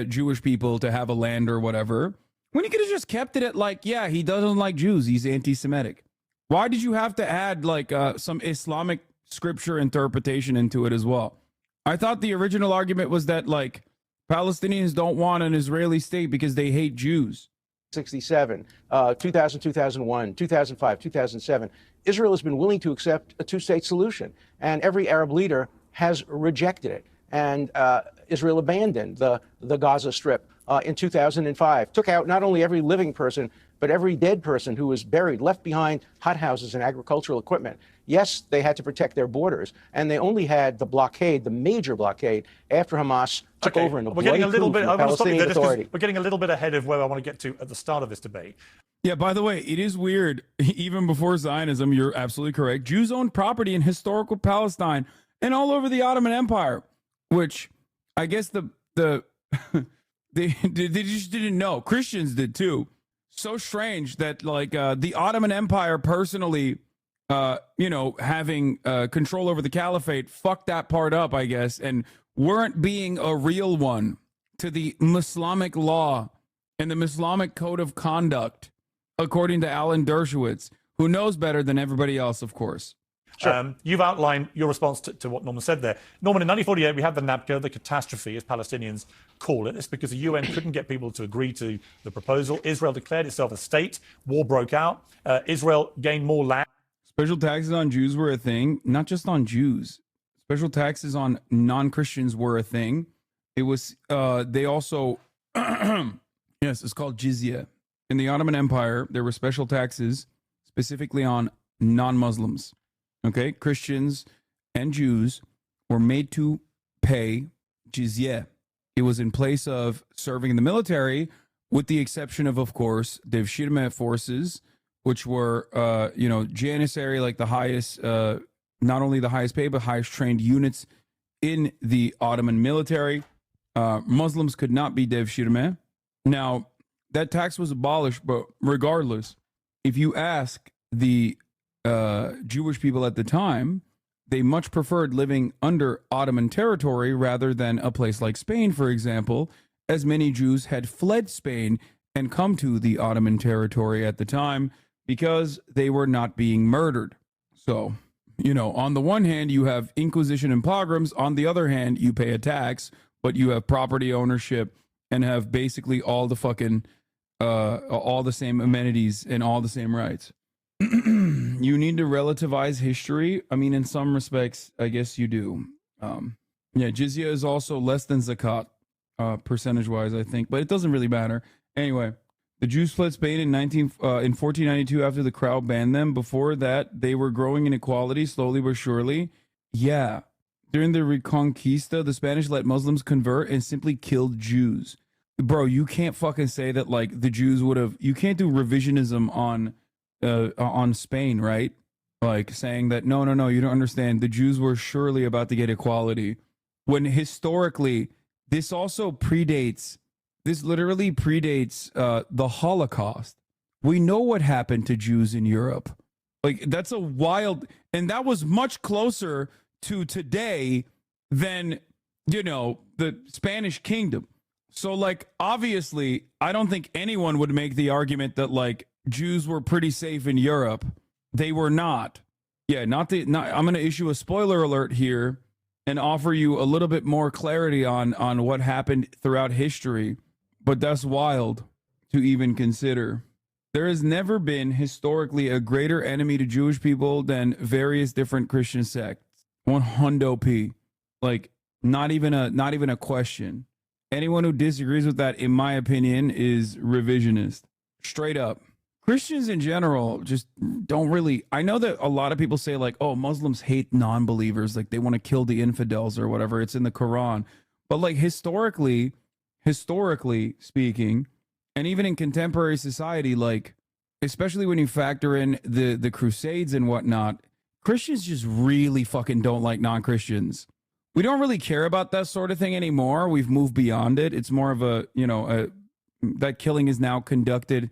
B: Jewish people to have a land or whatever, when you could have just kept it at like, yeah, he doesn't like Jews, he's anti-Semitic. Why did you have to add like some Islamic scripture interpretation into it as well? I thought the original argument was that like Palestinians don't want an Israeli state because they hate Jews.
G: 67, 2000, 2001, 2005, 2007, Israel has been willing to accept a two-state solution, and every Arab leader has rejected it. And Israel abandoned the Gaza Strip in 2005, took out not only every living person, but every dead person who was buried, left behind hothouses and agricultural equipment. Yes, they had to protect their borders, and they only had the blockade, the major blockade, after Hamas took over in a bloody coup from the Palestinian Authority.
Q: We're getting a little bit ahead of where I want to get to at the start of this debate.
B: Yeah, by the way, it is weird. Even before Zionism, you're absolutely correct. Jews owned property in historical Palestine and all over the Ottoman Empire, which I guess they just didn't know. Christians did too. So strange that like the Ottoman Empire personally, having control over the caliphate, fucked that part up, I guess, and weren't being a real one to the Islamic law and the Islamic code of conduct, according to Alan Dershowitz, who knows better than everybody else, of course.
Q: Sure. You've outlined your response to what Norman said there. Norman, in 1948, we had the NAPCA, the catastrophe, as Palestinians call it. It's because the UN couldn't get people to agree to the proposal. Israel declared itself a state. War broke out. Israel gained more land.
B: Special taxes on Jews were a thing, not just on Jews. Special taxes on non-Christians were a thing. It was, they also, yes, it's called jizya. In the Ottoman Empire, there were special taxes specifically on non-Muslims. Okay, Christians and Jews were made to pay jizya. It was in place of serving in the military, with the exception of course, Devshirme forces, which were, Janissary, like the highest, not only the highest paid, but highest trained units in the Ottoman military. Muslims could not be Devshirme. Now, that tax was abolished, but regardless, if you ask the Jewish people at the time, they much preferred living under Ottoman territory rather than a place like Spain, for example, as many Jews had fled Spain and come to the Ottoman territory at the time because they were not being murdered. So, on the one hand, you have Inquisition and pogroms. On the other hand, you pay a tax, but you have property ownership and have basically all the fucking, all the same amenities and all the same rights. You need to relativize history. I mean, in some respects, I guess you do. Jizya is also less than zakat, percentage-wise, I think, but it doesn't really matter. Anyway, the Jews fled Spain in 1492 after the crowd banned them. Before that, they were growing inequality slowly but surely. Yeah. During the Reconquista, the Spanish let Muslims convert and simply killed Jews. Bro, you can't fucking say that, like, the Jews would have... You can't do revisionism on Spain, right? Like saying that, no, you don't understand. The Jews were surely about to get equality. When historically, this literally predates the Holocaust. We know what happened to Jews in Europe. Like, that's a wild, and that was much closer to today than, the Spanish kingdom. So, like, obviously, I don't think anyone would make the argument that, like, Jews were pretty safe in Europe. They were not. Yeah, I'm going to issue a spoiler alert here and offer you a little bit more clarity on what happened throughout history. But that's wild to even consider. There has never been historically a greater enemy to Jewish people than various different Christian sects. 100p. Like, not even a question. Anyone who disagrees with that, in my opinion, is revisionist. Straight up. Christians in general just don't really... I know that a lot of people say, like, oh, Muslims hate non-believers, like they want to kill the infidels or whatever. It's in the Quran. But, like, historically speaking, and even in contemporary society, like, especially when you factor in the Crusades and whatnot, Christians just really fucking don't like non-Christians. we don't really care about that sort of thing anymore. We've moved beyond it. It's more of a, that killing is now conducted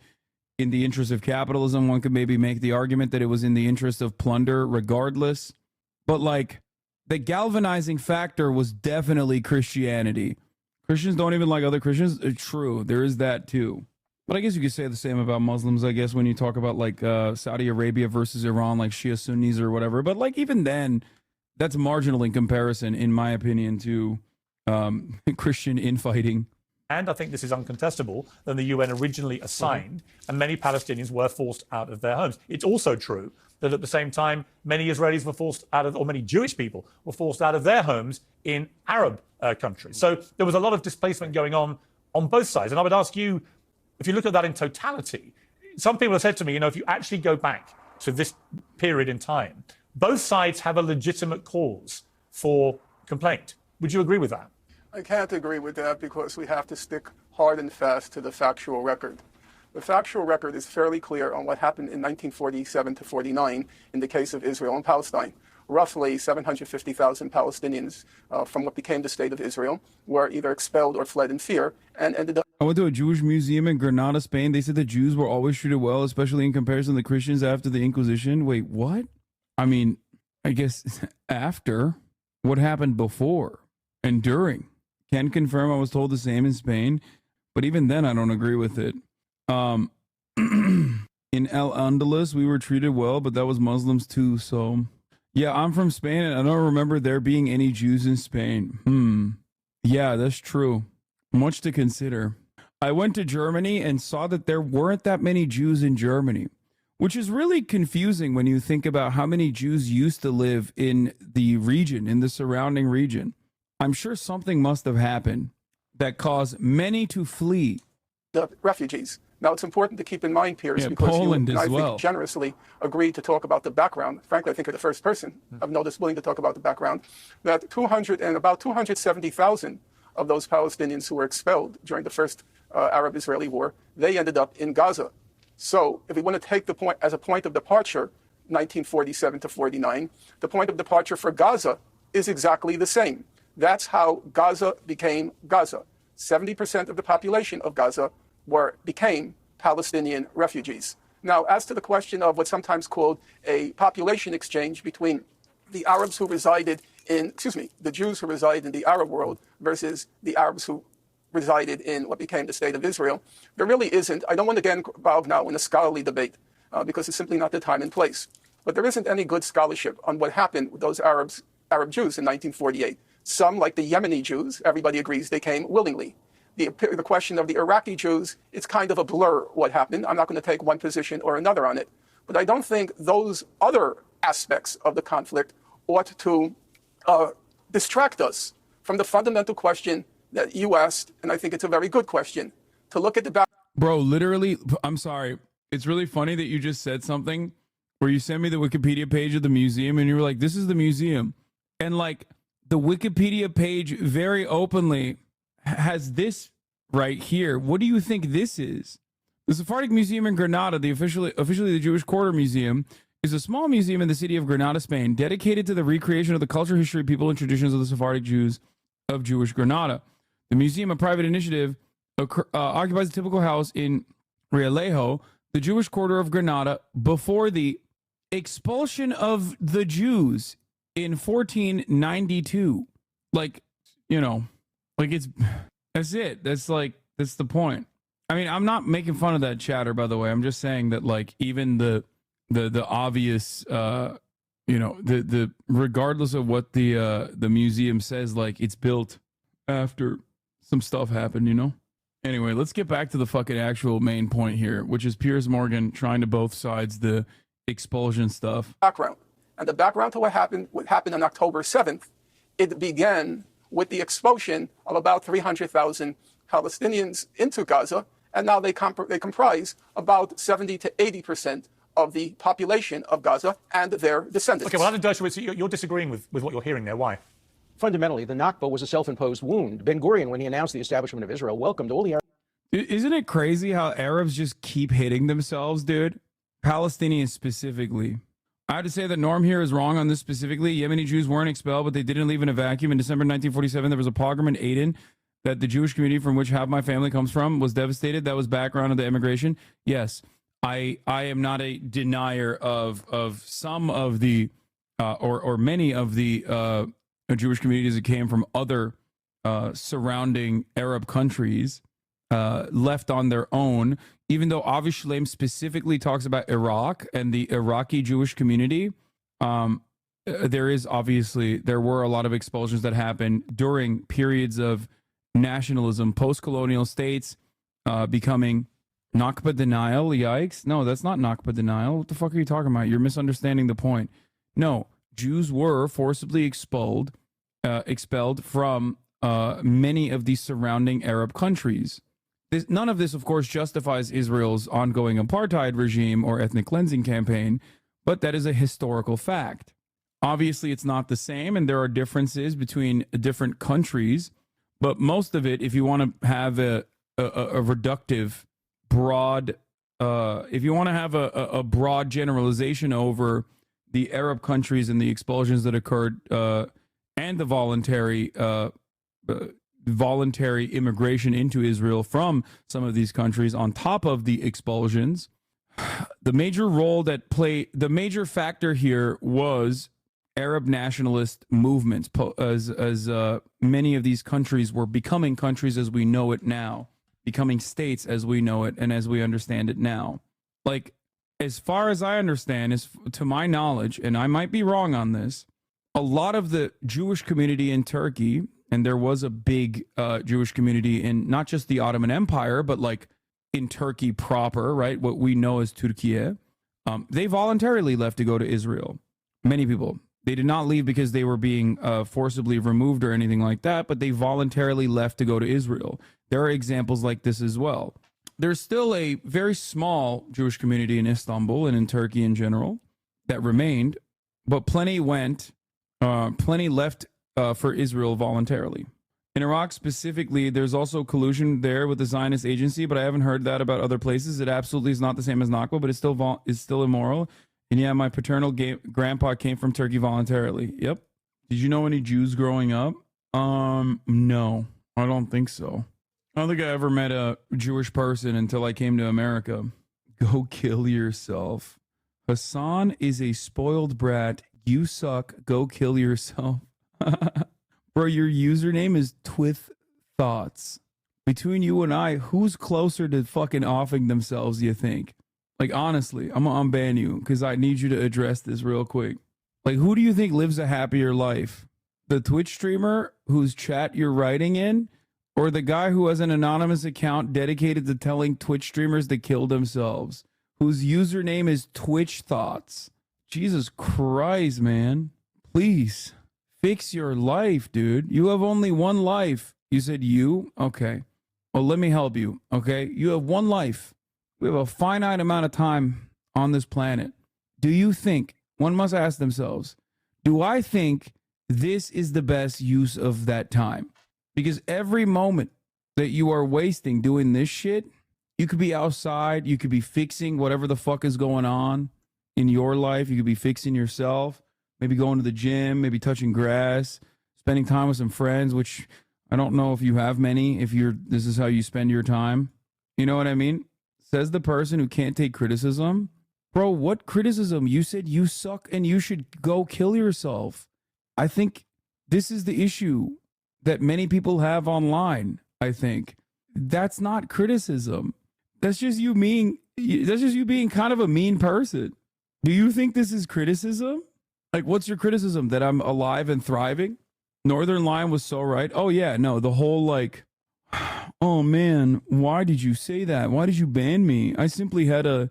B: in the interest of capitalism. One could maybe make the argument that it was in the interest of plunder regardless. But like, the galvanizing factor was definitely Christianity. Christians don't even like other Christians. True, there is that too. But I guess you could say the same about Muslims, I guess, when you talk about like Saudi Arabia versus Iran, like Shia Sunnis or whatever. But like even then, that's marginal in comparison, in my opinion, to Christian infighting.
Q: And I think this is uncontestable, than the UN originally assigned, and many Palestinians were forced out of their homes. It's also true that at the same time, many Israelis were forced out of, or many Jewish people were forced out of their homes in Arab countries. So there was a lot of displacement going on both sides. And I would ask you, if you look at that in totality, some people have said to me, if you actually go back to this period in time, both sides have a legitimate cause for complaint. Would you agree with that?
E: I can't agree with that because we have to stick hard and fast to the factual record. The factual record is fairly clear on what happened in 1947 to 49 in the case of Israel and Palestine. Roughly 750,000 Palestinians from what became the State of Israel were either expelled or fled in fear and ended up.
B: I went to a Jewish museum in Granada, Spain. They said the Jews were always treated well, especially in comparison to the Christians after the Inquisition. Wait, what? I mean, I guess after. What happened before and during? Can confirm I was told the same in Spain, but even then I don't agree with it. In Al-Andalus, we were treated well, but that was Muslims too, so... Yeah, I'm from Spain, and I don't remember there being any Jews in Spain. Yeah, that's true. Much to consider. I went to Germany and saw that there weren't that many Jews in Germany, which is really confusing when you think about how many Jews used to live in the region, in the surrounding region. I'm sure something must have happened that caused many to flee.
E: The refugees. Now, it's important to keep in mind, Piers, because
B: Poland
E: you,
B: as
E: I
B: well.
E: think, generously agreed to talk about the background. Frankly, I think you're the first person I've noticed willing to talk about the background. That about 270,000 of those Palestinians who were expelled during the first Arab-Israeli war, they ended up in Gaza. So, if we want to take the point as a point of departure, 1947 to 49, the point of departure for Gaza is exactly the same. That's how Gaza became Gaza. 70% of the population of Gaza became Palestinian refugees. Now, as to the question of what's sometimes called a population exchange between the Arabs who resided in, the Jews who reside in the Arab world versus the Arabs who resided in what became the State of Israel, there really isn't. I don't want to get involved now in a scholarly debate because it's simply not the time and place. But there isn't any good scholarship on what happened with those Arab Jews in 1948. Some, like the Yemeni Jews, everybody agrees they came willingly. The question of the Iraqi Jews, it's kind of a blur what happened. I'm not going to take one position or another on it. But I don't think those other aspects of the conflict ought to distract us from the fundamental question that you asked, and I think it's a very good question, to look at the back.
B: Bro, literally, I'm sorry. It's really funny that you just said something where you sent me the Wikipedia page of the museum, and you were like, this is the museum. And like, the Wikipedia page very openly has this right here. What do you think this is? The Sephardic Museum in Granada, officially the Jewish Quarter Museum, is a small museum in the city of Granada, Spain, dedicated to the recreation of the culture, history, people, and traditions of the Sephardic Jews of Jewish Granada. The museum, a private initiative, occupies a typical house in Rialejo, the Jewish Quarter of Granada, before the expulsion of the Jews in 1492. Like, like that's it. That's the point. I mean, I'm not making fun of that chatter, by the way. I'm just saying that, like, even the obvious, the regardless of what the museum says, like, it's built after some stuff happened, Anyway, let's get back to the fucking actual main point here, which is Piers Morgan trying to both sides the expulsion stuff.
E: Background. And the background to what happened on October 7th, it began with the expulsion of about 300,000 Palestinians into Gaza, and now they comprise about 70 to 80% of the population of Gaza and their descendants.
Q: Okay, well, Alan Dershowitz, you're disagreeing with what you're hearing there. Why?
G: Fundamentally, the Nakba was a self-imposed wound. Ben-Gurion, when he announced the establishment of Israel, welcomed all the Arabs.
B: Isn't it crazy how Arabs just keep hitting themselves, dude? Palestinians specifically. I had to say that Norm here is wrong on this specifically. Yemeni Jews weren't expelled, but they didn't leave in a vacuum. In December 1947, there was a pogrom in Aden that the Jewish community from which half my family comes from was devastated. That was background of the immigration. Yes, I am not a denier of some of the or many of the Jewish communities that came from other surrounding Arab countries left on their own. Even though Avi Shlaim specifically talks about Iraq and the Iraqi Jewish community, there were a lot of expulsions that happened during periods of nationalism, post-colonial states becoming Nakba denial. Yikes. No, that's not Nakba denial. What the fuck are you talking about? You're misunderstanding the point. No, Jews were forcibly expelled from many of the surrounding Arab countries. None of this, of course, justifies Israel's ongoing apartheid regime or ethnic cleansing campaign, but that is a historical fact. Obviously, it's not the same, and there are differences between different countries, but most of it, if you want to have a reductive, broad, if you want to have a broad generalization over the Arab countries and the expulsions that occurred and the voluntary immigration into Israel from some of these countries on top of the expulsions, the major factor here was Arab nationalist movements, as many of these countries were becoming countries as we know it now, becoming states as we know it and as we understand it now. Like, as far as I understand, to my knowledge, and I might be wrong on this, a lot of the Jewish community in Turkey, and there was a big Jewish community in not just the Ottoman Empire, but like in Turkey proper, right? What we know as Türkiye. They voluntarily left to go to Israel. Many people. They did not leave because they were being forcibly removed or anything like that, but they voluntarily left to go to Israel. There are examples like this as well. There's still a very small Jewish community in Istanbul and in Turkey in general that remained, but plenty left for Israel voluntarily. In Iraq specifically, there's also collusion there with the Zionist agency, but I haven't heard that about other places. It absolutely is not the same as Nakba, but it's still immoral. And yeah, my paternal grandpa came from Turkey voluntarily. Yep. Did you know any Jews growing up? No, I don't think so. I don't think I ever met a Jewish person until I came to America. Go kill yourself. Hasan is a spoiled brat. You suck. Go kill yourself. Bro, your username is Twith Thoughts. Between you and I, who's closer to fucking offing themselves, you think? Like, honestly, I'm gonna unban you because I need you to address this real quick. Like, who do you think lives a happier life? The Twitch streamer whose chat you're writing in, or the guy who has an anonymous account dedicated to telling Twitch streamers to kill themselves, whose username is Twitch Thoughts? Jesus Christ, man. Please, fix your life, dude. You have only one life. You said you? Okay. Well, let me help you, okay? You have one life. We have a finite amount of time on this planet. Do you think, one must ask themselves, do I think this is the best use of that time? Because every moment that you are wasting doing this shit, you could be outside, you could be fixing whatever the fuck is going on in your life. You could be fixing yourself, maybe going to the gym, maybe touching grass, spending time with some friends, which I don't know if you have many, this is how you spend your time. You know what I mean? Says the person who can't take criticism. Bro, what criticism? You said you suck and you should go kill yourself. I think this is the issue that many people have online, I think. That's not criticism. That's just you being kind of a mean person. Do you think this is criticism? Like, what's your criticism? That I'm alive and thriving? Northern Lion was so right. Oh yeah, no, the whole like, oh man, why did you say that? Why did you ban me? I simply had a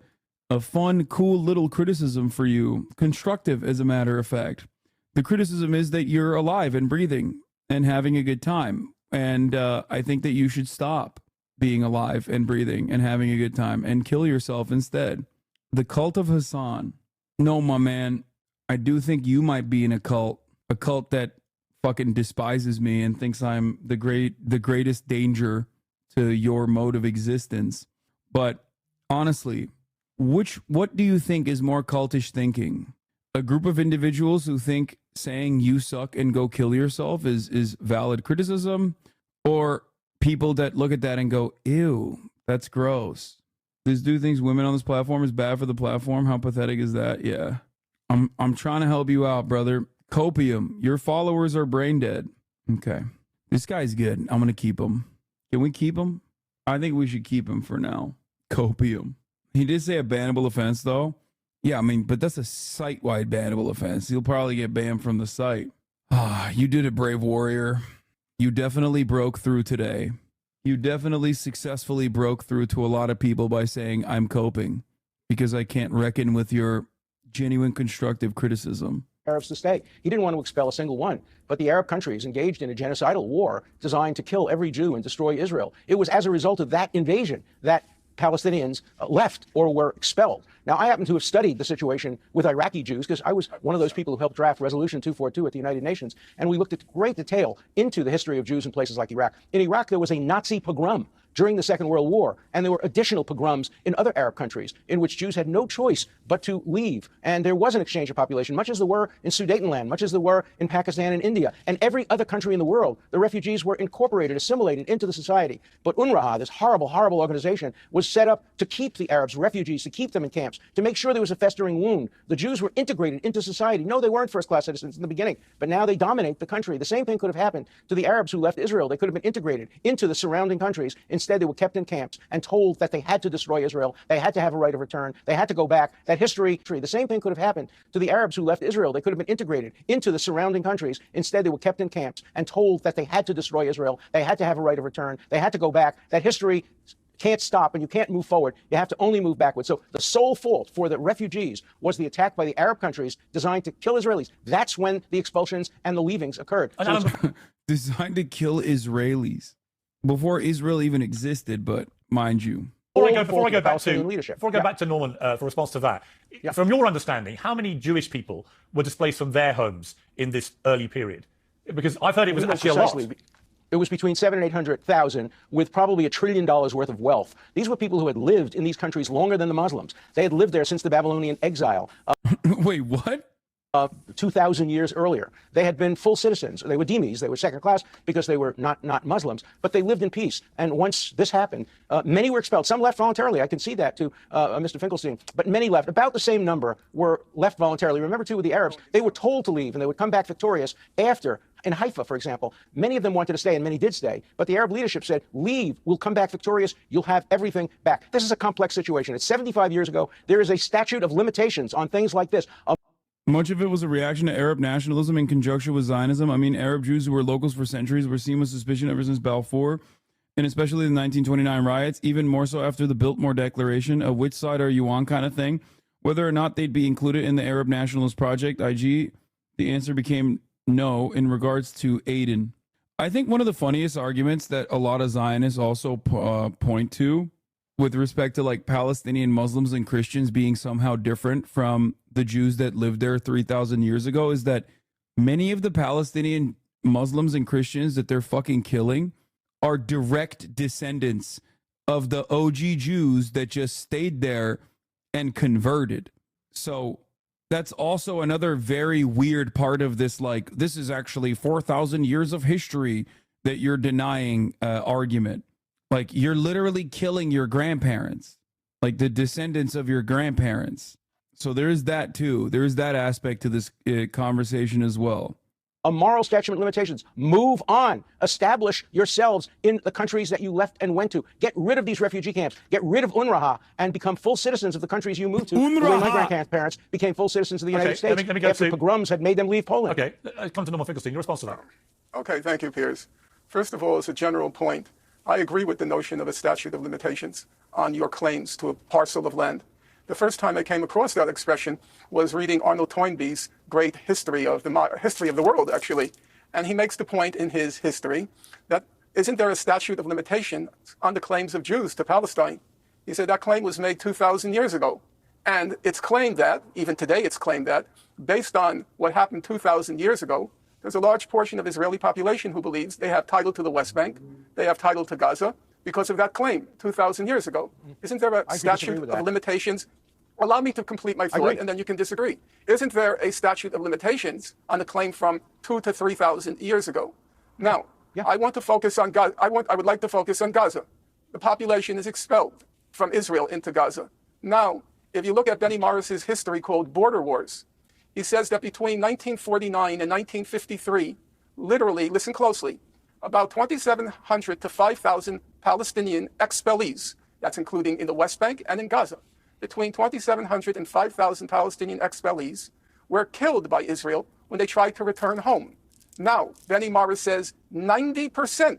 B: fun, cool little criticism for you. Constructive, as a matter of fact. The criticism is that you're alive and breathing and having a good time. And I think that you should stop being alive and breathing and having a good time and kill yourself instead. The cult of Hasan. No, my man, I do think you might be in a cult that fucking despises me and thinks I'm the greatest danger to your mode of existence. But honestly, what do you think is more cultish thinking? a group of individuals who think saying you suck and go kill yourself is valid criticism, or people that look at that and go, ew, that's gross. This dude thinks women on this platform is bad for the platform. How pathetic is that? Yeah. I'm trying to help you out, brother. Copium, your followers are brain dead. Okay. This guy's good. I'm going to keep him. Can we keep him? I think we should keep him for now. Copium. He did say a bannable offense, though. Yeah, I mean, but that's a site-wide bannable offense. He'll probably get banned from the site. Ah, you did it, brave warrior. You definitely broke through today. You definitely successfully broke through to a lot of people by saying, I'm coping, because I can't reckon with your genuine constructive criticism.
G: Arabs to stay. He didn't want to expel a single one. But the Arab countries engaged in a genocidal war designed to kill every Jew and destroy Israel. It was as a result of that invasion that Palestinians left or were expelled. Now, I happen to have studied the situation with Iraqi Jews because I was one of those people who helped draft Resolution 242 at the United Nations, and we looked at great detail into the history of Jews in places like Iraq. In Iraq, there was a Nazi pogrom during the Second World War, and there were additional pogroms in other Arab countries in which Jews had no choice but to leave. And there was an exchange of population, much as there were in Sudetenland, much as there were in Pakistan and India, and every other country in the world. The refugees were incorporated, assimilated into the society. But UNRWA, this horrible, horrible organization, was set up to keep the Arabs, refugees, to keep them in camps, to make sure there was a festering wound. The Jews were integrated into society. No, they weren't first-class citizens in the beginning, but now they dominate the country. The same thing could have happened to the Arabs who left Israel. They could have been integrated into the surrounding countries. Instead, they were kept in camps and told that they had to destroy Israel. They had to have a right of return. They had to go back. That history, the same thing could have happened to the Arabs who left Israel. They could have been integrated into the surrounding countries. Instead, they were kept in camps and told that they had to destroy Israel. They had to have a right of return. They had to go back. That history can't stop and you can't move forward. You have to only move backwards. So the sole fault for the refugees was the attack by the Arab countries designed to kill Israelis. That's when the expulsions and the leavings occurred. So
B: designed to kill Israelis before Israel even existed, but mind you.
Q: Before I go back to Norman for response to that, from your understanding, how many Jewish people were displaced from their homes in this early period? Because I've heard it was actually a lot.
G: It was between 700,000 and 800,000 with probably $1 trillion worth of wealth. These were people who had lived in these countries longer than the Muslims. They had lived there since the Babylonian exile.
B: Wait, what?
G: 2,000 years earlier. They had been full citizens. They were dhimmis. They were second class because they were not Muslims, but they lived in peace. And once this happened, many were expelled. Some left voluntarily. I can see that to Mr. Finkelstein, but many left. About the same number were left voluntarily. Remember, too, with the Arabs, they were told to leave and they would come back victorious after. In Haifa, for example, many of them wanted to stay and many did stay, but the Arab leadership said, leave, we'll come back victorious, you'll have everything back. This is a complex situation. It's 75 years ago. There is a statute of limitations on things like this.
B: Much of it was a reaction to Arab nationalism in conjunction with Zionism. I mean, Arab Jews who were locals for centuries were seen with suspicion ever since Balfour, and especially the 1929 riots, even more so after the Biltmore Declaration, a which side are you on kind of thing. Whether or not they'd be included in the Arab Nationalist Project, IG, the answer became no in regards to Aden. I think one of the funniest arguments that a lot of Zionists also point to with respect to like Palestinian Muslims and Christians being somehow different from the Jews that lived there 3,000 years ago is that many of the Palestinian Muslims and Christians that they're fucking killing are direct descendants of the OG Jews that just stayed there and converted. So that's also another very weird part of this, like, this is actually 4,000 years of history that you're denying argument. Like, you're literally killing your grandparents, like the descendants of your grandparents. So there's that too. There's that aspect to this conversation as well.
G: A moral statute of limitations. Move on. Establish yourselves in the countries that you left and went to. Get rid of these refugee camps. Get rid of UNRWA and become full citizens of the countries you moved to. The way my grandparents became full citizens of the United States after pogroms had made them leave Poland.
Q: Okay, come to Norman Finkelstein. Your response to that?
E: Okay, thank you, Piers. First of all, as a general point, I agree with the notion of a statute of limitations on your claims to a parcel of land. The first time I came across that expression was reading Arnold Toynbee's great history of the world, actually. And he makes the point in his history that isn't there a statute of limitation on the claims of Jews to Palestine? He said that claim was made 2,000 years ago. And it's claimed that, even today it's claimed that, based on what happened 2,000 years ago, there's a large portion of Israeli population who believes they have title to the West Bank, they have title to Gaza, because of that claim 2,000 years ago. Isn't there a statute of limitations Allow me to complete my thought, and then you can disagree. Isn't there a statute of limitations on a claim from 2,000 to 3,000 years ago? Now, I want to focus on Gaza. I would like to focus on Gaza. The population is expelled from Israel into Gaza. Now, if you look at Benny Morris's history called Border Wars, he says that between 1949 and 1953, literally, listen closely, about 2,700 to 5,000 Palestinian expellees, that's including in the West Bank and in Gaza, between 2,700 and 5,000 Palestinian expellees were killed by Israel when they tried to return home. Now, Benny Morris says 90%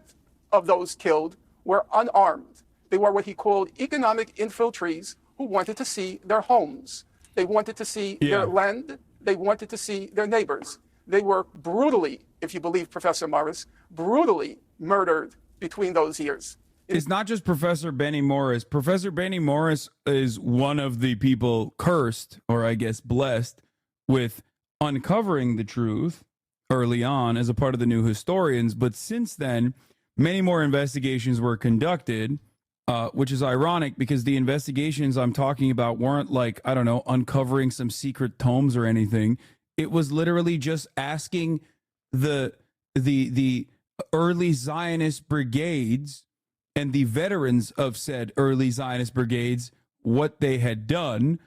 E: of those killed were unarmed. They were what he called economic infiltrees who wanted to see their homes. They wanted to see their land. They wanted to see their neighbors. They were brutally, if you believe Professor Morris, brutally murdered between those years.
B: It's not just Professor Benny Morris. Professor Benny Morris is one of the people cursed, or I guess blessed, with uncovering the truth early on as a part of the new historians. But since then, many more investigations were conducted, which is ironic because the investigations I'm talking about weren't like, I don't know, uncovering some secret tomes or anything. It was literally just asking the early Zionist brigades and the veterans of said early Zionist brigades what they had done,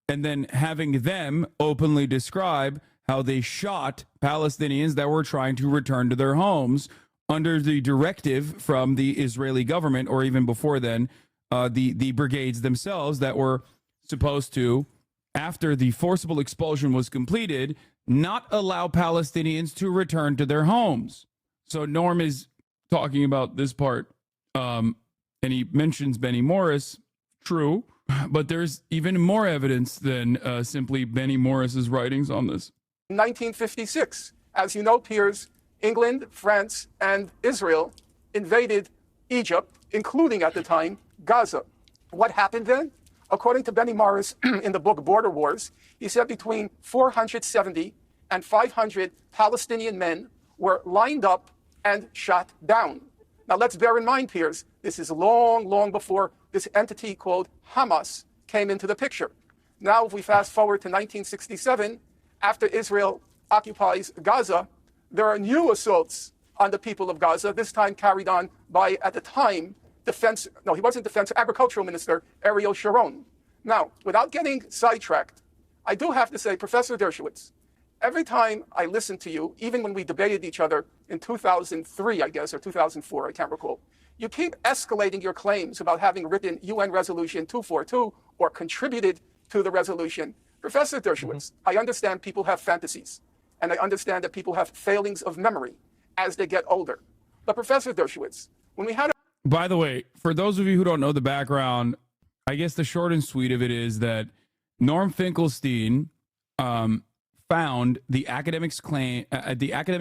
B: and then having them openly describe how they shot Palestinians that were trying to return to their homes under the directive from the Israeli government, or even before then, the brigades themselves that were supposed to, after the forcible expulsion was completed, not allow Palestinians to return to their homes. So Norm is talking about this part. And he mentions Benny Morris, true, but there's even more evidence than simply Benny Morris's writings on this.
E: 1956, as you know, peers, England, France, and Israel invaded Egypt, including at the time Gaza. What happened then? According to Benny Morris in the book Border Wars, he said between 470 and 500 Palestinian men were lined up and shot down. Now, let's bear in mind, peers, this is long, long before this entity called Hamas came into the picture. Now, if we fast forward to 1967, after Israel occupies Gaza, there are new assaults on the people of Gaza, this time carried on by, at the time, Agricultural Minister Ariel Sharon. Now, without getting sidetracked, I do have to say, Professor Dershowitz, every time I listen to you, even when we debated each other in 2003, I guess, or 2004, I can't recall, you keep escalating your claims about having written UN Resolution 242 or contributed to the resolution. Professor Dershowitz, I understand people have fantasies, and I understand that people have failings of memory as they get older. But Professor Dershowitz, when we had...
B: By the way, for those of you who don't know the background, I guess the short and sweet of it is that Norm Finkelstein found the academic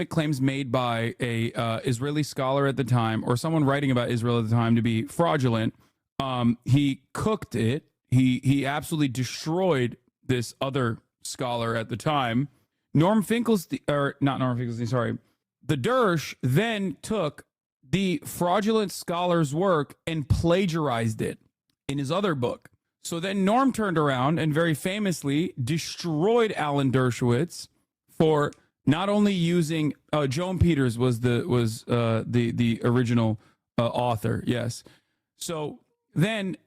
B: claims made by a Israeli scholar at the time, or someone writing about Israel at the time, to be fraudulent. He cooked it. He absolutely destroyed this other scholar at the time. Norm Finkelstein, or not Norm Finkelstein, sorry. The Dersh then took the fraudulent scholar's work and plagiarized it in his other book. So then Norm turned around and very famously destroyed Alan Dershowitz for not only using Joan Peters was the original author, yes. So then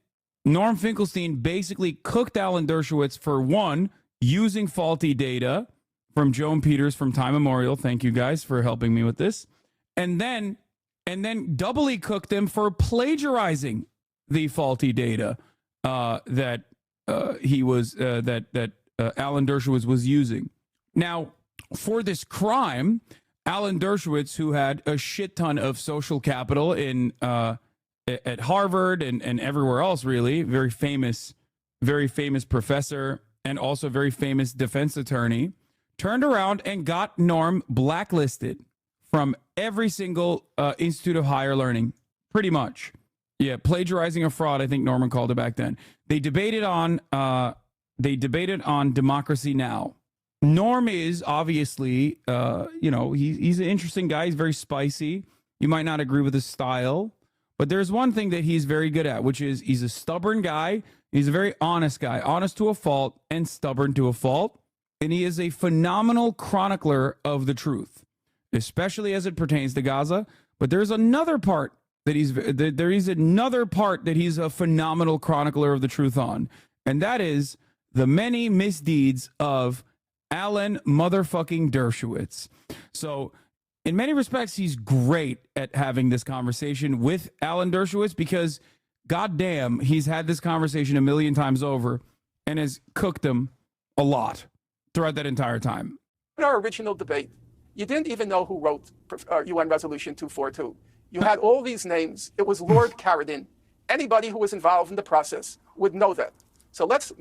B: Norm Finkelstein basically cooked Alan Dershowitz for, one, using faulty data from Joan Peters from time immemorial. Thank you guys for helping me with this. And then doubly cooked him for plagiarizing the faulty data that Alan Dershowitz was using. Now, for this crime, Alan Dershowitz, who had a shit ton of social capital at Harvard and everywhere else, really, very famous professor and also very famous defense attorney, turned around and got Norm blacklisted from every single Institute of Higher Learning, pretty much. Yeah, plagiarizing a fraud, I think Norman called it back then. They debated on Democracy Now! Norm is obviously, he's an interesting guy. He's very spicy. You might not agree with his style, But there's one thing that he's very good at, which is he's a stubborn guy. He's a very honest guy, honest to a fault and stubborn to a fault. And he is a phenomenal chronicler of the truth, especially as it pertains to Gaza. But there's another part that he's a phenomenal chronicler of the truth on. And that is the many misdeeds of Alan motherfucking Dershowitz. So in many respects, he's great at having this conversation with Alan Dershowitz because goddamn, he's had this conversation a million times over and has cooked him a lot throughout that entire time.
E: In our original debate, you didn't even know who wrote UN Resolution 242. You had all these names. It was Lord Carradine. Anybody who was involved in the process would know that. So let's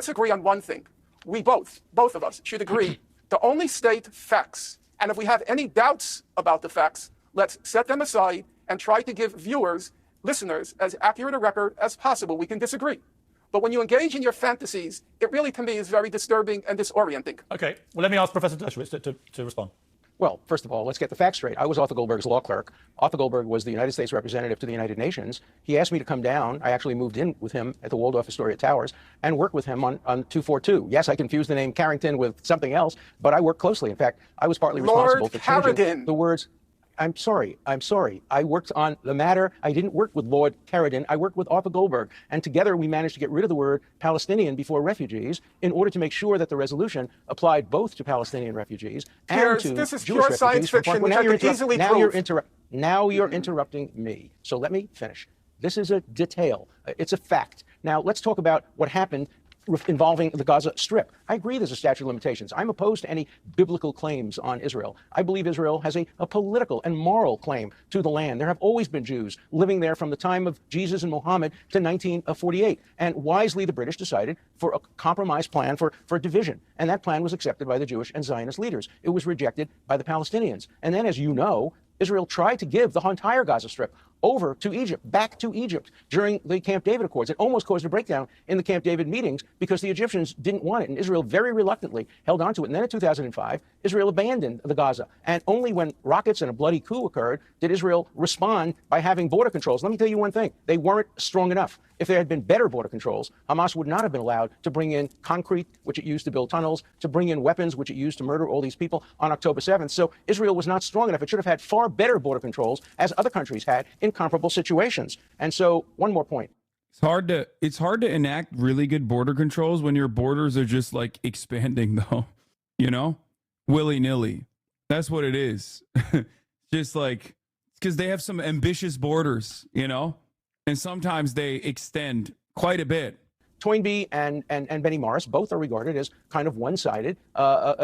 E: agree on one thing. We both of us should agree to only state facts. And if we have any doubts about the facts, let's set them aside and try to give viewers, listeners, as accurate a record as possible. We can disagree. But when you engage in your fantasies, it really, to me, is very disturbing and disorienting.
Q: Okay, well, let me ask Professor Dershowitz to respond.
G: Well, first of all, let's get the facts straight. I was Arthur Goldberg's law clerk. Arthur Goldberg was the United States representative to the United Nations. He asked me to come down. I actually moved in with him at the Waldorf Astoria Towers and worked with him on 242. Yes, I confused the name Carrington with something else, but I worked closely. In fact, I was partly responsible for changing the words. I'm sorry. I worked on the matter. I didn't work with Lord Carradine. I worked with Arthur Goldberg. And together we managed to get rid of the word Palestinian before refugees in order to make sure that the resolution applied both to Palestinian refugees and to
E: this is
G: Jewish
E: pure
G: refugees.
E: science fiction, which I could easily prove.
G: Now you're interrupting me. So let me finish. This is a detail. It's a fact. Now let's talk about what happened involving the Gaza Strip. I agree there's a statute of limitations. I'm opposed to any biblical claims on Israel. I believe Israel has a political and moral claim to the land. There have always been Jews living there from the time of Jesus and Muhammad to 1948. And wisely, the British decided for a compromise plan for division. And that plan was accepted by the Jewish and Zionist leaders. It was rejected by the Palestinians. And then, as you know, Israel tried to give the entire Gaza Strip over to Egypt, back to Egypt during the Camp David Accords. It almost caused a breakdown in the Camp David meetings because the Egyptians didn't want it, and Israel very reluctantly held on to it. And then in 2005, Israel abandoned the Gaza. And only when rockets and a bloody coup occurred did Israel respond by having border controls. Let me tell you one thing. They weren't strong enough. If there had been better border controls, Hamas would not have been allowed to bring in concrete, which it used to build tunnels, to bring in weapons, which it used to murder all these people on October 7th. So Israel was not strong enough. It should have had far better border controls, as other countries had in comparable situations. And so, one more point.
B: It's hard to enact really good border controls when your borders are just like expanding, though, you know, willy-nilly. That's what it is. Just like, because they have some ambitious borders, you know, and sometimes they extend quite a bit.
G: Toynbee and Benny Morris both are regarded as kind of one-sided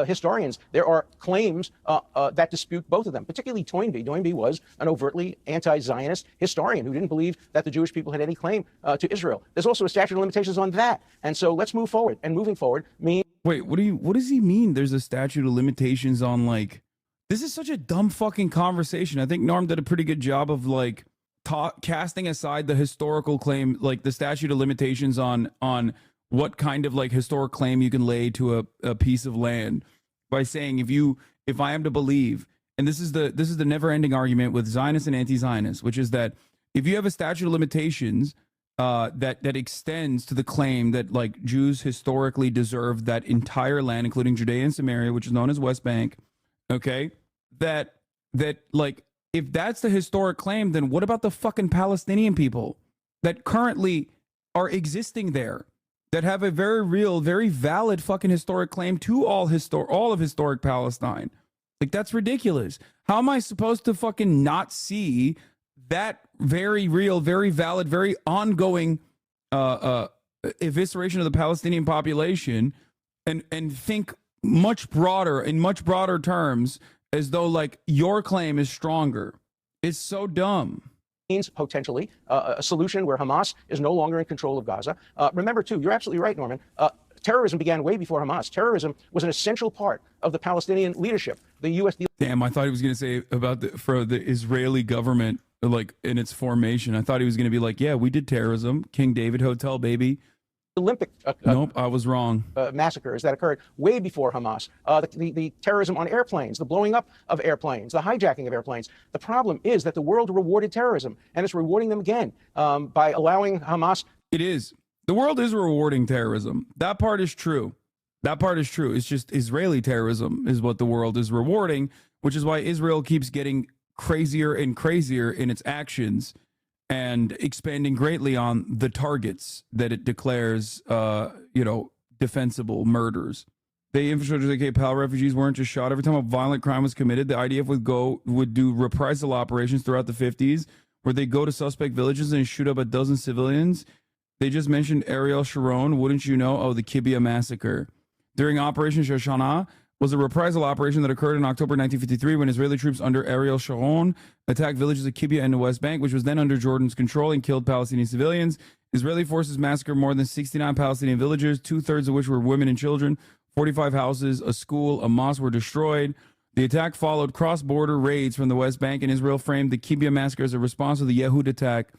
G: historians. There are claims that dispute both of them, particularly Toynbee. Toynbee was an overtly anti-Zionist historian who didn't believe that the Jewish people had any claim to Israel. There's also a statute of limitations on that. And so let's move forward. And moving forward means...
B: Wait, what does he mean there's a statute of limitations on, like... This is such a dumb fucking conversation. I think Norm did a pretty good job of, like, casting aside the historical claim, like the statute of limitations on what kind of like historic claim you can lay to a piece of land by saying if I am to believe, and this is the never-ending argument with Zionists and anti-Zionists, which is that if you have a statute of limitations that extends to the claim that like Jews historically deserved that entire land, including Judea and Samaria, which is known as West Bank, okay, that like, if that's the historic claim, then what about the fucking Palestinian people that currently are existing there, that have a very real, very valid fucking historic claim to all of historic Palestine? Like, that's ridiculous. How am I supposed to fucking not see that very real, very valid, very ongoing evisceration of the Palestinian population and think much broader, in much broader terms, as though like your claim is stronger? It's so dumb.
G: Means potentially a solution where Hamas is no longer in control of Gaza. Remember, too, you're absolutely right, Norman. Terrorism began way before Hamas. Terrorism was an essential part of the Palestinian leadership. The U.S.
B: Damn, I thought he was going to say about for the Israeli government, like in its formation. I thought he was going to be like, yeah, we did terrorism. King David Hotel, baby.
G: Olympic
B: Nope, I was wrong.
G: massacres that occurred way before Hamas, the terrorism on airplanes, the blowing up of airplanes, the hijacking of airplanes. The problem is that the world rewarded terrorism, and it's rewarding them again by allowing Hamas.
B: It is. The world is rewarding terrorism. That part is true. That part is true. It's just Israeli terrorism is what the world is rewarding, which is why Israel keeps getting crazier and crazier in its actions and expanding greatly on the targets that it declares, defensible murders. The infrastructure that Pal refugees weren't just shot. Every time a violent crime was committed, the IDF would do reprisal operations throughout the 50s where they go to suspect villages and shoot up a dozen civilians. They just mentioned Ariel Sharon. Wouldn't you know? Oh, the Kibbutz massacre. During Operation Shoshana was a reprisal operation that occurred in October 1953 when Israeli troops under Ariel Sharon attacked villages of Kibbutz and the West Bank, which was then under Jordan's control, and killed Palestinian civilians. Israeli forces massacred more than 69 Palestinian villagers, 2/3 of which were women and children. 45 houses, a school, a mosque were destroyed. The attack followed cross-border raids from the West Bank, and Israel framed the Kibbutz massacre as a response to the Yehud attack,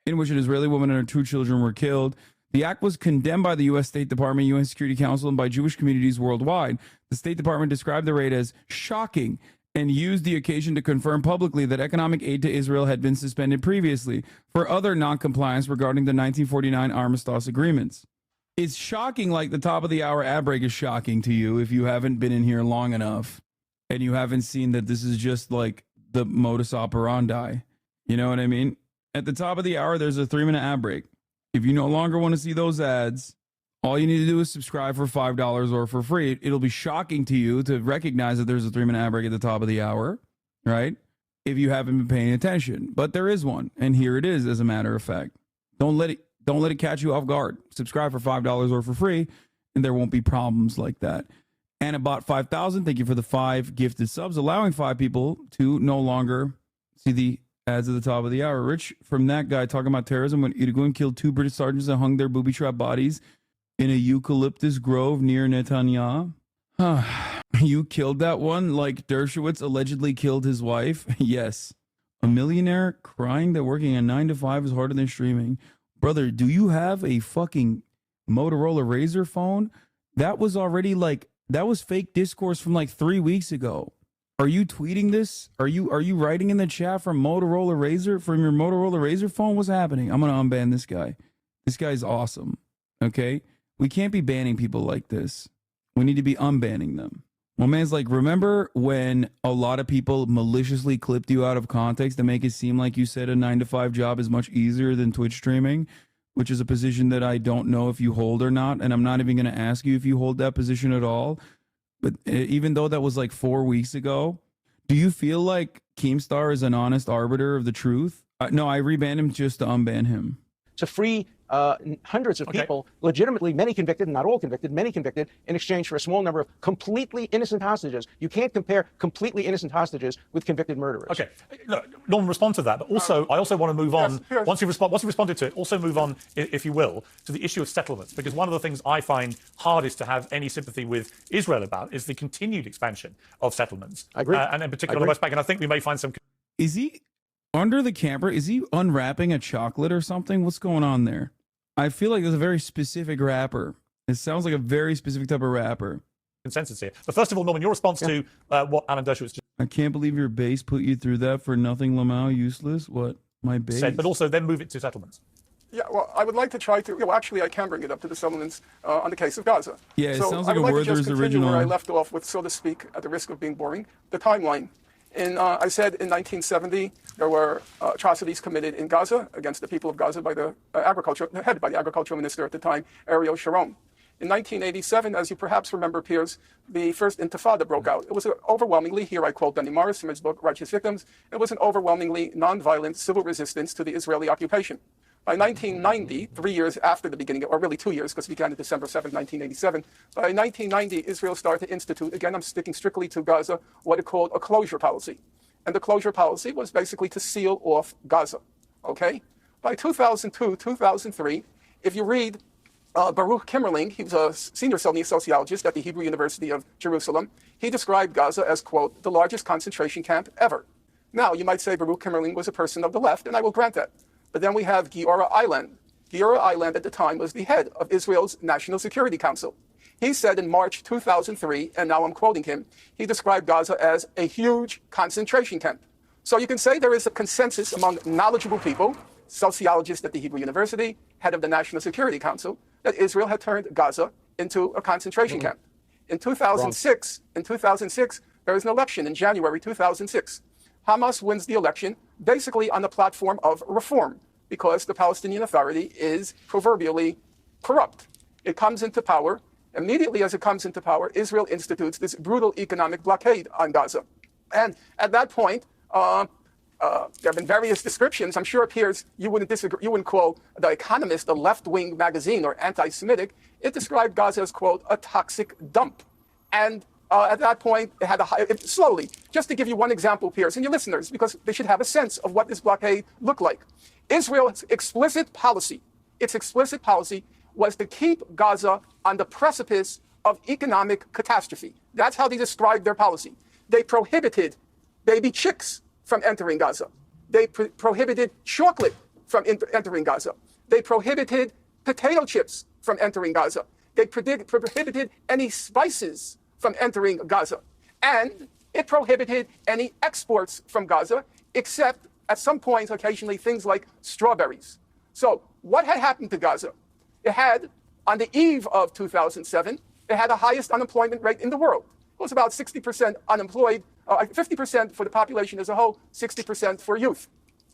B: in which an Israeli woman and her 2 children were killed. The act was condemned by the U.S. State Department, U.S. Security Council, and by Jewish communities worldwide. The State Department described the raid as shocking and used the occasion to confirm publicly that economic aid to Israel had been suspended previously for other non-compliance regarding the 1949 Armistice agreements. It's shocking, like the top of the hour ad break is shocking to you if you haven't been in here long enough and you haven't seen that this is just like the modus operandi. You know what I mean? At the top of the hour, there's a 3-minute ad break. If you no longer want to see those ads, all you need to do is subscribe for $5 or for free. It'll be shocking to you to recognize that there's a 3-minute ad break at the top of the hour, right? If you haven't been paying attention. But there is one, and here it is, as a matter of fact. Don't let it catch you off guard. Subscribe for $5 or for free, and there won't be problems like that. Anna bought 5,000. Thank you for the 5 gifted subs, allowing 5 people to no longer see the ads at the top of the hour. Rich, from that guy talking about terrorism when Irgun killed 2 British sergeants and hung their booby-trapped bodies in a eucalyptus grove near Netanyahu. You killed that one like Dershowitz allegedly killed his wife? Yes. A millionaire crying that working a 9 to 5 is harder than streaming. Brother, do you have a fucking Motorola Razr phone? That was already that was fake discourse from 3 weeks ago. Are you tweeting this? Are you writing in the chat from your Motorola Razr phone? What's happening? I'm gonna unban this guy. This guy's awesome. Okay? We can't be banning people like this. We need to be unbanning them. My man's like, remember when a lot of people maliciously clipped you out of context to make it seem like you said a 9 to 5 job is much easier than Twitch streaming, which is a position that I don't know if you hold or not, and I'm not even going to ask you if you hold that position at all. But even though that was 4 weeks ago, do you feel like Keemstar is an honest arbiter of the truth? No, I rebanned him just to unban him.
G: To free hundreds of people, legitimately, many convicted, not all convicted, many convicted, in exchange for a small number of completely innocent hostages. You can't compare completely innocent hostages with convicted murderers.
Q: Okay, look, Norman, respond to that. But also, I also want to move on.
E: Yes.
Q: Once you've responded to it, also move on, if you will, to the issue of settlements. Because one of the things I find hardest to have any sympathy with Israel about is the continued expansion of settlements.
G: I agree.
Q: And in particular, the West Bank. And I think we may find some.
B: Is he under the camera? Is he unwrapping a chocolate or something? What's going on there? I feel like there's a very specific rapper. It sounds like a very specific type of rapper.
Q: Consensus here. But first of all, Norman, your response to what Alan Dershowitz just
B: I can't believe your base put you through that for nothing, Lamar. Useless. What? My base?
Q: said, but also then move it to settlements.
E: Yeah, well, I would like to try to. Actually, I can bring it up to the settlements on the case of Gaza.
B: Yeah, it sounds like
E: I
B: a
E: would like
B: Werther's
E: to just continue
B: original.
E: where I left off with, so to speak, at the risk of being boring, the timeline. I said in 1970 there were atrocities committed in Gaza against the people of Gaza by the headed by the agricultural minister at the time, Ariel Sharon. In 1987, as you perhaps remember, Piers, the first Intifada broke out. It was overwhelmingly, here I quote Benny Morris from his book Righteous Victims, it was an overwhelmingly nonviolent civil resistance to the Israeli occupation. By 1990, 3 years after the beginning, or really 2 years, because it began on December 7, 1987, by 1990, Israel started to institute, again, I'm sticking strictly to Gaza, what it called a closure policy. And the closure policy was basically to seal off Gaza, okay? By 2002, 2003, if you read Baruch Kimmerling, he was a senior sociologist at the Hebrew University of Jerusalem, he described Gaza as, quote, the largest concentration camp ever. Now, you might say Baruch Kimmerling was a person of the left, and I will grant that. But then we have Giora Eiland. Gera Iland at the time was the head of Israel's National Security Council. He said in March 2003, and now I'm quoting him, he described Gaza as a huge concentration camp. So you can say there is a consensus among knowledgeable people, sociologists at the Hebrew University, head of the National Security Council, that Israel had turned Gaza into a concentration camp. In 2006, there was an election in January 2006. Hamas wins the election basically on the platform of reform, because the Palestinian Authority is proverbially corrupt. It comes into power. Immediately as it comes into power, Israel institutes this brutal economic blockade on Gaza. And at that point, there have been various descriptions. I'm sure, Piers, you wouldn't disagree. You wouldn't call The Economist a left-wing magazine or anti-Semitic. It described Gaza as, quote, a toxic dump. And at that point, it had slowly, just to give you one example, Piers, and your listeners, because they should have a sense of what this blockade looked like. Israel's explicit policy was to keep Gaza on the precipice of economic catastrophe. That's how they described their policy. They prohibited baby chicks from entering Gaza. They prohibited chocolate from entering Gaza. They prohibited potato chips from entering Gaza. They prohibited any spices from entering Gaza. And it prohibited any exports from Gaza, except at some points, occasionally, things like strawberries. So what had happened to Gaza? It had, on the eve of 2007, it had the highest unemployment rate in the world. It was about 60% unemployed, 50% for the population as a whole, 60% for youth.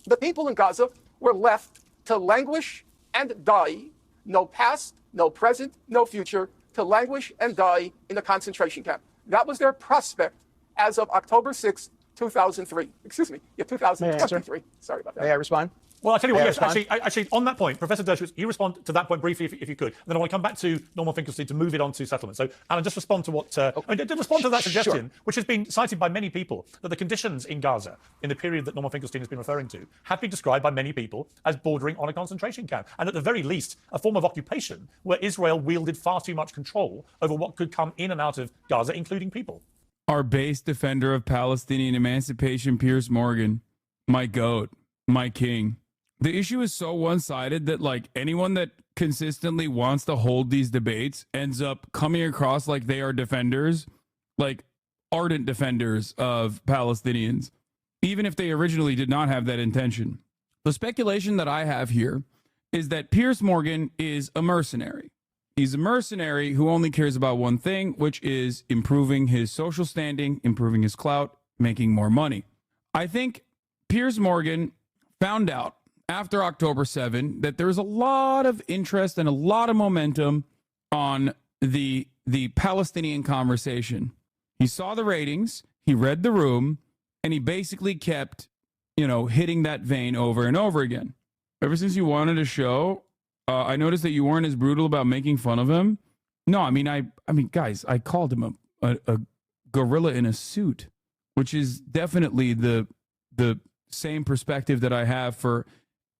E: The people in Gaza were left to languish and die, no past, no present, no future, to languish and die in a concentration camp. That was their prospect as of October 6, 2003. Excuse me, 2023. Sorry about that.
G: May I respond?
Q: Well, I'll tell you what, yes, actually, on that point, Professor Dershowitz, you respond to that point briefly if you could. And then I want to come back to Norman Finkelstein to move it on to settlement. So, Alan, just respond to what, respond to that suggestion, which has been cited by many people, that the conditions in Gaza in the period that Norman Finkelstein has been referring to have been described by many people as bordering on a concentration camp. And at the very least, a form of occupation where Israel wielded far too much control over what could come in and out of Gaza, including people.
B: Our base defender of Palestinian emancipation, Piers Morgan, my goat, my king. The issue is so one-sided that, like, anyone that consistently wants to hold these debates ends up coming across like they are defenders, like ardent defenders of Palestinians, even if they originally did not have that intention. The speculation that I have here is that Piers Morgan is a mercenary. He's a mercenary who only cares about one thing, which is improving his social standing, improving his clout, making more money. I think Piers Morgan found out after October 7 that there's a lot of interest and a lot of momentum on the Palestinian conversation. He saw the ratings, he read the room, and he basically kept, hitting that vein over and over again. Ever since you wanted a show, I noticed that you weren't as brutal about making fun of him. No, I mean, guys, I called him a gorilla in a suit, which is definitely the same perspective that I have for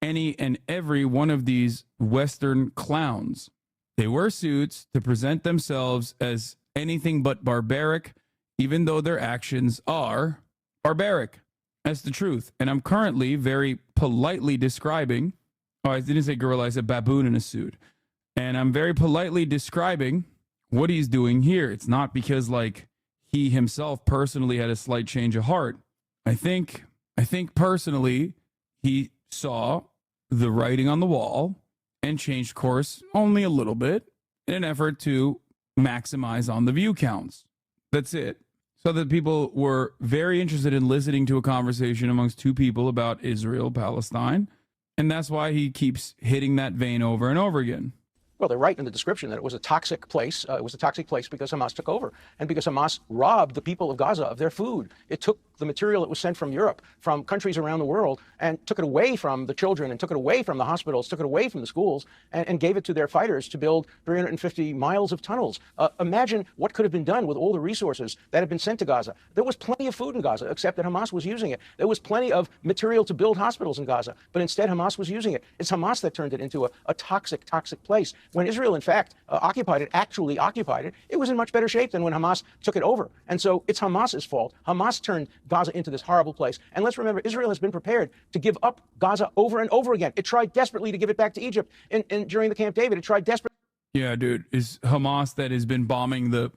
B: any and every one of these Western clowns. They wear suits to present themselves as anything but barbaric, even though their actions are barbaric. That's the truth. And I'm currently very politely describing, I didn't say gorilla, I said baboon in a suit. And I'm very politely describing what he's doing here. It's not because, like, he himself personally had a slight change of heart. I think personally he saw the writing on the wall and changed course only a little bit in an effort to maximize on the view counts. That's it. So that people were very interested in listening to a conversation amongst two people about Israel, Palestine. And that's why he keeps hitting that vein over and over again.
G: Well, they're right in the description that it was a toxic place. It was a toxic place because Hamas took over and because Hamas robbed the people of Gaza of their food. It took the material that was sent from Europe, from countries around the world, and took it away from the children and took it away from the hospitals, took it away from the schools, and gave it to their fighters to build 350 miles of tunnels. Imagine what could have been done with all the resources that had been sent to Gaza. There was plenty of food in Gaza, except that Hamas was using it. There was plenty of material to build hospitals in Gaza, but instead Hamas was using it. It's Hamas that turned it into a toxic place. When Israel, in fact, actually occupied it, it was in much better shape than when Hamas took it over. And so it's Hamas's fault. Hamas turned Gaza into this horrible place. And let's remember, Israel has been prepared to give up Gaza over and over again. It tried desperately to give it back to Egypt during the Camp David. It tried desperately.
B: Yeah, dude, it's Hamas that has been bombing the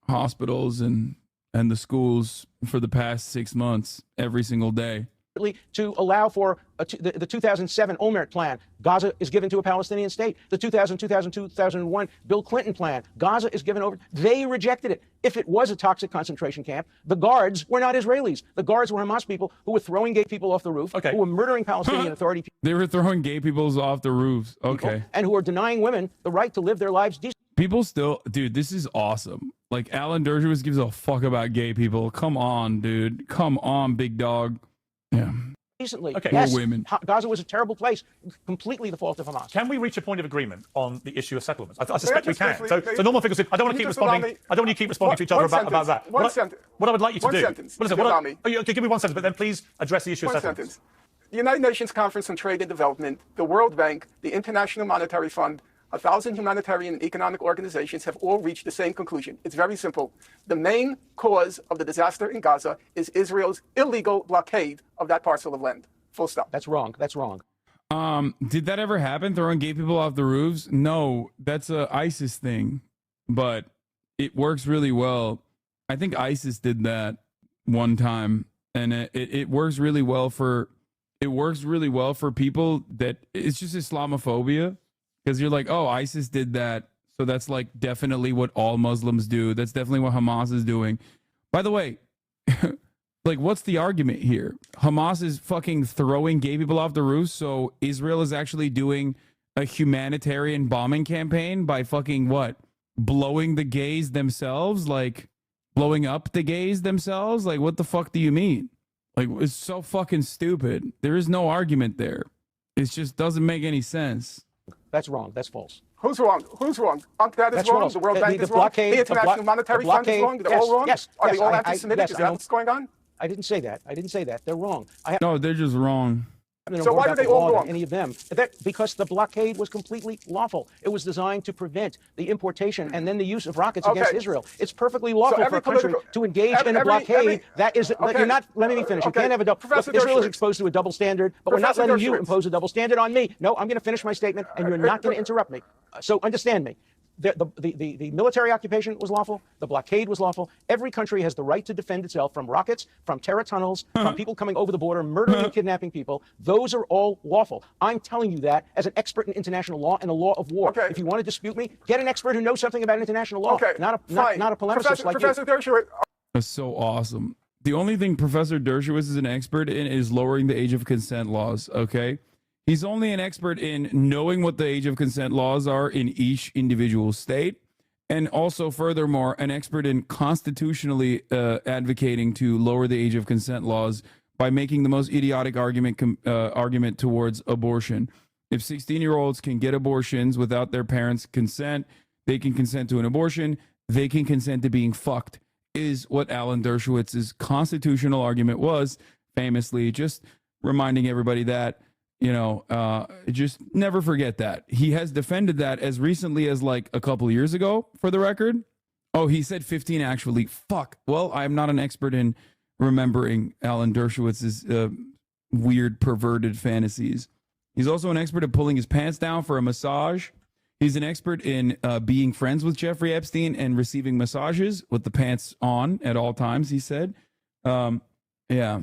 B: hospitals and the schools for the past 6 months every single day.
G: To allow for the 2007 Olmert plan. Gaza is given to a Palestinian state. The 2001 Bill Clinton plan. Gaza is given over. They rejected it. If it was a toxic concentration camp, the guards were not Israelis. The guards were Hamas people who were throwing gay people off the roof, who were murdering Palestinian Authority people.
B: They were throwing gay people off the roofs. Okay.
G: And who are denying women the right to live their lives decently.
B: People still, dude, this is awesome. Like, Alan Dershowitz gives a fuck about gay people. Come on, dude. Come on, big dog. Yeah.
G: Recently,
Q: Okay.
G: yes,
B: More women.
G: Gaza was a terrible place. Completely the fault of Hamas.
Q: Can we reach a point of agreement on the issue of settlements? I suspect we can. So Norman Finkelstein, I don't want to keep responding. I don't want you to keep responding to each other about that. What I would like you to do. Okay, give me one sentence, but then please address the issue of settlements.
E: The United Nations Conference on Trade and Development, the World Bank, the International Monetary Fund, 1,000 humanitarian and economic organizations have all reached the same conclusion. It's very simple. The main cause of the disaster in Gaza is Israel's illegal blockade of that parcel of land. Full stop.
G: That's wrong. That's wrong.
B: Did that ever happen? Throwing gay people off the roofs? No, that's a ISIS thing, but it works really well. I think ISIS did that one time, and it works really well for people that it's just Islamophobia. Because you're like, oh, ISIS did that. So that's like definitely what all Muslims do. That's definitely what Hamas is doing. By the way, like, what's the argument here? Hamas is fucking throwing gay people off the roof. So Israel is actually doing a humanitarian bombing campaign by fucking what? Blowing the gays themselves? Like, blowing up the gays themselves? Like, what the fuck do you mean? Like, it's so fucking stupid. There is no argument there. It just doesn't make any sense.
G: That's wrong. That's false.
E: Who's wrong? Who's wrong? That is wrong. The World Bank is wrong. The International Monetary Fund is wrong. They're all wrong.
G: Yes.
E: Are they all anti-Semitic? Is that what's going on?
G: I didn't say that. I didn't say that. They're wrong.
B: No, they're just wrong.
E: So why are they all wrong?
G: Any of them? Because the blockade was completely lawful. It was designed to prevent the importation and then the use of rockets against Israel. It's perfectly lawful for a country to engage in a blockade. That is, you're not. Let me finish. You can't have a double. Israel is exposed to a double standard, but we're not letting you impose a double standard on me. No, I'm going to finish my statement, and you're not going to interrupt me. So understand me. The military occupation was lawful. The blockade was lawful. Every country has the right to defend itself from rockets, from terror tunnels, from people coming over the border, murdering and kidnapping people. Those are all lawful. I'm telling you that as an expert in international law and the law of war. If you want to dispute me, get an expert who knows something about international law. Not a polemicist like
E: Professor Dershowitz.
B: That's so awesome. The only thing Professor Dershowitz is an expert in is lowering the age of consent laws, okay? He's only an expert in knowing what the age of consent laws are in each individual state, and also, furthermore, an expert in constitutionally advocating to lower the age of consent laws by making the most idiotic argument towards abortion. If 16-year-olds can get abortions without their parents' consent, they can consent to an abortion, they can consent to being fucked, is what Alan Dershowitz's constitutional argument was, famously. Just reminding everybody that, you know, just never forget that. He has defended that as recently as like a couple years ago, for the record. Oh, he said 15 actually. Fuck. Well, I'm not an expert in remembering Alan Dershowitz's weird, perverted fantasies. He's also an expert at pulling his pants down for a massage. He's an expert in being friends with Jeffrey Epstein and receiving massages with the pants on at all times, he said. Yeah.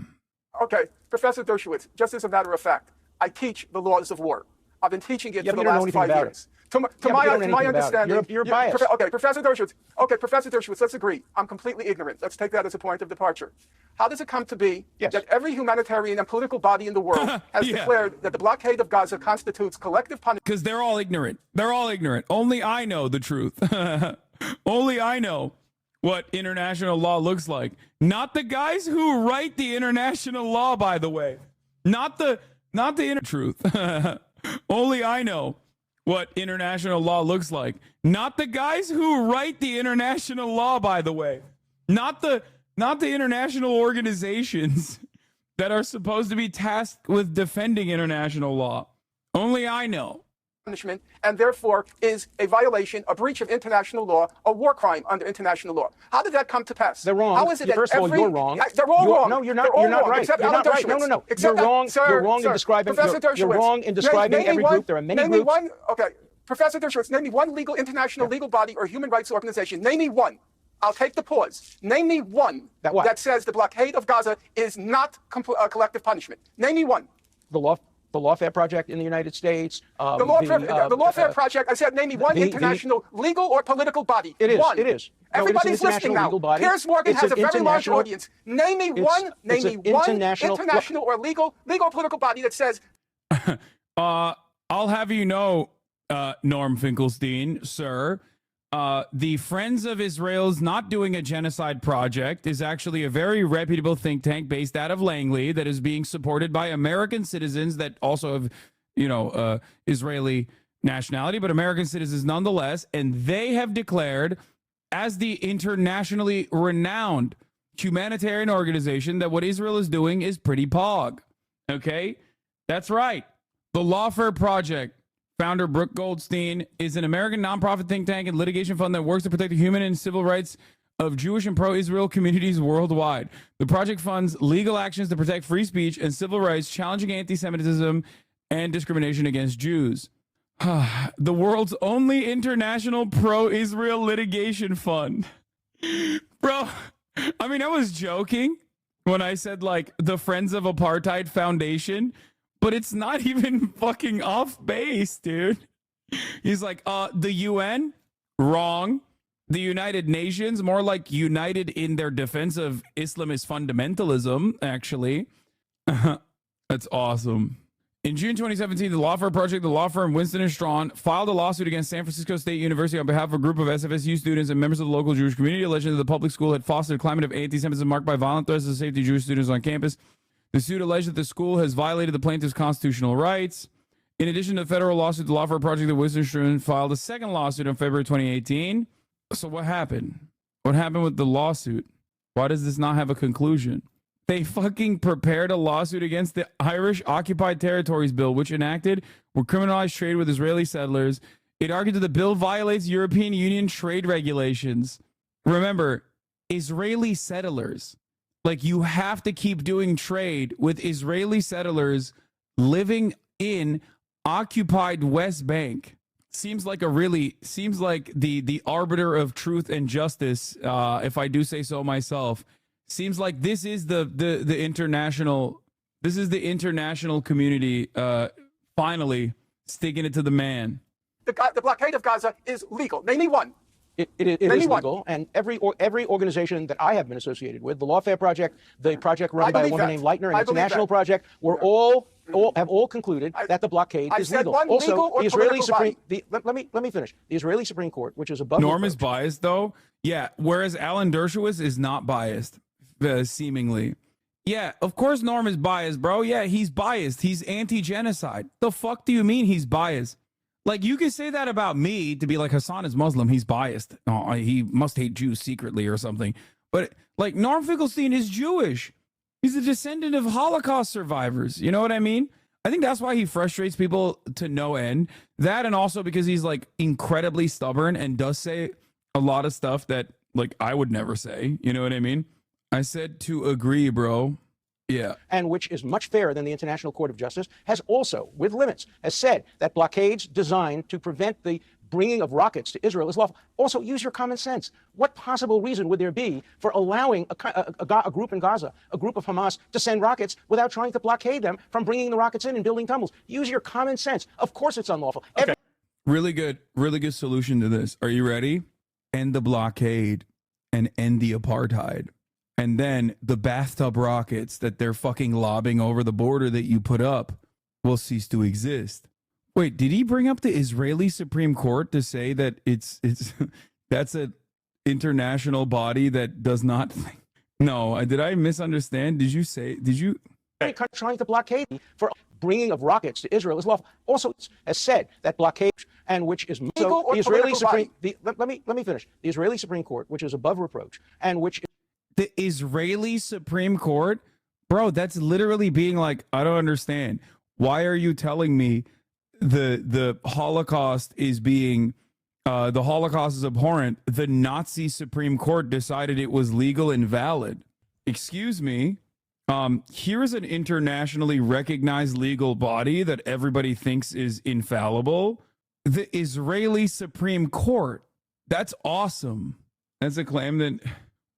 E: Okay, Professor Dershowitz, just as a matter of fact, I teach the laws of war. I've been teaching it for the last 5 years. To my understanding,
G: you're biased.
E: Okay, Professor Dershowitz, let's agree. I'm completely ignorant. Let's take that as a point of departure. How does it come to be that every humanitarian and political body in the world has declared that the blockade of Gaza constitutes collective punishment?
B: Because they're all ignorant. They're all ignorant. Only I know the truth. Only I know what international law looks like. Not the guys who write the international law, by the way. Not the truth. Only I know what international law looks like. Not the guys who write the international law, by the way. Not the international organizations that are supposed to be tasked with defending international law. Only I know
E: punishment and therefore is a violation, a breach of international law, a war crime under international law. How did that come to pass?
G: They're wrong.
E: How is it that
G: First of all, you're wrong.
E: They're all wrong.
G: No, you're not.
E: They're all
G: You're not
E: wrong,
G: right.
E: except
G: You're not right. No,
E: Dershowitz.
G: no.
E: Except
G: You're wrong.
E: Sir,
G: You're wrong
E: sir,
G: in describing.
E: Professor Dershowitz,
G: You're wrong in describing every group. There are many groups.
E: Okay, Professor Dershowitz, name me one legal international legal body or human rights organization. Name me one. I'll take the pause. Name me one that says the blockade of Gaza is not collective punishment. Name me one.
G: The Lawfare Project in the United States.
E: The Lawfare Project. I said, name me one international legal or political body.
G: It is.
E: One.
G: It is.
E: Everybody's listening now. Piers Morgan has a very large audience. Name me one. Name me one international or legal political body that says.
B: I'll have you know, Norm Finkelstein, sir. The Friends of Israel's Not Doing a Genocide Project is actually a very reputable think tank based out of Langley that is being supported by American citizens that also have, Israeli nationality, but American citizens nonetheless. And they have declared, as the internationally renowned humanitarian organization, that what Israel is doing is pretty pog. Okay? That's right. The Lawfare Project. Founder Brooke Goldstein is an American nonprofit think tank and litigation fund that works to protect the human and civil rights of Jewish and pro-Israel communities worldwide. The project funds legal actions to protect free speech and civil rights, challenging anti-Semitism and discrimination against Jews. The world's only international pro-Israel litigation fund. Bro, I mean, I was joking when I said, like, the Friends of Apartheid Foundation, but it's not even fucking off base, dude. He's like, the UN? Wrong. The United Nations? More like united in their defense of Islamist fundamentalism, actually. That's awesome. In June 2017, the Lawfare Project, the law firm Winston & Strawn, filed a lawsuit against San Francisco State University on behalf of a group of SFSU students and members of the local Jewish community, alleging that the public school had fostered a climate of anti-Semitism marked by violent threats to the safety of Jewish students on campus. The suit alleged that the school has violated the plaintiff's constitutional rights. In addition to the federal lawsuit, the Lawfare Project of Winston & Strawn filed a second lawsuit in February 2018. So what happened? What happened with the lawsuit? Why does this not have a conclusion? They fucking prepared a lawsuit against the Irish Occupied Territories Bill, which enacted would criminalize trade with Israeli settlers. It argued that the bill violates European Union trade regulations. Remember, Israeli settlers. Like, you have to keep doing trade with Israeli settlers living in occupied West Bank. Seems like the arbiter of truth and justice, if I do say so myself. Seems like this is the international community finally sticking it to the man.
E: The blockade of Gaza is legal. Name me one.
G: It is legal, and every organization that I have been associated with, the Lawfare Project, the project run by a woman named Leitner, and International Project, have all concluded that the blockade is legal. Also, the Israeli Supreme. Let me finish. The Israeli Supreme Court, which is above.
B: Norm is biased, though. Yeah, whereas Alan Dershowitz is not biased, seemingly. Yeah, of course Norm is biased, bro. Yeah, he's biased. He's anti-genocide. The fuck do you mean he's biased? Like, you can say that about me to be like, Hasan is Muslim, he's biased. Oh, he must hate Jews secretly or something. But, like, Norm Finkelstein is Jewish. He's a descendant of Holocaust survivors. You know what I mean? I think that's why he frustrates people to no end. That, and also because he's, like, incredibly stubborn and does say a lot of stuff that, like, I would never say. You know what I mean? I said to agree, bro. Yeah.
G: And which is much fairer than the International Court of Justice, has also, with limits, has said that blockades designed to prevent the bringing of rockets to Israel is lawful. Also, use your common sense. What possible reason would there be for allowing a group in Gaza, a group of Hamas, to send rockets without trying to blockade them from bringing the rockets in and building tunnels? Use your common sense. Of course it's unlawful.
B: Okay. Really good solution to this. Are you ready? End the blockade and end the apartheid. And then the bathtub rockets that they're fucking lobbing over the border that you put up will cease to exist. Wait, did he bring up the Israeli Supreme Court to say that it's that's an international body that does not? No, did I misunderstand? Did you?
G: Trying to blockade for bringing of rockets to Israel is lawful. Also, has said that blockade, and which is so the Israeli Supreme. Let me finish. The Israeli Supreme Court, which is above reproach, and which.
B: The Israeli Supreme Court? Bro, that's literally being like, I don't understand. Why are you telling me the Holocaust is being the Holocaust is abhorrent, the Nazi Supreme Court decided it was legal and valid. Excuse me. Here is an internationally recognized legal body that everybody thinks is infallible. The Israeli Supreme Court. That's awesome. That's a claim that...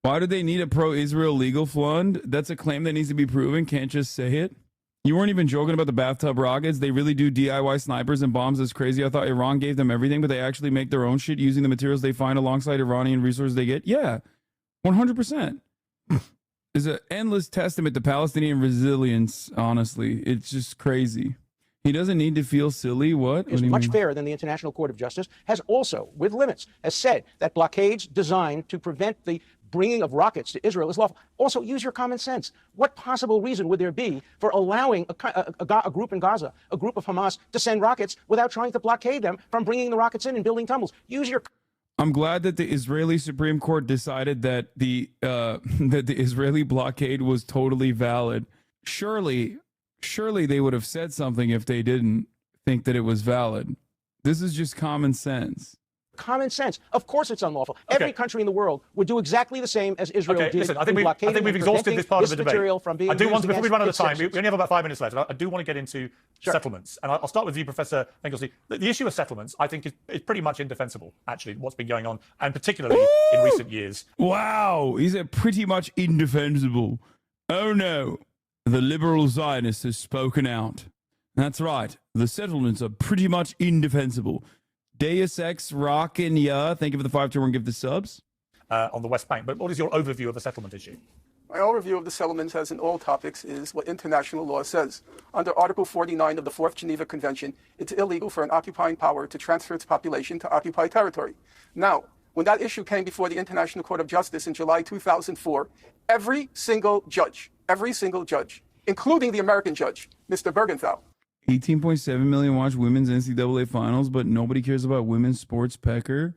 B: Why do they need a pro-Israel legal fund? That's a claim that needs to be proven. Can't just say it. You weren't even joking about the bathtub rockets. They really do DIY snipers and bombs. That's crazy. I thought Iran gave them everything, but they actually make their own shit using the materials they find alongside Iranian resources they get. Yeah, 100%. It's an endless testament to Palestinian resilience, honestly. It's just crazy. He doesn't need to feel silly. What?
G: Is much fairer than the International Court of Justice, has also, with limits, has said that blockades designed to prevent the bringing of rockets to Israel is lawful. Also, use your common sense. What possible reason would there be for allowing a group in Gaza, a group of Hamas, to send rockets without trying to blockade them from bringing the rockets in and building tunnels? Use your...
B: I'm glad that the Israeli Supreme Court decided that the Israeli blockade was totally valid. Surely they would have said something if they didn't think that it was valid. This is just common sense.
G: Common sense. Of course it's unlawful. Okay. Every country in the world would do exactly the same as Israel did.
Q: Listen, I think we've exhausted this part of the debate.
G: I
Q: do want to, before we run out of time, we only have about 5 minutes left. I do want to get into settlements. And I'll start with you, Professor Finkelstein. The issue of settlements, I think, is pretty much indefensible, actually, what's been going on, and particularly in recent years.
B: Wow, he said pretty much indefensible. Oh no, the liberal Zionist has spoken out. That's right. The settlements are pretty much indefensible. Deus Ex Rockin' Ya. Thank you for the 521. Give the subs.
Q: On the West Bank. But what is your overview of the settlement issue?
E: My overview of the settlements, as in all topics, is what international law says. Under Article 49 of the Fourth Geneva Convention, it's illegal for an occupying power to transfer its population to occupied territory. Now, when that issue came before the International Court of Justice in July 2004, every single judge, including the American judge, Mr. Bergenthal,
B: 18.7 million watch women's NCAA finals, but nobody cares about women's sports, Pecker.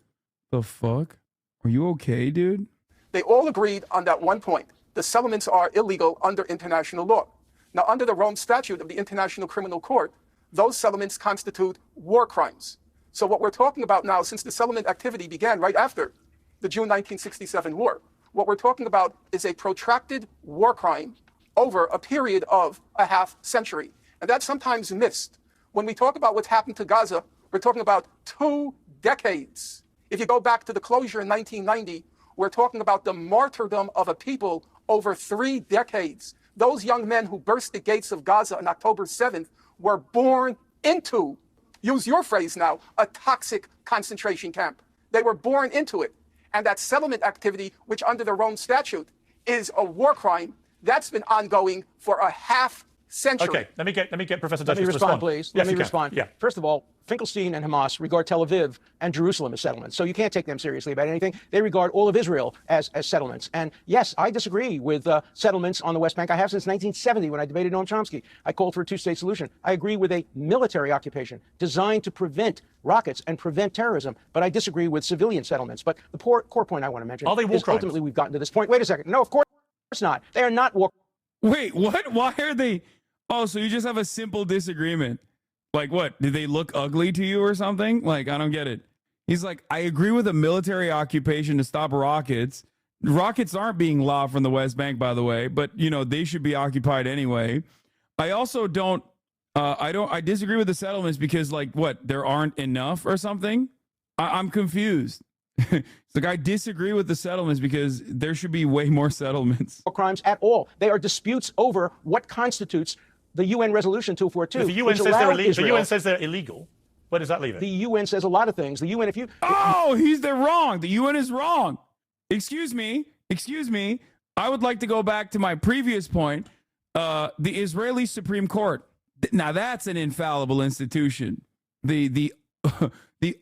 B: The fuck? Are you okay, dude?
E: they all agreed on that one point. The settlements are illegal under international law. Now, under the Rome Statute of the International Criminal Court, those settlements constitute war crimes. So what we're talking about now, since the settlement activity began right after the June 1967 war, what we're talking about is a protracted war crime over a period of a half century. And that's sometimes missed. When we talk about what's happened to Gaza, we're talking about 2 decades. If you go back to the closure in 1990, we're talking about the martyrdom of a people over 3 decades. Those young men who burst the gates of Gaza on October 7th were born into, use your phrase now, a toxic concentration camp. They were born into it. And that settlement activity, which under the Rome Statute is a war crime, that's been ongoing for a half century.
Q: Okay, let me get Professor Dutch
G: to respond, please.
Q: Yes,
G: let me respond.
Q: Yeah.
G: First of all, Finkelstein and Hamas regard Tel Aviv and Jerusalem as settlements, so you can't take them seriously about anything. They regard all of Israel as settlements. And yes, I disagree with settlements on the West Bank. I have since 1970 when I debated Noam Chomsky. I called for a 2-state solution. I agree with a military occupation designed to prevent rockets and prevent terrorism, but I disagree with civilian settlements. But the core point I want to mention
Q: are they war
G: is
Q: crimes?
G: Ultimately we've gotten to this point. Wait a second. No, of course not. They are not war.
B: Wait, what? Why are they? Oh, so you just have a simple disagreement. Like what? Did they look ugly to you or something? Like, I don't get it. He's like, I agree with a military occupation to stop rockets. Rockets aren't being lobbed from the West Bank, by the way, but you know, they should be occupied anyway. I also don't, I disagree with the settlements because like what? There aren't enough or something? I'm confused. It's like, I disagree with the settlements because there should be way more settlements.
G: Crimes at all. They are disputes over what constitutes the UN Resolution 242.
Q: If the UN says they're illegal, where does that leave it?
G: The UN says a lot of things. The UN, if you...
B: Oh, they're wrong. The UN is wrong. Excuse me. I would like to go back to my previous point. The Israeli Supreme Court. Now that's an infallible institution. The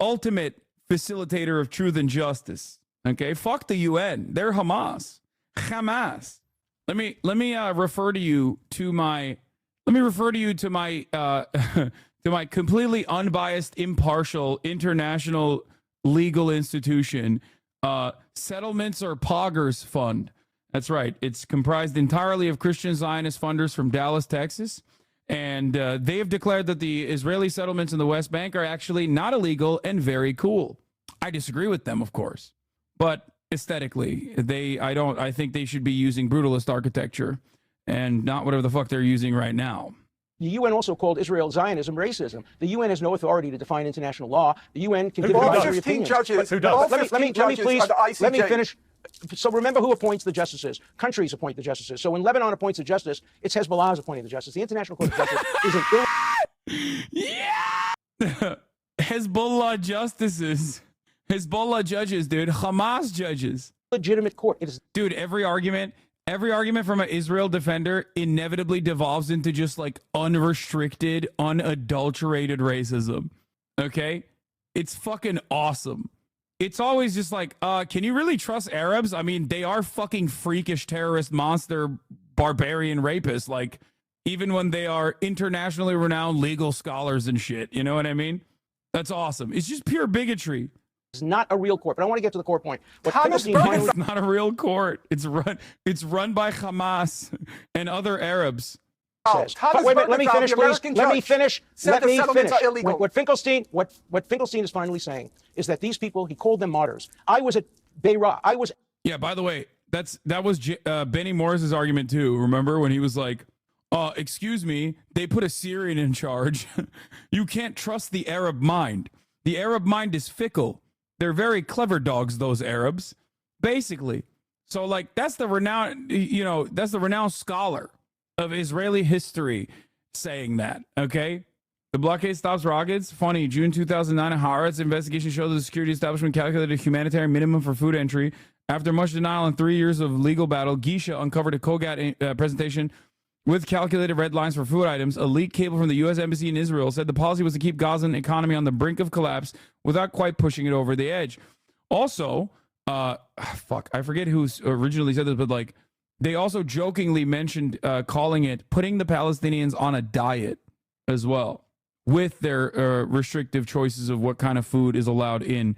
B: ultimate facilitator of truth and justice. Okay, fuck the UN. They're Hamas. Let me refer you to my to my completely unbiased, impartial international legal institution, Settlements or Poggers Fund. That's right. It's comprised entirely of Christian Zionist funders from Dallas, Texas, And they have declared that the Israeli settlements in the West Bank are actually not illegal and very cool. I disagree with them, of course, but aesthetically, I think they should be using brutalist architecture and not whatever the fuck they're using right now.
G: The UN also called Israel Zionism racism. The UN has no authority to define international law. The UN can give advisory opinions. Let me finish. So remember who appoints the justices. Countries appoint the justices. So when Lebanon appoints a justice, it's Hezbollah's appointing the justice. The International Court of Justice is an
B: Hezbollah justices. Hezbollah judges, dude. Hamas judges.
G: Legitimate court. It is.
B: Dude, every argument from an Israel defender inevitably devolves into just like unrestricted, unadulterated racism. Okay? It's fucking awesome. It's always just like, can you really trust Arabs? I mean, they are fucking freakish terrorist monster, barbarian rapists. Like, even when they are internationally renowned legal scholars and shit. You know what I mean? That's awesome. It's just pure bigotry.
G: It's not a real court, but I want to get to the core point.
B: It's not a real court. It's run by Hamas and other Arabs.
G: Wait a minute, let me finish, please. Let me finish. What Finkelstein is finally saying is that these people, he called them martyrs. I was at Beirut.
B: Yeah, by the way, that was Benny Morris's argument too. Remember when he was like, excuse me, they put a Syrian in charge. You can't trust the Arab mind. The Arab mind is fickle. They're very clever dogs, those Arabs, basically. So like that's the renowned scholar of Israeli history saying that, okay? The blockade stops rockets. Funny, June 2009, Haaretz investigation showed that the security establishment calculated a humanitarian minimum for food entry. After much denial and 3 years of legal battle, Gisha uncovered a COGAT presentation with calculated red lines for food items. A leaked cable from the U.S. Embassy in Israel said the policy was to keep Gazan economy on the brink of collapse without quite pushing it over the edge. Also, I forget who originally said this, but like, they also jokingly mentioned calling it putting the Palestinians on a diet as well, with their restrictive choices of what kind of food is allowed in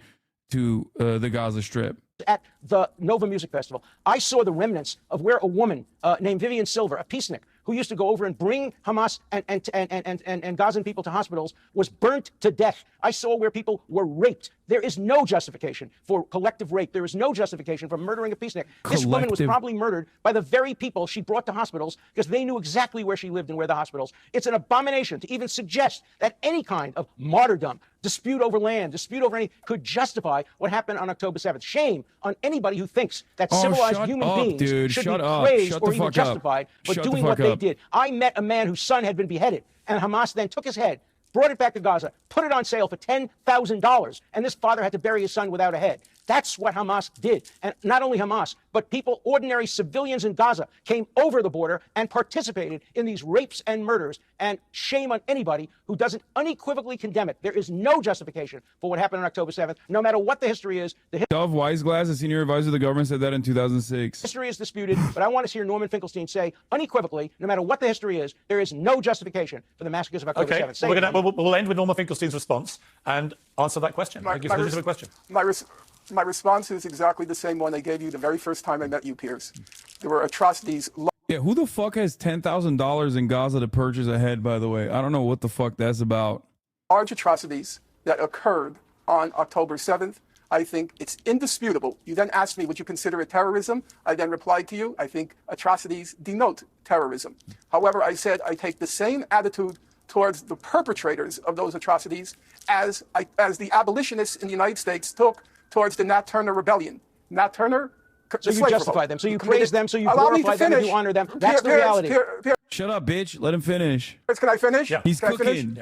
B: to the Gaza Strip.
G: At the Nova Music Festival, I saw the remnants of where a woman named Vivian Silver, a peacenik, who used to go over and bring Hamas and Gazan people to hospitals, was burnt to death. I saw where people were raped. There is no justification for collective rape. There is no justification for murdering a peacenik. This woman was probably murdered by the very people she brought to hospitals because they knew exactly where she lived and where the hospitals. It's an abomination to even suggest that any kind of martyrdom, dispute over land, dispute over anything could justify what happened on October 7th. Shame on anybody who thinks that civilized human beings should be praised or even justified for doing what they did. I met a man whose son had been beheaded, and Hamas then took his head, brought it back to Gaza, put it on sale for $10,000, and this father had to bury his son without a head. That's what Hamas did. And not only Hamas, but people, ordinary civilians in Gaza, came over the border and participated in these rapes and murders. And shame on anybody who doesn't unequivocally condemn it. There is no justification for what happened on October 7th, no matter what the history is.
B: Dov Weisglass, the senior advisor of the government, said that in 2006.
G: History is disputed, but I want to hear Norman Finkelstein say unequivocally, no matter what the history is, there is no justification for the massacres of October 7th.
Q: We'll end with Norman Finkelstein's response and answer that question.
E: My response is exactly the same one I gave you the very first time I met you, Piers. There were atrocities.
B: Yeah, who the fuck has $10,000 in Gaza to purchase a head, by the way? I don't know what the fuck that's about.
E: Large atrocities that occurred on October 7th. I think it's indisputable. You then asked me, would you consider it terrorism? I then replied to you, I think atrocities denote terrorism. However, I said I take the same attitude towards the perpetrators of those atrocities as the abolitionists in the United States took towards the Nat Turner Rebellion. Nat Turner.
G: So you justify them, so you praise them, so you glorify them, and you honor them. That's the reality.
B: Shut up, bitch. Let him finish.
E: Can I finish?
B: Yeah. He's cooking.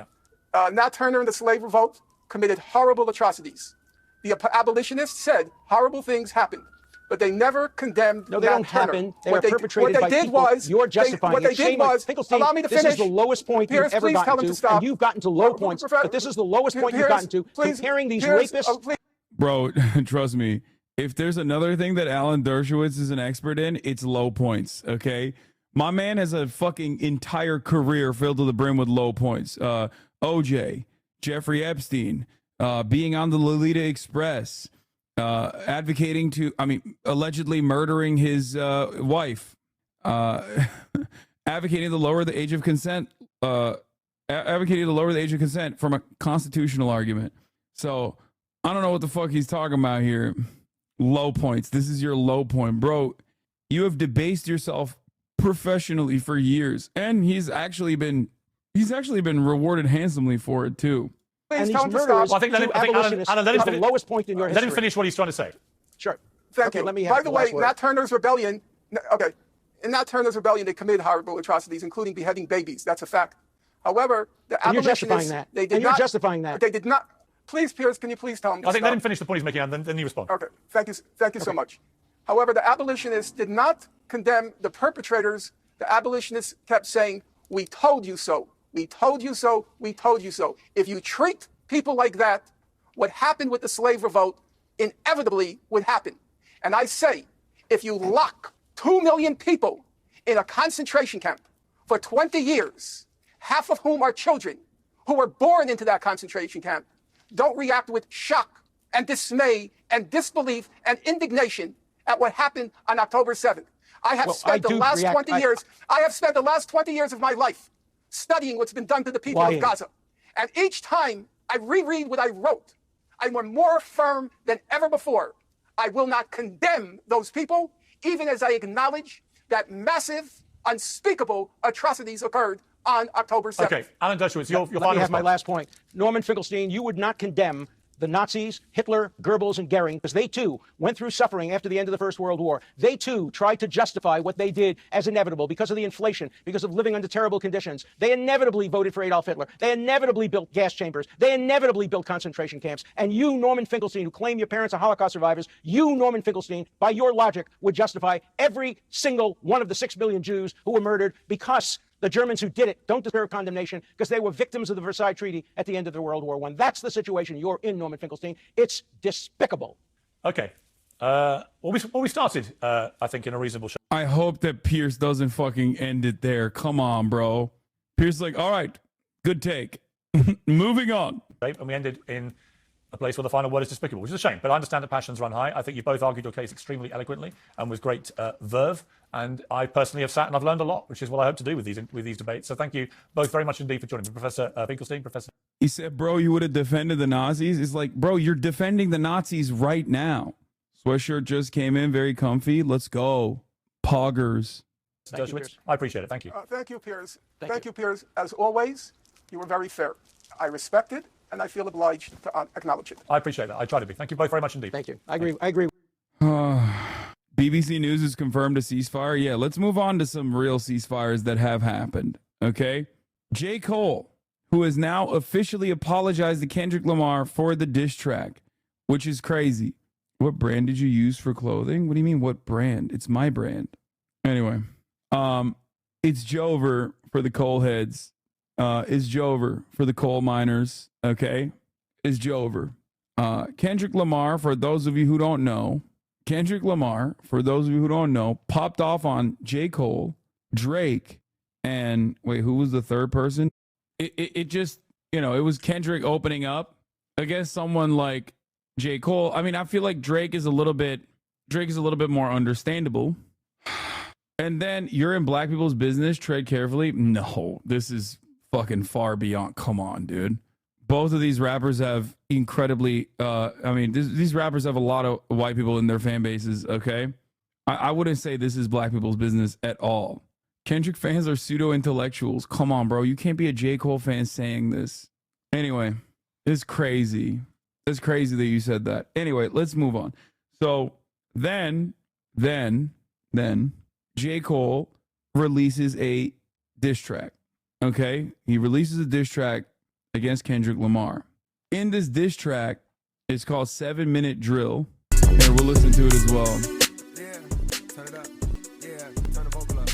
E: Nat Turner and the slave revolt committed horrible atrocities. The abolitionists said horrible things happened, but they never condemned
G: No, they
E: Nat
G: don't
E: Turner.
G: happen. They are perpetrated by people.
E: Was,
G: you're justifying
E: what they did was,
G: Finkelstein,
E: allow me to finish.
G: This is the lowest point
E: Piers,
G: you've ever gotten to, and you've gotten to low points, but this is the lowest point you've gotten to, comparing these rapists.
B: Bro, trust me. If there's another thing that Alan Dershowitz is an expert in, it's low points, okay? My man has a fucking entire career filled to the brim with low points. OJ, Jeffrey Epstein, being on the Lolita Express, allegedly murdering his wife, advocating to lower the age of consent advocating to lower the age of consent from a constitutional argument. So I don't know what the fuck he's talking about here. Low points. This is your low point, bro. You have debased yourself professionally for years, and he's actually been rewarded handsomely for it too.
G: And these
E: tell him to
G: murderers,
E: stop.
Q: Well, I think
G: Alan,
Q: let him
G: the lowest point in your
Q: let
G: history.
Q: him finish what he's trying to say.
G: Sure.
E: Thank
G: Okay,
E: you.
G: let me have
E: By the way,
G: last word.
E: Nat Turner's rebellion. Okay, in Nat Turner's rebellion, they committed horrible atrocities, including beheading babies. That's a fact. However, the
G: And you're
E: abolitionists,
G: justifying that.
E: they did
G: And you're
E: not,
G: justifying that.
E: They did not. Please, Piers, can you please tell him? To
Q: I think let
E: stop?
Q: him finish the point he's making, and then you respond.
E: Okay, thank you so much. However, the abolitionists did not condemn the perpetrators. The abolitionists kept saying, "We told you so. We told you so. We told you so." If you treat people like that, what happened with the slave revolt inevitably would happen. And I say, if you lock 2 million people in a concentration camp for 20 years, half of whom are children who were born into that concentration camp, don't react with shock and dismay and disbelief and indignation at what happened on October 7th. I have spent the last 20 years of my life studying what's been done to the people of Gaza. And each time I reread what I wrote, I'm more firm than ever before. I will not condemn those people, even as I acknowledge that massive, unspeakable atrocities occurred on October 7th.
Q: Okay, Alan Dershowitz, your final
G: Let me have my
Q: response.
G: last point. Norman Finkelstein, you would not condemn the Nazis, Hitler, Goebbels, and Goering, because they too went through suffering after the end of the First World War. They too tried to justify what they did as inevitable because of the inflation, because of living under terrible conditions. They inevitably voted for Adolf Hitler. They inevitably built gas chambers. They inevitably built concentration camps. And you, Norman Finkelstein, who claim your parents are Holocaust survivors, you, Norman Finkelstein, by your logic, would justify every single one of the 6 million Jews who were murdered because the Germans who did it don't deserve condemnation because they were victims of the Versailles Treaty at the end of the World War I. That's the situation you're in, Norman Finkelstein. It's despicable.
Q: Okay. Well, we started, I think, in a reasonable show.
B: I hope that Pierce doesn't fucking end it there. Come on, bro. Pierce like, all right, good take. Moving on.
Q: And we ended in a place where the final word is despicable, which is a shame. But I understand that passions run high. I think you both argued your case extremely eloquently and with great verve. And I personally have sat and I've learned a lot, which is what I hope to do with these debates. So thank you both very much indeed for joining me. Professor Finkelstein, Professor.
B: He said, bro, you would have defended the Nazis. It's like, bro, you're defending the Nazis right now. Sweatshirt just came in, very comfy. Let's go. Poggers.
Q: I appreciate it. Thank you.
E: Thank you, Piers. Thank you, Piers. As always, you were very fair. I respect it, and I feel obliged to acknowledge it.
Q: I appreciate that. I try to be. Thank you both very much indeed.
G: Thank you. I agree.
B: BBC News has confirmed a ceasefire. Yeah, let's move on to some real ceasefires that have happened. Okay. J. Cole, who has now officially apologized to Kendrick Lamar for the diss track, which is crazy. What brand did you use for clothing? What do you mean, what brand? It's my brand. Anyway, it's Jover for the coal heads. It's Jover for the coal miners. Okay. It's Jover. Kendrick Lamar, for those of you who don't know, popped off on J. Cole, Drake, and wait, who was the third person? It just, it was Kendrick opening up against someone like J. Cole. I mean, I feel like Drake is a little bit more understandable. And then you're in black people's business, tread carefully. No, this is fucking far beyond. Come on, dude. Both of these rappers have incredibly, these rappers have a lot of white people in their fan bases, okay? I wouldn't say this is black people's business at all. Kendrick fans are pseudo-intellectuals. Come on, bro. You can't be a J. Cole fan saying this. Anyway, it's crazy. It's crazy that you said that. Anyway, let's move on. So then J. Cole releases a diss track, okay? He releases a diss track against Kendrick Lamar. In this diss track, it's called 7 Minute Drill. And we'll listen to it as well.
A: Yeah, turn it up. Yeah, turn the vocal up.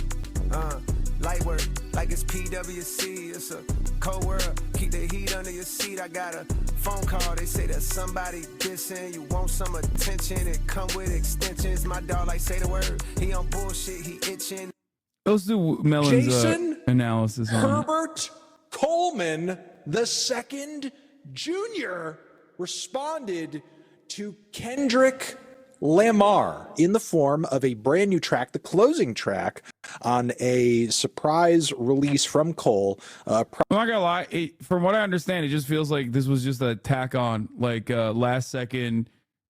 A: Light work, like it's PWC. It's a cold world. Keep the heat under your seat. I got a phone call. They say that somebody dissing. You want some attention. It come with extensions. My dog like say the word. He on bullshit. He itching.
B: Let's do Melon's analysis on
N: Herbert Coleman II Jr. responded to Kendrick Lamar in the form of a brand new track, the closing track
H: on a surprise release from Cole.
B: I'm not gonna lie, from what I understand, it just feels like this was just a tack on, like last second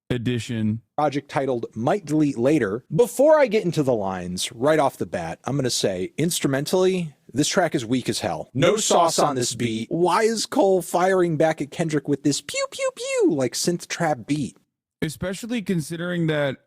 B: edition.
H: Project titled Might Delete Later. Before I get into the lines, right off the bat, I'm going to say, instrumentally, this track is weak as hell. No sauce on this beat. Why is Cole firing back at Kendrick with this pew pew pew like synth trap beat?
B: Especially considering that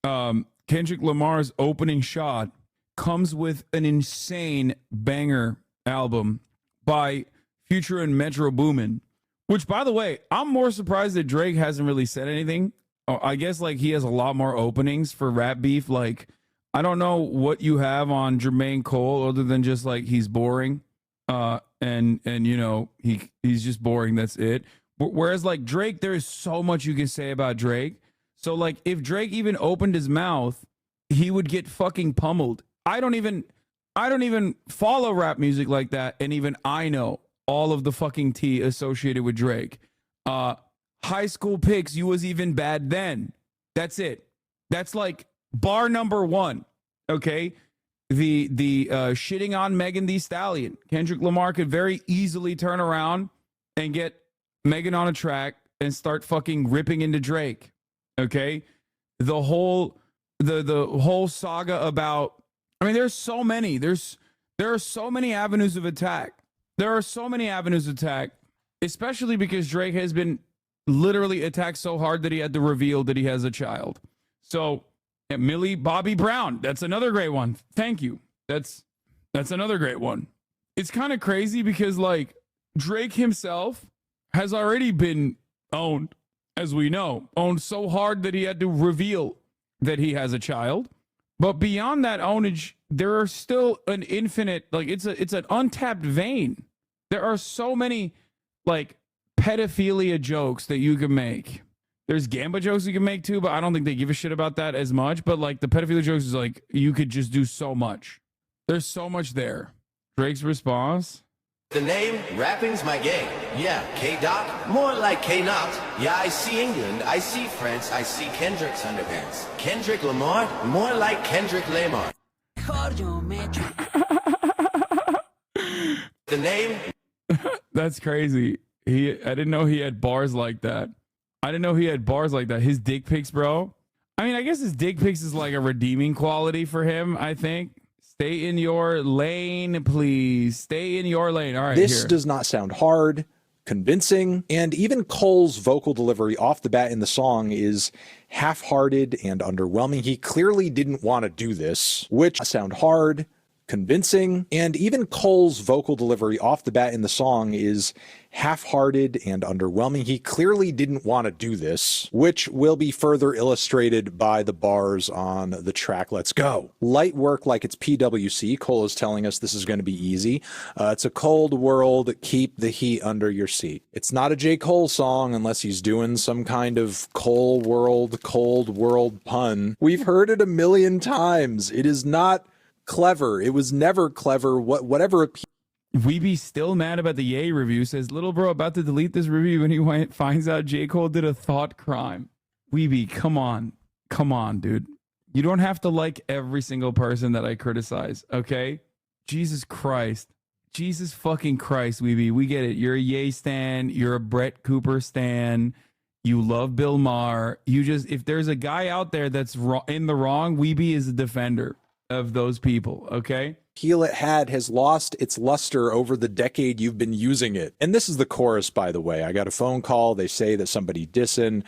B: Kendrick Lamar's opening shot comes with an insane banger album by Future and Metro Boomin, which, by the way, I'm more surprised that Drake hasn't really said anything. I guess like he has a lot more openings for rap beef. Like, I don't know what you have on Jermaine Cole other than just like he's boring, and you know he's just boring. That's it. Whereas like Drake, there is so much you can say about Drake. So like if Drake even opened his mouth, he would get fucking pummeled. I don't even follow rap music like that, and even I know all of the fucking tea associated with Drake. High School Pics, you was even bad then. That's it. That's like bar number one. Okay. The shitting on Megan Thee Stallion. Kendrick Lamar could very easily turn around and get Megan on a track and start fucking ripping into Drake. Okay. The whole saga about, I mean, there's so many. There are so many avenues of attack. Especially because Drake has been literally attacked so hard that he had to reveal that he has a child. So Millie Bobby Brown, that's another great one. Thank you. That's another great one. It's kind of crazy because like Drake himself has already been owned, as we know, owned so hard that he had to reveal that he has a child. But beyond that ownage, there are still an infinite, like it's an untapped vein. There are so many like pedophilia jokes that you can make. There's Gamba jokes you can make too, but I don't think they give a shit about that as much. But like the pedophilia jokes is like, you could just do so much. There's so much there. Drake's response.
I: The name, rapping's my game. Yeah, K-Doc, more like K-Not. Yeah, I see England, I see France, I see Kendrick's underpants. Kendrick Lamar, more like Kendrick Lamar. The name.
B: That's crazy. I didn't know he had bars like that. His dick pics, bro. I mean, I guess his dick pics is like a redeeming quality for him, I think. Stay in your lane, please. Stay in your lane. All right,
H: this does not sound hard, convincing, and even Cole's vocal delivery off the bat in the song is half-hearted and underwhelming. He clearly didn't want to do this, which sound hard, convincing, and even Cole's vocal delivery off the bat in the song is half-hearted and underwhelming. He clearly didn't want to do this, which will be further illustrated by the bars on the track Let's Go. Light work like it's PWC. Cole is telling us this is going to be easy. It's a cold world. Keep the heat under your seat. It's not a J. Cole song unless he's doing some kind of cold world pun. We've heard it a million times. It is not clever. It was never clever. Whatever.
B: We be still mad about the Ye review. Says little bro about to delete this review when he finds out J. Cole did a thought crime. Weeby, come on, dude. You don't have to like every single person that I criticize, okay? Jesus fucking Christ, Weeby. We get it. You're a Ye stan. You're a Brett Cooper stan. You love Bill Maher. If there's a guy out there that's in the wrong, Weeby is a defender of those people, okay?
H: Appeal it has lost its luster over the decade you've been using it. And this is the chorus, by the way. I got a phone call. They say that somebody dissing.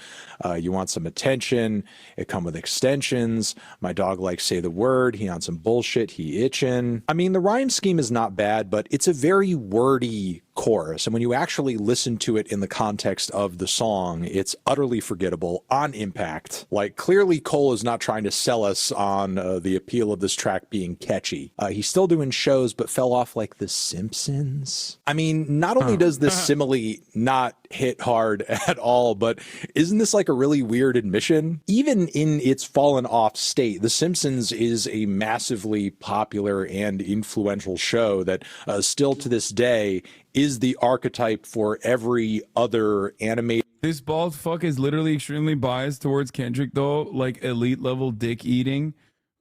H: You want some attention. It come with extensions. My dog likes say the word. He on some bullshit. He itching. I mean, the rhyme scheme is not bad, but it's a very wordy chorus. And when you actually listen to it in the context of the song, it's utterly forgettable on impact. Like, clearly Cole is not trying to sell us on the appeal of this track being catchy. He's still doing shows, but fell off like The Simpsons. I mean, not only does this simile not hit hard at all, but isn't this like a really weird admission? Even in its fallen off state, The Simpsons is a massively popular and influential show that still to this day is the archetype for every other animated.
B: This bald fuck is literally extremely biased towards Kendrick, though, like elite level dick eating.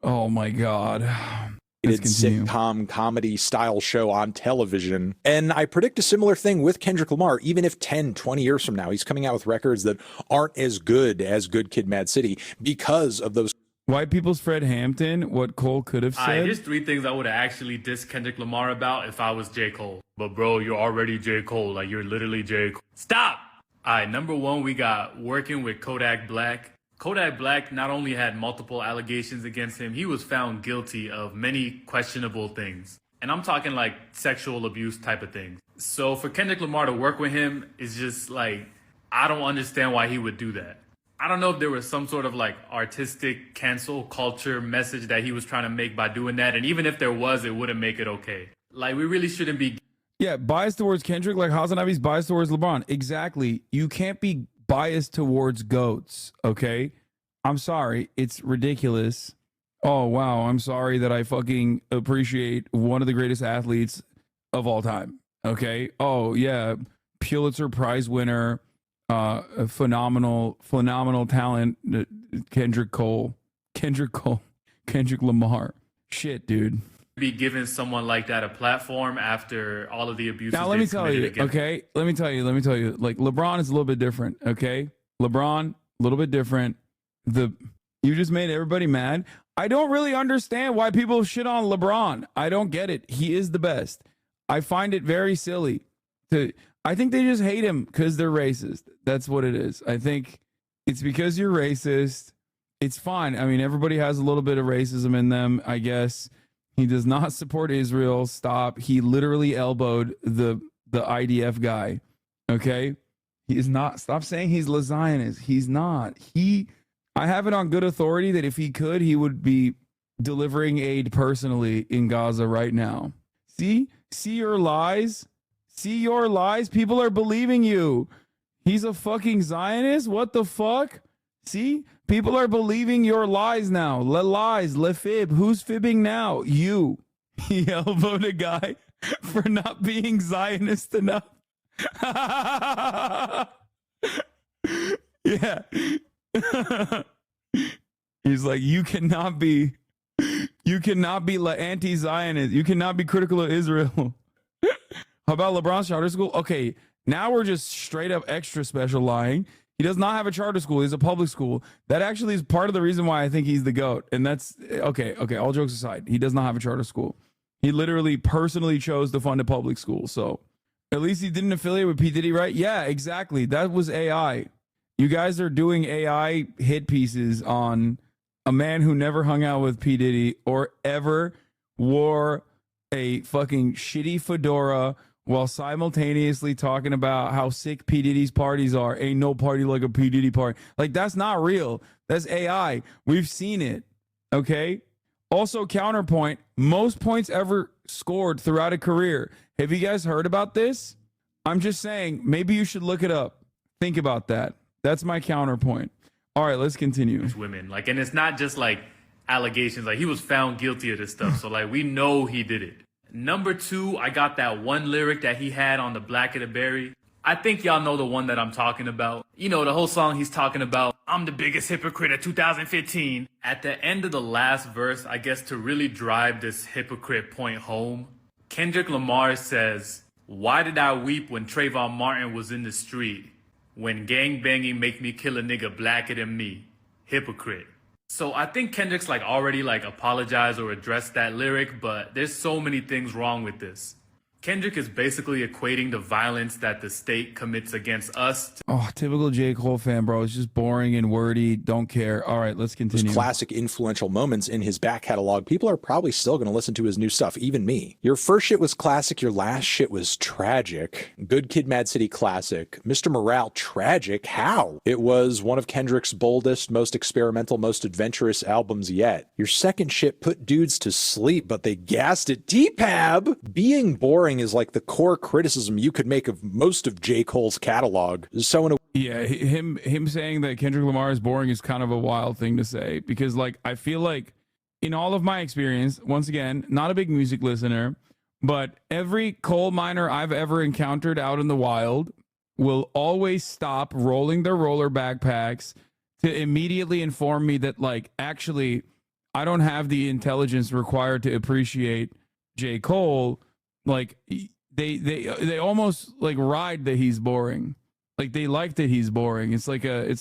B: Oh my god.
H: sitcom comedy style show on television. And I predict a similar thing with Kendrick Lamar. Even if 10, 20 years from now, he's coming out with records that aren't as good as Good Kid, Mad City because of those.
B: White people's Fred Hampton, what Cole could have said.
J: Here's 3 things I would have actually dissed Kendrick Lamar about if I was J. Cole. But bro, you're already J. Cole. Like, you're literally J. Cole. Stop! Number 1, we got working with Kodak Black. Kodak Black not only had multiple allegations against him, he was found guilty of many questionable things. And I'm talking like sexual abuse type of things. So for Kendrick Lamar to work with him is just like, I don't understand why he would do that. I don't know if there was some sort of like artistic cancel culture message that he was trying to make by doing that. And even if there was, it wouldn't make it okay. Like, we really shouldn't be.
B: Yeah, biased towards Kendrick like HasanAbi's biased towards LeBron. Exactly. You can't be biased towards GOATs, okay? I'm sorry. It's ridiculous. Oh, wow. I'm sorry that I fucking appreciate one of the greatest athletes of all time, okay? Oh, yeah. Pulitzer Prize winner, phenomenal talent, Kendrick Lamar. Shit, dude.
J: Be giving someone like that a platform after all of the abuse.
B: Now let me tell you, okay? Let me tell you. Like, LeBron is a little bit different, okay? LeBron, a little bit different. You just made everybody mad. I don't really understand why people shit on LeBron. I don't get it. He is the best. I find it very silly. I think they just hate him because they're racist. That's what it is. I think it's because you're racist. It's fine. I mean, everybody has a little bit of racism in them, I guess. He does not support Israel. Stop. He literally elbowed the IDF guy. Okay? He is not. Stop saying he's a Zionist. He's not. I have it on good authority that if he could, he would be delivering aid personally in Gaza right now. See your lies? See your lies? People are believing you. He's a fucking Zionist? What the fuck? See? People are believing your lies now. Le fib. Who's fibbing now? You. He elbowed a guy for not being Zionist enough. Yeah. He's like, you cannot be anti-Zionist. You cannot be critical of Israel. How about LeBron's charter school? Okay, now we're just straight up extra special lying. He does not have a charter school. He's a public school. That actually is part of the reason why I think he's the GOAT. And that's okay. All jokes aside, he does not have a charter school. He literally personally chose to fund a public school. So at least he didn't affiliate with P. Diddy, right? Yeah, exactly. That was AI. You guys are doing AI hit pieces on a man who never hung out with P. Diddy or ever wore a fucking shitty fedora while simultaneously talking about how sick P. Diddy's parties are. Ain't no party like a P. Diddy party. Like, that's not real. That's AI. We've seen it. Okay? Also, counterpoint, most points ever scored throughout a career. Have you guys heard about this? I'm just saying, maybe you should look it up. Think about that. That's my counterpoint. All right, let's continue.
J: Women, like, and it's not just like allegations. Like, he was found guilty of this stuff. So, like, we know he did it. Number 2, I got that one lyric that he had on the Black of the Berry. I think y'all know the one that I'm talking about. You know, the whole song he's talking about, I'm the biggest hypocrite of 2015. At the end of the last verse, I guess to really drive this hypocrite point home, Kendrick Lamar says, why did I weep when Trayvon Martin was in the street? When gang banging make me kill a nigga blacker than me. Hypocrite. So I think Kendrick's like already like apologized or addressed that lyric, but there's so many things wrong with this. Kendrick is basically equating the violence that the state commits against us.
B: Oh, typical J. Cole fan, bro. It's just boring and wordy. Don't care. All right, let's continue.
H: Those classic influential moments in his back catalog. People are probably still going to listen to his new stuff, even me. Your first shit was classic. Your last shit was tragic. Good Kid, Mad City, classic. Mr. Morale, tragic. How? It was one of Kendrick's boldest, most experimental, most adventurous albums yet. Your second shit put dudes to sleep, but they gassed it. T-Pab! Being boring is like the core criticism you could make of most of J. Cole's catalog. So in a
B: yeah, him saying that Kendrick Lamar is boring is kind of a wild thing to say, because like I feel like in all of my experience, once again, not a big music listener, but every coal miner I've ever encountered out in the wild will always stop rolling their roller backpacks to immediately inform me that like actually I don't have the intelligence required to appreciate J. Cole. Like they almost like ride that he's boring. Like they like that he's boring. It's like a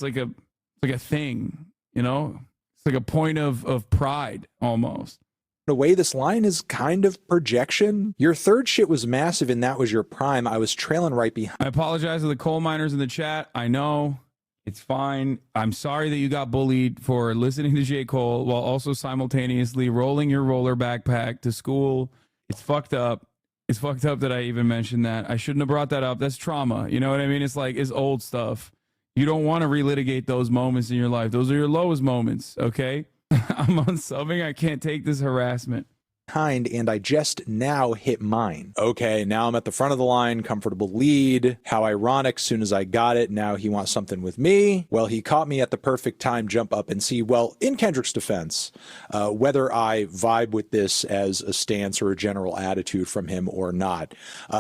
B: thing, you know? It's like a point of pride almost.
H: In a way, this line is kind of projection. Your third shit was massive and that was your prime. I was trailing right behind.
B: I apologize to the coal miners in the chat. I know. It's fine. I'm sorry that you got bullied for listening to J. Cole while also simultaneously rolling your roller backpack to school. It's fucked up. It's fucked up that I even mentioned that. I shouldn't have brought that up. That's trauma. You know what I mean? It's like, it's old stuff. You don't want to relitigate those moments in your life. Those are your lowest moments, okay? I'm unsubbing. I can't take this harassment.
H: And I just now hit mine. Okay, now I'm at the front of the line, comfortable lead. How ironic, soon as I got it, now he wants something with me. Well, he caught me at the perfect time, jump up and see. Well, in Kendrick's defense, whether I vibe with this as a stance or a general attitude from him or not,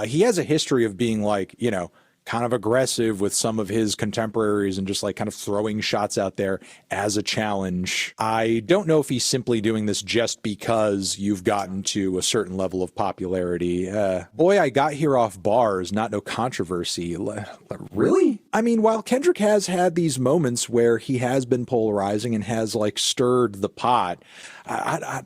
H: he has a history of being like, you know, kind of aggressive with some of his contemporaries and just like kind of throwing shots out there as a challenge. I don't know if he's simply doing this just because you've gotten to a certain level of popularity. Boy, I got here off bars, not no controversy. Really? I mean, while Kendrick has had these moments where he has been polarizing and has like stirred the pot, I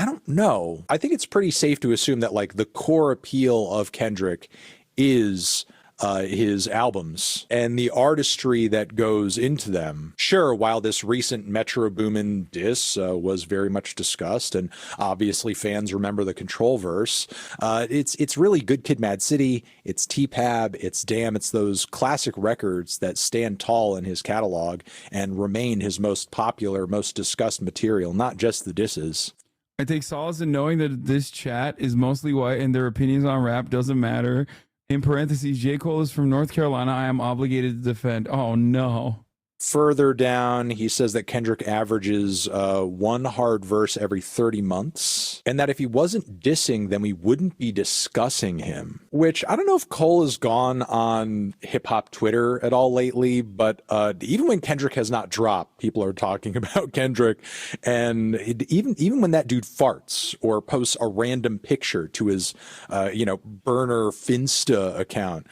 H: don't know. I think it's pretty safe to assume that like the core appeal of Kendrick is his albums and the artistry that goes into them. Sure, while this recent Metro Boomin diss was very much discussed, and obviously fans remember the Control verse, it's really Good Kid, Mad City, it's T-Pab, it's Damn, it's those classic records that stand tall in his catalog and remain his most popular, most discussed material, not just the disses.
B: I take solace in knowing that this chat is mostly white and their opinions on rap doesn't matter. In parentheses, J. Cole is from North Carolina. I am obligated to defend. Oh, no.
H: Further down, he says that Kendrick averages one hard verse every 30 months, and that if he wasn't dissing, then we wouldn't be discussing him. Which, I don't know if Cole has gone on hip-hop Twitter at all lately, but even when Kendrick has not dropped, people are talking about Kendrick. And even when that dude farts or posts a random picture to his, burner Finsta account,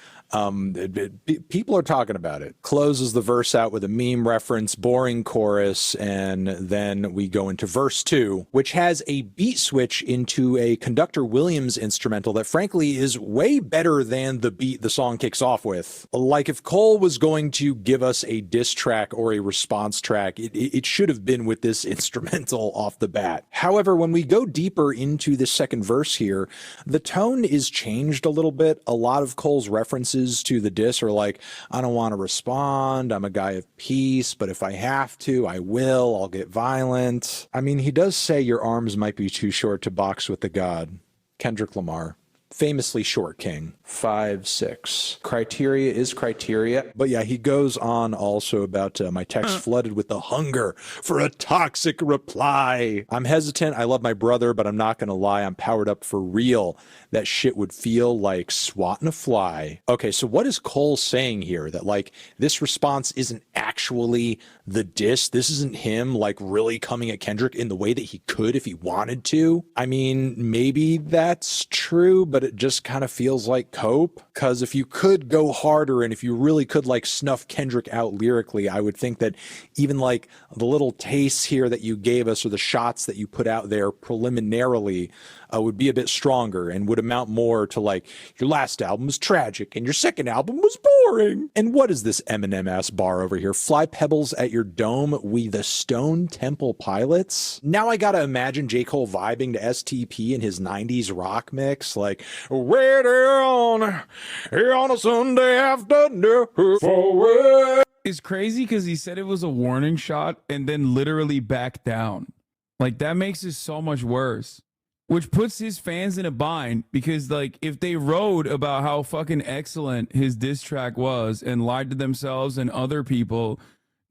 H: people are talking about it. Closes the verse out with a meme reference, boring chorus, and then we go into verse 2, which has a beat switch into a Conductor Williams instrumental that frankly is way better than the beat the song kicks off with. Like if Cole was going to give us a diss track or a response track, it should have been with this instrumental off the bat. However, when we go deeper into the second verse here, the tone is changed a little bit. A lot of Cole's references to the diss are like, I don't want to respond, I'm a guy of peace, but if I have to, I will, I'll get violent. I mean, he does say your arms might be too short to box with the god. Kendrick Lamar. Famously short king. 5'6". Criteria is criteria. But yeah, he goes on also about my text flooded with the hunger for a toxic reply. I'm hesitant. I love my brother, but I'm not going to lie. I'm powered up for real. That shit would feel like swatting a fly. Okay, so what is Cole saying here? That like this response isn't actually the diss? This isn't him like really coming at Kendrick in the way that he could if he wanted to? I mean, maybe that's true, but it just kind of feels like cope. Because if you could go harder and if you really could like snuff Kendrick out lyrically, I would think that even like the little tastes here that you gave us or the shots that you put out there preliminarily would be a bit stronger and would amount more to like, your last album was tragic and your second album was boring. And what is this Eminem ass bar over here? Fly pebbles at your dome, we the Stone Temple Pilots? Now I gotta imagine J. Cole vibing to STP in his 90s rock mix, like, way down here on a Sunday afternoon forward.
B: It's crazy because he said it was a warning shot and then literally backed down. Like that makes it so much worse. Which puts his fans in a bind because, like, if they wrote about how fucking excellent his diss track was and lied to themselves and other people,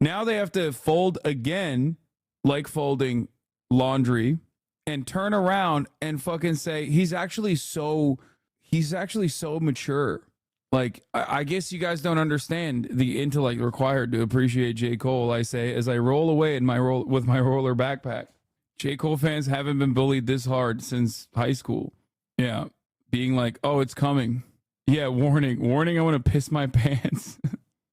B: now they have to fold again, like folding laundry, and turn around and fucking say he's actually so mature. Like, I guess you guys don't understand the intellect required to appreciate J. Cole, I say, as I roll away in with my roller backpack. J. Cole fans haven't been bullied this hard since high school. Yeah. Being like, oh, it's coming. Yeah, warning. Warning, I want to piss my pants.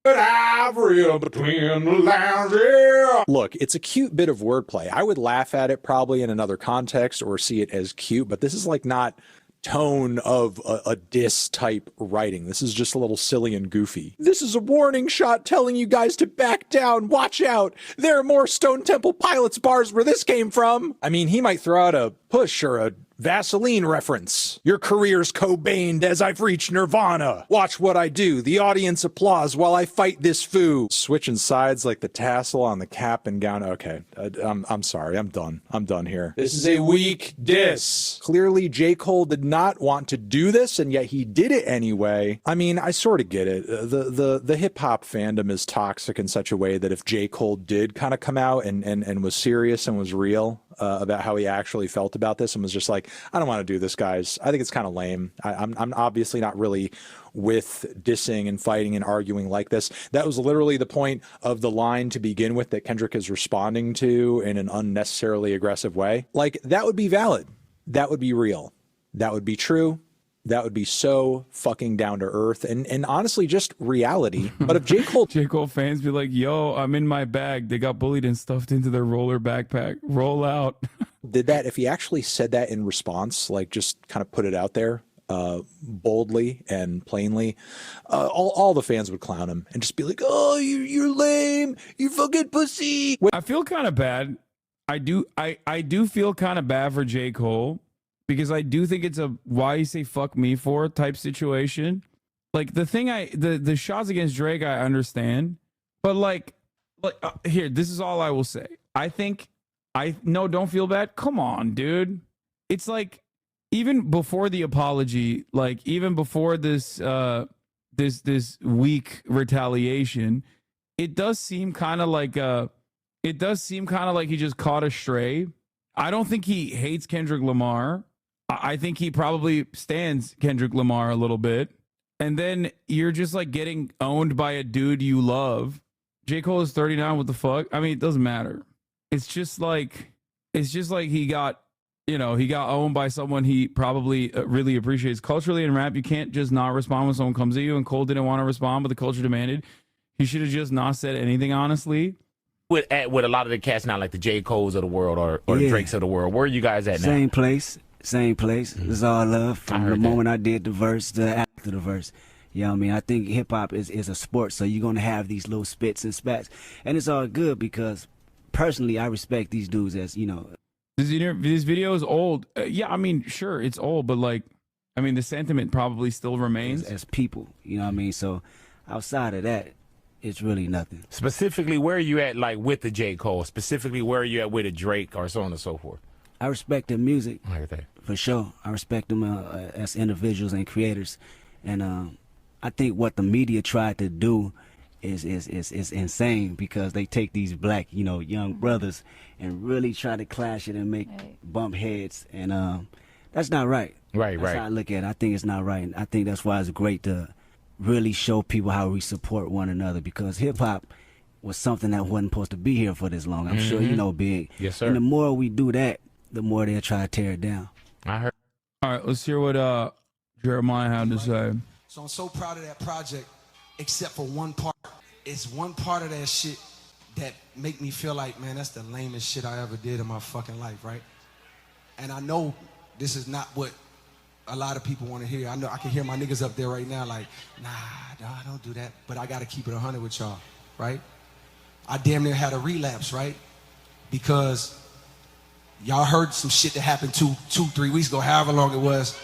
N: But I've read between the lines, yeah.
H: Look, it's a cute bit of wordplay. I would laugh at it probably in another context or see it as cute, but this is like not tone of a diss type writing. This is just a little silly and goofy. This is a warning shot telling you guys to back down. Watch out. There are more Stone Temple Pilots bars where this came from. I mean, he might throw out a push or a Vaseline reference. Your career's Cobained as I've reached Nirvana. Watch what I do. The audience applause while I fight this foo. Switching sides like the tassel on the cap and gown. Okay, I'm sorry. I'm done. I'm done here.
N: This is a weak diss.
H: Clearly, J. Cole did not want to do this, and yet he did it anyway. I mean, I sort of get it. The hip hop fandom is toxic in such a way that if J. Cole did kind of come out and was serious and was real about how he actually felt about this and was just like, I don't want to do this, guys. I think it's kind of lame. I'm obviously not really with dissing and fighting and arguing like this. That was literally the point of the line to begin with that Kendrick is responding to in an unnecessarily aggressive way. Like, that would be valid. That would be real. That would be true. That would be so fucking down to earth and honestly just reality. But if J. Cole
B: fans be like, yo, I'm in my bag. They got bullied and stuffed into their roller backpack. Roll out.
H: Did that, if he actually said that in response, like just kind of put it out there boldly and plainly, all the fans would clown him and just be like, oh, you're lame. You fucking pussy.
B: I feel kind of bad. I do feel kind of bad for J. Cole. Because I do think it's a why you say fuck me for type situation. Like the thing the shots against Drake, I understand. But like here, this is all I will say. I think no, don't feel bad. Come on, dude. It's like even before the apology, like even before this this weak retaliation, it does seem kind of like he just caught a stray. I don't think he hates Kendrick Lamar. I think he probably stands Kendrick Lamar a little bit. And then you're just like getting owned by a dude you love. J. Cole is 39. What the fuck? I mean, it doesn't matter. It's just like he got owned by someone he probably really appreciates. Culturally in rap, you can't just not respond when someone comes at you. And Cole didn't want to respond, but the culture demanded. He should have just not said anything, honestly.
K: With a lot of the cats now, like the J. Coles of the world or Drakes of the world, where are you guys at now?
L: Same place. It's all love from the moment I did the verse to after the verse. You know what I mean? I think hip-hop is a sport, so you're going to have these little spits and spats. And it's all good because, personally, I respect these dudes as, you know.
B: This video is old. Yeah, I mean, sure, it's old, but, like, I mean, the sentiment probably still remains.
L: As people, you know what I mean? So, outside of that, it's really nothing.
K: Specifically, where are you at, like, with the J. Cole? Specifically, where are you at with a Drake or so on and so forth?
L: I respect their music, for sure. I respect them as individuals and creators. And I think what the media tried to do is insane because they take these black, young brothers and really try to clash it and make bump heads. And that's not right. That's how I look at it. I think it's not right. And I think that's why it's great to really show people how we support one another because hip-hop was something that wasn't supposed to be here for this long. I'm sure you know, Big.
K: Yes, sir.
L: And the more we do that, the more they'll try to tear it down.
K: I heard.
B: All right, let's hear what Jeremiah had to say.
V: So I'm so proud of that project, except for one part. It's one part of that shit that make me feel like, man, that's the lamest shit I ever did in my fucking life, right? And I know this is not what a lot of people want to hear. I know I can hear my niggas up there right now like, nah, don't do that. But I got to keep it 100 with y'all, right? I damn near had a relapse, right? Because y'all heard some shit that happened 2-3 weeks ago, however long it was.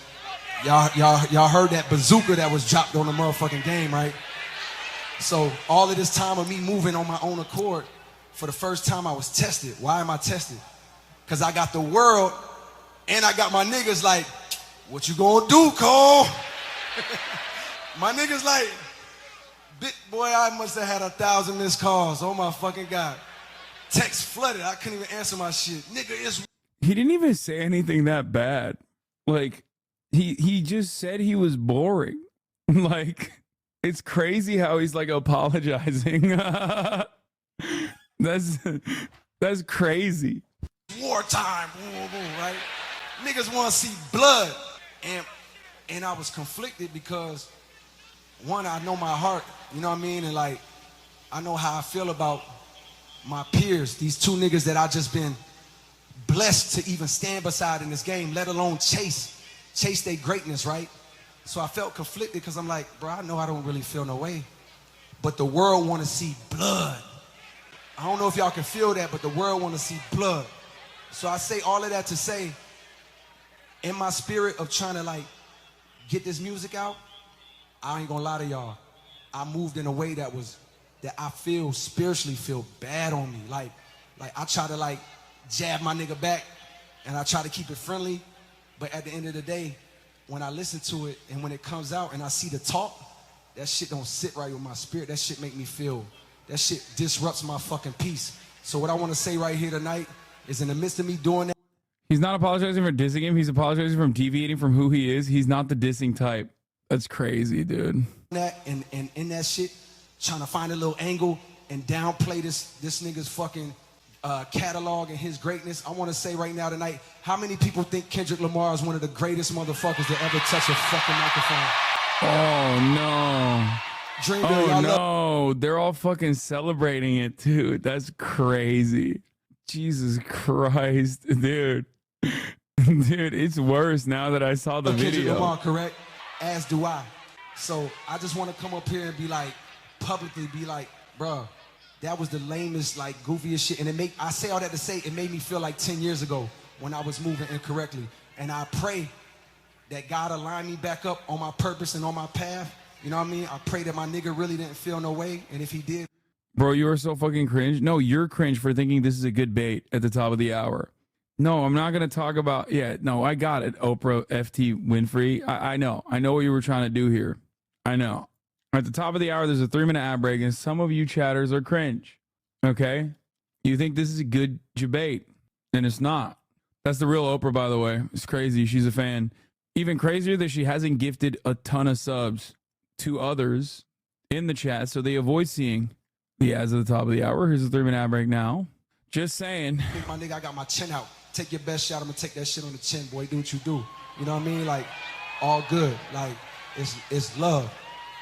V: Y'all heard that bazooka that was dropped on the motherfucking game, right? So all of this time of me moving on my own accord, for the first time I was tested. Why am I tested? Because I got the world and I got my niggas like, what you gonna do, Cole? My niggas like, boy, I must have had 1,000 missed calls. Oh my fucking God. Text flooded. I couldn't even answer my shit. Nigga, it's...
B: He didn't even say anything that bad. Like, he just said he was boring. Like, it's crazy how he's like apologizing. That's crazy.
V: wartime, right? Niggas want to see blood. And I was conflicted because, one, I know my heart, you know what I mean? And like, I know how I feel about my peers, these two niggas that I just been blessed to even stand beside in this game, let alone chase their greatness, right? So I felt conflicted because I'm like, bro, I know I don't really feel no way, but the world want to see blood. I don't know if y'all can feel that, but the world want to see blood. So I say all of that to say, in my spirit of trying to like get this music out, I ain't gonna lie to y'all, I moved in a way that I feel spiritually feel bad on me. Like I try to like jab my nigga back and I try to keep it friendly, but at the end of the day, when I listen to it and when it comes out and I see the talk, that shit don't sit right with my spirit. That shit make me feel, that shit disrupts my fucking peace. So what I want to say right here tonight is, in the midst of me doing that,
B: he's not apologizing for dissing him. He's apologizing for deviating from who he is. He's not the dissing type. That's crazy, dude.
V: That and in that shit, trying to find a little angle and downplay this nigga's fucking catalog and his greatness. I want to say right now tonight, how many people think Kendrick Lamar is one of the greatest motherfuckers to ever touch a fucking microphone?
B: Oh no.
V: Dreamville,
B: oh no. They're all fucking celebrating it too. That's crazy. Jesus Christ, dude. Dude, it's worse now that I saw the
V: Kendrick
B: video.
V: Lamar, correct? As do I. So I just want to come up here and be like, publicly be like, bruh, that was the lamest, like, goofiest shit. And I say all that to say, it made me feel like 10 years ago when I was moving incorrectly. And I pray that God align me back up on my purpose and on my path. You know what I mean? I pray that my nigga really didn't feel no way. And if he did.
B: Bro, you are so fucking cringe. No, you're cringe for thinking this is a good bait at the top of the hour. No, I'm not going to talk about, no, I got it. Oprah, FT, Winfrey. I know what you were trying to do here. I know. At the top of the hour, there's a 3-minute ad break, and some of you chatters are cringe. Okay? You think this is a good debate, and it's not. That's the real Oprah, by the way. It's crazy. She's a fan. Even crazier that she hasn't gifted a ton of subs to others in the chat, so they avoid seeing the ads at the top of the hour. Here's a 3-minute ad break now. Just saying.
V: My nigga, I got my chin out. Take your best shot. I'm gonna take that shit on the chin, boy. Do what you do. You know what I mean? Like, all good. Like, it's love.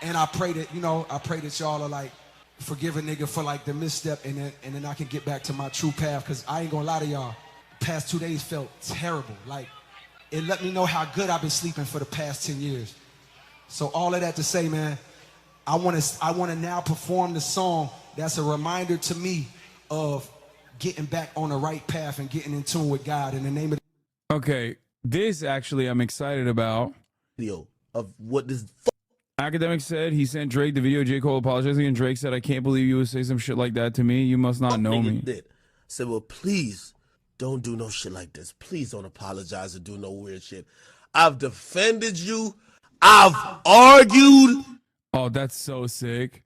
V: And I pray that, y'all are like, forgive a nigga for like the misstep, and then I can get back to my true path. Cause I ain't gonna lie to y'all, the past 2 days felt terrible. Like, it let me know how good I've been sleeping for the past 10 years. So all of that to say, man, I wanna now perform the song that's a reminder to me of getting back on the right path and getting in tune with God in the name of.
B: Okay, this actually I'm excited about.
F: Video of what this.
B: Academic said he sent Drake the video of J. Cole apologizing, and Drake said, "I can't believe you would say some shit like that to me. You must not know me."
F: Did. Said, well, please don't do no shit like this. Please don't apologize or do no weird shit. I've defended you. I've argued.
B: Oh, that's so sick.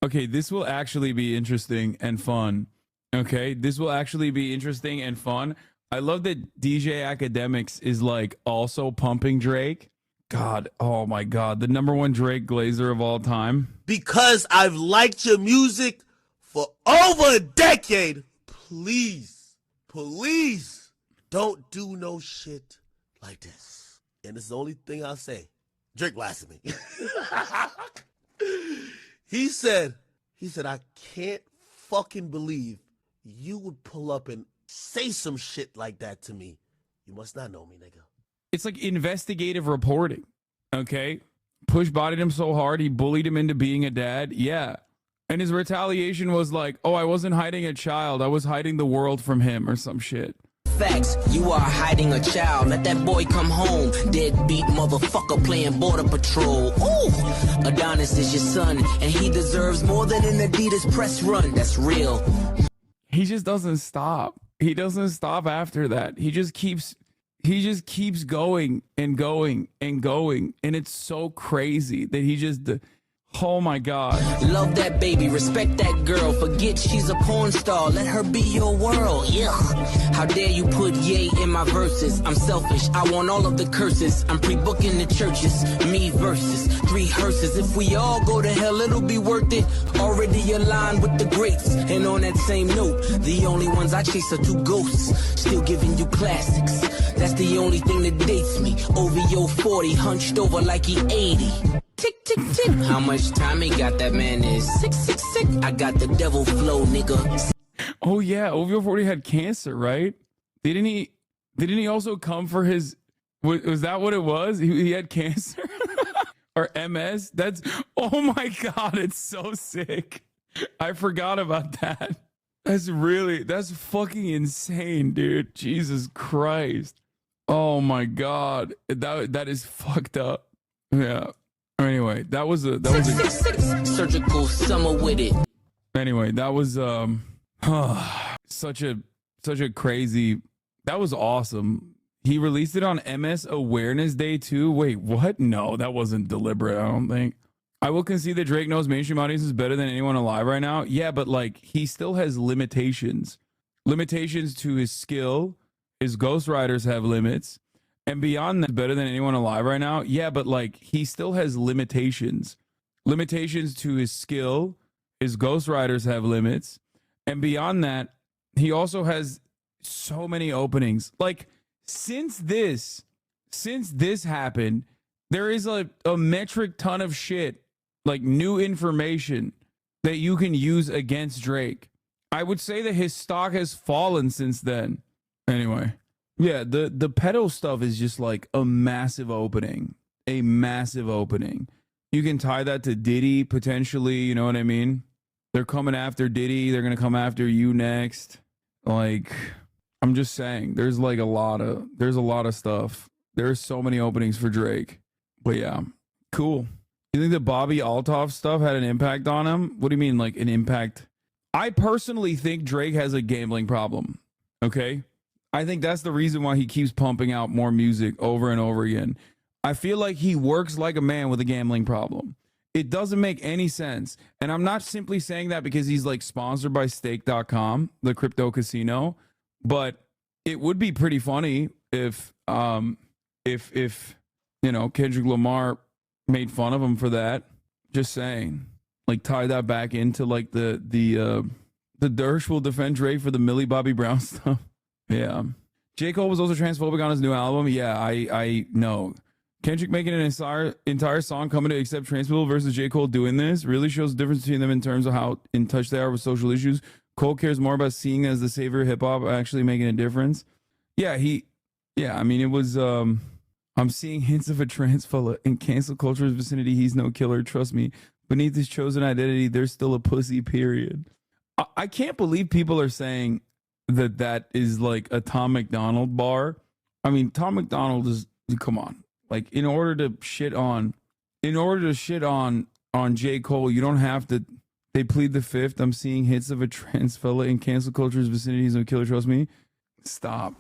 B: Okay, this will actually be interesting and fun. Okay, this will actually be interesting and fun. I love that DJ Academics is like also pumping Drake. God, oh my God, the #1 Drake Glazer of all time.
F: Because I've liked your music for over a decade. Please don't do no shit like this. And it's the only thing I'll say. Drake blasted me. He said, I can't fucking believe you would pull up and say some shit like that to me. You must not know me, nigga.
B: It's like investigative reporting, okay? Push bodied him so hard, he bullied him into being a dad. Yeah. And his retaliation was like, oh, I wasn't hiding a child. I was hiding the world from him or some shit.
M: Facts, you are hiding a child. Let that boy come home. Deadbeat motherfucker playing border patrol. Ooh, Adonis is your son, and he deserves more than an Adidas press run. That's real.
B: He just doesn't stop. He doesn't stop after that. He just keeps going and going and going. And it's so crazy that he just Oh my God.
M: Love that baby, respect that girl. Forget she's a porn star, let her be your world. Yeah. How dare you put yay in my verses? I'm selfish, I want all of the curses. I'm pre-booking the churches, me versus 3 hearses. If we all go to hell, it'll be worth it. Already aligned with the greats. And on that same note, the only ones I chase are 2 ghosts. Still giving you classics. That's the only thing that dates me. OVO 40, hunched over like he 80. Tick, tick, tick. How much time he got? That man is sick, sick, sick. I got the devil flow, nigga.
B: Oh yeah, OVO 40 had cancer, right? Didn't he also come for his, was that what it was? He had cancer? Or MS? That's, oh my God, it's so sick. I forgot about that. That's fucking insane, dude. Jesus Christ. Oh my God. That is fucked up. Yeah. Anyway, that was a
M: surgical summer with it.
B: Anyway, that was such a crazy, that was awesome. He released it on MS Awareness Day too. Wait, what? No, that wasn't deliberate, I don't think. I will concede that Drake knows mainstream audiences better than anyone alive right now. Yeah, but like he still has limitations. Limitations to his skill. His ghostwriters have limits. And beyond that, better than anyone alive right now. Yeah, but like he still has limitations. Limitations to his skill. His ghostwriters have limits. And beyond that, he also has so many openings. Like since this happened, there is a metric ton of shit, like new information that you can use against Drake. I would say that his stock has fallen since then. Anyway. Yeah, the pedo stuff is just like a massive opening. A massive opening. You can tie that to Diddy potentially, you know what I mean? They're coming after Diddy, they're gonna come after you next. Like, I'm just saying, there's a lot of stuff. There's so many openings for Drake. But yeah, cool. You think the Bobby Althoff stuff had an impact on him? What do you mean, like an impact? I personally think Drake has a gambling problem. Okay? I think that's the reason why he keeps pumping out more music over and over again. I feel like he works like a man with a gambling problem. It doesn't make any sense. And I'm not simply saying that because he's like sponsored by stake.com, the crypto casino, but it would be pretty funny if you know, Kendrick Lamar made fun of him for that. Just saying. Like tie that back into like the Dersh will defend Drake for the Millie Bobby Brown stuff. Yeah. J. Cole was also transphobic on his new album. Yeah, I know. Kendrick making an entire song coming to accept trans people versus J. Cole doing this really shows the difference between them in terms of how in touch they are with social issues. Cole cares more about seeing as the savior of hip hop actually making a difference. Yeah, I mean, it was, I'm seeing hints of a trans fella in cancel culture's vicinity. He's no killer. Trust me. Beneath his chosen identity, there's still a pussy, period. I can't believe people are saying that is like a Tom McDonald bar. I mean, Tom McDonald is, come on. Like, in order to shit on J. Cole, you don't have to, they plead the fifth. I'm seeing hits of a trans fella in cancel culture's vicinity. He's no killer. Trust me. Stop.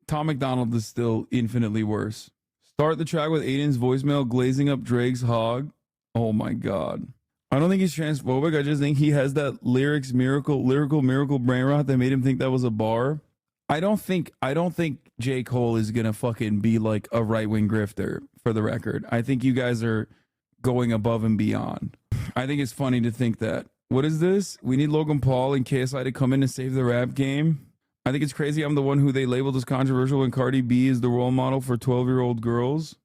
B: Tom McDonald is still infinitely worse. Start the track with Aiden's voicemail glazing up Drake's hog. Oh my God. I don't think he's transphobic. I just think he has that lyrical brain rot that made him think that was a bar. I don't think J. Cole is gonna fucking be like a right-wing grifter, for the record. I think you guys are going above and beyond. I think it's funny to think that. What is this? We need Logan Paul and KSI to come in and save the rap game. I think it's crazy I'm the one who they labeled as controversial when Cardi B is the role model for 12-year-old girls.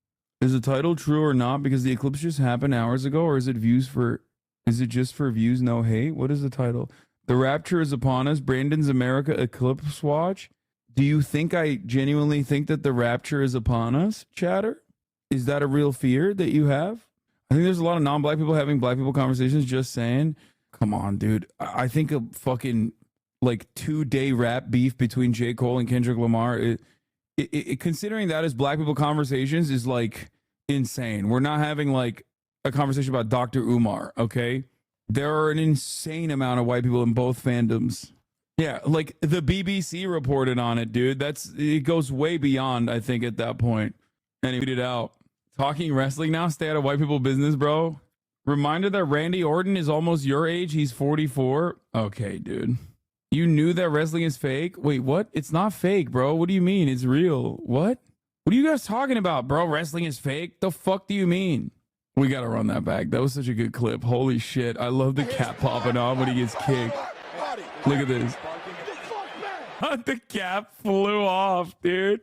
B: Is the title true or not? Because the eclipse just happened hours ago, or is it just for views, no hate? What is the title? The rapture is upon us. Brandon's America Eclipse Watch. Do you think I genuinely think that the rapture is upon us, chatter? Is that a real fear that you have? I think there's a lot of non-black people having black people conversations, just saying. Come on, dude. I think a fucking like 2-day rap beef between J. Cole and Kendrick Lamar, considering that as black people conversations is like insane. We're not having like a conversation about Dr. Umar, okay? There are an insane amount of white people in both fandoms. Yeah, like the BBC reported on it, dude. It goes way beyond, I think, at that point. And he tweeted out, talking wrestling now, stay out of white people business, bro. Reminder that Randy Orton is almost your age. He's 44. Okay, dude. You knew that wrestling is fake? Wait, what? It's not fake, bro. What do you mean? It's real. What? What are you guys talking about, bro? Wrestling is fake? The fuck do you mean? We got to run that back. That was such a good clip. Holy shit. I love the cap popping off when he gets kicked. Look at this. The cap flew off, dude.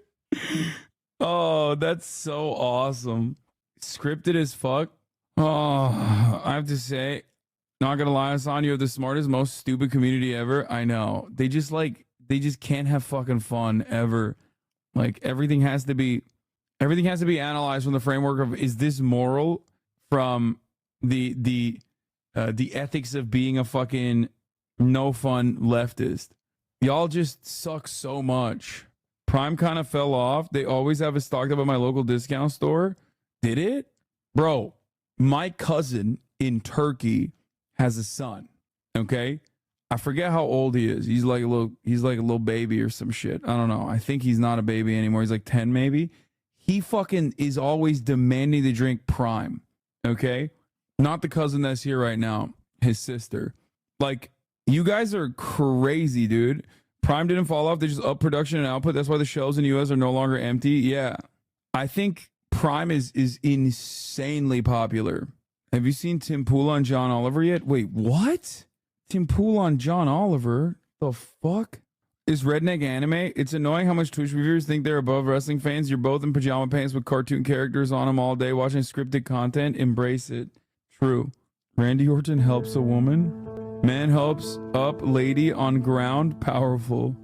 B: Oh, that's so awesome. Scripted as fuck. Oh, I have to say, not gonna lie, Hasan, you have the smartest, most stupid community ever. I know. They just can't have fucking fun ever. Like everything has to be analyzed from the framework of, is this moral, from the ethics of being a fucking no fun leftist. Y'all just suck so much. Prime kind of fell off. They always have it stocked up at my local discount store. Did it? Bro, my cousin in Turkey has a son. Okay? I forget how old he is. He's like a little baby or some shit. I don't know. I think he's not a baby anymore. He's like 10 maybe. He fucking is always demanding to drink Prime. Okay? Not the cousin that's here right now. His sister. Like, you guys are crazy, dude. Prime didn't fall off. They just up production and output. That's why the shelves in the US are no longer empty. Yeah. I think Prime is insanely popular. Have you seen Tim Pool on John Oliver yet? Wait, what? Tim Pool on John Oliver? The fuck? Is redneck anime? It's annoying how much Twitch reviewers think they're above wrestling fans. You're both in pajama pants with cartoon characters on them all day watching scripted content. Embrace it. True. Randy Orton helps a woman. Man helps up lady on ground. Powerful.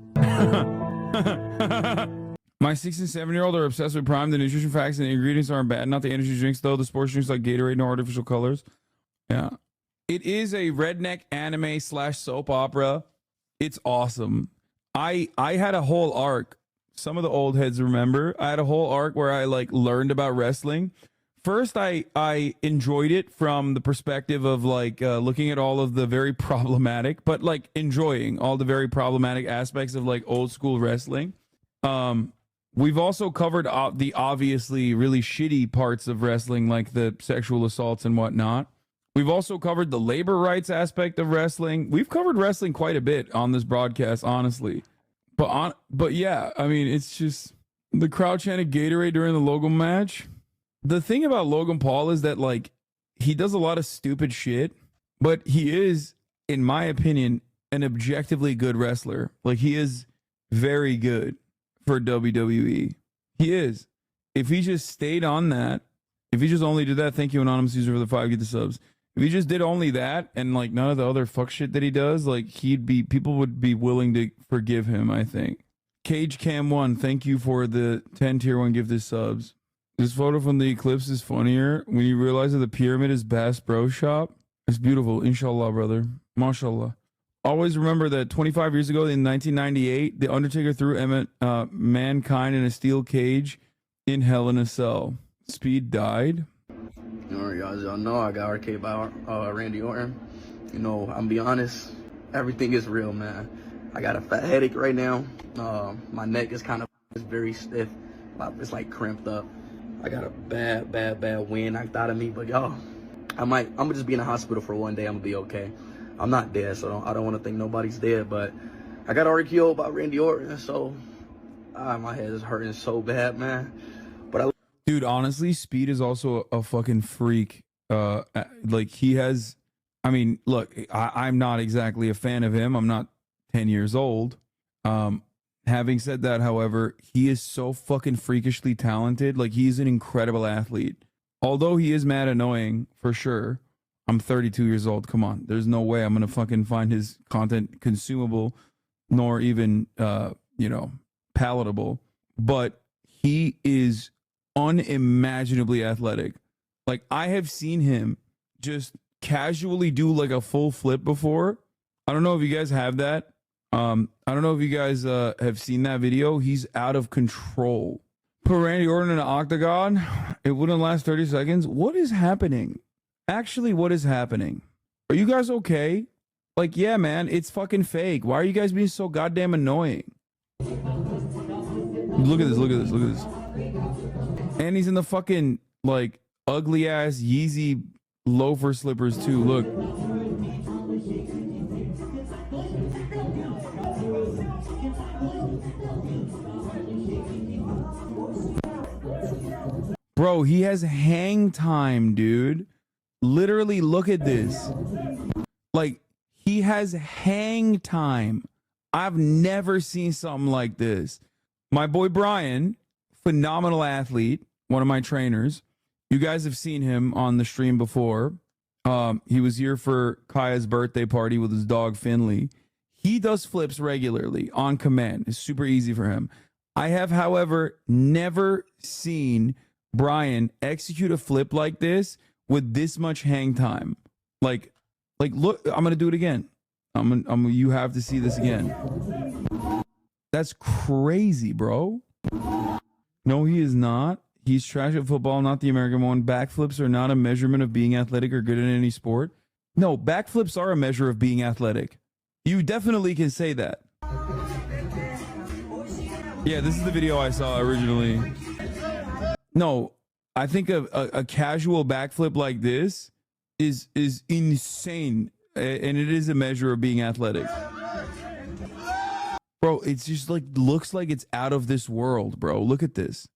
B: My 6 and 7-year-old are obsessed with Prime. The nutrition facts and the ingredients aren't bad. Not the energy drinks, though. The sports drinks like Gatorade, no artificial colors. Yeah. It is a redneck anime / soap opera. It's awesome. I had a whole arc. Some of the old heads remember. I had a whole arc where I learned about wrestling. First, I enjoyed it from the perspective of looking at all of the very problematic, but enjoying all the very problematic aspects of old school wrestling. We've also covered the obviously really shitty parts of wrestling, like the sexual assaults and whatnot. We've also covered the labor rights aspect of wrestling. We've covered wrestling quite a bit on this broadcast, honestly. But yeah, I mean, it's just the crowd chanted Gatorade during the Logan match. The thing about Logan Paul is that he does a lot of stupid shit, but he is, in my opinion, an objectively good wrestler. He is very good for WWE. He is. If he just stayed on that, if he just only did that, thank you, Anonymous User, for the 5, get the subs. If he just did only that and none of the other fuck shit that he does, people would be willing to forgive him, I think. Cage Cam 1, thank you for the 10 tier 1 gifted subs. This photo from the Eclipse is funnier when you realize that the pyramid is Bass Bro Shop. It's beautiful. Inshallah, brother. Mashallah. Always remember that 25 years ago in 1998, The Undertaker threw Mankind in a steel cage in Hell in a Cell. Speed died.
O: Y'all know I got RK by Randy Orton. I'm be honest, everything is real, man. I got a fat headache right now. My neck is it's very stiff. It's crimped up. I got a bad wind knocked out of me, but y'all, I'm gonna just be in the hospital for one day. I'm gonna be okay. I'm not dead, so I don't want to think nobody's dead, but I got RKO'd by Randy Orton, so my head is hurting so bad, man. But
B: dude, honestly, Speed is also a fucking freak. He has, I mean, look, I'm not exactly a fan of him. I'm not 10 years old. Having said that, however, he is so fucking freakishly talented. He's an incredible athlete. Although he is mad annoying, for sure. I'm 32 years old. Come on. There's no way I'm going to fucking find his content consumable, nor even, palatable. But he is unimaginably athletic. I have seen him just casually do a full flip before. I don't know if you guys have that. I don't know if you guys have seen that video. He's out of control. Put Randy Orton in an octagon. It wouldn't last 30 seconds. What is happening? Actually, what is happening? Are you guys okay? Yeah, man, it's fucking fake. Why are you guys being so goddamn annoying? Look at this, look at this, look at this. And he's in the fucking, ugly ass Yeezy loafer slippers too. Look. Bro, he has hang time, dude. Literally, look at this. Like, he has hang time. I've never seen something like this. My boy Brian, phenomenal athlete, one of my trainers. You guys have seen him on the stream before. He was here for Kaya's birthday party with his dog Finley. He does flips regularly on command. It's super easy for him. I have, however, never seen Brian execute a flip like this with this much hang time. Like look, I'm gonna do it again. You have to see this again. That's crazy, bro. No, he is not. He's trash at football, not the American one. Backflips are not a measurement of being athletic or good in any sport. No, backflips are a measure of being athletic. You definitely can say that. Yeah, this is the video I saw originally. No, I think a casual backflip like this is insane, and it is a measure of being athletic. Bro, it's just like looks like it's out of this world, bro. Look at this.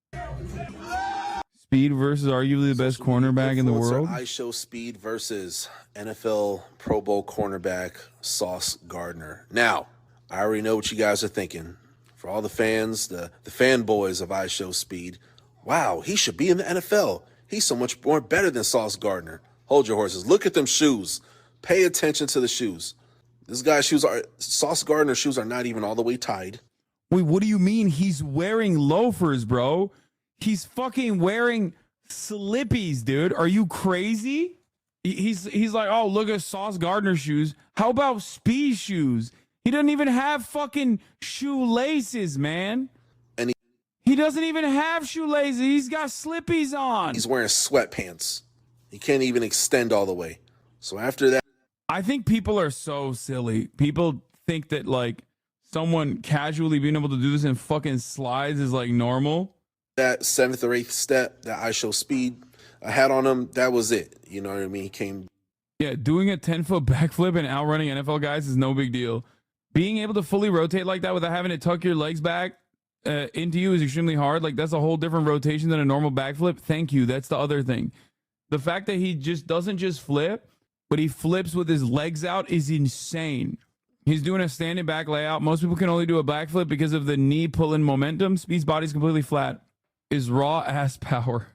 B: Speed versus arguably the best cornerback in the world.
F: I show Speed versus NFL Pro Bowl cornerback Sauce Gardner. Now, I already know what you guys are thinking. For all the fans, the fanboys of I Show Speed, wow, he should be in the NFL. He's so much more better than Sauce Gardner. Hold your horses. Look at them shoes. Pay attention to the shoes. This guy's shoes are, Sauce Gardner's shoes are not even all the way tied.
B: Wait, what do you mean? He's wearing loafers, bro. He's fucking wearing slippies, dude. Are you crazy? He's like, oh, look at Sauce Gardner shoes. How about Speed shoes? He doesn't even have fucking shoelaces, man.
F: And
B: he doesn't even have shoelaces. He's got slippies on.
F: He's wearing sweatpants. He can't even extend all the way. So after that,
B: I think people are so silly. People think that like someone casually being able to do this in fucking slides is like normal.
F: That 7th or 8th step that I Show Speed I had on him, that was it. You know what I mean? He came.
B: Yeah, doing a 10-foot backflip and outrunning NFL guys is no big deal. Being able to fully rotate like that without having to tuck your legs back into you is extremely hard. Like, that's a whole different rotation than a normal backflip. Thank you. That's the other thing. The fact that he just doesn't just flip, but he flips with his legs out is insane. He's doing a standing back layout. Most people can only do a backflip because of the knee pulling momentum. Speed's body's completely flat. Is raw ass power.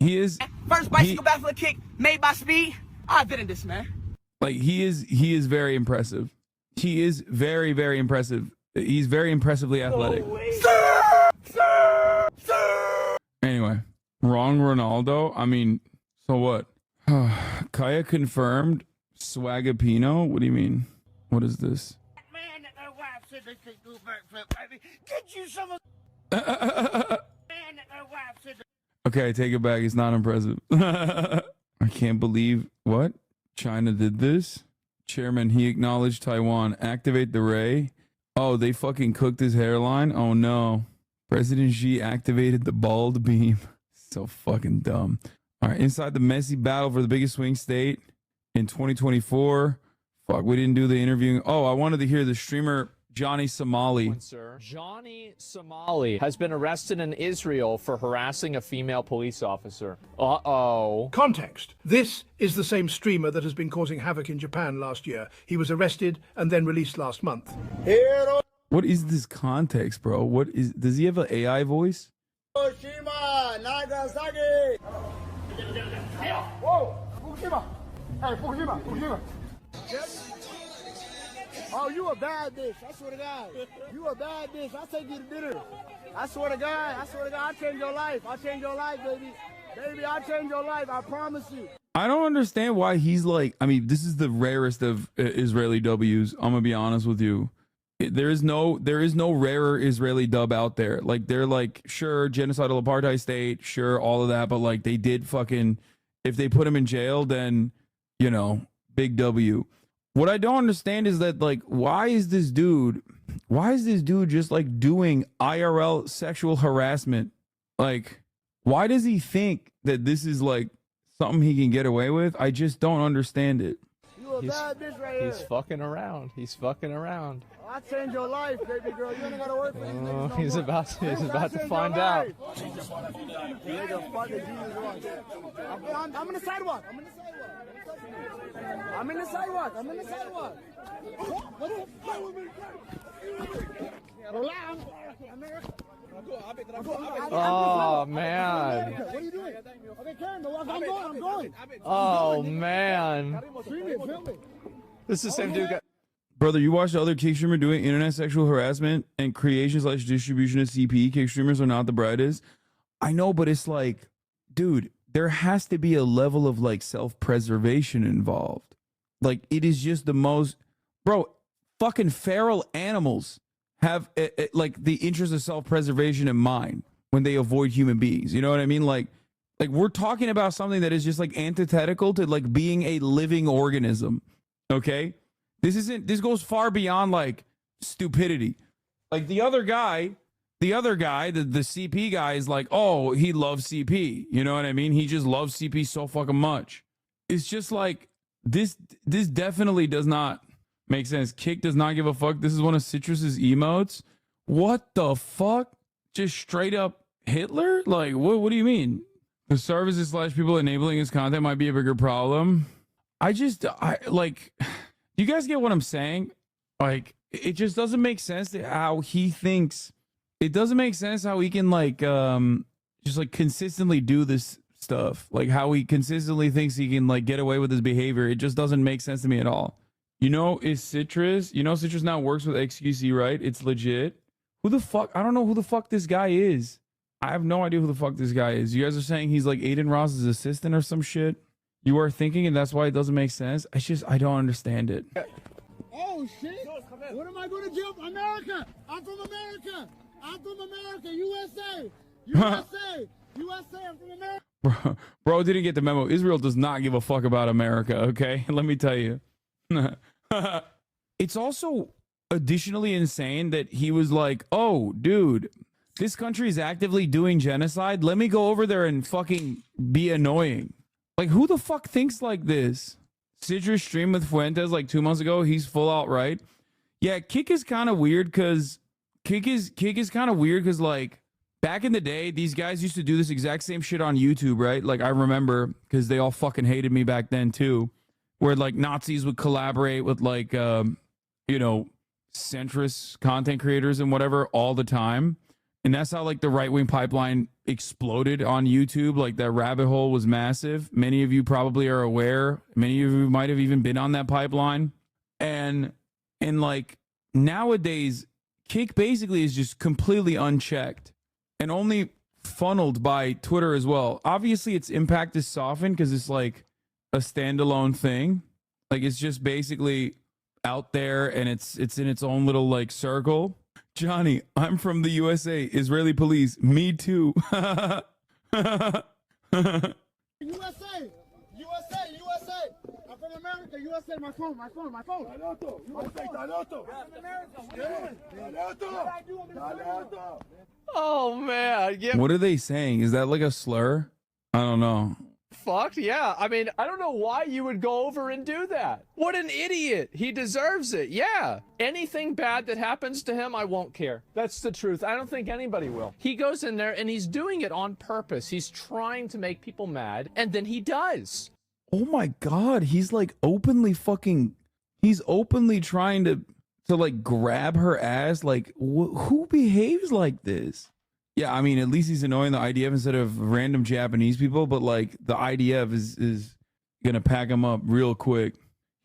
B: He is
P: first bicycle backflip kick made by Speed. I've been in this, man.
B: Like, he is very impressive. He is very, very impressive. He's very impressively athletic. Anyway, wrong Ronaldo. I mean, so what? Kaya confirmed Swagapino. What do you mean? What is this?
P: Man, that wife said they could do backflip, baby. Get you some of. Man, that wife said.
B: Okay, I take it back. It's not impressive. I can't believe what? China did this? Chairman, he acknowledged Taiwan. Activate the ray. Oh, they fucking cooked his hairline? Oh no. President Xi activated the bald beam. So fucking dumb. All right, inside the messy battle for the biggest swing state in 2024. Fuck, we didn't do the interviewing. Oh, I wanted to hear the streamer Johnny Somali.
S: Johnny Somali has been arrested in Israel for harassing a female police officer. Uh-oh.
T: Context. This is the same streamer that has been causing havoc in Japan last year. He was arrested and then released last month.
B: What is this context, bro? What is? Does he have an AI voice?
P: Hiroshima, Nagasaki. Whoa, Fukushima. Hey, Fukushima. Yes. Oh, you a bad bitch. I swear to God. You a bad bitch. I'll take you to dinner. I swear to God. I'll change your life. I'll change your life, baby. Baby, I'll change your life. I promise you.
B: I don't understand why he's like, I mean, this is the rarest of Israeli W's. I'm going to be honest with you. There is no rarer Israeli dub out there. Like, they're like, sure, genocidal apartheid state, sure, all of that. But like, they did fucking, if they put him in jail, then, you know, big W. What I don't understand is that, like, why is this dude just like doing IRL sexual harassment? Like, why does he think that this is like something he can get away with. I just don't understand it.
P: You a bad bitch right here.
S: He's fucking around. He's fucking around.
P: I changed your life, baby girl. You ain't gotta work for these niggas no
S: He's
P: more.
S: about to
P: Changed
S: find
P: your
S: out.
P: life. Nigga, fucking Jesus Christ. I'm in the sidewalk. I'm in the sidewalk. I'm in the sidewalk. I'm in the sidewalk. What the fuck with me? Relax.
S: Oh man.
P: What are you doing? Okay, Karen, I'm going.
S: Oh man.
P: Film me.
S: This is the same dude.
B: Brother, you watch the other kick streamer doing internet sexual harassment and creation / distribution of CP. Kick streamers are not the brightest. I know, but it's like, dude, there has to be a level of like self-preservation involved. Like, it is just the most, bro, fucking feral animals have like the interest of self-preservation in mind when they avoid human beings. You know what I mean? Like we're talking about something that is just like antithetical to like being a living organism. Okay? This goes far beyond like stupidity. Like the other guy, the CP guy is like, oh, he loves CP. You know what I mean? He just loves CP so fucking much. It's just like, this definitely does not make sense. Kick does not give a fuck. This is one of Citrus's emotes. What the fuck? Just straight up Hitler? Like, what do you mean? The services / people enabling his content might be a bigger problem. I like, do you guys get what I'm saying? Like, it just doesn't make sense how he thinks. It doesn't make sense how he can like, just like consistently do this stuff. Like how he consistently thinks he can like get away with his behavior. It just doesn't make sense to me at all. You know, Citrus now works with XQC, right? It's legit. Who the fuck? I don't know who the fuck this guy is. I have no idea who the fuck this guy is. You guys are saying he's like Aiden Ross's assistant or some shit. You are thinking, and that's why it doesn't make sense. I don't understand it.
P: Oh shit! What am I going to do? America! I'm from America! I'm from America! USA! USA! USA! I'm from America!
B: Bro didn't get the memo. Israel does not give a fuck about America, okay? Let me tell you. It's also additionally insane that he was like, oh, dude, this country is actively doing genocide. Let me go over there and fucking be annoying. Like, who the fuck thinks like this? Citrus streamed with Fuentes like 2 months ago. He's full out right. Yeah, Kick is kind of weird because like back in the day, these guys used to do this exact same shit on YouTube, right? Like I remember because they all fucking hated me back then too, where like Nazis would collaborate with like centrist content creators and whatever all the time. And that's how like the right-wing pipeline exploded on YouTube. Like that rabbit hole was massive. Many of you probably are aware. Many of you might have even been on that pipeline. And like nowadays, Kick basically is just completely unchecked and only funneled by Twitter as well. Obviously, its impact is softened because it's like a standalone thing. Like it's just basically out there and it's in its own little like circle. Johnny, I'm from the USA. Israeli police. Me too.
P: USA! USA! USA! I'm from America. USA! My phone!
S: Oh man. Yeah.
B: What are they saying? Is that like a slur? I don't know.
S: Fucked, yeah. I mean, I don't know why you would go over and do that. What an idiot. He deserves it. Yeah. Anything bad that happens to him, I won't care. That's the truth. I don't think anybody will. He goes in there and he's doing it on purpose. He's trying to make people mad, and then he does.
B: Oh my God. He's like openly trying to like grab her ass. Like who behaves like this? Yeah, I mean, at least he's annoying the IDF instead of random Japanese people, but like the IDF is gonna pack him up real quick.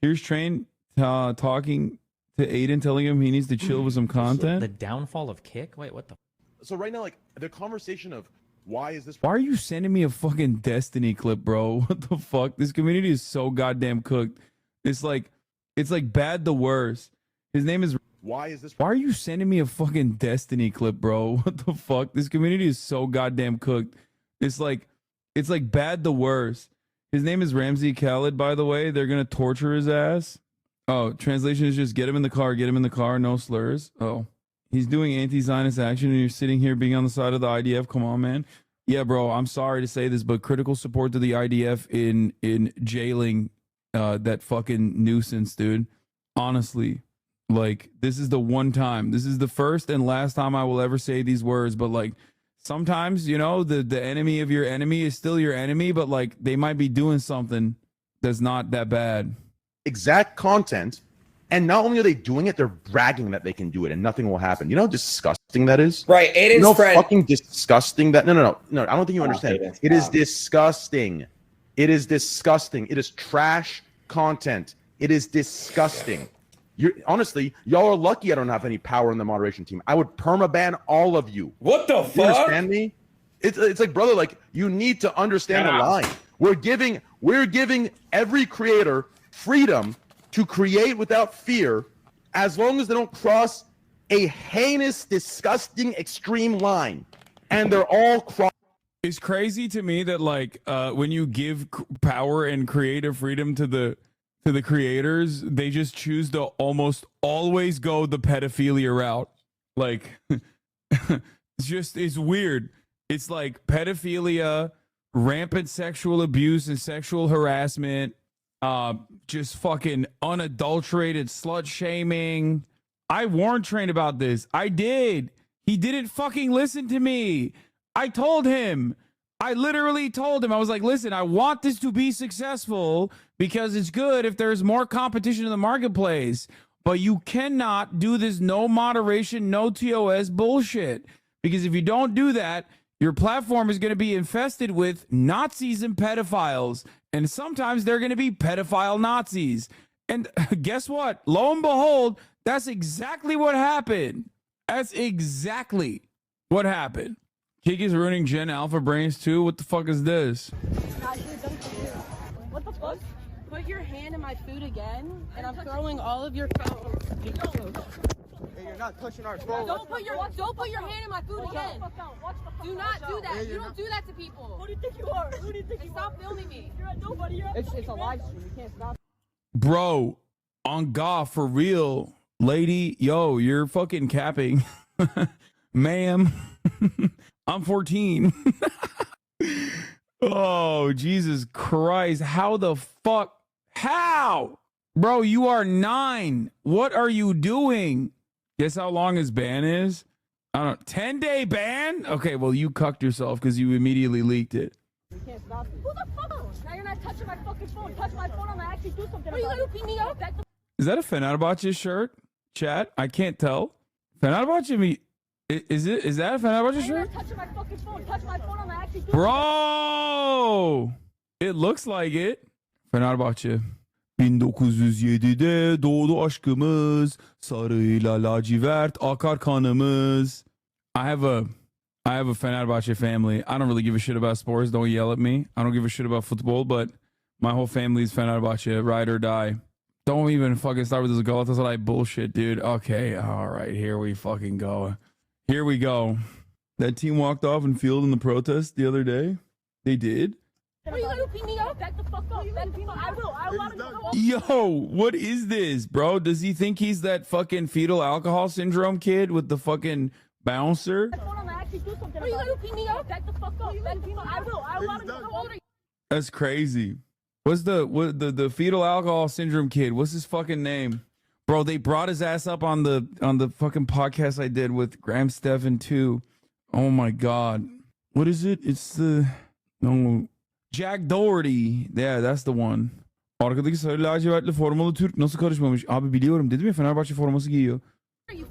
B: Here's Train talking to Aiden, telling him he needs to chill with some content.
C: The downfall of Kick? Wait, what the?
D: So right now, like the conversation of why
B: are you sending me a fucking Destiny clip, bro? What the fuck? This community is so goddamn cooked. It's like bad the worst. His name is. Why are you sending me a fucking Destiny clip, bro? What the fuck? This community is so goddamn cooked. It's like bad the worst. His name is Ramsey Khaled, by the way. They're gonna torture his ass. Oh, translation is just get him in the car, no slurs. Oh. He's doing anti-Zionist action and you're sitting here being on the side of the IDF. Come on, man. Yeah, bro, I'm sorry to say this, but critical support to the IDF in jailing that fucking nuisance, dude. Honestly, like, this is the one time. This is the first and last time I will ever say these words, but like, sometimes, you know, the enemy of your enemy is still your enemy, but like, they might be doing something that's not that bad.
D: Exact content. And not only are they doing it, they're bragging that they can do it and nothing will happen. You know how disgusting that is?
R: Right. Aiden's
D: you know how
R: friend.
D: fucking disgusting that. No. I don't think you understand.
R: Aiden,
D: it is disgusting. It is disgusting. It is trash content. It is disgusting. Honestly, y'all are lucky I don't have any power in the moderation team. I would permaban all of you.
R: What the fuck?
D: You understand me? It's like, brother, like, you need to understand the line. We're giving every creator freedom to create without fear, as long as they don't cross a heinous, disgusting, extreme line. And they're all crossed.
B: It's crazy to me that like when you give power and creative freedom to the creators, they just choose to almost always go the pedophilia route. Like, it's weird. It's like pedophilia, rampant sexual abuse and sexual harassment, just fucking unadulterated slut shaming. I warned Train about this. I did. He didn't fucking listen to me. I told him. I literally told him. I was like, listen, I want this to be successful because it's good if there's more competition in the marketplace. But you cannot do this no moderation, no TOS bullshit. Because if you don't do that, your platform is going to be infested with Nazis and pedophiles. And sometimes they're going to be pedophile Nazis. And guess what? Lo and behold, that's exactly what happened. That's exactly what happened. Kiki's ruining Gen Alpha Brains too. What the fuck is this?
U: What the fuck? Put your hand in my food again, and I'm throwing all of your phones.
P: Hey, you're not touching our phone.
U: Don't put your hand in my food again. Do not do that. You don't do that to people. Who do you think you are? Who do you think you are? Stop filming me. You're nobody.
P: It's a live stream. You can't stop.
B: Bro, on God, for real. Lady, yo, you're fucking capping. Ma'am. I'm 14. Oh, Jesus Christ. How the fuck? How? Bro, you are 9. What are you doing? Guess how long his ban is? I don't know. 10-day ban? Okay, well, you cucked yourself because you immediately leaked it.
U: You can't stop it. Who the fuck? Now you're not touching my fucking phone. Touch my phone, I'm gonna actually do something. Are you gonna beat me up?
B: Is that a Fenerbahce shirt? Chat? I can't tell. Fenerbahce is that a Fenerbahce shirt?
U: Touch my fucking phone. Touch my phone, I'm gonna actually do
B: Bro! It looks like it. Fenerbahçe. 1907'de doğdu aşkımız, sarıyla lacivert akar kanımız. I have a Fenerbahçe family. I don't really give a shit about sports. Don't yell at me. I don't give a shit about football, but my whole family's Fenerbahçe, ride or die. Don't even fucking start with this Galatasaray bullshit, dude. Okay, all right, here we fucking go. Here we go. That team walked off in field in the protest the other day. They did.
U: Are you gonna beat me up? Back the fuck up. Back the fuck. I will. I want to go.
B: Yo, what is this, bro? Does he think he's that fucking fetal alcohol syndrome kid with the fucking bouncer?
U: Are you gonna beat me up? Back the fuck up. Back the fuck. I will. I want to go.
B: That's crazy. What's the fetal alcohol syndrome kid? What's his fucking name? Bro, they brought his ass up on the fucking podcast I did with Graham Stephan too. Oh my god. What is it? It's Jack Doherty. Yeah, that's the one. Arkadaki sarı lacivertli formalı Türk nasıl karışmamış? Abi biliyorum dedim ya, Fenerbahçe forması giyiyor.
U: Do you?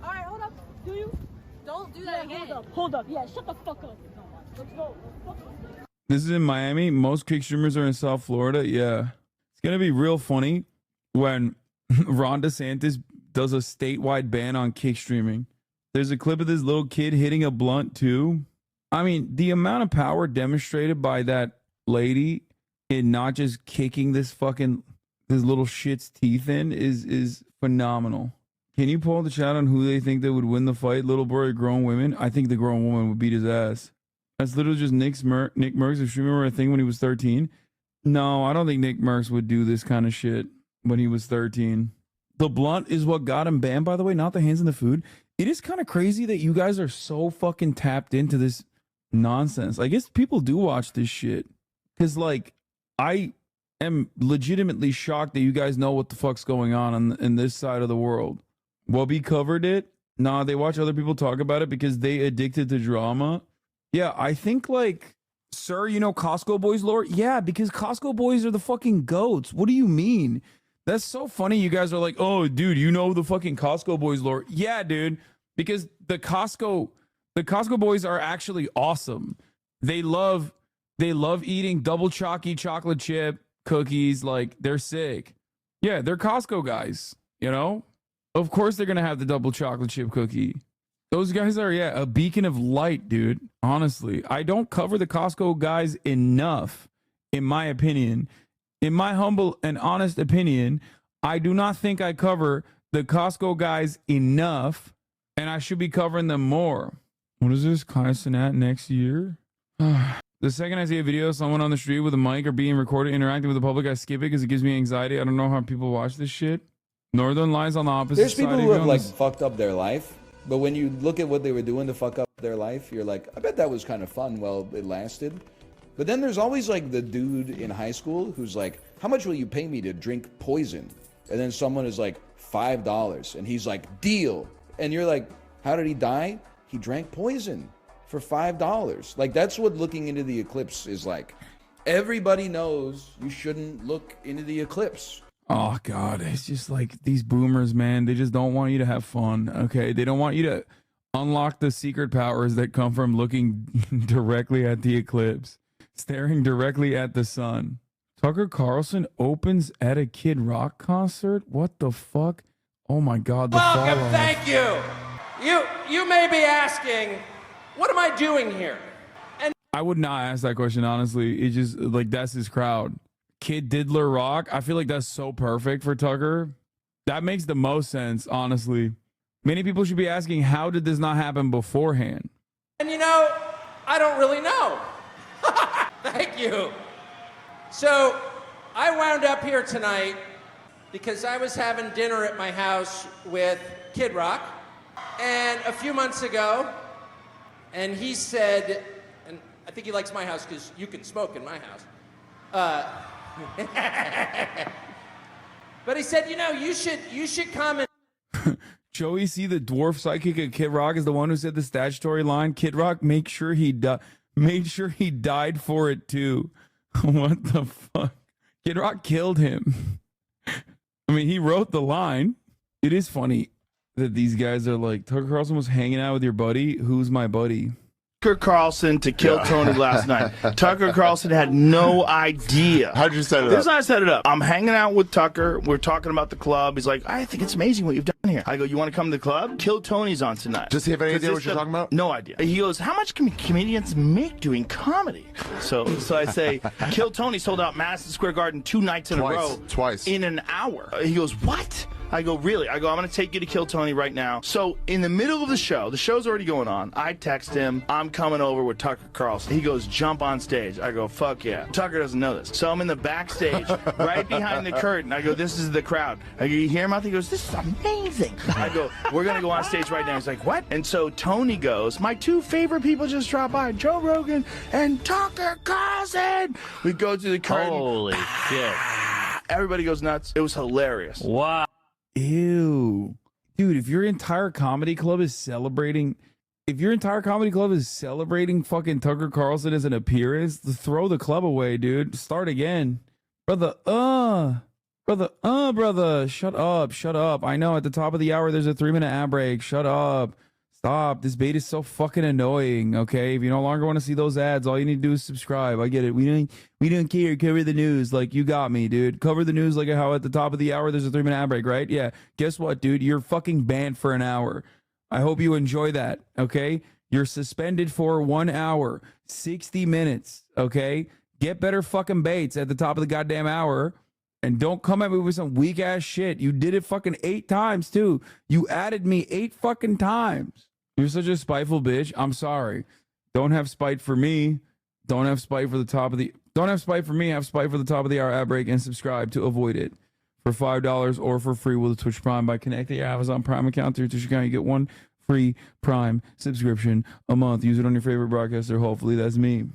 U: Alright, hold up. Do you? Don't do that again. Hold up. Yeah, shut the fuck up. Let's go.
B: This is in Miami. Most kick streamers are in South Florida. Yeah. It's going to be real funny when Ron DeSantis does a statewide ban on kick streaming. There's a clip of this little kid hitting a blunt too. I mean, the amount of power demonstrated by that lady in not just kicking this little shit's teeth in is phenomenal. Can you pull the chat on who they think that would win the fight, little boy or grown women? I think the grown woman would beat his ass. That's literally just Nick Merckx. If you remember a thing when he was 13. No, I don't think Nick Merckx would do this kind of shit when he was 13. The blunt is what got him banned, by the way, not the hands in the food. it is kind of crazy that you guys are so fucking tapped into this nonsense. I guess people do watch this shit. Because, like, I am legitimately shocked that you guys know what the fuck's going on in this side of the world. Wubby covered it. Nah, they watch other people talk about it because they addicted to drama. Yeah, I think, like, sir, you know Costco Boys lore? Yeah, because Costco Boys are the fucking goats. What do you mean? That's so funny. You guys are like, oh, dude, you know the fucking Costco Boys lore? Yeah, dude, because the Costco Boys are actually awesome. They love eating double chalky chocolate chip cookies. Like, they're sick. Yeah, they're Costco guys, you know? Of course they're going to have the double chocolate chip cookie. Those guys are, yeah, a beacon of light, dude. Honestly, I don't cover the Costco guys enough, in my opinion. In my humble and honest opinion, I do not think I cover the Costco guys enough, and I should be covering them more. What is this? Class at next year? The second I see a video of someone on the street with a mic or being recorded interacting with the public, I skip it because it gives me anxiety. I don't know how people watch this shit. Northern lies on the opposite
E: There's
B: side.
E: people who have, like, fucked up their life, but when you look at what they were doing to fuck up their life, you're like, I bet that was kind of fun while it lasted. But then there's always, like, the dude in high school who's like, how much will you pay me to drink poison? And then someone is like, $5. And he's like, deal. And you're like, how did he die? He drank poison for $5. Like, that's what looking into the eclipse is like. Everybody knows you shouldn't look into the eclipse.
B: Oh, God. It's just like these boomers, man. They just don't want you to have fun, okay? They don't want you to unlock the secret powers that come from looking directly at the eclipse. Staring directly at the sun. Tucker Carlson opens at a Kid Rock concert? What the fuck? Oh my God, the
R: Welcome,
B: fall-off.
R: thank you. You may be asking, what am I doing here? And
B: I would not ask that question, honestly. It's just, like, that's his crowd. Kid Diddler Rock? I feel like that's so perfect for Tucker. That makes the most sense, honestly. Many people should be asking, how did this not happen beforehand?
R: you know, I don't really know. Thank you. So I wound up here tonight because I was having dinner at my house with Kid Rock, and a few months ago, and he said, and I think he likes my house because you can smoke in my house. But he said, you know, you should come and
B: Joey C, the dwarf psychic at Kid Rock, is the one who said the statutory line, Kid Rock, make sure he died for it too. What the fuck? Kid Rock killed him. I mean, he wrote the line. It is funny that these guys are like, Tucker Carlson was hanging out with your buddy. Who's my buddy?
W: Tucker Carlson to kill Tony last night. Tucker Carlson had no idea.
X: How'd you set it up?
W: This is how I set it up. I'm hanging out with Tucker. We're talking about the club. He's like, I think it's amazing what you've done here. I go, you want to come to the club? Kill Tony's on tonight.
X: Does he have any idea what you're talking about?
W: No idea. He goes, how much can comedians make doing comedy? So I say, Kill Tony sold out Madison Square Garden 2 nights in a row.
X: Twice.
W: In an hour. He goes, what? I go, really? I go, I'm going to take you to Kill Tony right now. So in the middle of the show's already going on. I text him, I'm coming over with Tucker Carlson. He goes, jump on stage. I go, fuck yeah. Tucker doesn't know this. So I'm in the backstage, right behind the curtain. I go, this is the crowd. I go, you hear him out there? He goes, this is amazing. I go, we're going to go on stage right now. He's like, what? And so Tony goes, my 2 favorite people just dropped by, Joe Rogan and Tucker Carlson. We go to the curtain.
C: Holy shit.
W: Everybody goes nuts. It was hilarious.
C: Wow.
B: Ew. Dude, if your entire comedy club is celebrating fucking Tucker Carlson as an appearance, throw the club away, dude. Start again. Brother, shut up. I know at the top of the hour there's a 3-minute ad break. Shut up. Stop. This bait is so fucking annoying, okay? If you no longer want to see those ads, all you need to do is subscribe. I get it. We don't care. Cover the news. Like, you got me, dude. Cover the news like how at the top of the hour there's a 3-minute ad break, right? Yeah. Guess what, dude? You're fucking banned for an hour. I hope you enjoy that, okay? You're suspended for 1 hour, 60 minutes, okay? Get better fucking baits at the top of the goddamn hour. And don't come at me with some weak ass shit. You did it fucking 8 times too. You added me 8 fucking times. You're such a spiteful bitch. I'm sorry. Don't have spite for me. Don't have spite for the top of the. Don't have spite for me. Have spite for the top of the hour ad break and subscribe to avoid it for $5 or for free with a Twitch Prime by connecting your Amazon Prime account to your Twitch account. You get 1 free Prime subscription a month. Use it on your favorite broadcaster. Hopefully that's me.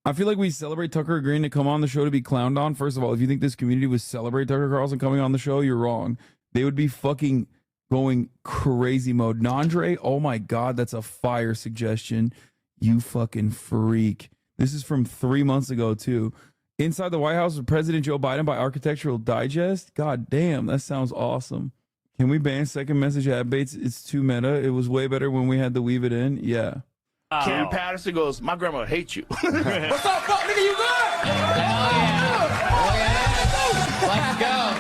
B: I feel like we celebrate Tucker agreeing to come on the show to be clowned on. First of all, if you think this community would celebrate Tucker Carlson coming on the show, you're wrong. They would be fucking going crazy mode. Nandre, oh my God, that's a fire suggestion. You fucking freak. This is from 3 months ago, too. Inside the White House with President Joe Biden by Architectural Digest. God damn, that sounds awesome. Can we ban second message ad baits? It's too meta. It was way better when we had to weave it in. Yeah.
W: Ken Patterson goes, my grandma hates you.
R: What's up, fuck nigga? You good?
A: Hell yeah. Let's go.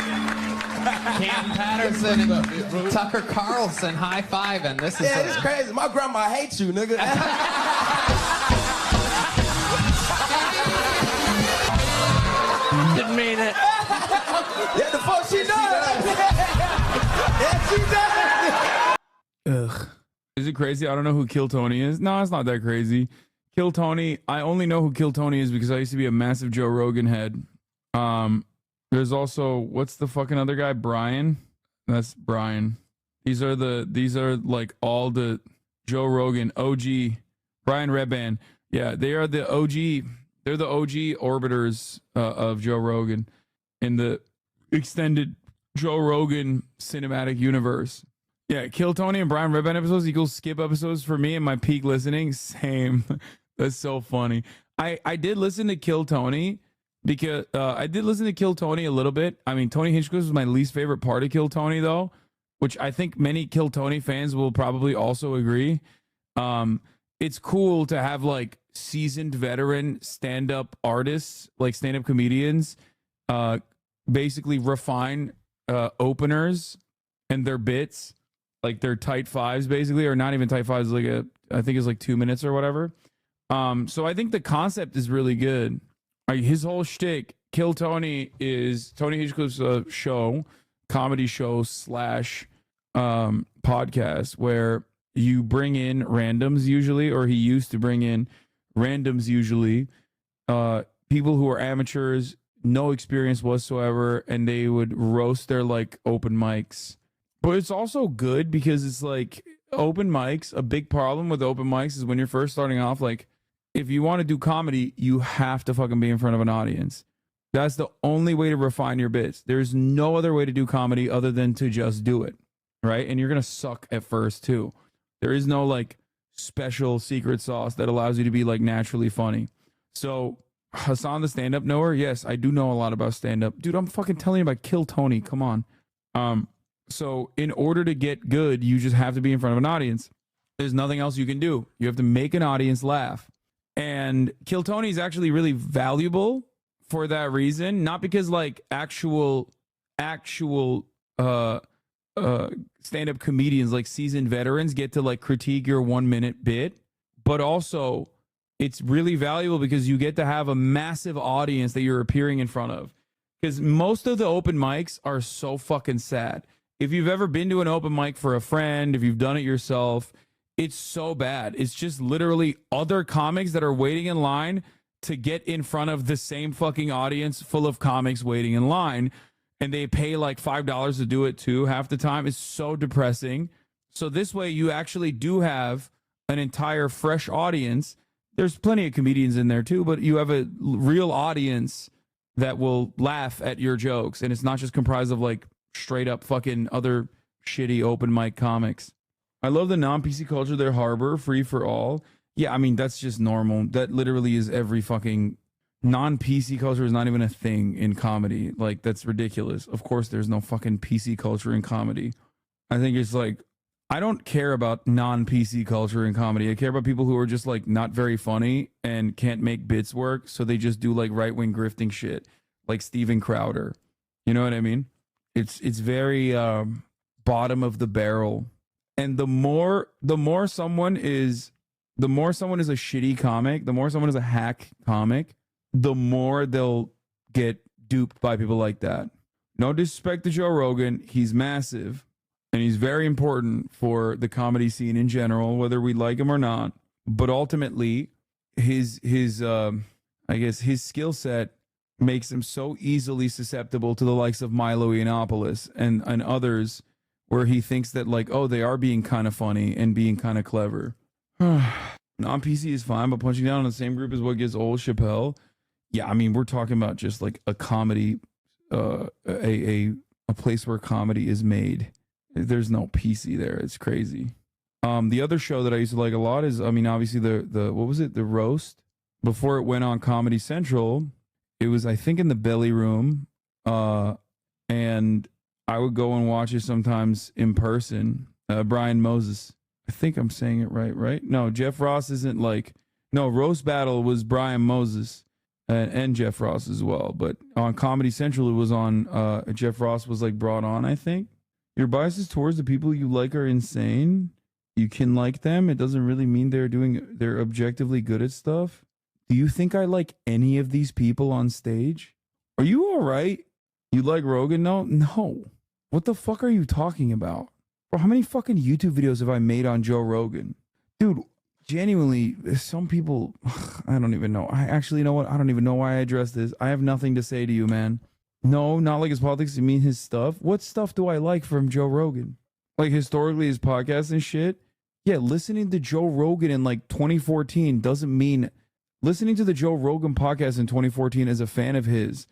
A: Cam Patterson and Tucker Carlson high-fiving. This is
R: it's crazy. My grandma hates you, nigga.
A: Didn't mean it.
R: Yeah, the fuck she does. Yeah, she does.
B: Ugh. Is it crazy? I don't know who Kill Tony is. No, it's not that crazy. Kill Tony. I only know who Kill Tony is because I used to be a massive Joe Rogan head. There's also, what's the fucking other guy? Brian. That's Brian. These are like all the Joe Rogan OG. Brian Redband. Yeah, they are the OG. They're the OG orbiters of Joe Rogan in the extended Joe Rogan cinematic universe. Yeah, Kill Tony and Brian Redband episodes equals skip episodes for me and my peak listening. Same. That's so funny. I did listen to Kill Tony because I did listen to Kill Tony a little bit. I mean, Tony Hinchcliffe was my least favorite part of Kill Tony, though, which I think many Kill Tony fans will probably also agree. It's cool to have like seasoned veteran stand-up artists, like stand-up comedians, basically refine openers and their bits. Like their tight fives, basically, or not even tight fives. I think it's like 2 minutes or whatever. So I think the concept is really good. Like his whole shtick, Kill Tony, is Tony Hinchcliffe's show, comedy show / podcast, where you bring in randoms usually, or he used to bring in randoms usually, people who are amateurs, no experience whatsoever, and they would roast their like open mics. But it's also good because it's like open mics. A big problem with open mics is when you're first starting off, like if you want to do comedy, you have to fucking be in front of an audience. That's the only way to refine your bits. There's no other way to do comedy other than to just do it, right? And you're going to suck at first too. There is no like special secret sauce that allows you to be like naturally funny. So Hasan the stand-up knower, yes, I do know a lot about stand-up. Dude, I'm fucking telling you about Kill Tony. Come on. So in order to get good, you just have to be in front of an audience. There's nothing else you can do. You have to make an audience laugh. And Kill Tony is actually really valuable for that reason. Not because like actual stand-up comedians, like seasoned veterans, get to like critique your 1 minute bit, but also it's really valuable because you get to have a massive audience that you're appearing in front of. Because most of the open mics are so fucking sad. If you've ever been to an open mic for a friend, if you've done it yourself, it's so bad. It's just literally other comics that are waiting in line to get in front of the same fucking audience full of comics waiting in line. And they pay like $5 to do it too half the time. It's so depressing. So this way you actually do have an entire fresh audience. There's plenty of comedians in there too, but you have a real audience that will laugh at your jokes. And it's not just comprised of like straight up fucking other shitty open mic comics. I love the non-PC culture they harbor, free for all. Yeah, I mean, that's just normal. That literally is every fucking... Non-PC culture is not even a thing in comedy. Like, that's ridiculous. Of course, there's no fucking PC culture in comedy. I think it's like... I don't care about non-PC culture in comedy. I care about people who are just, like, not very funny and can't make bits work, so they just do, like, right-wing grifting shit. Like Steven Crowder. You know what I mean? It's very bottom of the barrel. And the more someone is a shitty comic, the more someone is a hack comic, the more they'll get duped by people like that. No disrespect to Joe Rogan. He's massive and he's very important for the comedy scene in general, whether we like him or not. But ultimately, his skill set makes him so easily susceptible to the likes of Milo Yiannopoulos and others, where he thinks that like, oh, they are being kind of funny and being kind of clever. Non-PC is fine, but punching down on the same group is what gets old. Chappelle. Yeah, I mean, we're talking about just like a comedy, a place where comedy is made. There's no PC there. It's crazy. The other show that I used to like a lot is, I mean, obviously the what was it? The Roast. Before it went on Comedy Central, it was, I think, in the Belly Room. And I would go and watch it sometimes in person. Brian Moses. I think I'm saying it right? No, Jeff Ross isn't like, no, Roast Battle was Brian Moses and Jeff Ross as well. But on Comedy Central, it was on, Jeff Ross was like brought on, I think. Your biases towards the people you like are insane. You can like them. It doesn't really mean they're objectively good at stuff. Do you think I like any of these people on stage? Are you all right? You like Rogan? No. What the fuck are you talking about? Bro, how many fucking YouTube videos have I made on Joe Rogan? Dude, genuinely, some people, I don't even know. I actually, you know what? I don't even know why I addressed this. I have nothing to say to you, man. No, not like his politics. I mean his stuff. What stuff do I like from Joe Rogan? Like historically his podcast and shit? Yeah, listening to Joe Rogan in like 2014 doesn't mean... Listening to the Joe Rogan podcast in 2014 as a fan of his,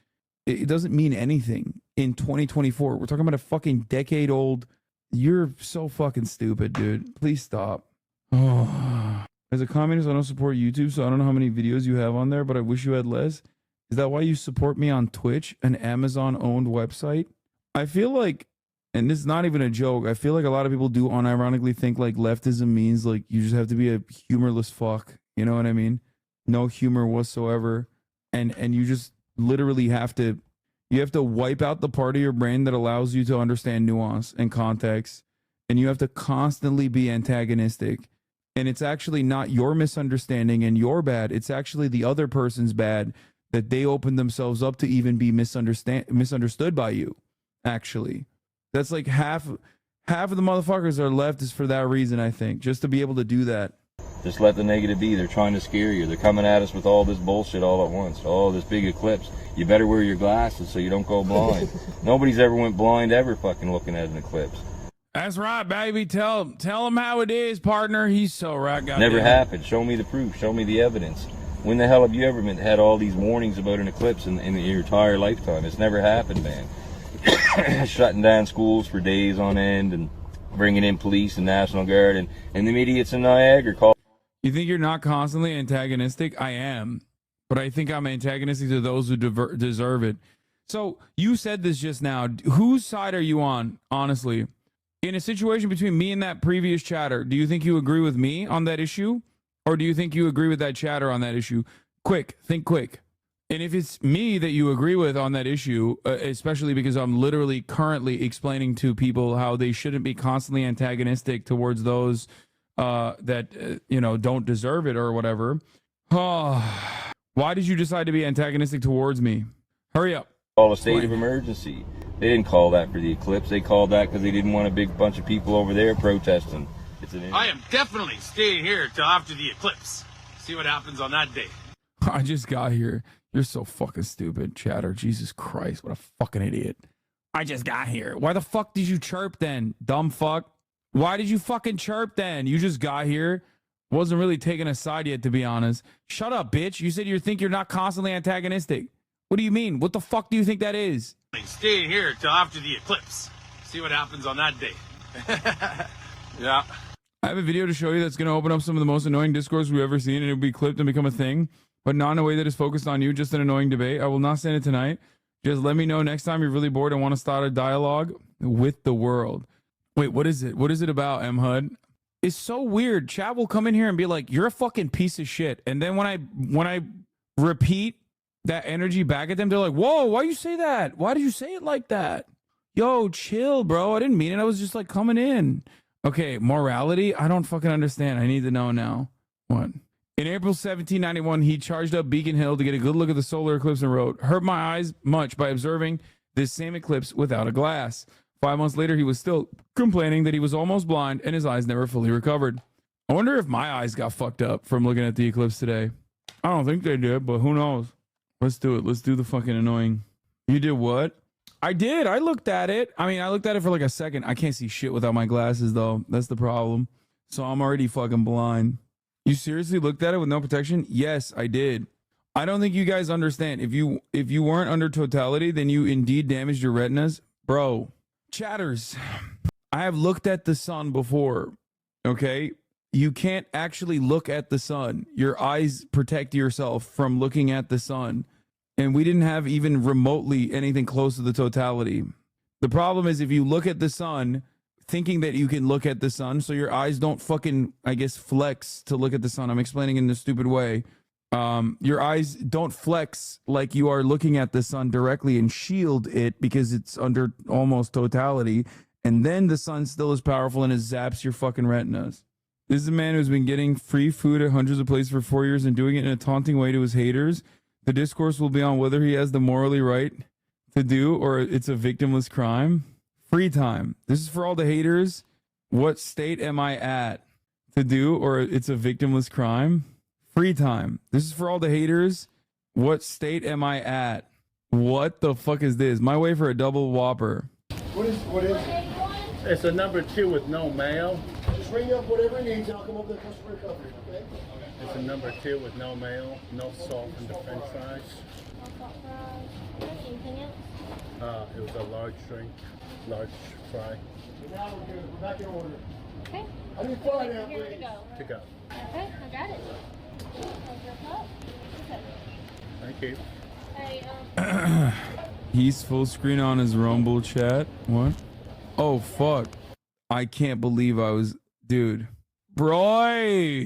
B: it doesn't mean anything in 2024. We're talking about a fucking decade old. You're so fucking stupid, dude. Please stop. Oh. As a communist, I don't support YouTube, so I don't know how many videos you have on there, but I wish you had less. Is that why you support me on Twitch, an Amazon-owned website? I feel like, and this is not even a joke, I feel like a lot of people do unironically think like leftism means like you just have to be a humorless fuck. You know what I mean? No humor whatsoever, and you just literally have to wipe out the part of your brain that allows you to understand nuance and context, and you have to constantly be antagonistic, and it's actually not your misunderstanding and your bad, it's actually the other person's bad that they opened themselves up to even be misunderstood by you. Actually, that's like half of the motherfuckers are leftists for that reason, I think, just to be able to do that.
G: Just let the negative be. They're trying to scare you. They're coming at us with all this bullshit all at once. Oh, this big eclipse. You better wear your glasses so you don't go blind. Nobody's ever went blind ever fucking looking at an eclipse.
B: That's right, baby. Tell him how it is, partner. He's so right.
G: Never happened. Show me the proof. Show me the evidence. When the hell have you ever had all these warnings about an eclipse in your entire lifetime? It's never happened, man. Shutting down schools for days on end and bringing in police and National Guard and the idiots in Niagara call.
B: You think you're not constantly antagonistic? I am. But I think I'm antagonistic to those who deserve it. So you said this just now. Whose side are you on, honestly? In a situation between me and that previous chatter, do you think you agree with me on that issue? Or do you think you agree with that chatter on that issue? Quick. Think quick. And if it's me that you agree with on that issue, especially because I'm literally currently explaining to people how they shouldn't be constantly antagonistic towards those that don't deserve it or whatever. Why did you decide to be antagonistic towards me? Hurry up.
G: Call a state of emergency. They didn't call that for the eclipse. They called that because they didn't want a big bunch of people over there protesting.
I: I am definitely staying here till after the eclipse. See what happens on that day.
B: I just got here. You're so fucking stupid, chatter. Jesus Christ, what a fucking idiot. I just got here. Why the fuck did you chirp then, dumb fuck? Why did you fucking chirp then? You just got here. Wasn't really taking a side yet, to be honest. Shut up, bitch. You said you think you're not constantly antagonistic. What do you mean? What the fuck do you think that is?
I: Staying here till after the eclipse. See what happens on that day. Yeah.
B: I have a video to show you that's going to open up some of the most annoying discourse we've ever seen, and it'll be clipped and become a thing, but not in a way that is focused on you, just an annoying debate. I will not send it tonight. Just let me know next time you're really bored and want to start a dialogue with the world. Wait, what is it? What is it about, M. HUD? It's so weird. Chat will come in here and be like, you're a fucking piece of shit. And then when I repeat that energy back at them, they're like, whoa, why you say that? Why did you say it like that? Yo, chill, bro. I didn't mean it. I was just like coming in. Okay, morality? I don't fucking understand. I need to know now. What? In April 1791, he charged up Beacon Hill to get a good look at the solar eclipse and wrote, hurt my eyes much by observing this same eclipse without a glass. 5 months later, he was still complaining that he was almost blind and his eyes never fully recovered. I wonder if my eyes got fucked up from looking at the eclipse today. I don't think they did, but who knows? Let's do it. Let's do the fucking annoying. You did what? I did. I looked at it. I mean, I looked at it for like a second. I can't see shit without my glasses, though. That's the problem. So I'm already fucking blind. You seriously looked at it with no protection? Yes, I did. I don't think you guys understand. If you weren't under totality, then you indeed damaged your retinas. Bro, chatters, I have looked at the sun before, okay? You can't actually look at the sun. Your eyes protect yourself from looking at the sun. And we didn't have even remotely anything close to the totality. The problem is if you look at the sun, thinking that you can look at the sun, so your eyes don't fucking, I guess, flex to look at the sun. I'm explaining in a stupid way. Your eyes don't flex like you are looking at the sun directly and shield it because it's under almost totality. And then the sun still is powerful and it zaps your fucking retinas. This is a man who's been getting free food at hundreds of places for 4 years and doing it in a taunting way to his haters. The discourse will be on whether he has the morally right to do or it's a victimless crime. Free time. This is for all the haters. What state am I at to do or it's a victimless crime? Free time. This is for all the haters. What state am I at? What the fuck is this? My way for a double Whopper.
P: What is it?
J: It's a number 2 with no mayo.
P: Just ring up whatever he needs and I'll come over to the customer recovery, okay?
J: It's a number 2 with no mayo, no salt in the french fries.
U: Anything else?
J: It was a large drink, large fry.
P: Now we're good. We're back in order.
U: Okay.
P: I need fry now,
U: Here
P: please.
U: to go.
J: To go.
U: Okay, I got it.
J: Thank you.
U: Hey,
B: He's full screen on his Rumble chat. What? Oh, fuck. I can't believe I was... Dude. Bro!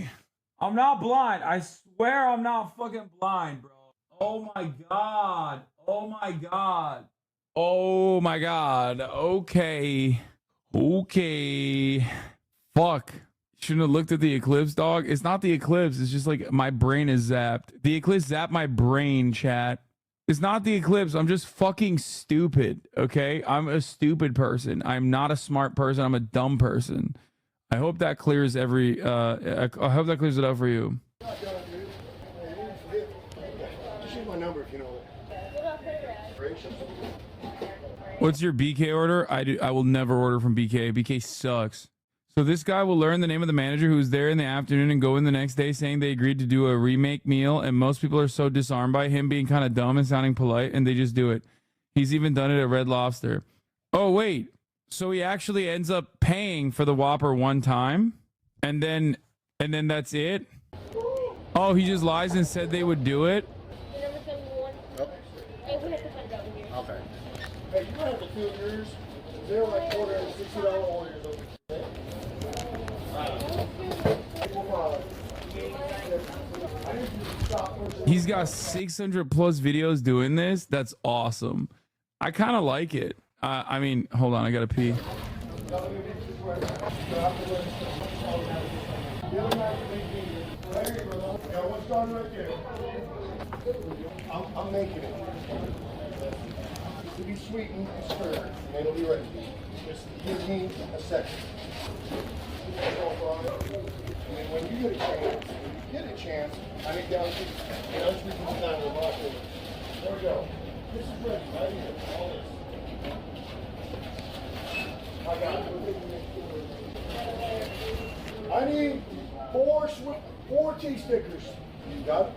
B: I'm not blind. I swear I'm not fucking blind, bro. Oh, my God. Oh, my God. Oh, my God. Okay. Okay. Fuck. Shouldn't have looked at the Eclipse, dog. It's not the Eclipse. It's just like my brain is zapped. The Eclipse zapped my brain, chat. It's not the Eclipse. I'm just fucking stupid, okay? I'm a stupid person. I'm not a smart person. I'm a dumb person. I hope that clears I hope that clears it up for you.
P: Just use my number if you know it.
B: What's your BK order? I will never order from BK. BK sucks. So this guy will learn the name of the manager who's there in the afternoon and go in the next day saying they agreed to do a remake meal, and most people are so disarmed by him being kind of dumb and sounding polite, and they just do it. He's even done it at Red Lobster. Oh, wait. So he actually ends up paying for the Whopper one time, and then that's it? Oh, he just lies and said they would do it?
J: Okay.
P: Hey, you might have to fill yours. They're like ordering $60 orders over there.
B: He's got 600 plus videos doing this. That's awesome. I kind of like it. I mean, hold on. I got to pee.
P: I'm making it. To be sweetened and stirred, and it'll be ready. Just give me a second. And then when you get a chance, I need down to and I'm speaking to down to the bottom. There we go. This is ready right here. All this. I got it. I need four cheese stickers. You got it?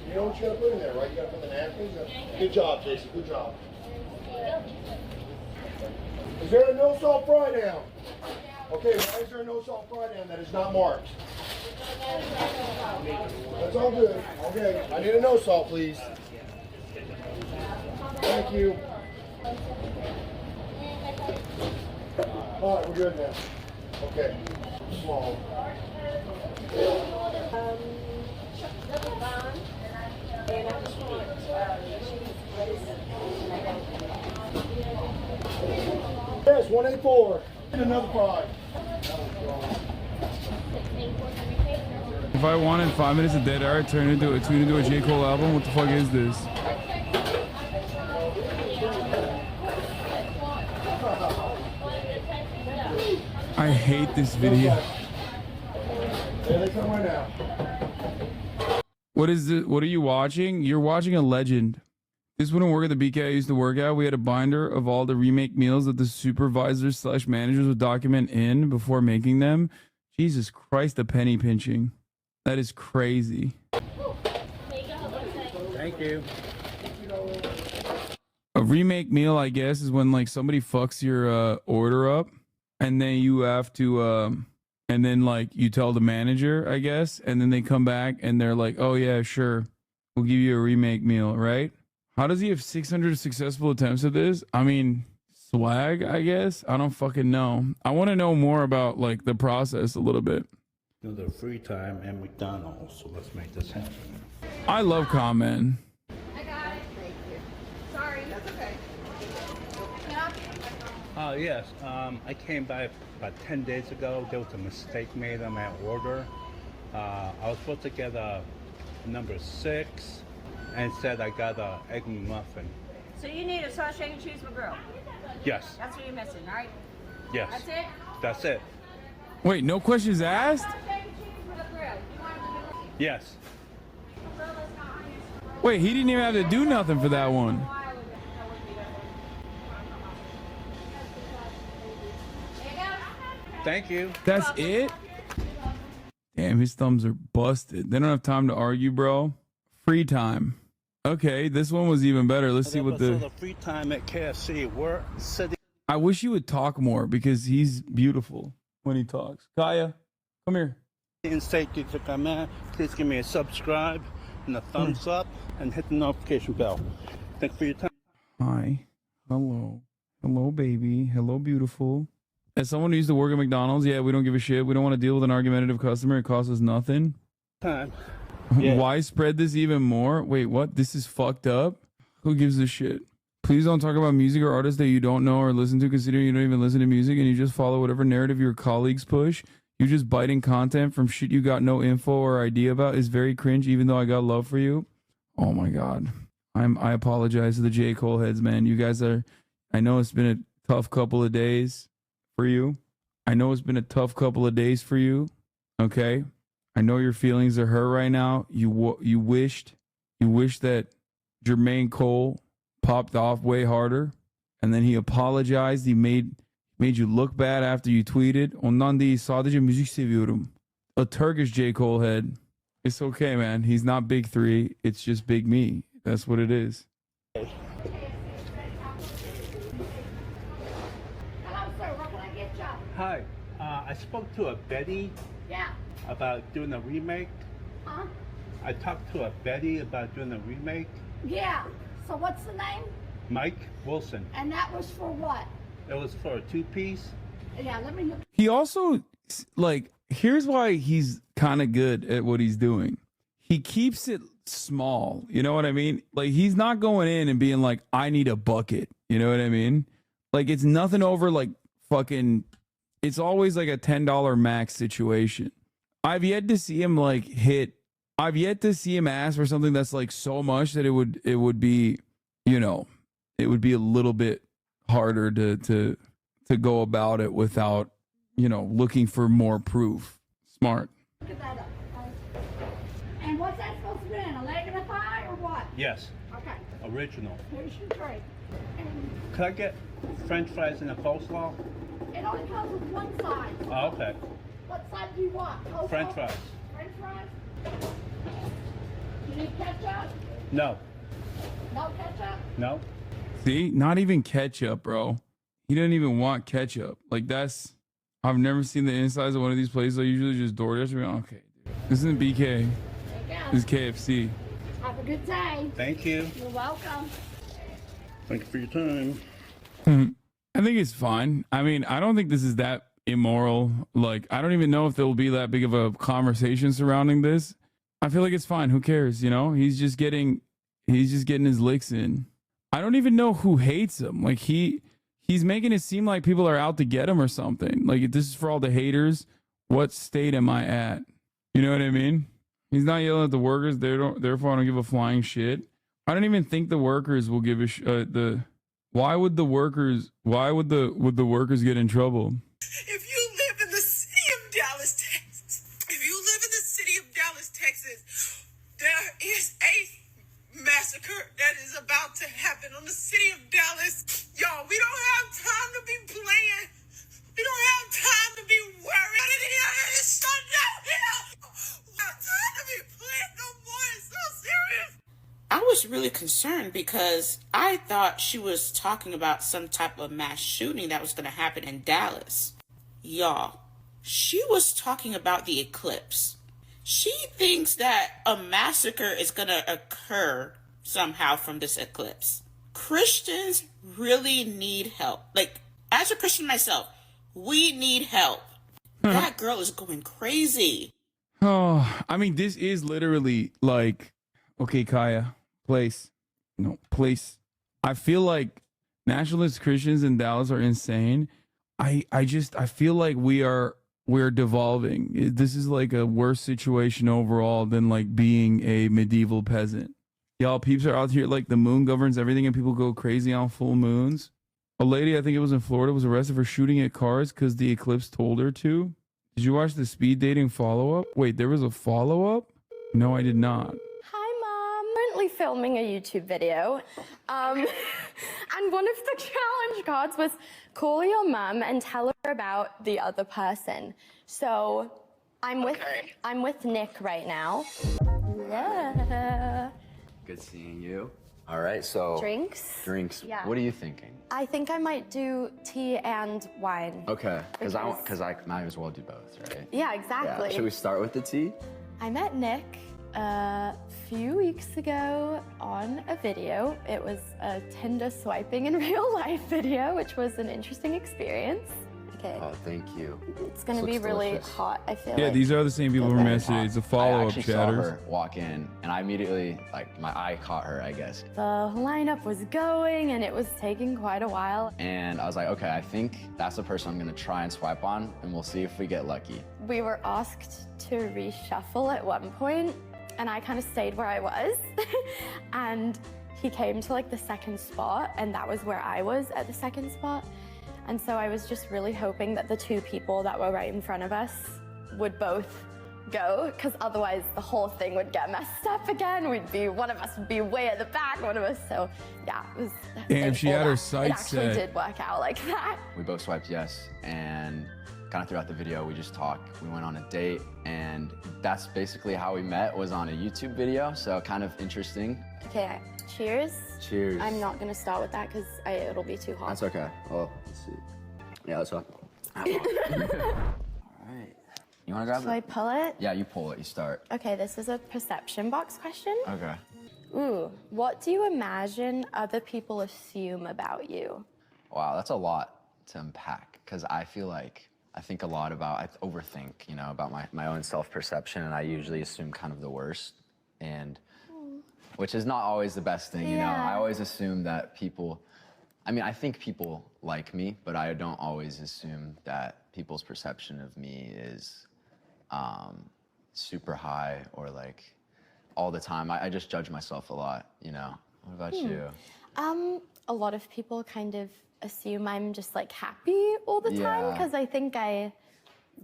P: You know what you gotta put in there, right? You gotta put the napkins. Good job, Jason. Good job. Is there a no salt fry down? Okay, why is there a no salt fry down that is not marked? That's all good. Okay, I need a no salt, please. Thank you. All right, we're good now. Okay, small. Yes, 184. Another fry.
B: If I wanted 5 minutes of dead air, turn into a J. Cole album. What the fuck is this? I hate this video.
P: There they come right now.
B: What is it? What are you watching? You're watching a legend. This wouldn't work at the BK I used to work at. We had a binder of all the remake meals that the supervisors / managers would document in before making them. Jesus Christ, the penny pinching. That is crazy.
J: Thank you.
B: A remake meal, I guess, is when like somebody fucks your order up, and then you have to, and then like you tell the manager, I guess, and then they come back and they're like, "Oh yeah, sure, we'll give you a remake meal," right? How does he have 600 successful attempts at this? I mean, swag, I guess. I don't fucking know. I want to know more about like the process a little bit.
J: The free time at McDonald's, so let's make this happen.
B: I love Coleman.
U: I got it. Thank you. Sorry. That's okay. Yeah.
J: Yes. I came by about 10 days ago. There was a mistake made on my order. I was supposed to get a number 6, and instead I got a egg McMuffin.
U: So you need a sausage, egg, and cheese McGrill.
J: Yes.
U: That's what you're missing, right?
J: Yes.
U: That's it?
J: That's it.
B: Wait, no questions asked?
J: Yes.
B: Wait, he didn't even have to do nothing for that one.
J: Thank you.
B: That's it? Damn, his thumbs are busted. They don't have time to argue, bro. Free time. Okay, this one was even better. Let's see what
J: the free time at KFC. We're sitting.
B: I wish you would talk more because he's beautiful when he talks. Kaya, come here.
J: In state, you click on that. Please give me a subscribe and a thumbs up and hit the notification bell. Thanks for your time.
B: Hi. Hello. Hello, baby. Hello, beautiful. As someone who used to work at McDonald's, yeah, we don't give a shit. We don't want to deal with an argumentative customer. It costs us nothing.
J: Time. Yeah.
B: Why spread this even more? Wait, what? This is fucked up? Who gives a shit? Please don't talk about music or artists that you don't know or listen to, considering you don't even listen to music and you just follow whatever narrative your colleagues push. You just biting content from shit you got no info or idea about is very cringe, even though I got love for you. Oh my God. I apologize to the J. Cole heads, man. You guys are, I know it's been a tough couple of days for you. I know it's been a tough couple of days for you. Okay. I know your feelings are hurt right now. You wish that Jermaine Cole popped off way harder, and then he apologized. He made you look bad after you tweeted. Ondan değil, sadece müzik seviyorum. A Turkish J. Cole head. It's okay, man. He's not big 3. It's just big me. That's what it is.
U: Hello, sir. What can I get you?
J: Hi. I spoke to a Betty.
U: Yeah.
J: About doing a remake.
U: Huh?
J: I talked to a Betty about doing a remake.
U: Yeah. So what's the name?
J: Mike Wilson.
U: And that was for what?
J: It was for a 2-piece.
U: Yeah, let me look.
B: He also, like, here's why he's kind of good at what he's doing. He keeps it small. You know what I mean? Like, he's not going in and being like, I need a bucket. You know what I mean? Like, it's nothing over, like, fucking, it's always like a $10 max situation. I've yet to see him like I've yet to see him ask for something that's like so much that it would be, you know, it would be a little bit harder to go about it without, you know, looking for more proof. Smart.
U: Look that up. And what's that supposed to be in? A leg and a thigh or what?
J: Yes.
U: Okay.
J: Original.
U: Here's your tray.
J: Could I get French fries and a coleslaw?
U: It only comes with one side.
J: Oh, okay.
U: What side do you want? Coleslaw?
J: French fries.
U: French fries? You need ketchup?
J: No.
U: No ketchup?
J: No.
B: See, not even ketchup, bro. He doesn't even want ketchup. Like that's, I've never seen the insides of one of these places. I usually just DoorDash. Okay, dude. This isn't BK. This is KFC.
U: Have a good day.
J: Thank you.
U: You're welcome.
J: Thank you for your time.
B: I think it's fine. I mean, I don't think this is that immoral. Like, I don't even know if there will be that big of a conversation surrounding this. I feel like it's fine. Who cares? You know, he's just getting his licks in. I don't even know who hates him. Like he's making it seem like people are out to get him or something. Like if this is for all the haters, what state am I at? You know what I mean? He's not yelling at the workers. Therefore, I don't give a flying shit. I don't even think the workers will give a Why would the workers get in trouble?
H: If you live in the city of Dallas, Texas, there is a massacre that is about to happen on the city of Dallas. Y'all, we don't have time to be playing. We don't have time to be worried. It's so downhill. We don't have time to be playing no more. It's so serious.
L: I was really concerned because I thought she was talking about some type of mass shooting that was going to happen in Dallas. Y'all, she was talking about the eclipse. She thinks that a massacre is going to occur somehow from this eclipse. Christians really need help. Like, as a Christian myself, we need help. That girl is going crazy.
B: Oh, I mean, this is literally like, okay, Kaya, place. I feel like nationalist Christians in Dallas are insane. I feel like we're devolving. This is like a worse situation overall than like being a medieval peasant. Y'all peeps are out here like the moon governs everything and people go crazy on full moons. A lady, I think it was in Florida, was arrested for shooting at cars because the eclipse told her to. Did you watch the speed dating follow-up? Wait, there was a follow-up? No, I did not.
N: Hi, Mom. Currently filming a YouTube video. And one of the challenge cards was call your mum and tell her about the other person. So I'm with Nick right now. Yeah.
Q: Good seeing you. All right, so Drinks.
N: Yeah.
Q: What are you thinking?
N: I think I might do tea and wine.
Q: Okay, because I might as well do both, right?
N: Yeah, exactly.
Q: Yeah. Should we start with the tea?
N: I met Nick a few weeks ago on a video. It was a Tinder swiping in real life video, which was an interesting experience. Okay.
Q: Oh, thank you.
N: It's gonna be really hot, I feel like.
B: Yeah, these are the same people from yesterday. It's a follow-up,
Q: I actually saw
B: chatters.
Q: her walk in, and I immediately, like, my eye caught her, I guess.
N: The lineup was going, and it was taking quite a while.
Q: And I was like, okay, I think that's the person I'm gonna try and swipe on, and we'll see if we get lucky.
N: We were asked to reshuffle at one point, and I kind of stayed where I was. And he came to like the second spot, and that was where I was at the second spot. And so I was just really hoping that the two people that were right in front of us would both go, because otherwise the whole thing would get messed up again. One of us would be way at the back, one of us. So yeah, it was.
B: Damn, she had her sights
N: set. It actually
B: set.
N: did work out like that.
Q: We both swiped yes, and kind of throughout the video, we just talked. We went on a date, and that's basically how we met, was on a YouTube video, so kind of interesting.
N: Okay, cheers.
Q: Cheers.
N: I'm not gonna start with that because it'll be too hot.
Q: That's okay. Well, let's see. Yeah, that's what. All right. You want to grab it?
N: Shall I pull it?
Q: Yeah, you pull it. You start.
N: Okay, this is a perception box question.
Q: Okay.
N: Ooh, what do you imagine other people assume about you?
Q: Wow, that's a lot to unpack, because I feel like I think a lot about, I overthink, you know, about my own self-perception, and I usually assume kind of the worst, and which is not always the best thing, you know. I always assume that people, I mean, I think people like me, but I don't always assume that people's perception of me is super high or like all the time. I just judge myself a lot, you know. What about you?
N: A lot of people kind of assume I'm just like happy all the time, because I think I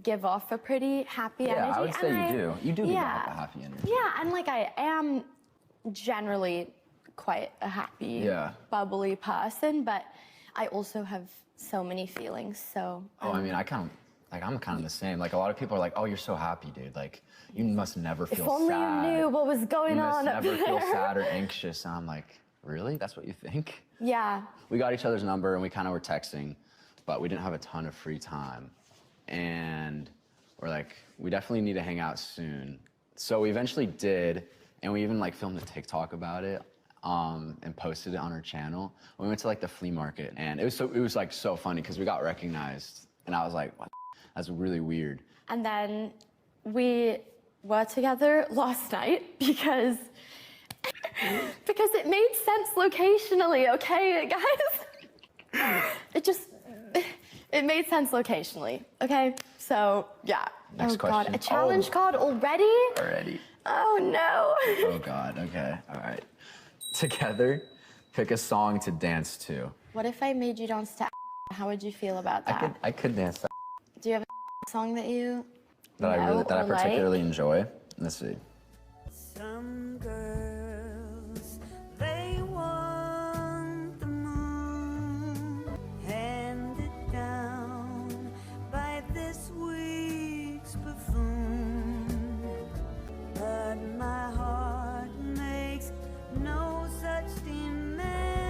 N: give off a pretty happy energy.
Q: Yeah, I would say you do. You do give off
N: Yeah.
Q: a happy energy.
N: Yeah, and like I am generally quite a happy, bubbly person, but I also have so many feelings, so.
Q: Oh, I mean, I'm kind of the same. Like, a lot of people are like, oh, you're so happy, dude. Like, you must never feel sad.
N: If only you knew what was going on
Q: You
N: up
Q: must
N: there.
Q: never feel sad or anxious. And I'm like, really? That's what you think?
N: Yeah.
Q: We got each other's number and we kind of were texting, but we didn't have a ton of free time. And we're like, we definitely need to hang out soon. So we eventually did, and we even like filmed a TikTok about it and posted it on our channel. We went to like the flea market, and it was like so funny because we got recognized, and I was like, what? That's really weird.
N: And then we were together last night because it made sense locationally, okay, guys? It made sense locationally, okay? So, yeah.
Q: Next
N: God,
Q: question.
N: a challenge card already?
Q: Already.
N: Oh, no.
Q: Oh, God, okay, all right. Together, pick a song to dance to.
N: What if I made you dance to How would you feel about that?
Q: I could dance that.
N: Do you have a song that you
Q: That I particularly enjoy? Let's see.
H: Some girls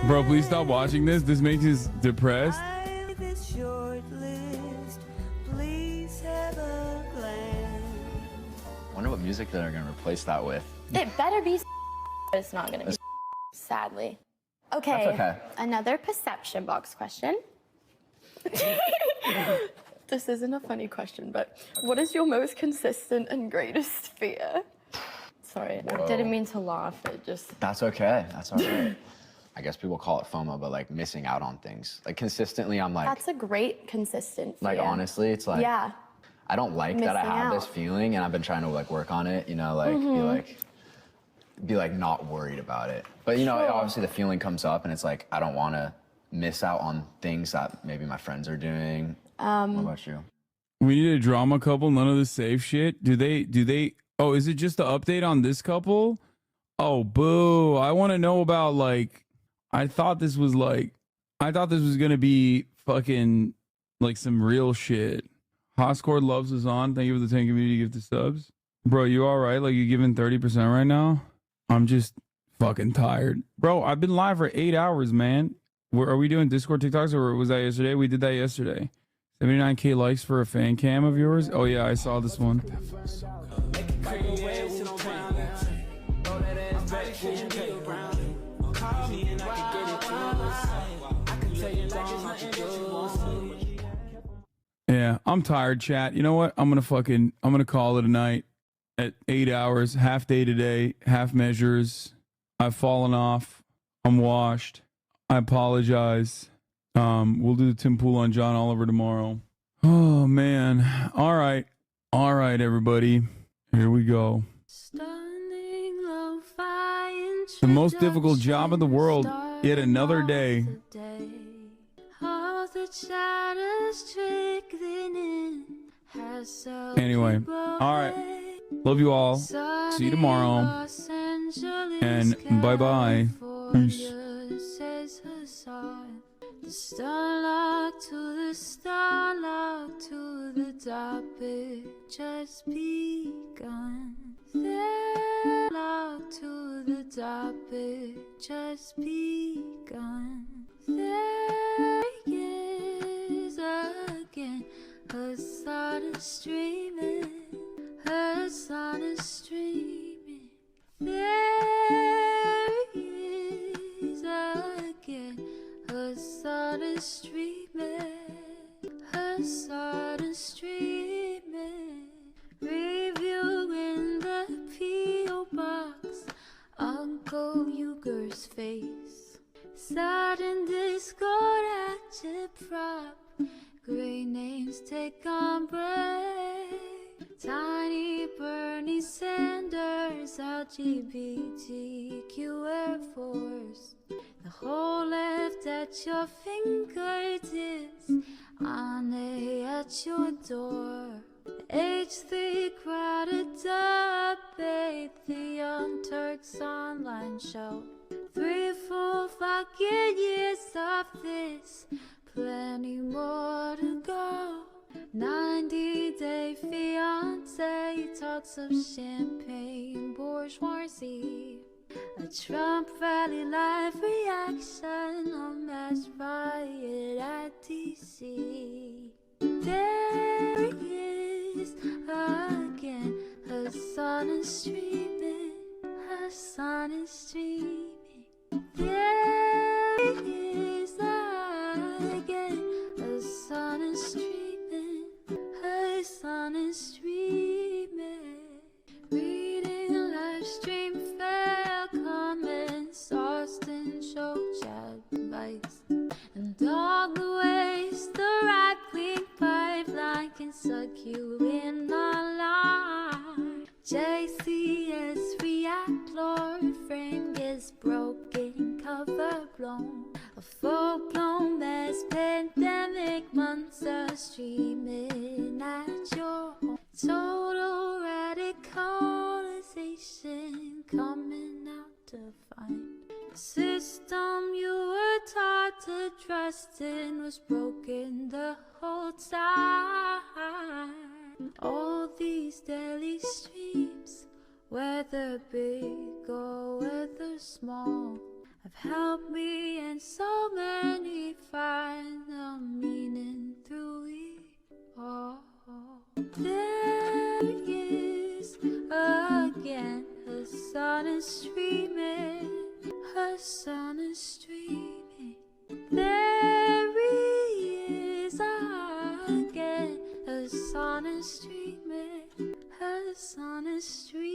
B: Bro, please stop watching this. This makes us depressed.
Q: Wonder what music they're gonna replace that with.
N: It better be. It's not gonna be. Sadly. Okay.
Q: That's okay.
N: Another perception box question. This isn't a funny question, but what is your most consistent and greatest fear? Sorry,
Q: Whoa.
N: I didn't mean to laugh. It just.
Q: That's okay. That's all right. I guess people call it FOMO, but like missing out on things. Like consistently, I'm like.
N: That's a great consistent fear.
Q: Like honestly, it's like.
N: Yeah.
Q: I don't like that I
N: Missing
Q: have
N: out.
Q: this feeling, and I've been trying to like work on it. You know, like be like not worried about it. But you know,
N: Sure.
Q: obviously the feeling comes up, and it's like I don't want to miss out on things that maybe my friends are doing. What about you?
B: We need a drama couple. None of the safe shit. Do they? Oh, is it just the update on this couple? Oh, boo! I want to know about like. I thought this was gonna be fucking like some real shit. Hoscord loves us on. Thank you for the 10 community gift of subs. Bro, you all right? Like you giving 30% right now? I'm just fucking tired. Bro, I've been live for 8 hours, man. Are we doing Discord TikToks or was that yesterday? We did that yesterday. 79K likes for a fan cam of yours? Oh yeah, I saw this one. Yeah, I'm tired, chat. You know what? I'm gonna call it a night at 8 hours, half day today, half measures. I've fallen off. I'm washed. I apologize. We'll do the Tim Pool on John Oliver tomorrow. Oh man. All right, everybody. Here we go. The most difficult job in the world. Yet another day. Anyway, all right. Love you all. See you tomorrow. And bye-bye. Peace.
K: The starlock to the starlock to the topic just begun. Starlock to the topic just begun. There he is again. Her sun is streaming. Her sun is streaming. There he is again. Her sun is streaming. Her sun is streaming. Review in the P.O. box. Uncle Uger's face. Sudden Discord active prop. Great names take on break. Tiny Bernie Sanders, LGBTQ Air Force. The whole left at your fingertips, on at your door. H3 crowded debate, the Young Turks online show. 3 full fucking years of this, plenty more to go. 90-day fiance talks of champagne bourgeoisie. A Trump rally live reaction on mass riot at DC. There he is again. Her sun is streaming. Her sun is streaming. There he is again. Her sun is streaming. Her sun is streaming. Reading a live stream fail comments, Austin show chat advice, and all the ways the right wing pipeline can suck you in online. JCS react, Lord frame gets broken, cover blown. A full-blown mass pandemic, monster streaming at your home. Total radicalization coming out to find. The system you were taught to trust in was broken the whole time. All these daily streams, whether big or whether small, have helped me and is streaming. Hassan is streaming. There he is again. Hassan is streaming. Hassan is streaming.